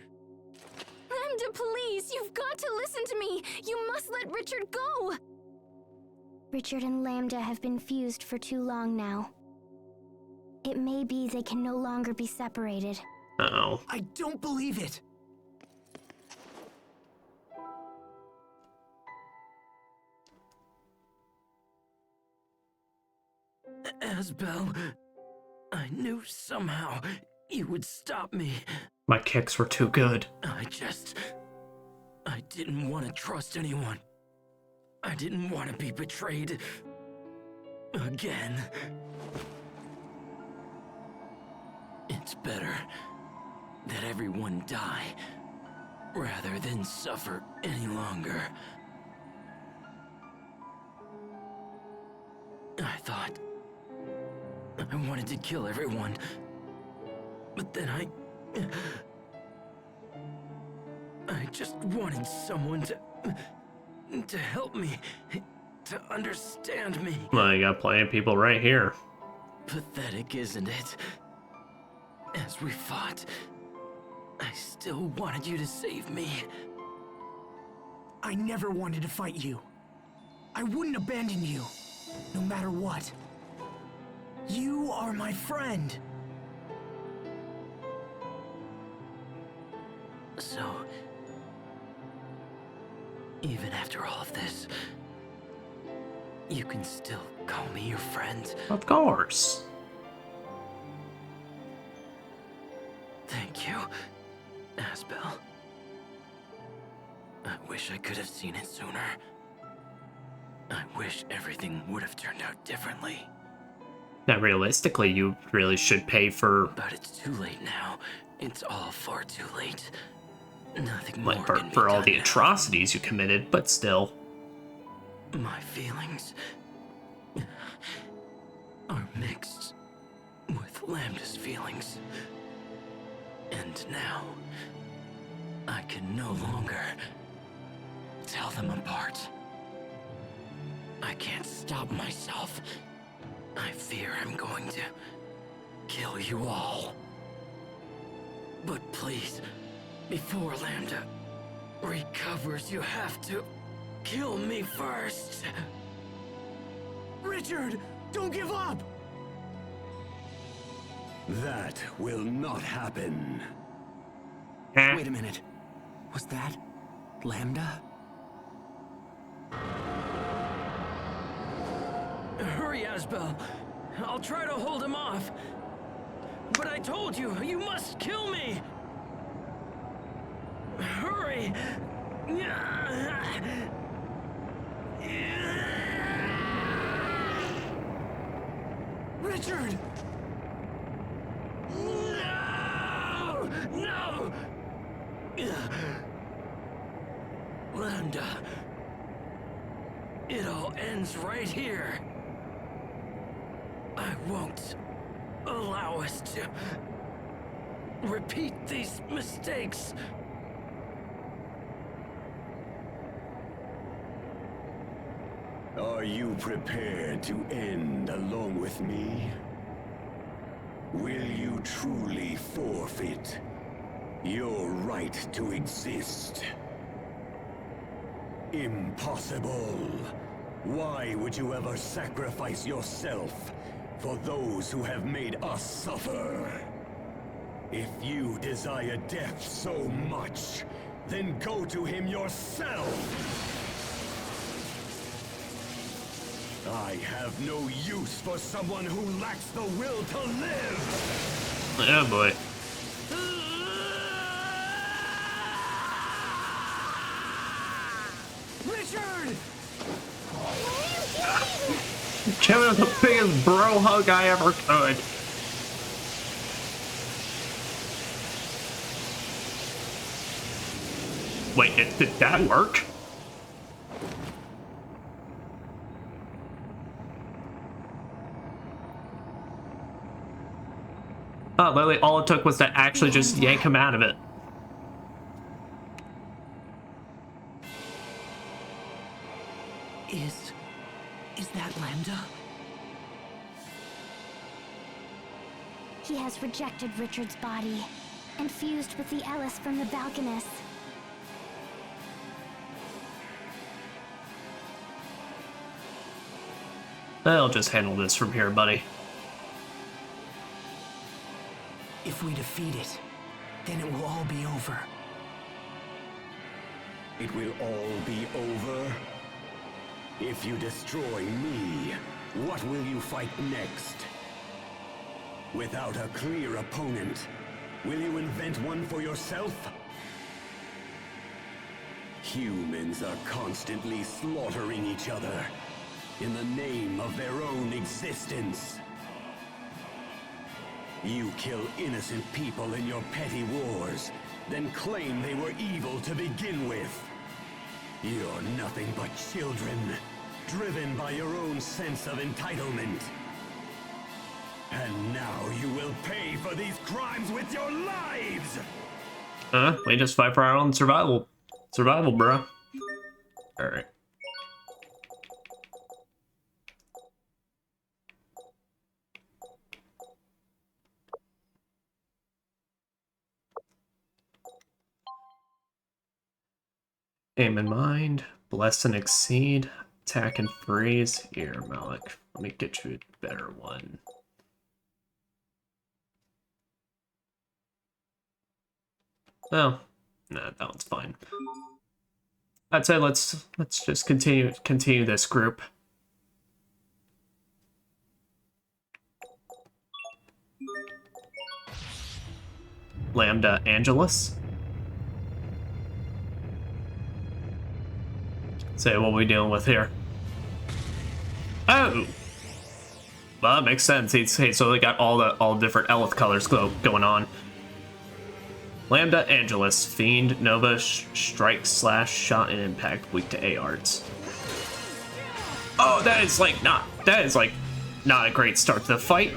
Lambda, please, you've got to listen to me. You must let Richard go. Richard and Lambda have been fused for too long now. It may be they can no longer be separated. Uh-oh. I don't believe it. Asbel, I knew somehow you would stop me. My kicks were too good. I didn't want to trust anyone. I didn't want to be betrayed again. It's better that everyone die rather than suffer any longer. I thought I wanted to kill everyone, but then I just wanted someone to help me, to understand me. Well, you got plenty of people right here. Pathetic, isn't it? As we fought, I still wanted you to save me. I never wanted to fight you. I wouldn't abandon you, no matter what. You are my friend. So, even after all of this, you can still call me your friend? Of course. Thank you, Asbel. I wish I could have seen it sooner. I wish everything would have turned out differently. Now, realistically, you really should pay for... But it's too late now. It's all far too late. Nothing more can be for all done the now. atrocities you committed, but still. My feelings are mixed with Lambda's feelings. And now, I can no longer tell them apart. I can't stop myself. I fear I'm going to kill you all. But please, before Lambda recovers, you have to kill me first. Richard, don't give up! That will not happen. Wait a minute. Was that Lambda? Hurry, Asbel. I'll try to hold him off. But I told you, you must kill me! Hurry! Richard! No! No! Lambda. It all ends right here. I won't allow us to repeat these mistakes. Are you prepared to end along with me? Will you truly forfeit your right to exist? Impossible. Why would you ever sacrifice yourself for those who have made us suffer? If you desire death so much, then go to him yourself! I have no use for someone who lacks the will to live! Oh boy. Richard! Giving him the biggest bro hug I ever could. Wait, did that work? Oh, literally all it took was to actually just yank him out of it. Is that Lambda? He has rejected Richard's body and fused with the Ellis from the Balconess. I'll just handle this from here, buddy. If we defeat it, then it will all be over. It will all be over? If you destroy me, what will you fight next? Without a clear opponent, will you invent one for yourself? Humans are constantly slaughtering each other in the name of their own existence. You kill innocent people in your petty wars, then claim they were evil to begin with. You're nothing but children, driven by your own sense of entitlement. And now you will pay for these crimes with your lives! We just fight for our own survival. Survival, bro. Alright. Aim in mind, bless and exceed, attack and freeze. Here, Malik, let me get you a better one. Oh, nah, that one's fine. I'd say let's just continue this group. Lambda Angelus. Say, what are we dealing with here? Oh! Well, that makes sense. So they got all different Elith colors going on. Lambda Angelus, Fiend, Nova, Strike, Slash, Shot, and Impact, weak to A-Arts. Oh, that is not a great start to the fight.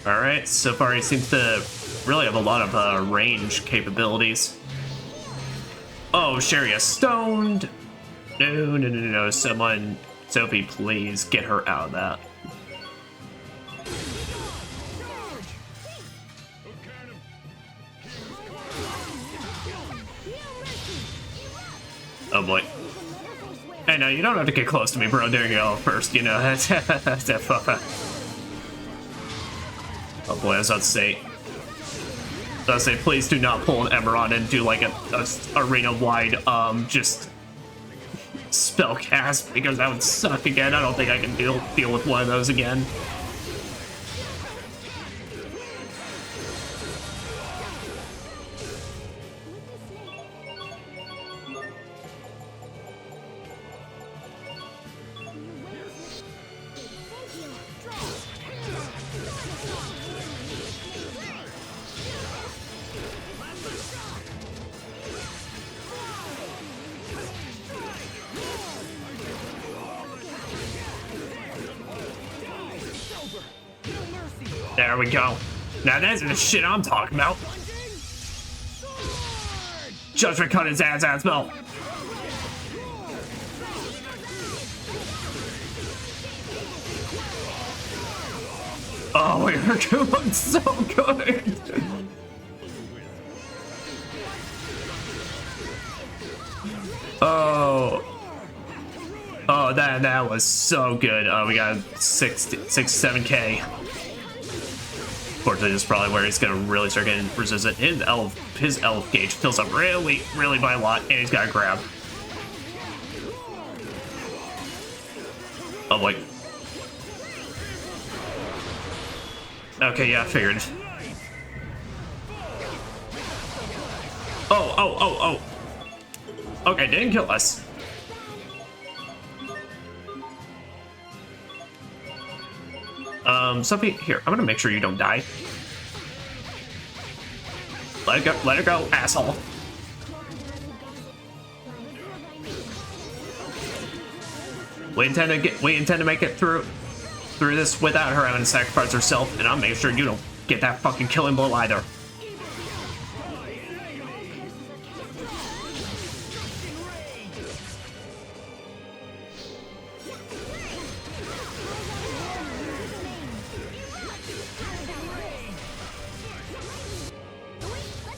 Alright, so far he seems to really have a lot of range capabilities. Oh, Sherry is stoned! No, someone, Sophie, please get her out of that. Oh boy. Hey, no, you don't have to get close to me, bro. There you go, first, you know. Oh boy, I was about to say, please do not pull an Emerald and do like a arena-wide, just spell cast, because that would suck again. I don't think I can deal with one of those again. There we go. Now that's the shit I'm talking about. Judgment cut his ass spell. Oh, we are doing so good. Oh. Oh, that was so good. We got 7K. Fortunately, this is probably where he's gonna really start getting resistant. His elf gauge fills up really by a lot, and he's got a grab. Oh boy. Okay, yeah, I figured. Oh. Okay, didn't kill us. Sophie, here, I'm gonna make sure you don't die. Let it go, asshole. We intend to make it through this without her having to sacrifice herself, and I'll make sure you don't get that fucking killing blow either.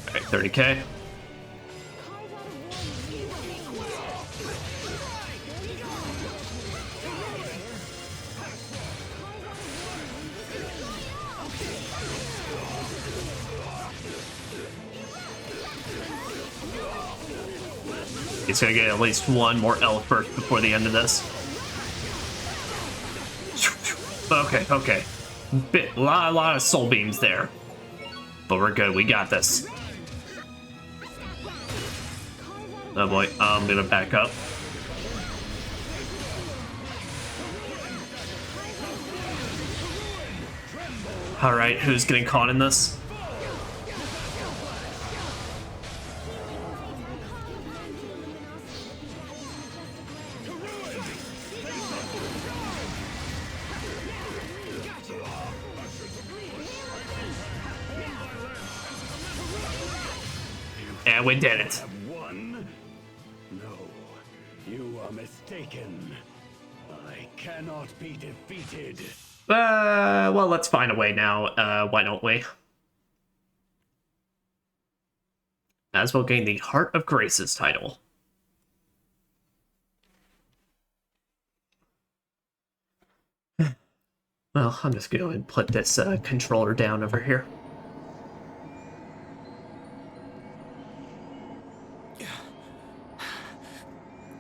Alright, 30K. He's gonna get at least one more elf burst before the end of this. Okay. A lot of soul beams there. But we're good, we got this. Oh boy, I'm gonna back up. Alright, who's getting caught in this? And we did it. No, you are mistaken. I cannot be defeated. Well, let's find a way now. Why don't we? As we'll gain the Heart of Graces title. Well, I'm just going to put this controller down over here.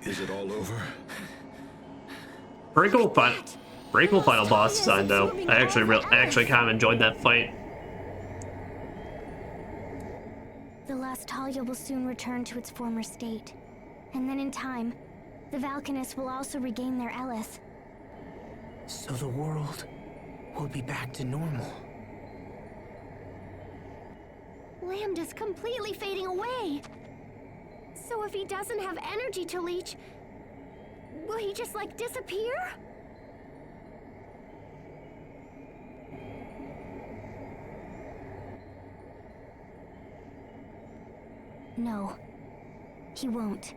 Is it all over? Pretty cool final boss design, though. I actually kind of enjoyed that fight. The last Talia will soon return to its former state. And then in time, the Valkanists will also regain their Ellis. So the world will be back to normal. Lambda's completely fading away. So if he doesn't have energy to leech, will he just, like, disappear? No, he won't.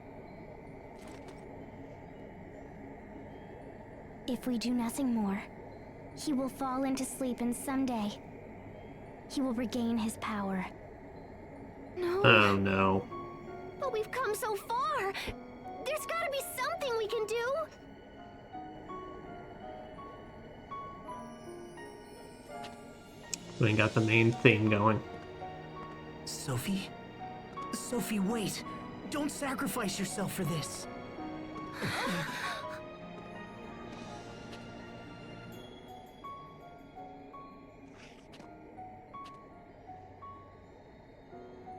If we do nothing more, he will fall into sleep, and someday, he will regain his power. No. Oh no. But we've come so far! There's gotta be something we can do! We got the main theme going. Sophie? Sophie, wait! Don't sacrifice yourself for this!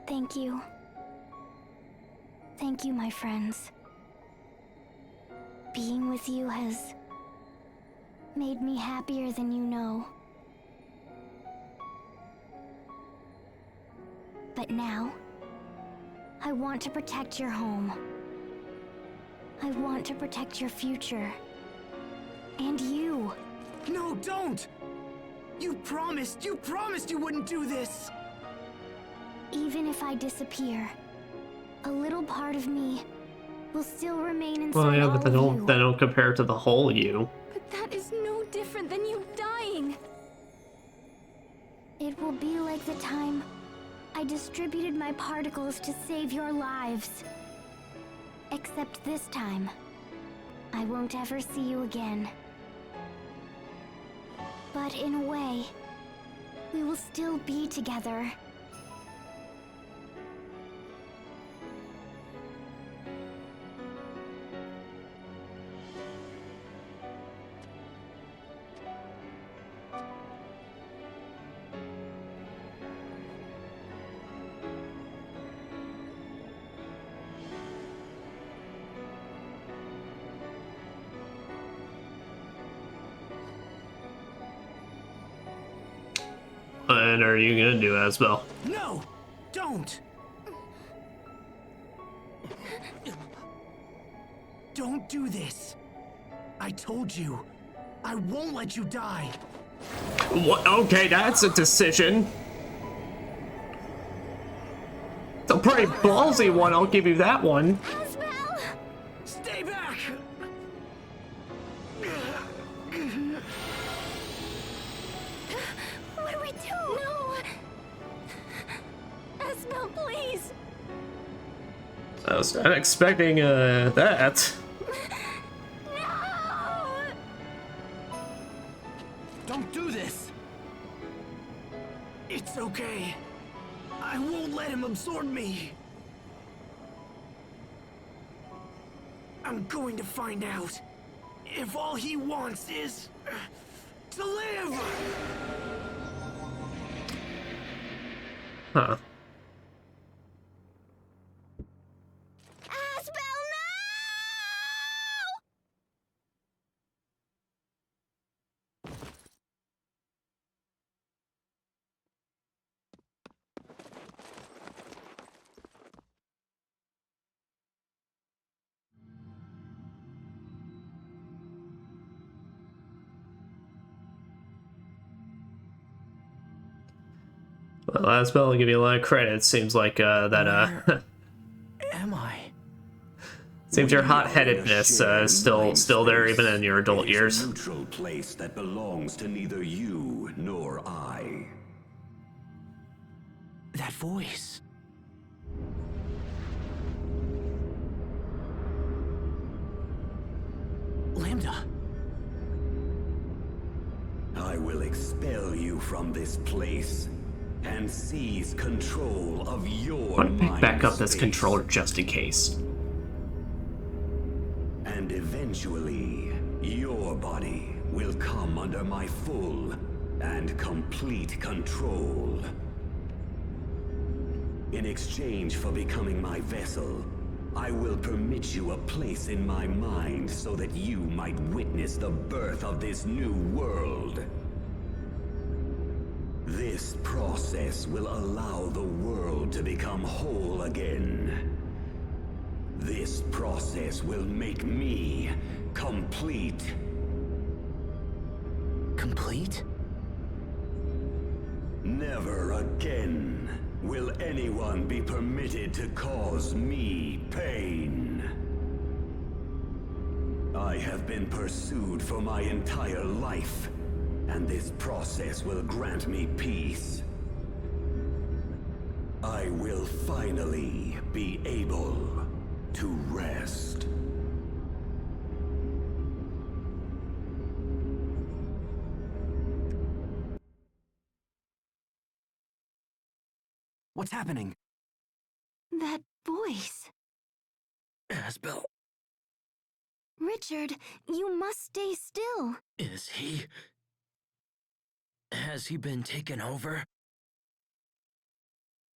Thank you. Thank you, my friends. Being with you has made me happier than you know. But now, I want to protect your home. I want to protect your future. And you. No, don't! You promised you wouldn't do this! Even if I disappear, a little part of me will still remain inside Well, yeah, all but they of you. don't compare to the whole you. But that is no different than you dying. It will be like the time I distributed my particles to save your lives. Except this time, I won't ever see you again. But in a way, we will still be together. What are you gonna do, Asbel? No! Don't! Don't do this! I told you, I won't let you die! What? Okay, that's a decision. It's a pretty ballsy one, I'll give you that one. Asbel! Stay back! What do we do? No! Asbel, please! I was not expecting, that. No! Don't do this! It's okay. I won't let him absorb me. I'm going to find out if all he wants is to live. Huh. Asbel, no! Well, Asbel, I'll give you a lot of credit. It seems like, Am I? seems your hot-headedness, still there even in your adult years. A neutral place that belongs to neither you nor I. That voice. Lambda. I will expel you from this place and seize control of your I'm gonna pick back up mind this space. controller just in case. And eventually, your body will come under my full and complete control. In exchange for becoming my vessel, I will permit you a place in my mind so that you might witness the birth of this new world. This process will allow the world to become whole again. This process will make me complete. Complete? Never again will anyone be permitted to cause me pain. I have been pursued for my entire life, and this process will grant me peace. I will finally be able to rest. What's happening? That voice. Asbel, Richard, you must stay still. is he... Has he been taken over?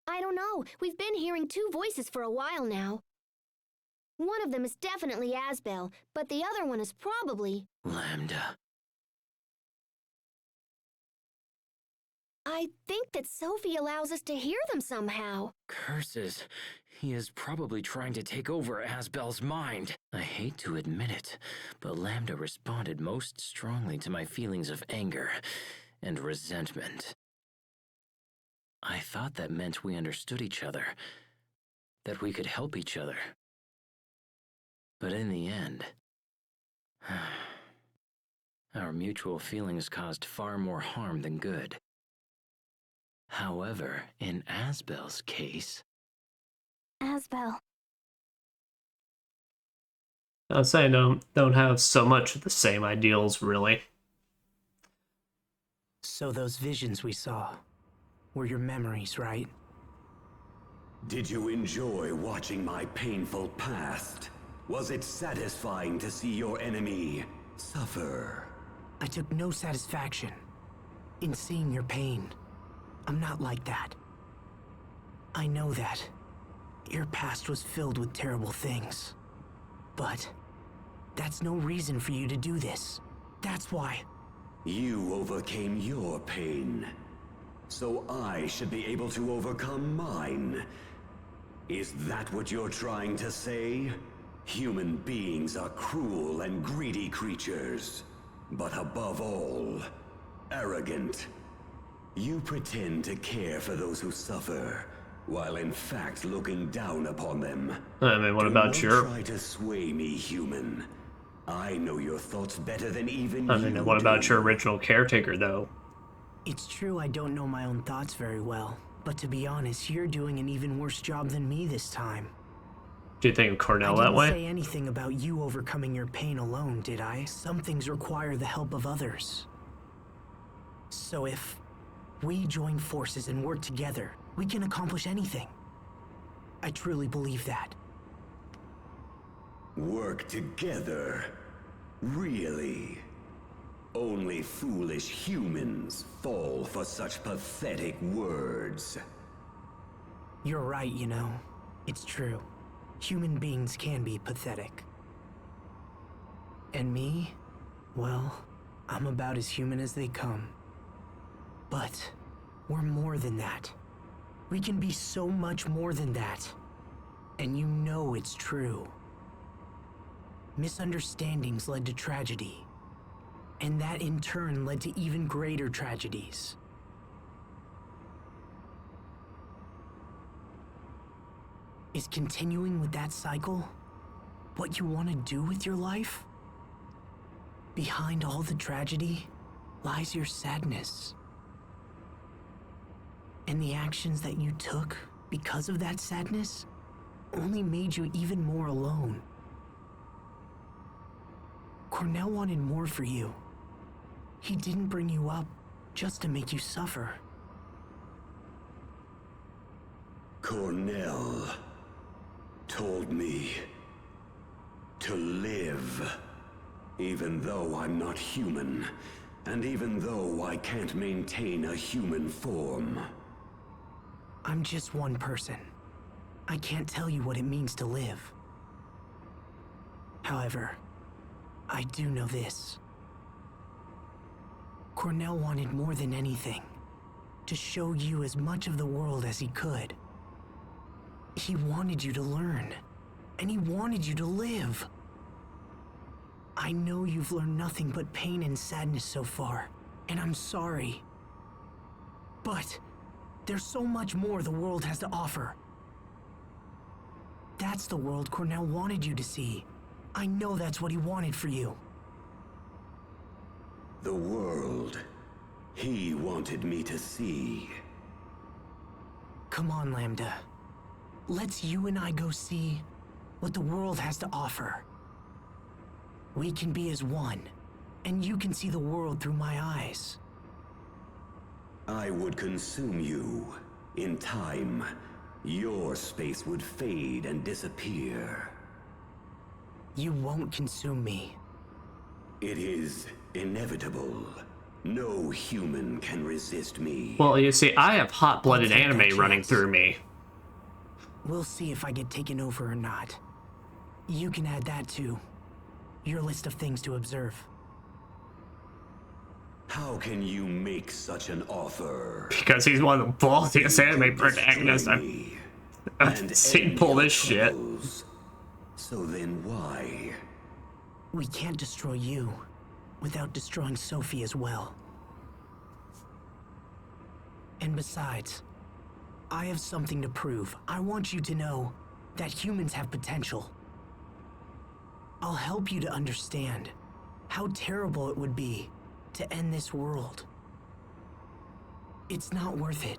I don't know. We've been hearing two voices for a while now. One of them is definitely Asbel, but the other one is probably... Lambda. I think that Sophie allows us to hear them somehow. Curses. He is probably trying to take over Asbel's mind. I hate to admit it, but Lambda responded most strongly to my feelings of anger and resentment. I thought that meant we understood each other, that we could help each other. But in the end, our mutual feelings caused far more harm than good. However, in Asbel's case... Asbel. I was saying don't have so much of the same ideals, really. So those visions we saw were your memories, right? Did you enjoy watching my painful past? Was it satisfying to see your enemy suffer? I took no satisfaction in seeing your pain. I'm not like that. I know that your past was filled with terrible things. But that's no reason for you to do this. That's why. You overcame your pain, so I should be able to overcome mine. Is that what you're trying to say? Human beings are cruel and greedy creatures, but above all, arrogant. You pretend to care for those who suffer, while in fact looking down upon them. I mean, what about your... Try to sway me, human. I know your thoughts better than even I mean, what about your original caretaker, though? It's true I don't know my own thoughts very well, but to be honest, you're doing an even worse job than me this time. Do you think of Cornell I that way? didn't say anything about you overcoming your pain alone, did I? Some things require the help of others. So if we join forces and work together, we can accomplish anything. I truly believe that. Work together? Really? Only foolish humans fall for such pathetic words. You're right, you know. It's true. Human beings can be pathetic. And me? Well, I'm about as human as they come. But we're more than that. We can be so much more than that. And you know it's true. Misunderstandings led to tragedy. And that in turn led to even greater tragedies. Is continuing with that cycle what you want to do with your life? Behind all the tragedy lies your sadness. And the actions that you took because of that sadness only made you even more alone. Cornell wanted more for you. He didn't bring you up just to make you suffer. Cornell told me to live, even though I'm not human, and even though I can't maintain a human form. I'm just one person. I can't tell you what it means to live. However, I do know this. Cornell wanted more than anything to show you as much of the world as he could. He wanted you to learn, and he wanted you to live. I know you've learned nothing but pain and sadness so far, and I'm sorry. But there's so much more the world has to offer. That's the world Cornell wanted you to see. I know that's what he wanted for you. The world he wanted me to see. Come on, Lambda. Let's you and I go see what the world has to offer. We can be as one, and you can see the world through my eyes. I would consume you. In time, your space would fade and disappear. You won't consume me. It is inevitable. No human can resist me. Well, you see, I have hot-blooded I'll take that anime running chance. through me. We'll see if I get taken over or not. You can add that to your list of things to observe. How can you make such an offer? Because he's one of the ballsiest anime protagonists I've seen pull this shit. So then why? We can't destroy you without destroying Sophie as well. And besides, I have something to prove. I want you to know that humans have potential. I'll help you to understand how terrible it would be to end this world. It's not worth it.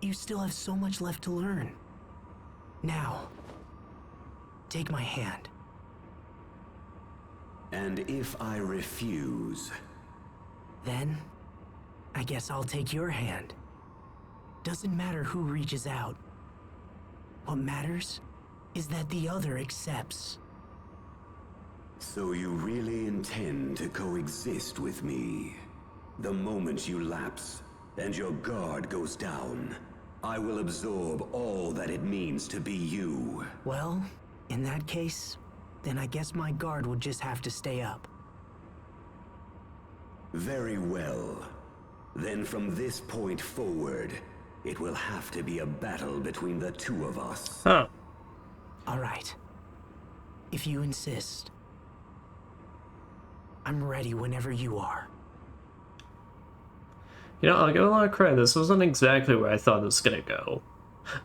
You still have so much left to learn. Now, take my hand. And if I refuse? Then, I guess I'll take your hand. Doesn't matter who reaches out. What matters is that the other accepts. So you really intend to coexist with me? The moment you lapse and your guard goes down, I will absorb all that it means to be you. Well, in that case, then I guess my guard would just have to stay up. Very well. Then from this point forward, it will have to be a battle between the two of us. Huh. All right. If you insist. I'm ready whenever you are. You know, I'll give a lot of credit. This wasn't exactly where I thought it was gonna go.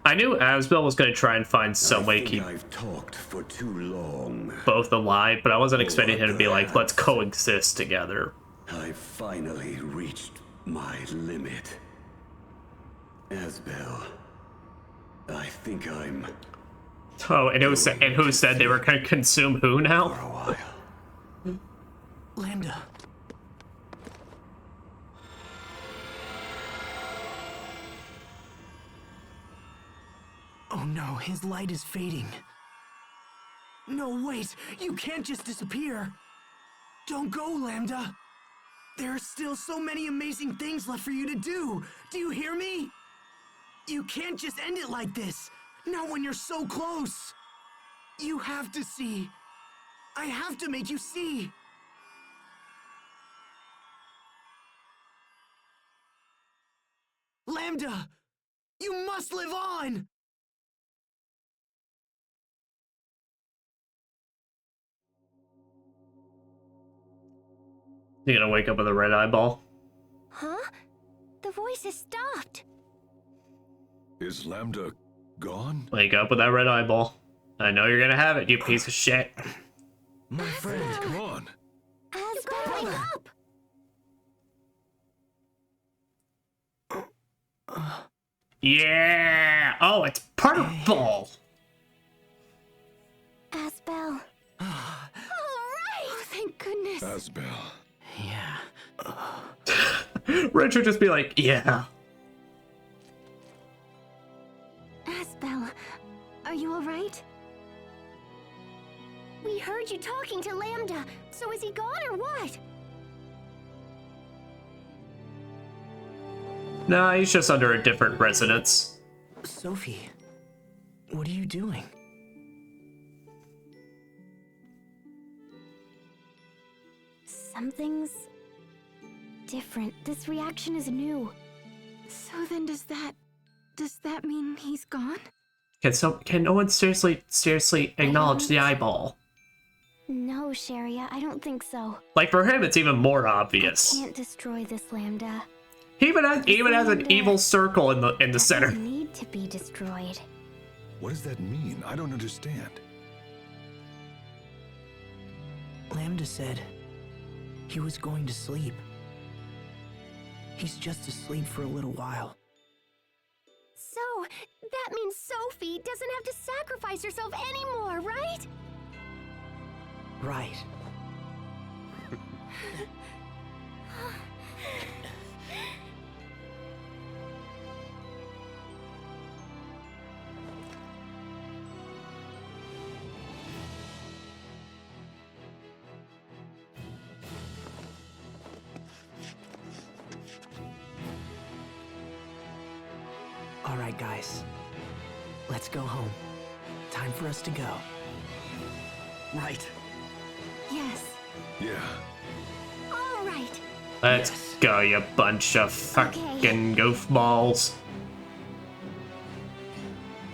I knew Asbel was gonna try and find some way to keep I've talked for too long. both alive, but I wasn't expecting him to be like, let's coexist together. I've finally reached my limit. Asbel, I think I'm... Oh, and who said they were gonna consume who now? For a while. Lambda. Oh no, his light is fading. No, wait! You can't just disappear! Don't go, Lambda! There are still so many amazing things left for you to do! Do you hear me? You can't just end it like this! Not when you're so close! You have to see! I have to make you see! Lambda! You must live on! You gonna wake up with a red eyeball? Huh? The voice has stopped. Is Lambda gone? Wake up with that red eyeball. I know you're gonna have it, you piece of shit. My friend, come on. You gotta wake up! Yeah! Oh, it's purple! Asbel. All right! Oh, thank goodness. Asbel. Yeah. Rich would just be like, yeah. Asbel, are you all right? We heard you talking to Lambda, so is he gone or what? Nah, he's just under a different residence. Sophie, what are you doing? Something's different. This reaction is new. So then does that mean he's gone? Can no one seriously acknowledge the eyeball? No, Sharia, I don't think so. Like for him, it's even more obvious. I can't destroy this Lambda. He even has an evil circle in the center. Doesn't need to be destroyed. What does that mean? I don't understand. Lambda said he was going to sleep. He's just asleep for a little while. So, that means Sophie doesn't have to sacrifice herself anymore, right? Right. All right, guys. Let's go home. Time for us to go. Right. Yes. Yeah. All right. Let's go, you bunch of fucking goofballs.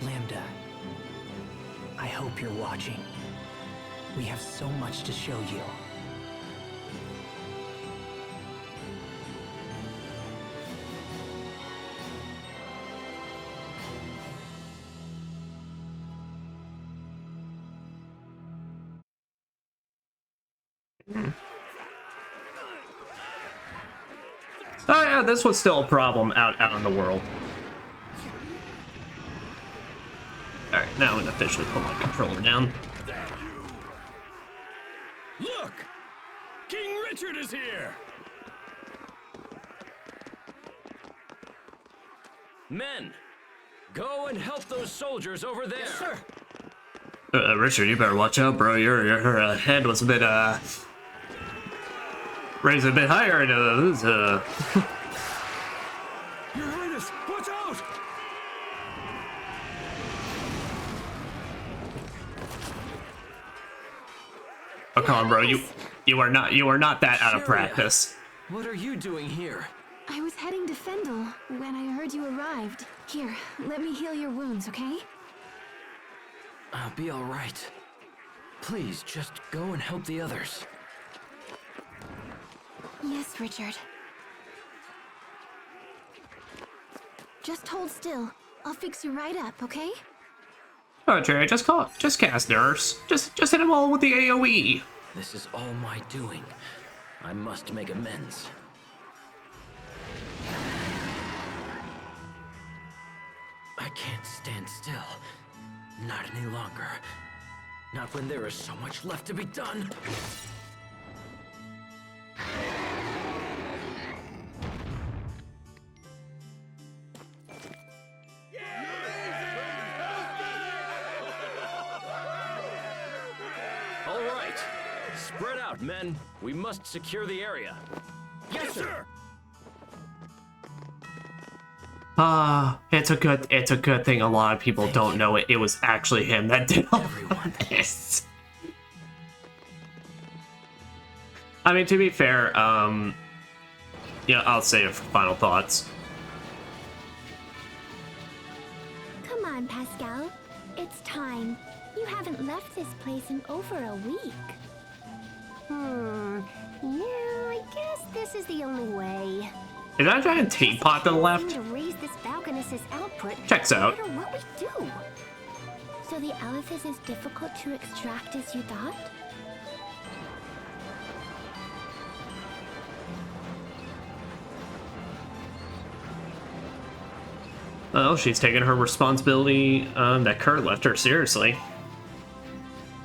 Lambda, I hope you're watching. We have so much to show you. Oh yeah, this was still a problem out in the world. Alright, now I'm gonna officially put my controller down. Look! Richard is here! Men, go and help those soldiers over there. Yes, sir. Richard, you better watch out, bro. Your head was a bit, raised a bit higher. Your Highness, watch out! Oh, come on, bro. You are not that out of practice. What are you doing here? I was heading to Fendel when I heard you arrived. Here, let me heal your wounds, okay? I'll be all right. Please, just go and help the others. Yes, Richard. Just hold still. I'll fix you right up, okay? Oh, Jerry, just cast Nurse. Just hit them all with the AoE. This is all my doing. I must make amends. I can't stand still. Not any longer. Not when there is so much left to be done. All right. Spread out, men. We must secure the area. Yes, sir. It's a good thing a lot of people don't know it was actually him that did all this. I mean, to be fair, yeah, I'll save it for final thoughts. Come on, Pascal. It's time. You haven't left this place in over a week. Yeah, I guess this is the only way. Is that a giant teapot to the left? To raise this Valkanus' output. Checks out. No matter what we do. So the elephant is as difficult to extract as you thought? Oh, she's taking her responsibility that Kurt left her seriously.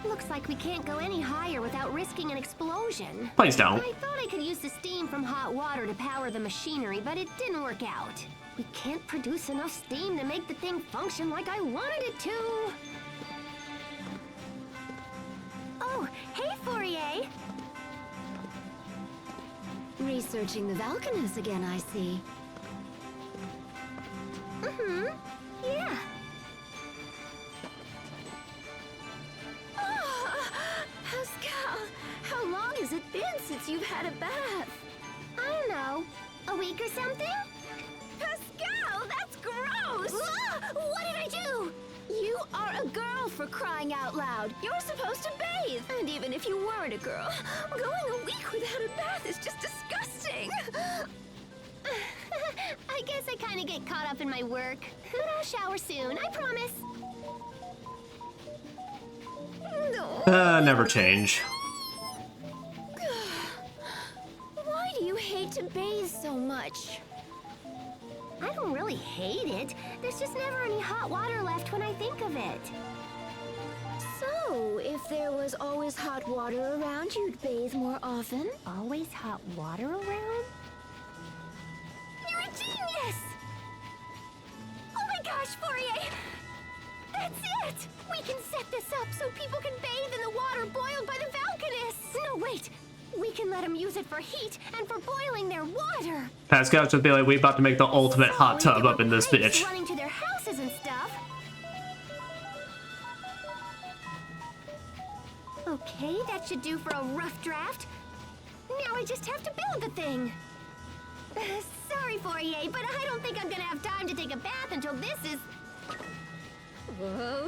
Looks like we can't go any higher without risking an explosion. Please don't. I thought I could use the steam from hot water to power the machinery, but it didn't work out. We can't produce enough steam to make the thing function like I wanted it to. Oh, hey, Fourier. Researching the Valkanus again, I see. Yeah. Oh, Pascal, how long has it been since you've had a bath? I don't know. A week or something? Pascal, that's gross! What did I do? You are a girl, for crying out loud. You're supposed to bathe. And even if you weren't a girl, going a week without a bath is just disgusting. I guess I kind of get caught up in my work. But I'll shower soon, I promise. No. Never change. Why do you hate to bathe so much? I don't really hate it. There's just never any hot water left when I think of it. So, if there was always hot water around, you'd bathe more often? Always hot water around? You're a genius! Oh my gosh, Fourier! That's it! We can set this up so people can bathe in the water boiled by the Valkanus! No, wait! We can let them use it for heat and for boiling their water! Pascal should be like, we about to make the ultimate hot tub up in this bitch. Running to their houses and stuff. Okay, that should do for a rough draft. Now I just have to build the thing. Sorry, Fourier, but I don't think I'm gonna have time to take a bath until this is... Oh,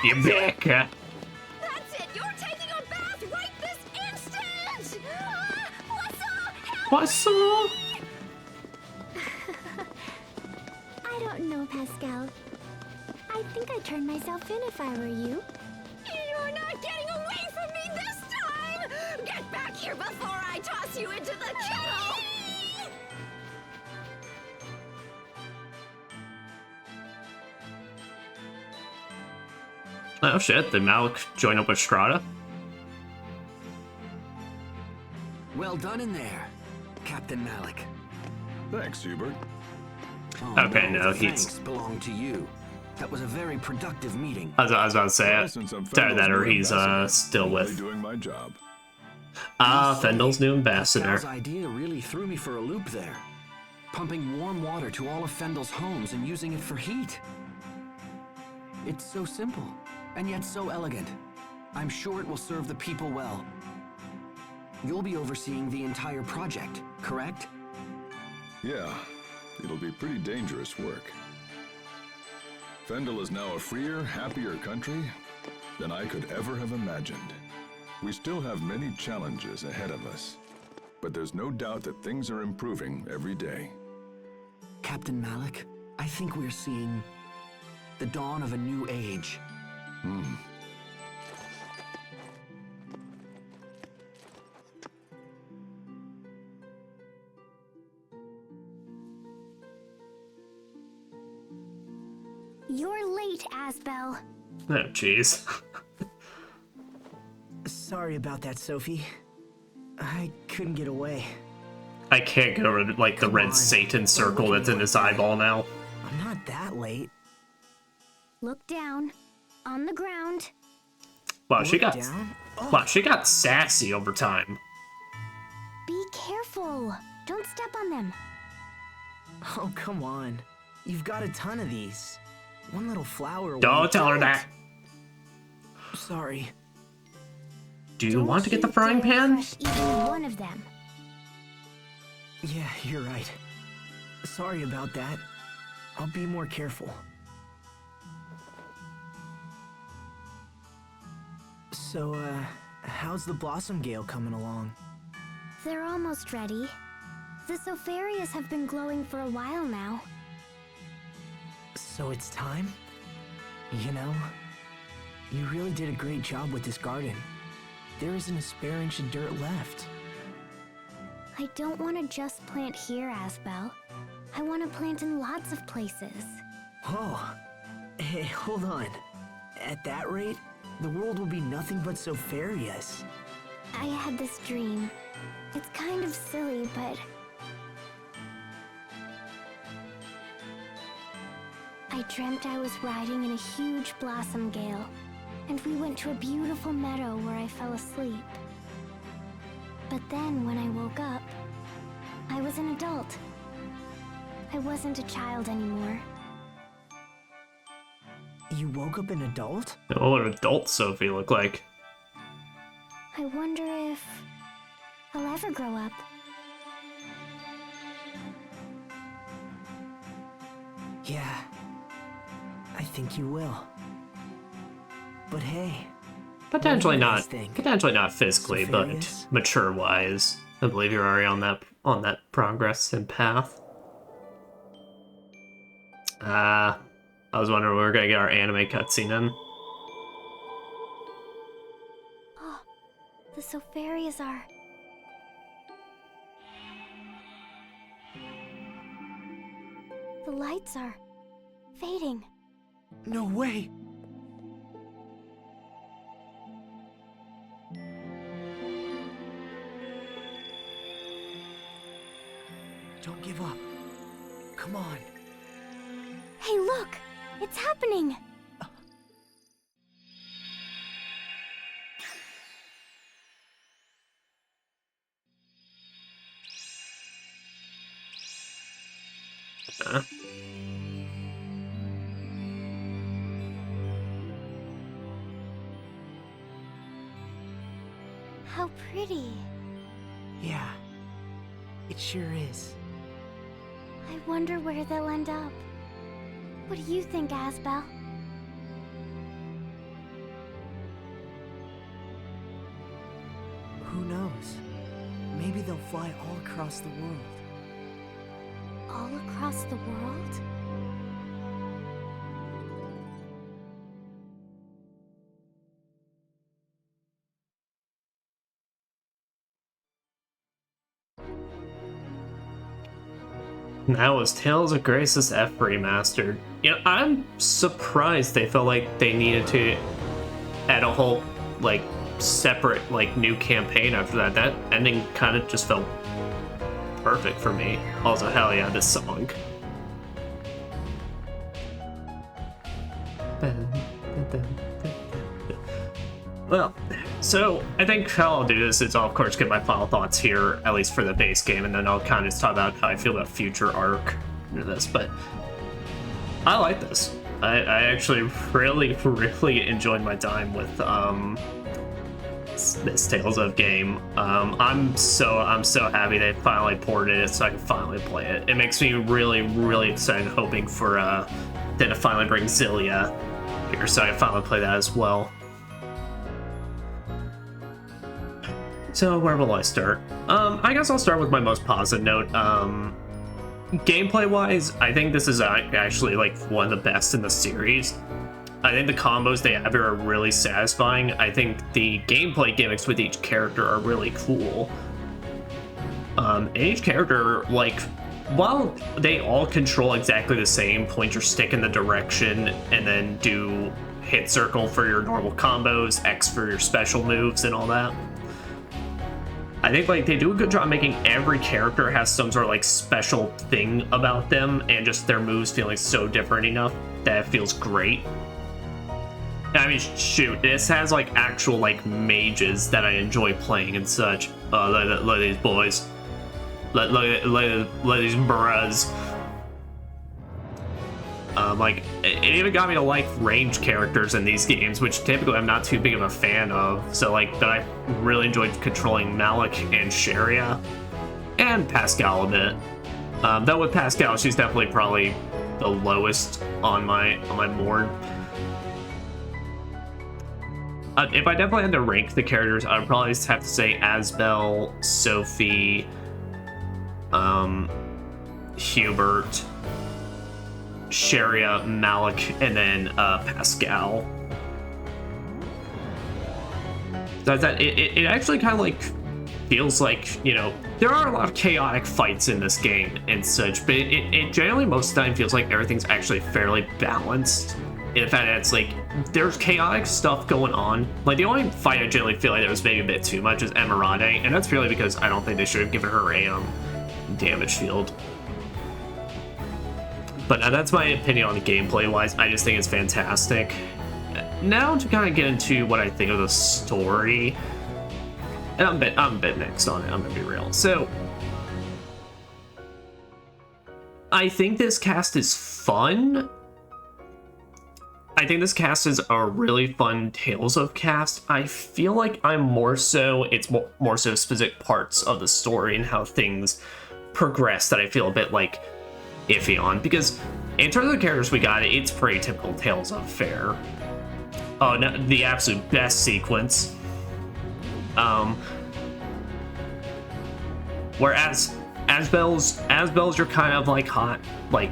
You back. That's it! You're taking a bath right this instant! What's up? I don't know, Pascal. I think I'd turn myself in if I were you. You're not getting away from me this time! Get back here before I toss you into the kettle! Oh shit, did Malik join up with Strata? Well done in there, Captain Malik. Thanks, Hubert. Oh, Okay, no, the he's... thanks belong to you. That was a very productive meeting. I was about to say Well, it. since I'm Either that or Fendel's new he's ambassador, still I'm with... only doing my job. Fendel's new ambassador. Pascal's idea really threw me for a loop there. Pumping warm water to all of Fendel's homes and using it for heat. It's so simple, and yet so elegant. I'm sure it will serve the people well. You'll be overseeing the entire project, correct? Yeah, it'll be pretty dangerous work. Fendel is now a freer, happier country than I could ever have imagined. We still have many challenges ahead of us, but there's no doubt that things are improving every day. Captain Malik, I think we're seeing the dawn of a new age. You're late, Asbel. Oh, jeez. Sorry about that, Sophie. I couldn't get away. I can't get over, like, the red Satan circle that's in his eyeball now. I'm not that late. Look down. On the ground. Wow, she Look got... down? Oh. Wow, she got sassy over time. Be careful. Don't step on them. Oh, come on. You've got a ton of these. One little flower. Don't tell her that. Sorry. Do you want to get the frying pan? Crush even one of them. Yeah, you're right. Sorry about that. I'll be more careful. So, how's the Blossom Gale coming along? They're almost ready. The Sopharias have been glowing for a while now. So it's time? You know, you really did a great job with this garden. There isn't a spare inch of dirt left. I don't want to just plant here, Asbel. I want to plant in lots of places. Oh, hey, hold on. At that rate, the world will be nothing but Sopharias. I had this dream. It's kind of silly, but... I dreamt I was riding in a huge blossom gale, and we went to a beautiful meadow where I fell asleep. But then, when I woke up, I was an adult. I wasn't a child anymore. You woke up an adult? What would adult Sophie look like? I wonder if I'll ever grow up. Yeah, I think you will. But hey, Potentially not. think? Potentially not physically, but Sopharias? mature-wise. I believe you're already on that progress and path. I was wondering when we were gonna get our anime cutscene in. Oh, the Sopharias are... The lights are fading. No way! Don't give up. Come on. Hey, look! It's happening! How pretty. Yeah, it sure is. I wonder where they'll end up. What do you think, Asbel? Who knows? Maybe they'll fly all across the world. All across the world? That was Tales of Grace's F Remastered. You know, I'm surprised they felt like they needed to add a whole, like, separate, like, new campaign after that. That ending kind of just felt perfect for me. Also, hell yeah, this song. Well, so I think how I'll do this is I'll of course get my final thoughts here, at least for the base game, and then I'll kind of just talk about how I feel about future arc into this. But I like this. I actually really enjoyed my time with this Tales of game. I'm so happy they finally ported it so I can finally play it. It makes me really excited, hoping for them to finally bring Zillia here so I can finally play that as well. So where will I start? I guess I'll start with my most positive note. Gameplay-wise, I think this is actually like one of the best in the series. I think the combos they have here are really satisfying. I think the gameplay gimmicks with each character are really cool. And each character, like, while they all control exactly the same, point your stick in the direction, and then do hit circle for your normal combos, X for your special moves, and all that. I think like they do a good job making every character has some sort of like special thing about them, and just their moves feeling so different enough that it feels great. I mean, shoot, this has like actual like mages that I enjoy playing and such. Look at these boys. Look at these bras. Like, it even got me to like range characters in these games, which typically I'm not too big of a fan of. So like, but I really enjoyed controlling Malik and Sharia, and Pascal a bit. Though with Pascal, she's definitely probably the lowest on my board. If I definitely had to rank the characters, I would probably just have to say Asbel, Sophie, Hubert, Sharia, Malik, and then Pascal. It actually kind of like feels like, you know, there are a lot of chaotic fights in this game and such, but it generally most of the time feels like everything's actually fairly balanced. In fact, it's like there's chaotic stuff going on. Like the only fight I generally feel like there was maybe a bit too much is Emerade, and that's purely because I don't think they should have given her a damage field. But that's my opinion on the gameplay wise. I just think it's fantastic. Now to kind of get into what I think of the story, and I'm a bit mixed on it, I'm gonna be real. So I think this cast is fun. I think this cast is a really fun Tales of cast. I feel like it's more so specific parts of the story and how things progress that I feel a bit like iffy on, because in terms of the characters we got, it's pretty typical Tales of fare. Oh, no, the absolute best sequence. Whereas Asbel's you're kind of like hot, like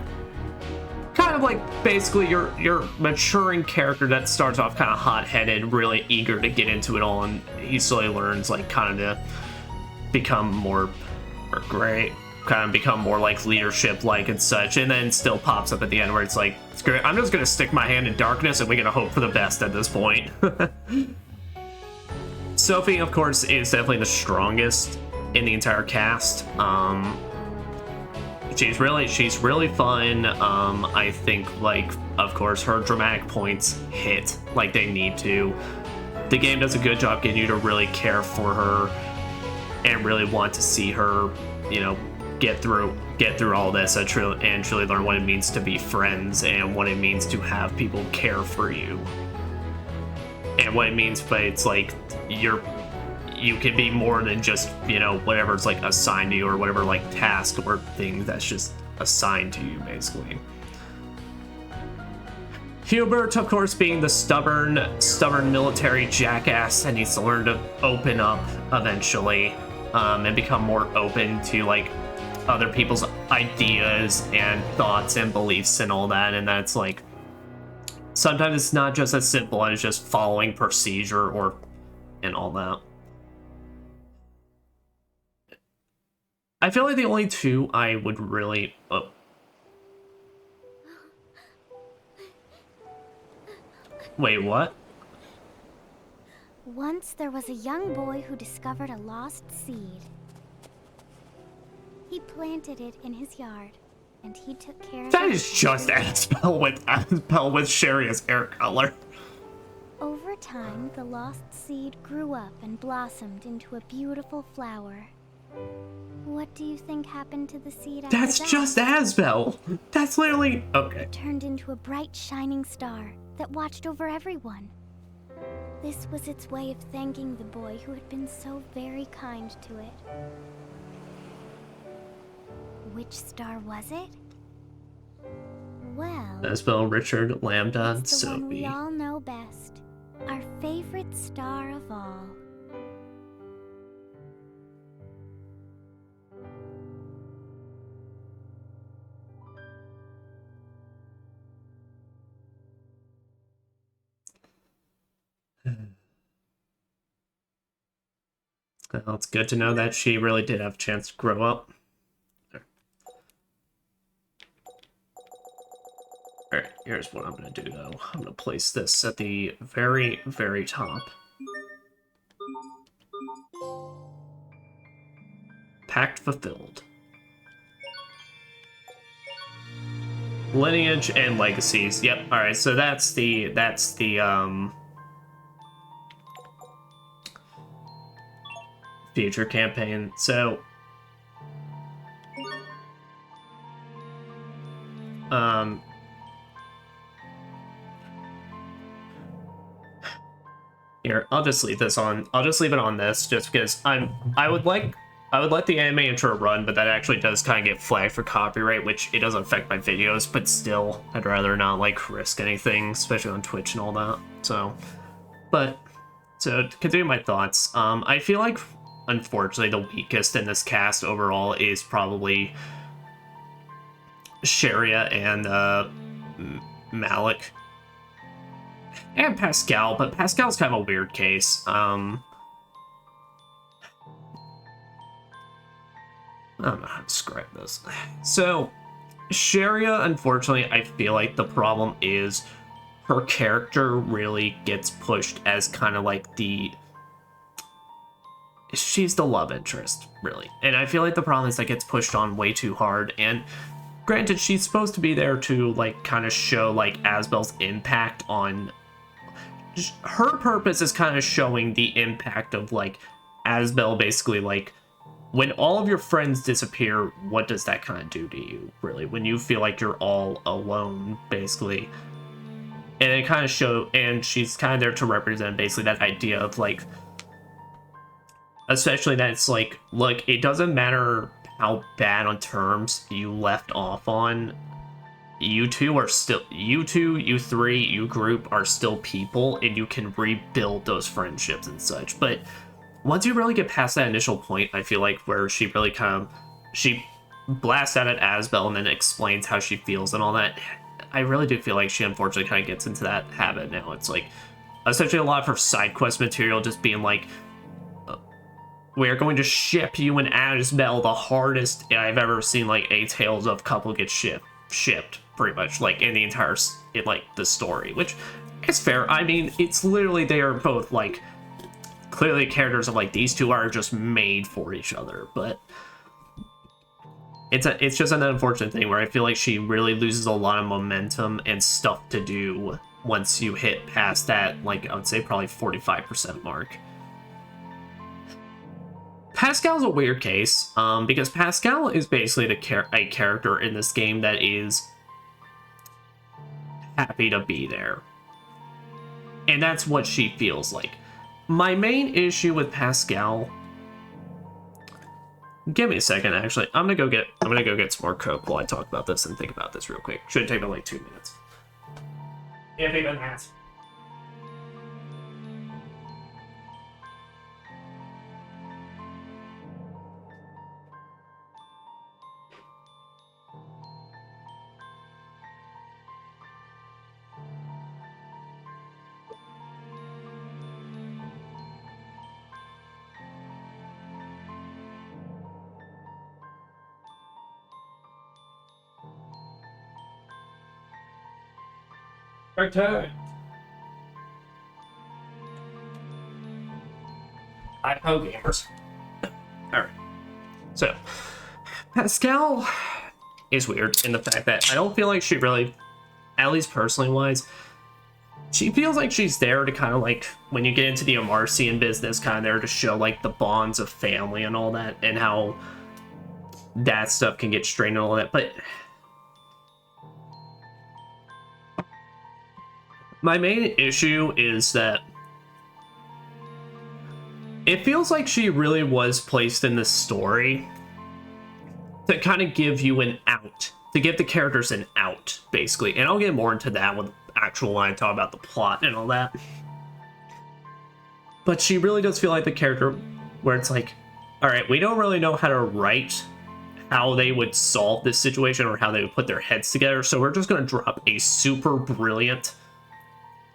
basically your maturing character that starts off kind of hot-headed, really eager to get into it all, and he slowly learns like kind of to become more become more like leadership like and such, and then still pops up at the end where it's like, it's great, I'm just gonna stick my hand in darkness and we're gonna hope for the best at this point. Sophie, of course, is definitely the strongest in the entire cast. She's really fun. I think, like, of course, her dramatic points hit like they need to. The game does a good job getting you to really care for her and really want to see her, you know, get through all this and truly learn what it means to be friends and what it means to have people care for you. And what it means, but it's like you can be more than just, you know, whatever's like assigned to you or whatever like task or thing that's just assigned to you, basically. Hubert, of course, being the stubborn military jackass that needs to learn to open up eventually, and become more open to like other people's ideas and thoughts and beliefs and all that. And that's like, sometimes it's not just as simple as just following procedure and all that. I feel like the only two I would really... Oh. Wait, what? Once there was a young boy who discovered a lost seed. He planted it in his yard, and he took care of it. That is just Asbel with Sherry as hair color. Over time, the lost seed grew up and blossomed into a beautiful flower. What do you think happened to the seed after That's that? just Asbel. That's literally okay. It turned into a bright, shining star that watched over everyone. This was its way of thanking the boy who had been so very kind to it. Which star was it? Well, Asbel, Richard, Lambda, and it's the one we Sophie. all know best. Our favorite star of all. Well, it's good to know that she really did have a chance to grow up. Alright, here's what I'm gonna do though. I'm gonna place this at the very, very top. Pact fulfilled. Lineage and legacies. Yep, alright, so that's the future campaign. So here, I'll just leave this on. I'll just leave it on this just because I would let the anime intro run, but that actually does kind of get flagged for copyright, which it doesn't affect my videos, but still, I'd rather not like risk anything, especially on Twitch and all that. So, to continue my thoughts, I feel like unfortunately the weakest in this cast overall is probably Sharia and Malik. And Pascal, but Pascal's kind of a weird case. I don't know how to describe this. So, Sharia, unfortunately, I feel like the problem is her character really gets pushed as kind of like she's the love interest, really. And I feel like the problem is that gets pushed on way too hard. And granted, she's supposed to be there to like kind of show like Asbel's impact on... Her purpose is kind of showing the impact of like Asbel basically like when all of your friends disappear, what does that kind of do to you, really? When you feel like you're all alone, basically. And it kind of show, and she's kind of there to represent basically that idea of like, especially that it's like, look, it doesn't matter how bad on terms you left off on. You two, you three, you group are still people, and you can rebuild those friendships and such. But once you really get past that initial point, I feel like where she really kind of, she blasts out at Asbel and then explains how she feels and all that, I really do feel like she unfortunately kind of gets into that habit now. It's like, essentially a lot of her side quest material just being like, we're going to ship you and Asbel, the hardest I've ever seen like a Tales of couple get shipped, pretty much, like in the entire, in like the story, which is fair. I mean, it's literally, they are both like, clearly characters of like these two are just made for each other, but it's just an unfortunate thing where I feel like she really loses a lot of momentum and stuff to do once you hit past that, like I would say probably 45% mark. Pascal's a weird case, because Pascal is basically a character in this game that is happy to be there, and that's what she feels like. My main issue with Pascal... Give me a second, actually. I'm gonna go get some more Coke while I talk about this and think about this real quick. Should take about like 2 minutes. If even that. IPO gamers. Alright. So, Pascal is weird in the fact that I don't feel like she really, at least personally wise, she feels like she's there to kind of like, when you get into the Amarcian business, kind of there to show like the bonds of family and all that, and how that stuff can get strained and all that, but my main issue is that it feels like she really was placed in this story to kind of give you an out, to give the characters an out, basically. And I'll get more into that when I talk about the plot and all that. But she really does feel like the character where it's like, all right, we don't really know how to write how they would solve this situation or how they would put their heads together, so we're just going to drop a super brilliant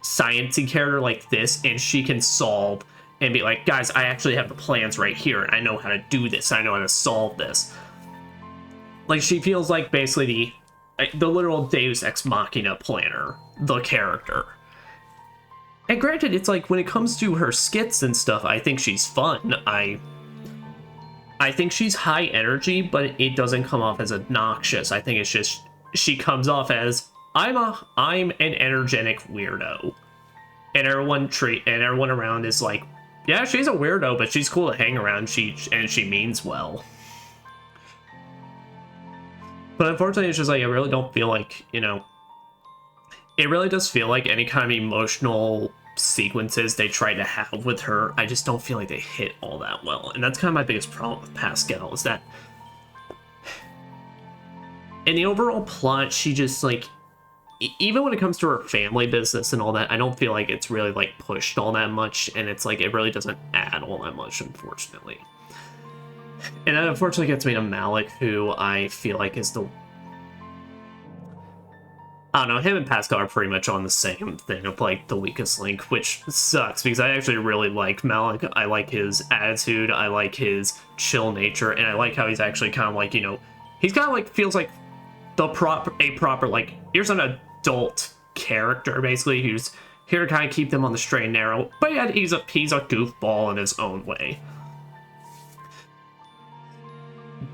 sciencey character like this, and she can solve and be like, guys, I actually have the plans right here, and I know how to do this, I know how to solve this. Like, she feels like basically the literal Deus Ex Machina planner, the character. And granted, it's like, when it comes to her skits and stuff, I think she's fun. I think she's high energy, but it doesn't come off as obnoxious. I think it's just, she comes off as, I'm an energetic weirdo. And everyone around is like, yeah, she's a weirdo, but she's cool to hang around. She means well. But unfortunately, it's just like, I really don't feel like, you know, it really does feel like any kind of emotional sequences they try to have with her, I just don't feel like they hit all that well. And that's kind of my biggest problem with Pascal, is that in the overall plot, she just like, even when it comes to her family business and all that, I don't feel like it's really like pushed all that much, and it's like it really doesn't add all that much, unfortunately. And that unfortunately gets me to Malik, who I feel like is the, I don't know, him and Pascal are pretty much on the same thing of like the weakest link, which sucks because I actually really like Malik. I like his attitude, I like his chill nature, and I like how he's actually kind of like, you know, he's kind of like, feels like a proper like, here's an adult character basically who's here to kind of keep them on the straight and narrow, but yeah, he's a goofball in his own way.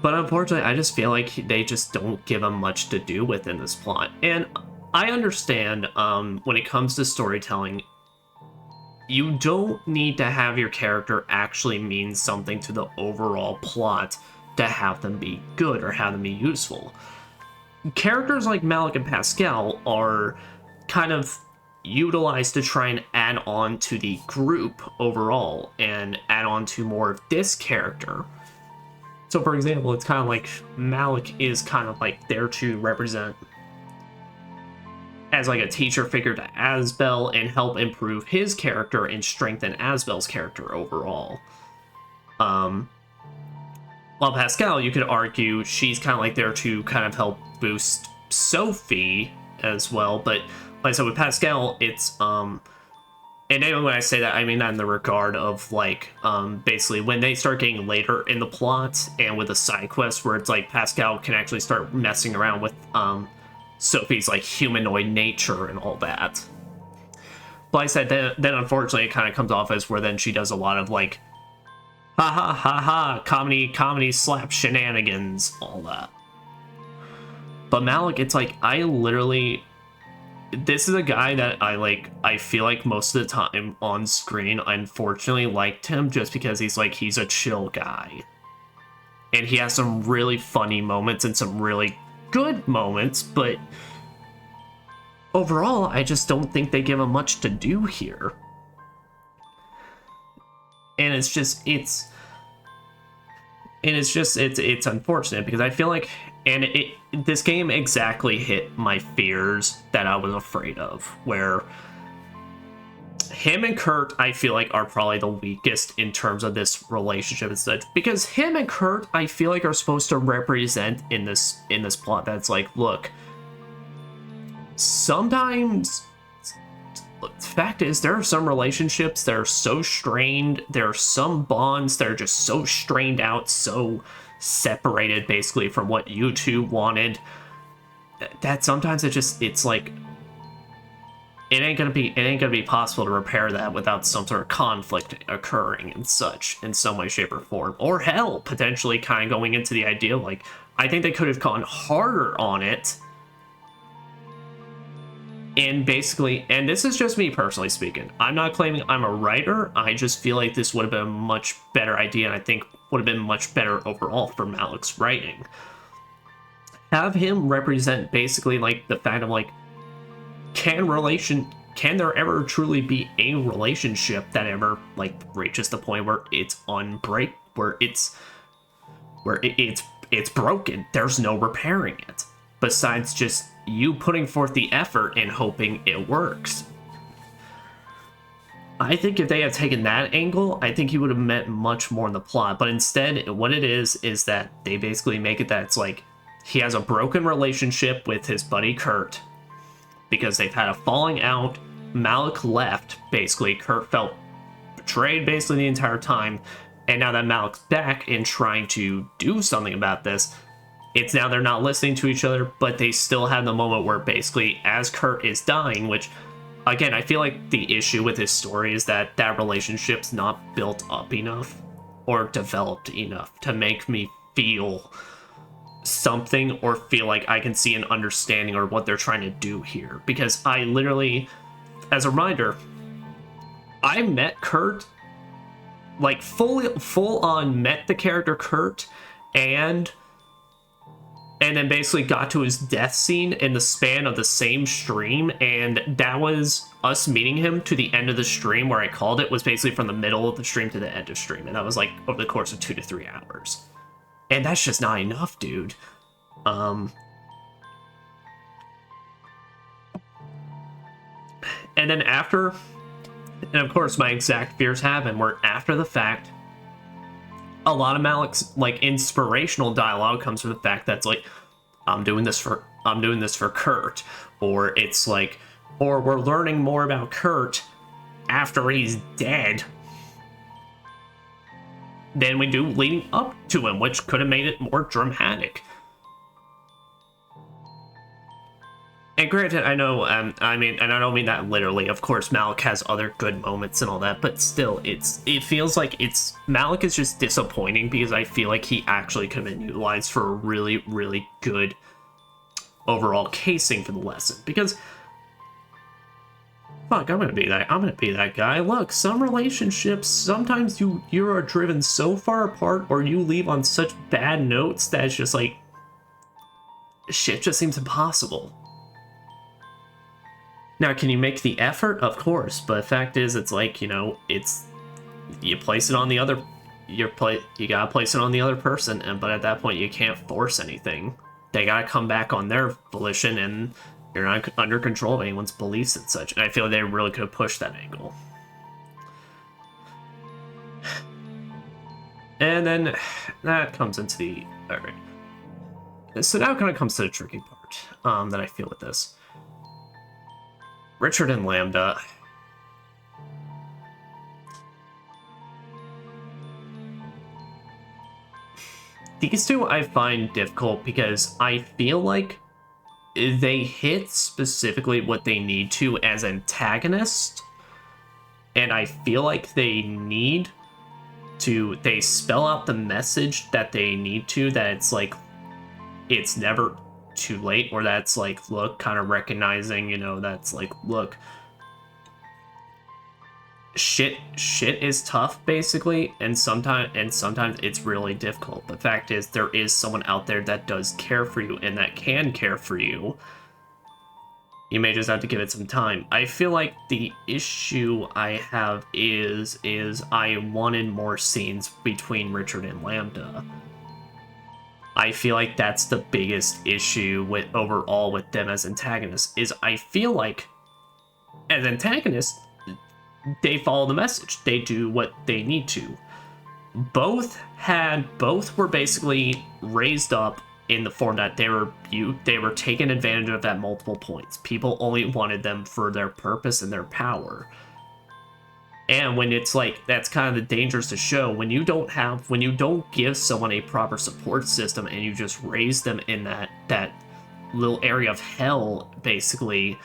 But unfortunately, I just feel like they just don't give him much to do with in this plot. And I understand when it comes to storytelling, you don't need to have your character actually mean something to the overall plot to have them be good or have them be useful. Characters like Malik and Pascal are kind of utilized to try and add on to the group overall and add on to more of this character. So for example, it's kind of like Malik is kind of like there to represent as like a teacher figure to Asbel and help improve his character and strengthen Asbel's character overall. While Pascal, you could argue she's kind of like there to kind of help boost Sophie as well, but like I said, with Pascal, it's and then when I say that, I mean that in the regard of like basically when they start getting later in the plot and with the side quest where it's like Pascal can actually start messing around with Sophie's like humanoid nature and all that. But like I said, then unfortunately it kind of comes off as where then she does a lot of like ha ha ha ha comedy slap shenanigans, all that. But Malik, it's like this is a guy that I feel like most of the time on screen, I unfortunately liked him just because he's a chill guy. And he has some really funny moments and some really good moments, but overall, I just don't think they give him much to do here. And it's unfortunate because I feel like, and this game exactly hit my fears that I was afraid of, where him and Kurt, I feel like, are probably the weakest in terms of this relationship and such, because him and Kurt, I feel like, are supposed to represent in this plot that's like, look, sometimes the fact is there are some relationships that are so strained, there are some bonds that are just so strained out, so separated basically from what you two wanted, that sometimes it's like it ain't gonna be possible to repair that without some sort of conflict occurring and such in some way, shape, or form. Or hell, potentially kind of going into the idea, like, I think they could have gone harder on it. And basically, and this is just me personally speaking, I'm not claiming I'm a writer, I just feel like this would have been a much better idea, and I think would have been much better overall for Malik's writing. Have him represent basically like the fact of like, can there ever truly be a relationship that ever like reaches the point where it's where it's broken, there's no repairing it besides just you putting forth the effort and hoping it works. I think if they had taken that angle, I think he would have meant much more in the plot. But instead, what it is that they basically make it that it's like he has a broken relationship with his buddy Kurt because they've had a falling out. Malik left, basically. Kurt felt betrayed basically the entire time. And now that Malik's back and trying to do something about this, it's now they're not listening to each other, but they still have the moment where basically as Kurt is dying, which again, I feel like the issue with his story is that that relationship's not built up enough or developed enough to make me feel something or feel like I can see an understanding or what they're trying to do here. Because I literally, as a reminder, I met Kurt, like full on met the character Kurt, and then basically got to his death scene in the span of the same stream, and that was us meeting him to the end of the stream, where I called it was basically from the middle of the stream to the end of stream, and that was like over the course of 2 to 3 hours. And that's just not enough, dude. And then after, and of course my exact fears happen, where after the fact, a lot of Malik's like inspirational dialogue comes from the fact that's like, I'm doing this for Kurt, or it's like, or we're learning more about Kurt after he's dead than we do leading up to him, which could have made it more dramatic. And granted, I know, I mean, and I don't mean that literally. Of course, Malik has other good moments and all that, but still, it feels like Malik is just disappointing because I feel like he actually could have been utilized for a really, really good overall casing for the lesson. Because, fuck, I'm gonna be that guy. Look, some relationships, sometimes you are driven so far apart, or you leave on such bad notes that it's just like, shit just seems impossible. Now, can you make the effort? Of course, but the fact is, it's like, you know, you place it on the other, you gotta place it on the other person, but at that point, you can't force anything. They gotta come back on their volition, and you're not under control of anyone's beliefs and such. And I feel like they really could have pushed that angle. And then that comes into the, all right. So now it kind of comes to the tricky part that I feel with this. Richard and Lambda. These two I find difficult because I feel like they hit specifically what they need to as antagonists, and I feel like they spell out the message that they need to, that it's like, it's never too late, or that's like, look, kind of recognizing, you know, that's like, look, shit is tough basically, and sometimes it's really difficult. The fact is, there is someone out there that does care for you and that can care for you. You may just have to give it some time. I feel like the issue I have is I wanted more scenes between Richard and Lambda. I feel like that's the biggest issue with overall with them as antagonists, is I feel like as antagonists, they follow the message. They do what they need to. Both were basically raised up in the form that they were taken advantage of at multiple points. People only wanted them for their purpose and their power. And when it's like, that's kind of the dangerous to show, when you don't give someone a proper support system and you just raise them in that little area of hell, basically,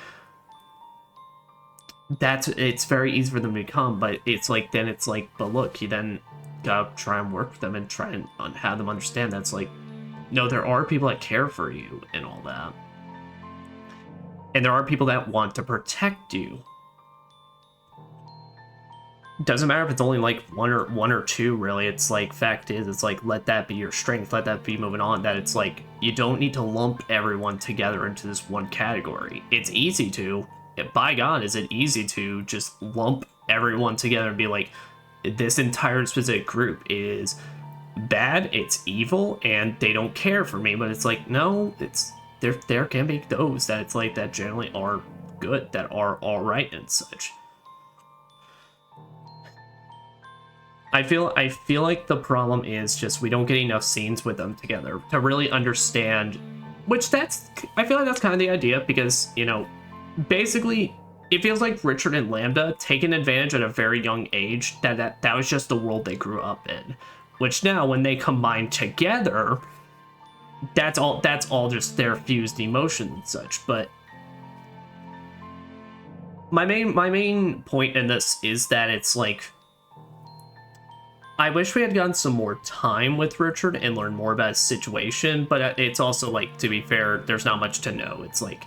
it's very easy for them to become, but it's like, then it's like, but look, you then gotta try and work with them and try and have them understand that's like, no, there are people that care for you and all that. And there are people that want to protect you. Doesn't matter if it's only like one or two, really. It's like, fact is, it's like, let that be your strength, let that be moving on. That it's like, you don't need to lump everyone together into this one category. It's easy to, by God, is it easy to just lump everyone together and be like, this entire specific group is bad, it's evil, and they don't care for me. But it's like, no, it's there can be those that it's like that generally are good, that are all right and such. I feel like the problem is just we don't get enough scenes with them together to really understand, which I feel like that's kind of the idea, because, you know, basically it feels like Richard and Lambda taken advantage at a very young age, that was just the world they grew up in, which now when they combine together, that's all just their fused emotion and such. But my main point in this is that it's like, I wish we had gotten some more time with Richard and learned more about his situation, but it's also like, to be fair, there's not much to know. It's like,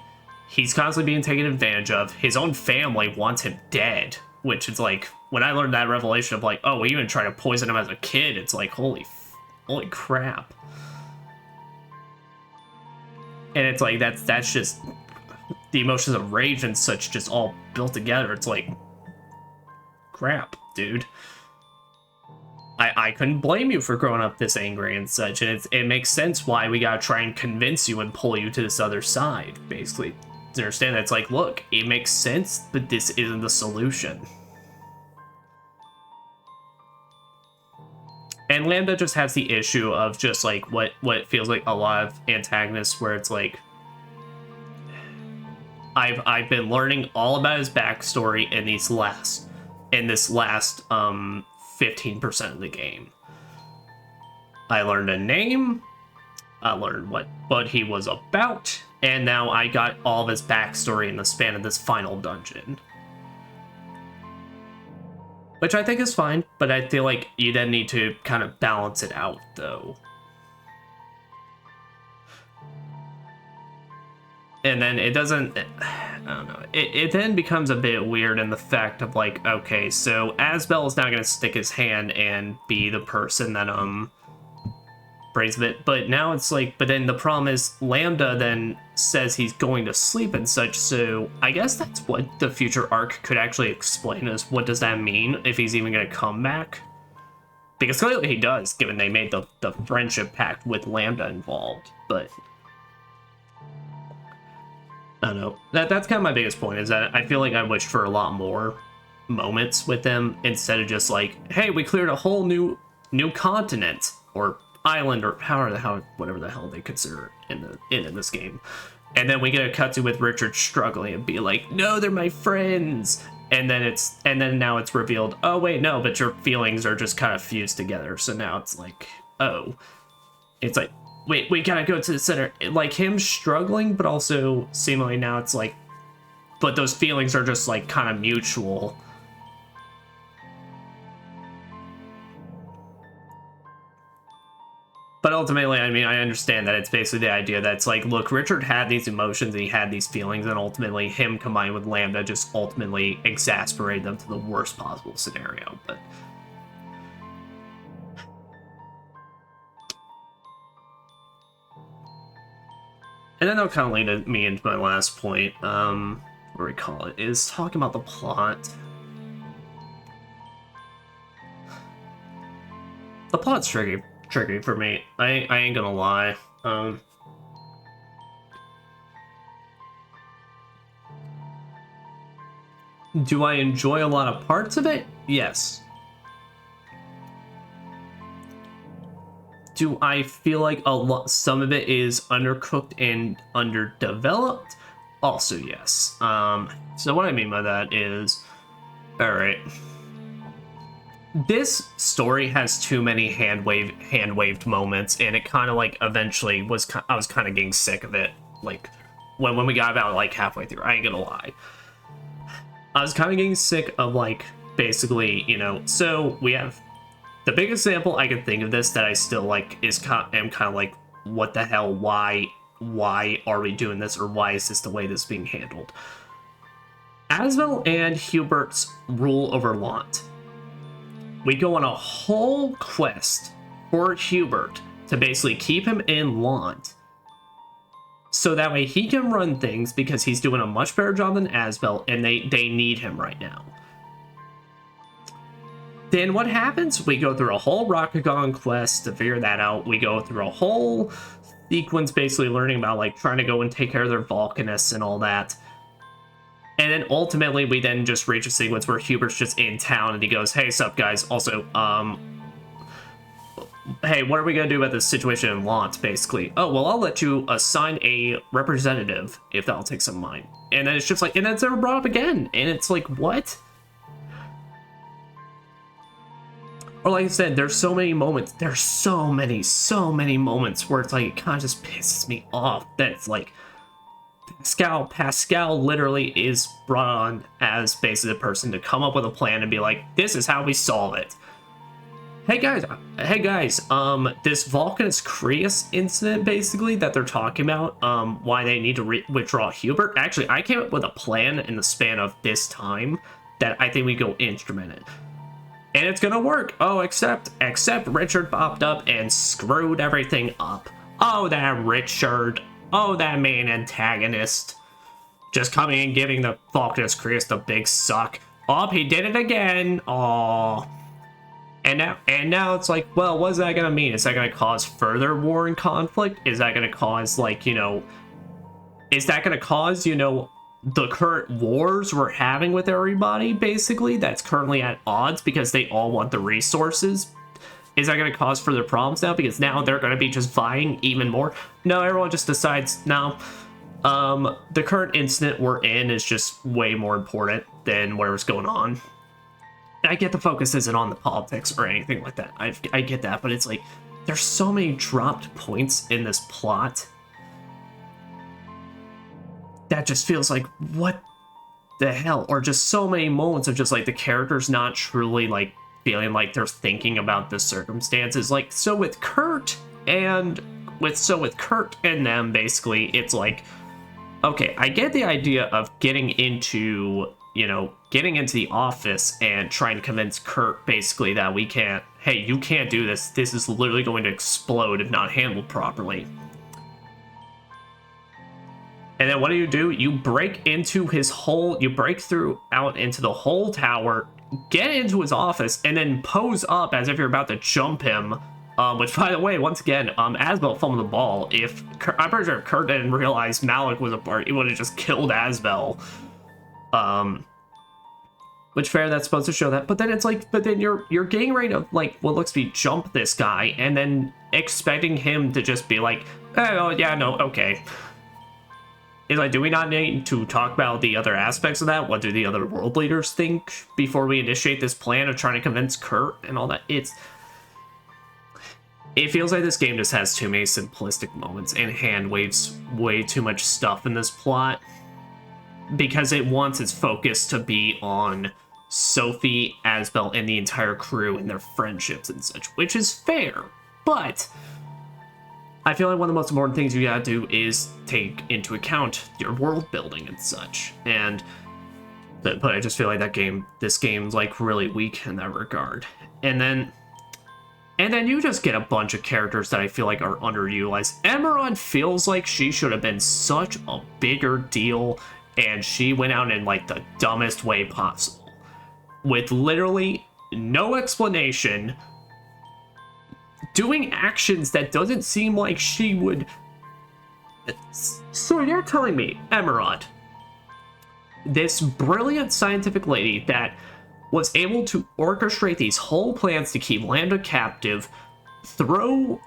he's constantly being taken advantage of. His own family wants him dead, which is like, when I learned that revelation of like, oh, we even tried to poison him as a kid, it's like, holy crap. And it's like, that's just the emotions of rage and such just all built together. It's like, crap, dude. I couldn't blame you for growing up this angry and such, and it makes sense why we gotta try and convince you and pull you to this other side, basically. To understand that it's like, look, it makes sense, but this isn't the solution. And Lambda just has the issue of just like what it feels like a lot of antagonists, where it's like, I've been learning all about his backstory in this last 15% of the game. I learned a name, I learned what he was about, and now I got all of his backstory in the span of this final dungeon. Which I think is fine, but I feel like you then need to kind of balance it out, though. And then it doesn't, I don't know, it then becomes a bit weird in the fact of like, okay, so Asbel is not going to stick his hand and be the person that, brings it, but now it's like, but then the problem is Lambda then says he's going to sleep and such, so I guess that's what the future arc could actually explain, is what does that mean, if he's even going to come back? Because clearly he does, given they made the friendship pact with Lambda involved, but I don't know. That's kind of my biggest point, is that I feel like I wished for a lot more moments with them, instead of just like, hey, we cleared a whole new continent, or island, or whatever the hell they consider it in this game. And then we get a cutscene with Richard struggling and be like, no, they're my friends. And then now it's revealed, oh wait, no, but your feelings are just kind of fused together. So now it's like, oh. It's like, wait, we gotta go to the center. Like him struggling, but also seemingly now it's like, but those feelings are just like kind of mutual. But ultimately, I mean, I understand that it's basically the idea that it's like, look, Richard had these emotions and he had these feelings, and ultimately him combined with Lambda just ultimately exasperated them to the worst possible scenario. But and then that'll kind of lead me into my last point, what do we call it, is talking about the plot. The plot's tricky for me. I ain't gonna lie. Do I enjoy a lot of parts of it? Yes. Do I feel like some of it is undercooked and underdeveloped? Also, yes. So what I mean by that is, all right, this story has too many hand-waved moments, and it kind of like eventually I was kind of getting sick of it. Like when we got about like halfway through, I ain't gonna lie. I was kind of getting sick of, like, basically, you know, so we have the big example I can think of this that I still, like, am kind of like, what the hell, why are we doing this, or why is this the way this is being handled? Asbel and Hubert's rule over Lant. We go on a whole quest for Hubert to basically keep him in Lant, so that way he can run things, because he's doing a much better job than Asbel, and they need him right now. Then what happens? We go through a whole Rokugan quest to figure that out. We go through a whole sequence basically learning about, like, trying to go and take care of their Volcanists and all that. And then ultimately we then just reach a sequence where Hubert's just in town and he goes, hey, sup guys, also, hey, what are we gonna do about this situation in Lant, basically? Oh, well, I'll let you assign a representative if that'll take some mind. And then it's just like, and then it's never brought up again. And it's like, what? Or like I said, there's so many moments, there's so many moments where it's like, it kind of just pisses me off that it's like, Pascal literally is brought on as basically the person to come up with a plan and be like, this is how we solve it. Hey guys, this Vulcanus Creus incident basically that they're talking about, why they need to withdraw Hubert. Actually, I came up with a plan in the span of this time that I think we go instrument it. And it's gonna work. Oh, except Richard popped up and screwed everything up. Oh, that Richard. Oh, that main antagonist. Just coming and giving the Vulcanus Creus the big suck. Oh, he did it again. Oh. And now it's like, well, what is that gonna mean? Is that gonna cause further war and conflict? Is that gonna cause, like, you know, is that gonna cause, you know, the current wars we're having with everybody, basically, that's currently at odds because they all want the resources? Is that going to cause further problems now? Because now they're going to be just vying even more? No, everyone just decides, no, the current incident we're in is just way more important than whatever's going on. I get the focus isn't on the politics or anything like that. I get that, but it's like, there's so many dropped points in this plot that just feels like, what the hell? Or just so many moments of just like the characters not truly like feeling like they're thinking about the circumstances. Like, so with Kurt and them, basically, it's like, okay, I get the idea of getting into the office and trying to convince Kurt basically that we can't, hey, you can't do this. This is literally going to explode if not handled properly. And then what do? You break into you break through out into the whole tower, get into his office, and then pose up as if you're about to jump him. Which, by the way, once again, Asbel fumbled the ball. I'm pretty sure if Kurt didn't realize Malik was a part, he would have just killed Asbel. Which, fair, that's supposed to show that. But then it's like, you're getting ready to, like, what looks to be jump this guy, and then expecting him to just be like, oh, yeah, no, okay. It's like, do we not need to talk about the other aspects of that? What do the other world leaders think before we initiate this plan of trying to convince Kurt and all that? It feels like this game just has too many simplistic moments and hand waves way too much stuff in this plot because it wants its focus to be on Sophie, Asbel, and the entire crew and their friendships and such, which is fair, but I feel like one of the most important things you gotta do is take into account your world building and such. But I just feel like this game's like really weak in that regard. And then you just get a bunch of characters that I feel like are underutilized. Emerald feels like she should have been such a bigger deal, and she went out in like the dumbest way possible. With literally no explanation, doing actions that doesn't seem like she would. So you're telling me, Emerald, this brilliant scientific lady that was able to orchestrate these whole plans to keep Lambda captive, throw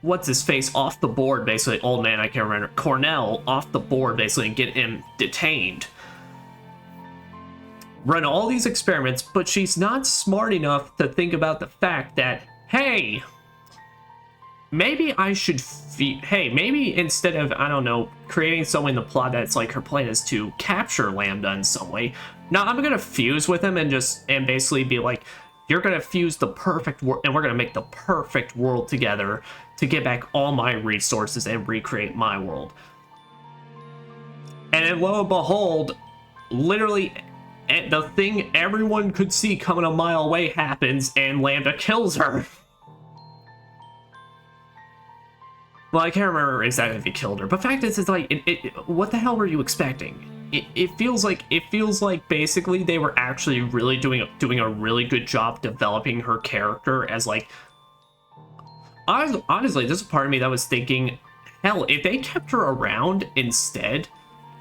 what's his face off the board, basically, old man, I can't remember, Cornell off the board, basically, and get him detained, run all these experiments, but she's not smart enough to think about the fact that, hey, maybe I should hey, maybe instead of, I don't know, creating someone in the plot that's like her plan is to capture Lambda in some way, no, I'm gonna fuse with him and basically be like, you're gonna fuse the perfect world, and we're gonna make the perfect world together to get back all my resources and recreate my world. And then lo and behold, literally the thing everyone could see coming a mile away happens, and Lambda kills her. Well, I can't remember exactly if he killed her, but fact is, it's like, what the hell were you expecting? It feels like basically they were actually really doing a really good job developing her character as like. Honestly, there's a part of me that was thinking, hell, if they kept her around instead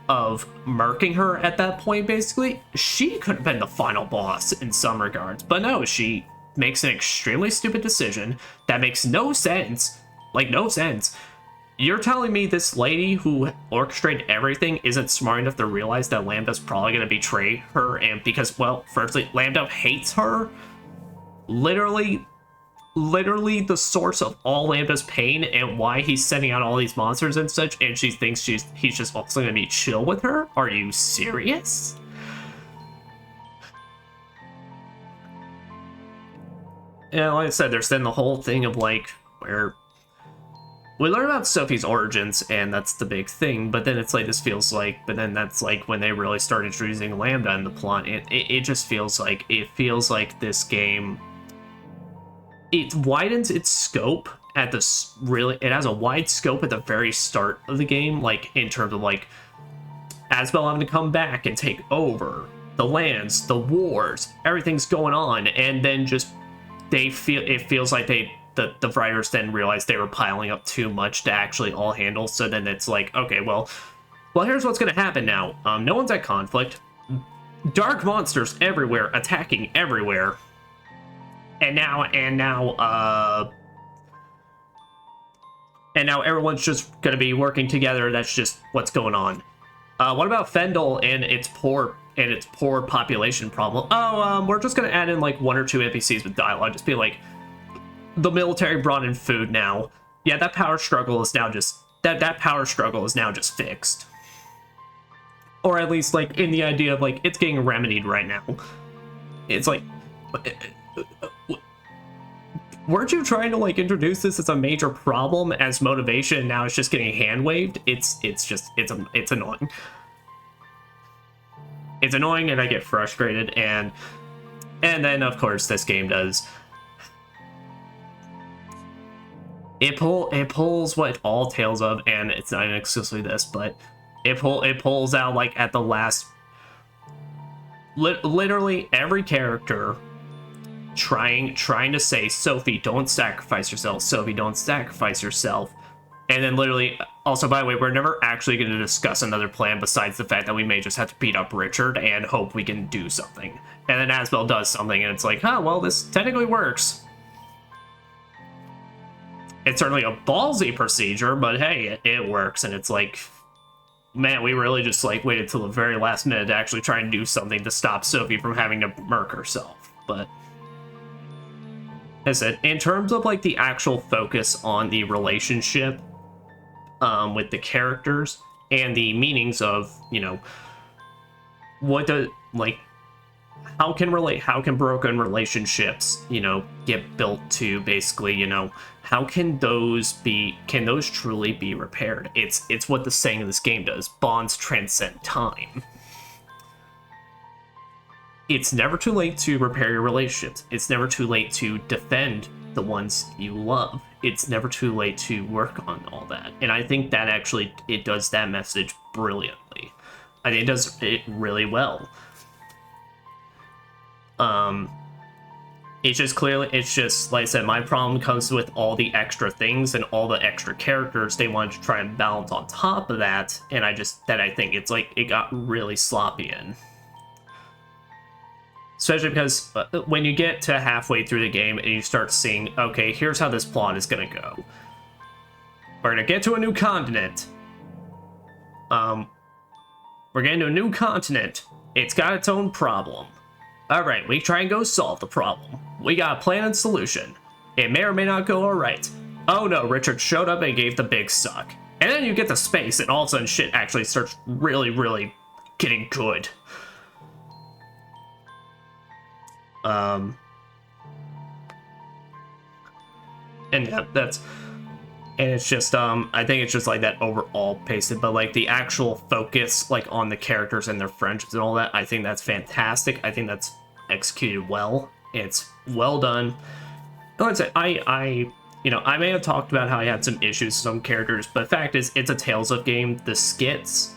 of murking her at that point, basically, she could have been the final boss in some regards. But no, she makes an extremely stupid decision that makes no sense. Like, no sense. You're telling me this lady who orchestrated everything isn't smart enough to realize that Lambda's probably going to betray her, and because, well, firstly, Lambda hates her. Literally the source of all Lambda's pain and why he's sending out all these monsters and such, and she thinks he's just also going to be chill with her? Are you serious? And like I said, there's then the whole thing of like, where we learn about Sophie's origins, and that's the big thing, but then it's like, this feels like, but then that's like when they really start introducing Lambda in the plot. It just feels like, this game, it widens its scope at this it has a wide scope at the very start of the game, like in terms of like Asbel having to come back and take over the lands, the wars, everything's going on, and then just it feels like the writers then realized they were piling up too much to actually all handle. So then it's like, okay, well, here's what's gonna happen now. No one's at conflict. Dark monsters everywhere, attacking everywhere. And now everyone's just gonna be working together. That's just what's going on. What about Fendel and its poor population problem? Oh, we're just gonna add in like 1 or 2 NPCs with dialogue. Just be like, the military brought in food now. Yeah, that power struggle is now just fixed. Or at least like in the idea of like it's getting remedied right now. It's like, weren't you trying to like introduce this as a major problem as motivation? Now it's just getting hand waved. It's annoying. It's annoying, and I get frustrated, and then of course this game does. It pulls what all tales of, and it's not exclusively this, but it pulls out like at the last, literally every character trying to say, Sophie, don't sacrifice yourself. Sophie, don't sacrifice yourself. And then literally, also, by the way, we're never actually going to discuss another plan besides the fact that we may just have to beat up Richard and hope we can do something. And then Asbel does something, and it's like, huh, well, this technically works. It's certainly a ballsy procedure, but hey, it works. And it's like, man, we really just like waited till the very last minute to actually try and do something to stop Sophie from having to murk herself. But as I said, in terms of like the actual focus on the relationship with the characters and the meanings of, you know, how can broken relationships, you know, get built to basically, you know, how can those truly be repaired? It's what the saying of this game does. Bonds transcend time. It's never too late to repair your relationships. It's never too late to defend the ones you love. It's never too late to work on all that. And I think that actually, it does that message brilliantly. I think it does it really well. It's just like I said, my problem comes with all the extra things and all the extra characters they wanted to try and balance on top of that, and I think it's like it got really sloppy in. Especially because when you get to halfway through the game and you start seeing, okay, here's how this plot is gonna go. We're gonna get to a new continent. We're getting to a new continent. It's got its own problem. Alright, we try and go solve the problem. We got a plan and solution. It may or may not go alright. oh no, Richard showed up and gave the big suck. And then you get to space, and all of a sudden shit actually starts really, really getting good. And yeah, and it's just, I think it's just like that overall pacing, but like the actual focus, like on the characters and their friendships and all that, I think that's fantastic. I think that's executed well. It's well done. Like I said, you know, I may have talked about how I had some issues with some characters, but the fact is, it's a Tales of game. The skits,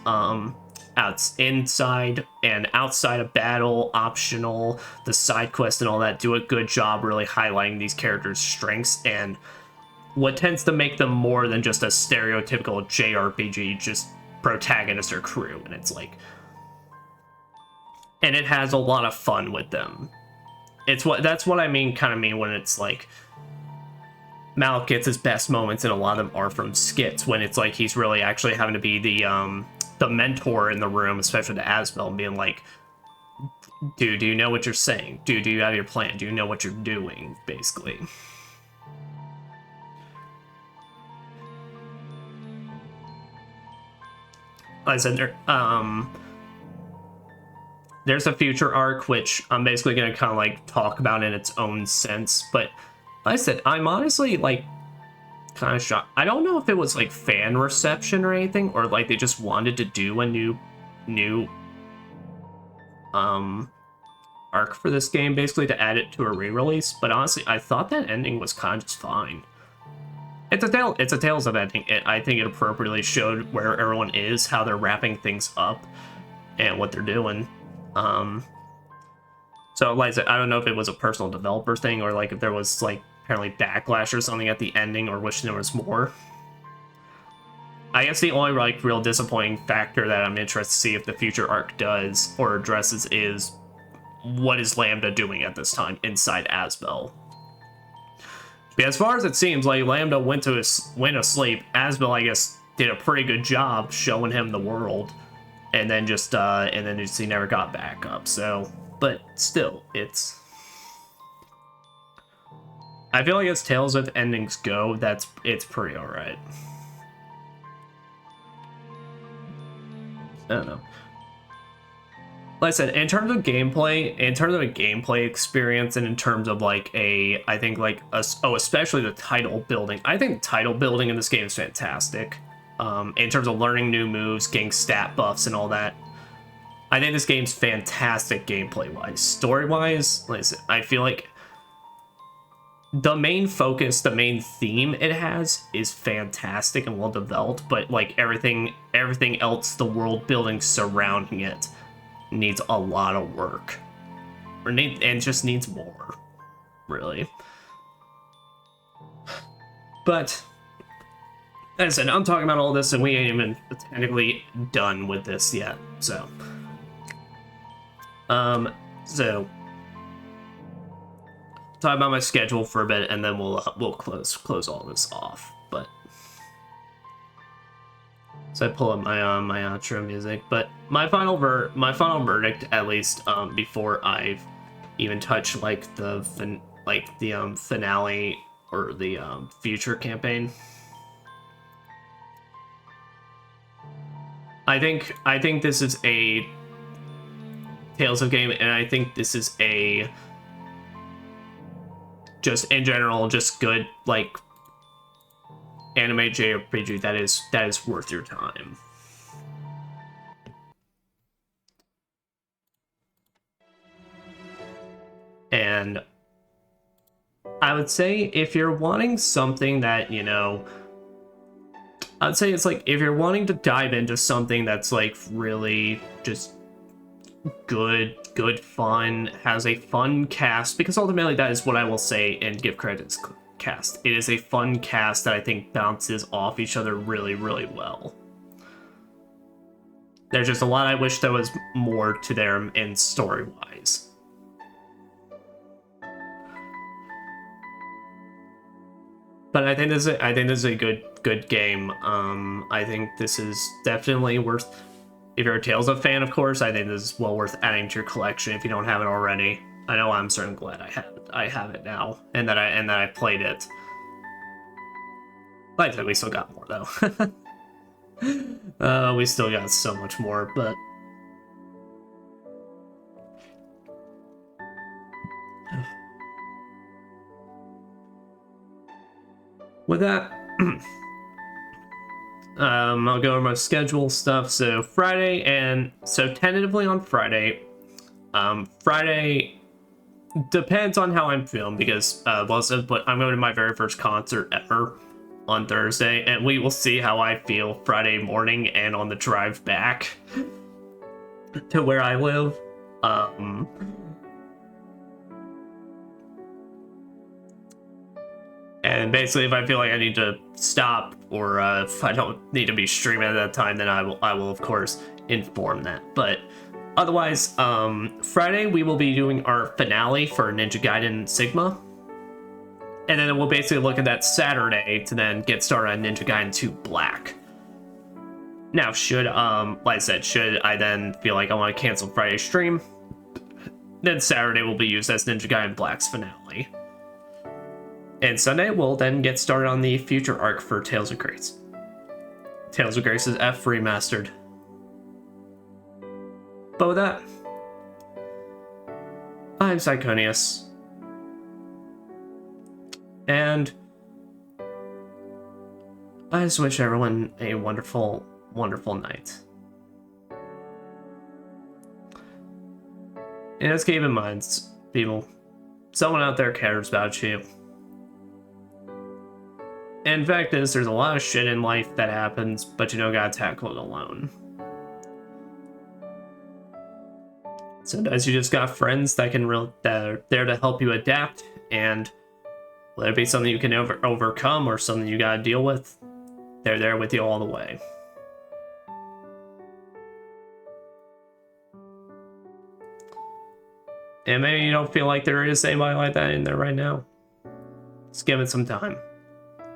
inside and outside of battle, optional, the side quests and all that, do a good job really highlighting these characters' strengths and what tends to make them more than just a stereotypical JRPG, just protagonist or crew. And it's like, and it has a lot of fun with them. That's what I mean when it's like Malik gets his best moments, and a lot of them are from skits, when it's like he's really actually having to be the mentor in the room, especially to Asbel, and being like, dude, do you know what you're saying? Dude, do you have your plan? Do you know what you're doing? Basically. Like I said, there's a future arc, which I'm basically going to kind of like talk about in its own sense, but like I said, I'm honestly like kind of shocked. I don't know if it was like fan reception or anything, or like they just wanted to do a new arc for this game, basically to add it to a re-release, but honestly, I thought that ending was kind of just fine. It's a Tales of ending. I think it appropriately showed where everyone is, how they're wrapping things up, and what they're doing. So like I said, I don't know if it was a personal developer thing, or like if there was like apparently backlash or something at the ending, or wishing there was more. I guess the only like real disappointing factor that I'm interested to see if the future arc does or addresses is what is Lambda doing at this time inside Asbel. As far as it seems, like Lambda went asleep. Asbel, I guess, did a pretty good job showing him the world, and then just he never got back up. So, but still, I feel like as Tales of endings go, it's pretty alright. I don't know. Like I said, in terms of gameplay, in terms of a gameplay experience, and in terms of like especially the title building, I think the title building in this game is fantastic. In terms of learning new moves, getting stat buffs, and all that, I think this game's fantastic gameplay-wise. Story-wise, like I said, I feel like the main focus, the main theme it has is fantastic and well developed, but like everything else, the world building surrounding it needs a lot of work, and just needs more, really. But as I said, I'm talking about all this, and we ain't even technically done with this yet. So, talk about my schedule for a bit, and then we'll close all this off. But so I pull up my outro music, but my final verdict, at least before I've even touched like the finale or the future campaign. I think this is a Tales of game, and I think this is a just in general just good like anime JRPG that is worth your time. And I would say if you're wanting something that, you know, I'd say it's like if you're wanting to dive into something that's like really just good fun, has a fun cast, because ultimately that is what I will say and give credit to this cast. It is a fun cast that I think bounces off each other really, really well. There's just a lot I wish there was more to them in story-wise. But I think this is a good game. I think this is definitely worth. If you're a Tales of fan, of course, I think this is well worth adding to your collection if you don't have it already. I know I'm certainly glad I have it now, and that I played it. Like I said, we still got more though. We still got so much more, but with that, I'll go over my schedule stuff. So Friday, and so tentatively on Friday, Friday depends on how I'm feeling because but I'm going to my very first concert ever on Thursday, and we will see how I feel Friday morning and on the drive back to where I live. And basically, if I feel like I need to stop, or if I don't need to be streaming at that time, then I will of course inform that. But otherwise, Friday we will be doing our finale for Ninja Gaiden Sigma, and then we'll basically look at that Saturday to then get started on Ninja Gaiden 2 Black. Now, should like I said, should I then feel like I want to cancel Friday's stream, then Saturday will be used as Ninja Gaiden Black's finale. And Sunday, we'll then get started on the future arc for Tales of Grace. Tales of Grace is F Remastered. But with that, I'm Psychonius. And I just wish everyone a wonderful, wonderful night. And just keep in mind, people, someone out there cares about you. And fact is, there's a lot of shit in life that happens, but you don't gotta tackle it alone. Sometimes you just got friends that that are there to help you adapt, and whether it be something you can overcome or something you gotta deal with, they're there with you all the way. And maybe you don't feel like there is anybody like that in there right now. Just give it some time.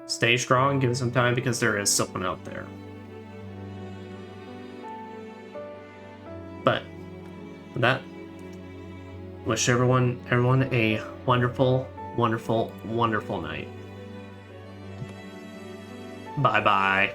Stay strong, give it some time, because there is someone out there. But with that, wish everyone a wonderful, wonderful, wonderful night. Bye bye.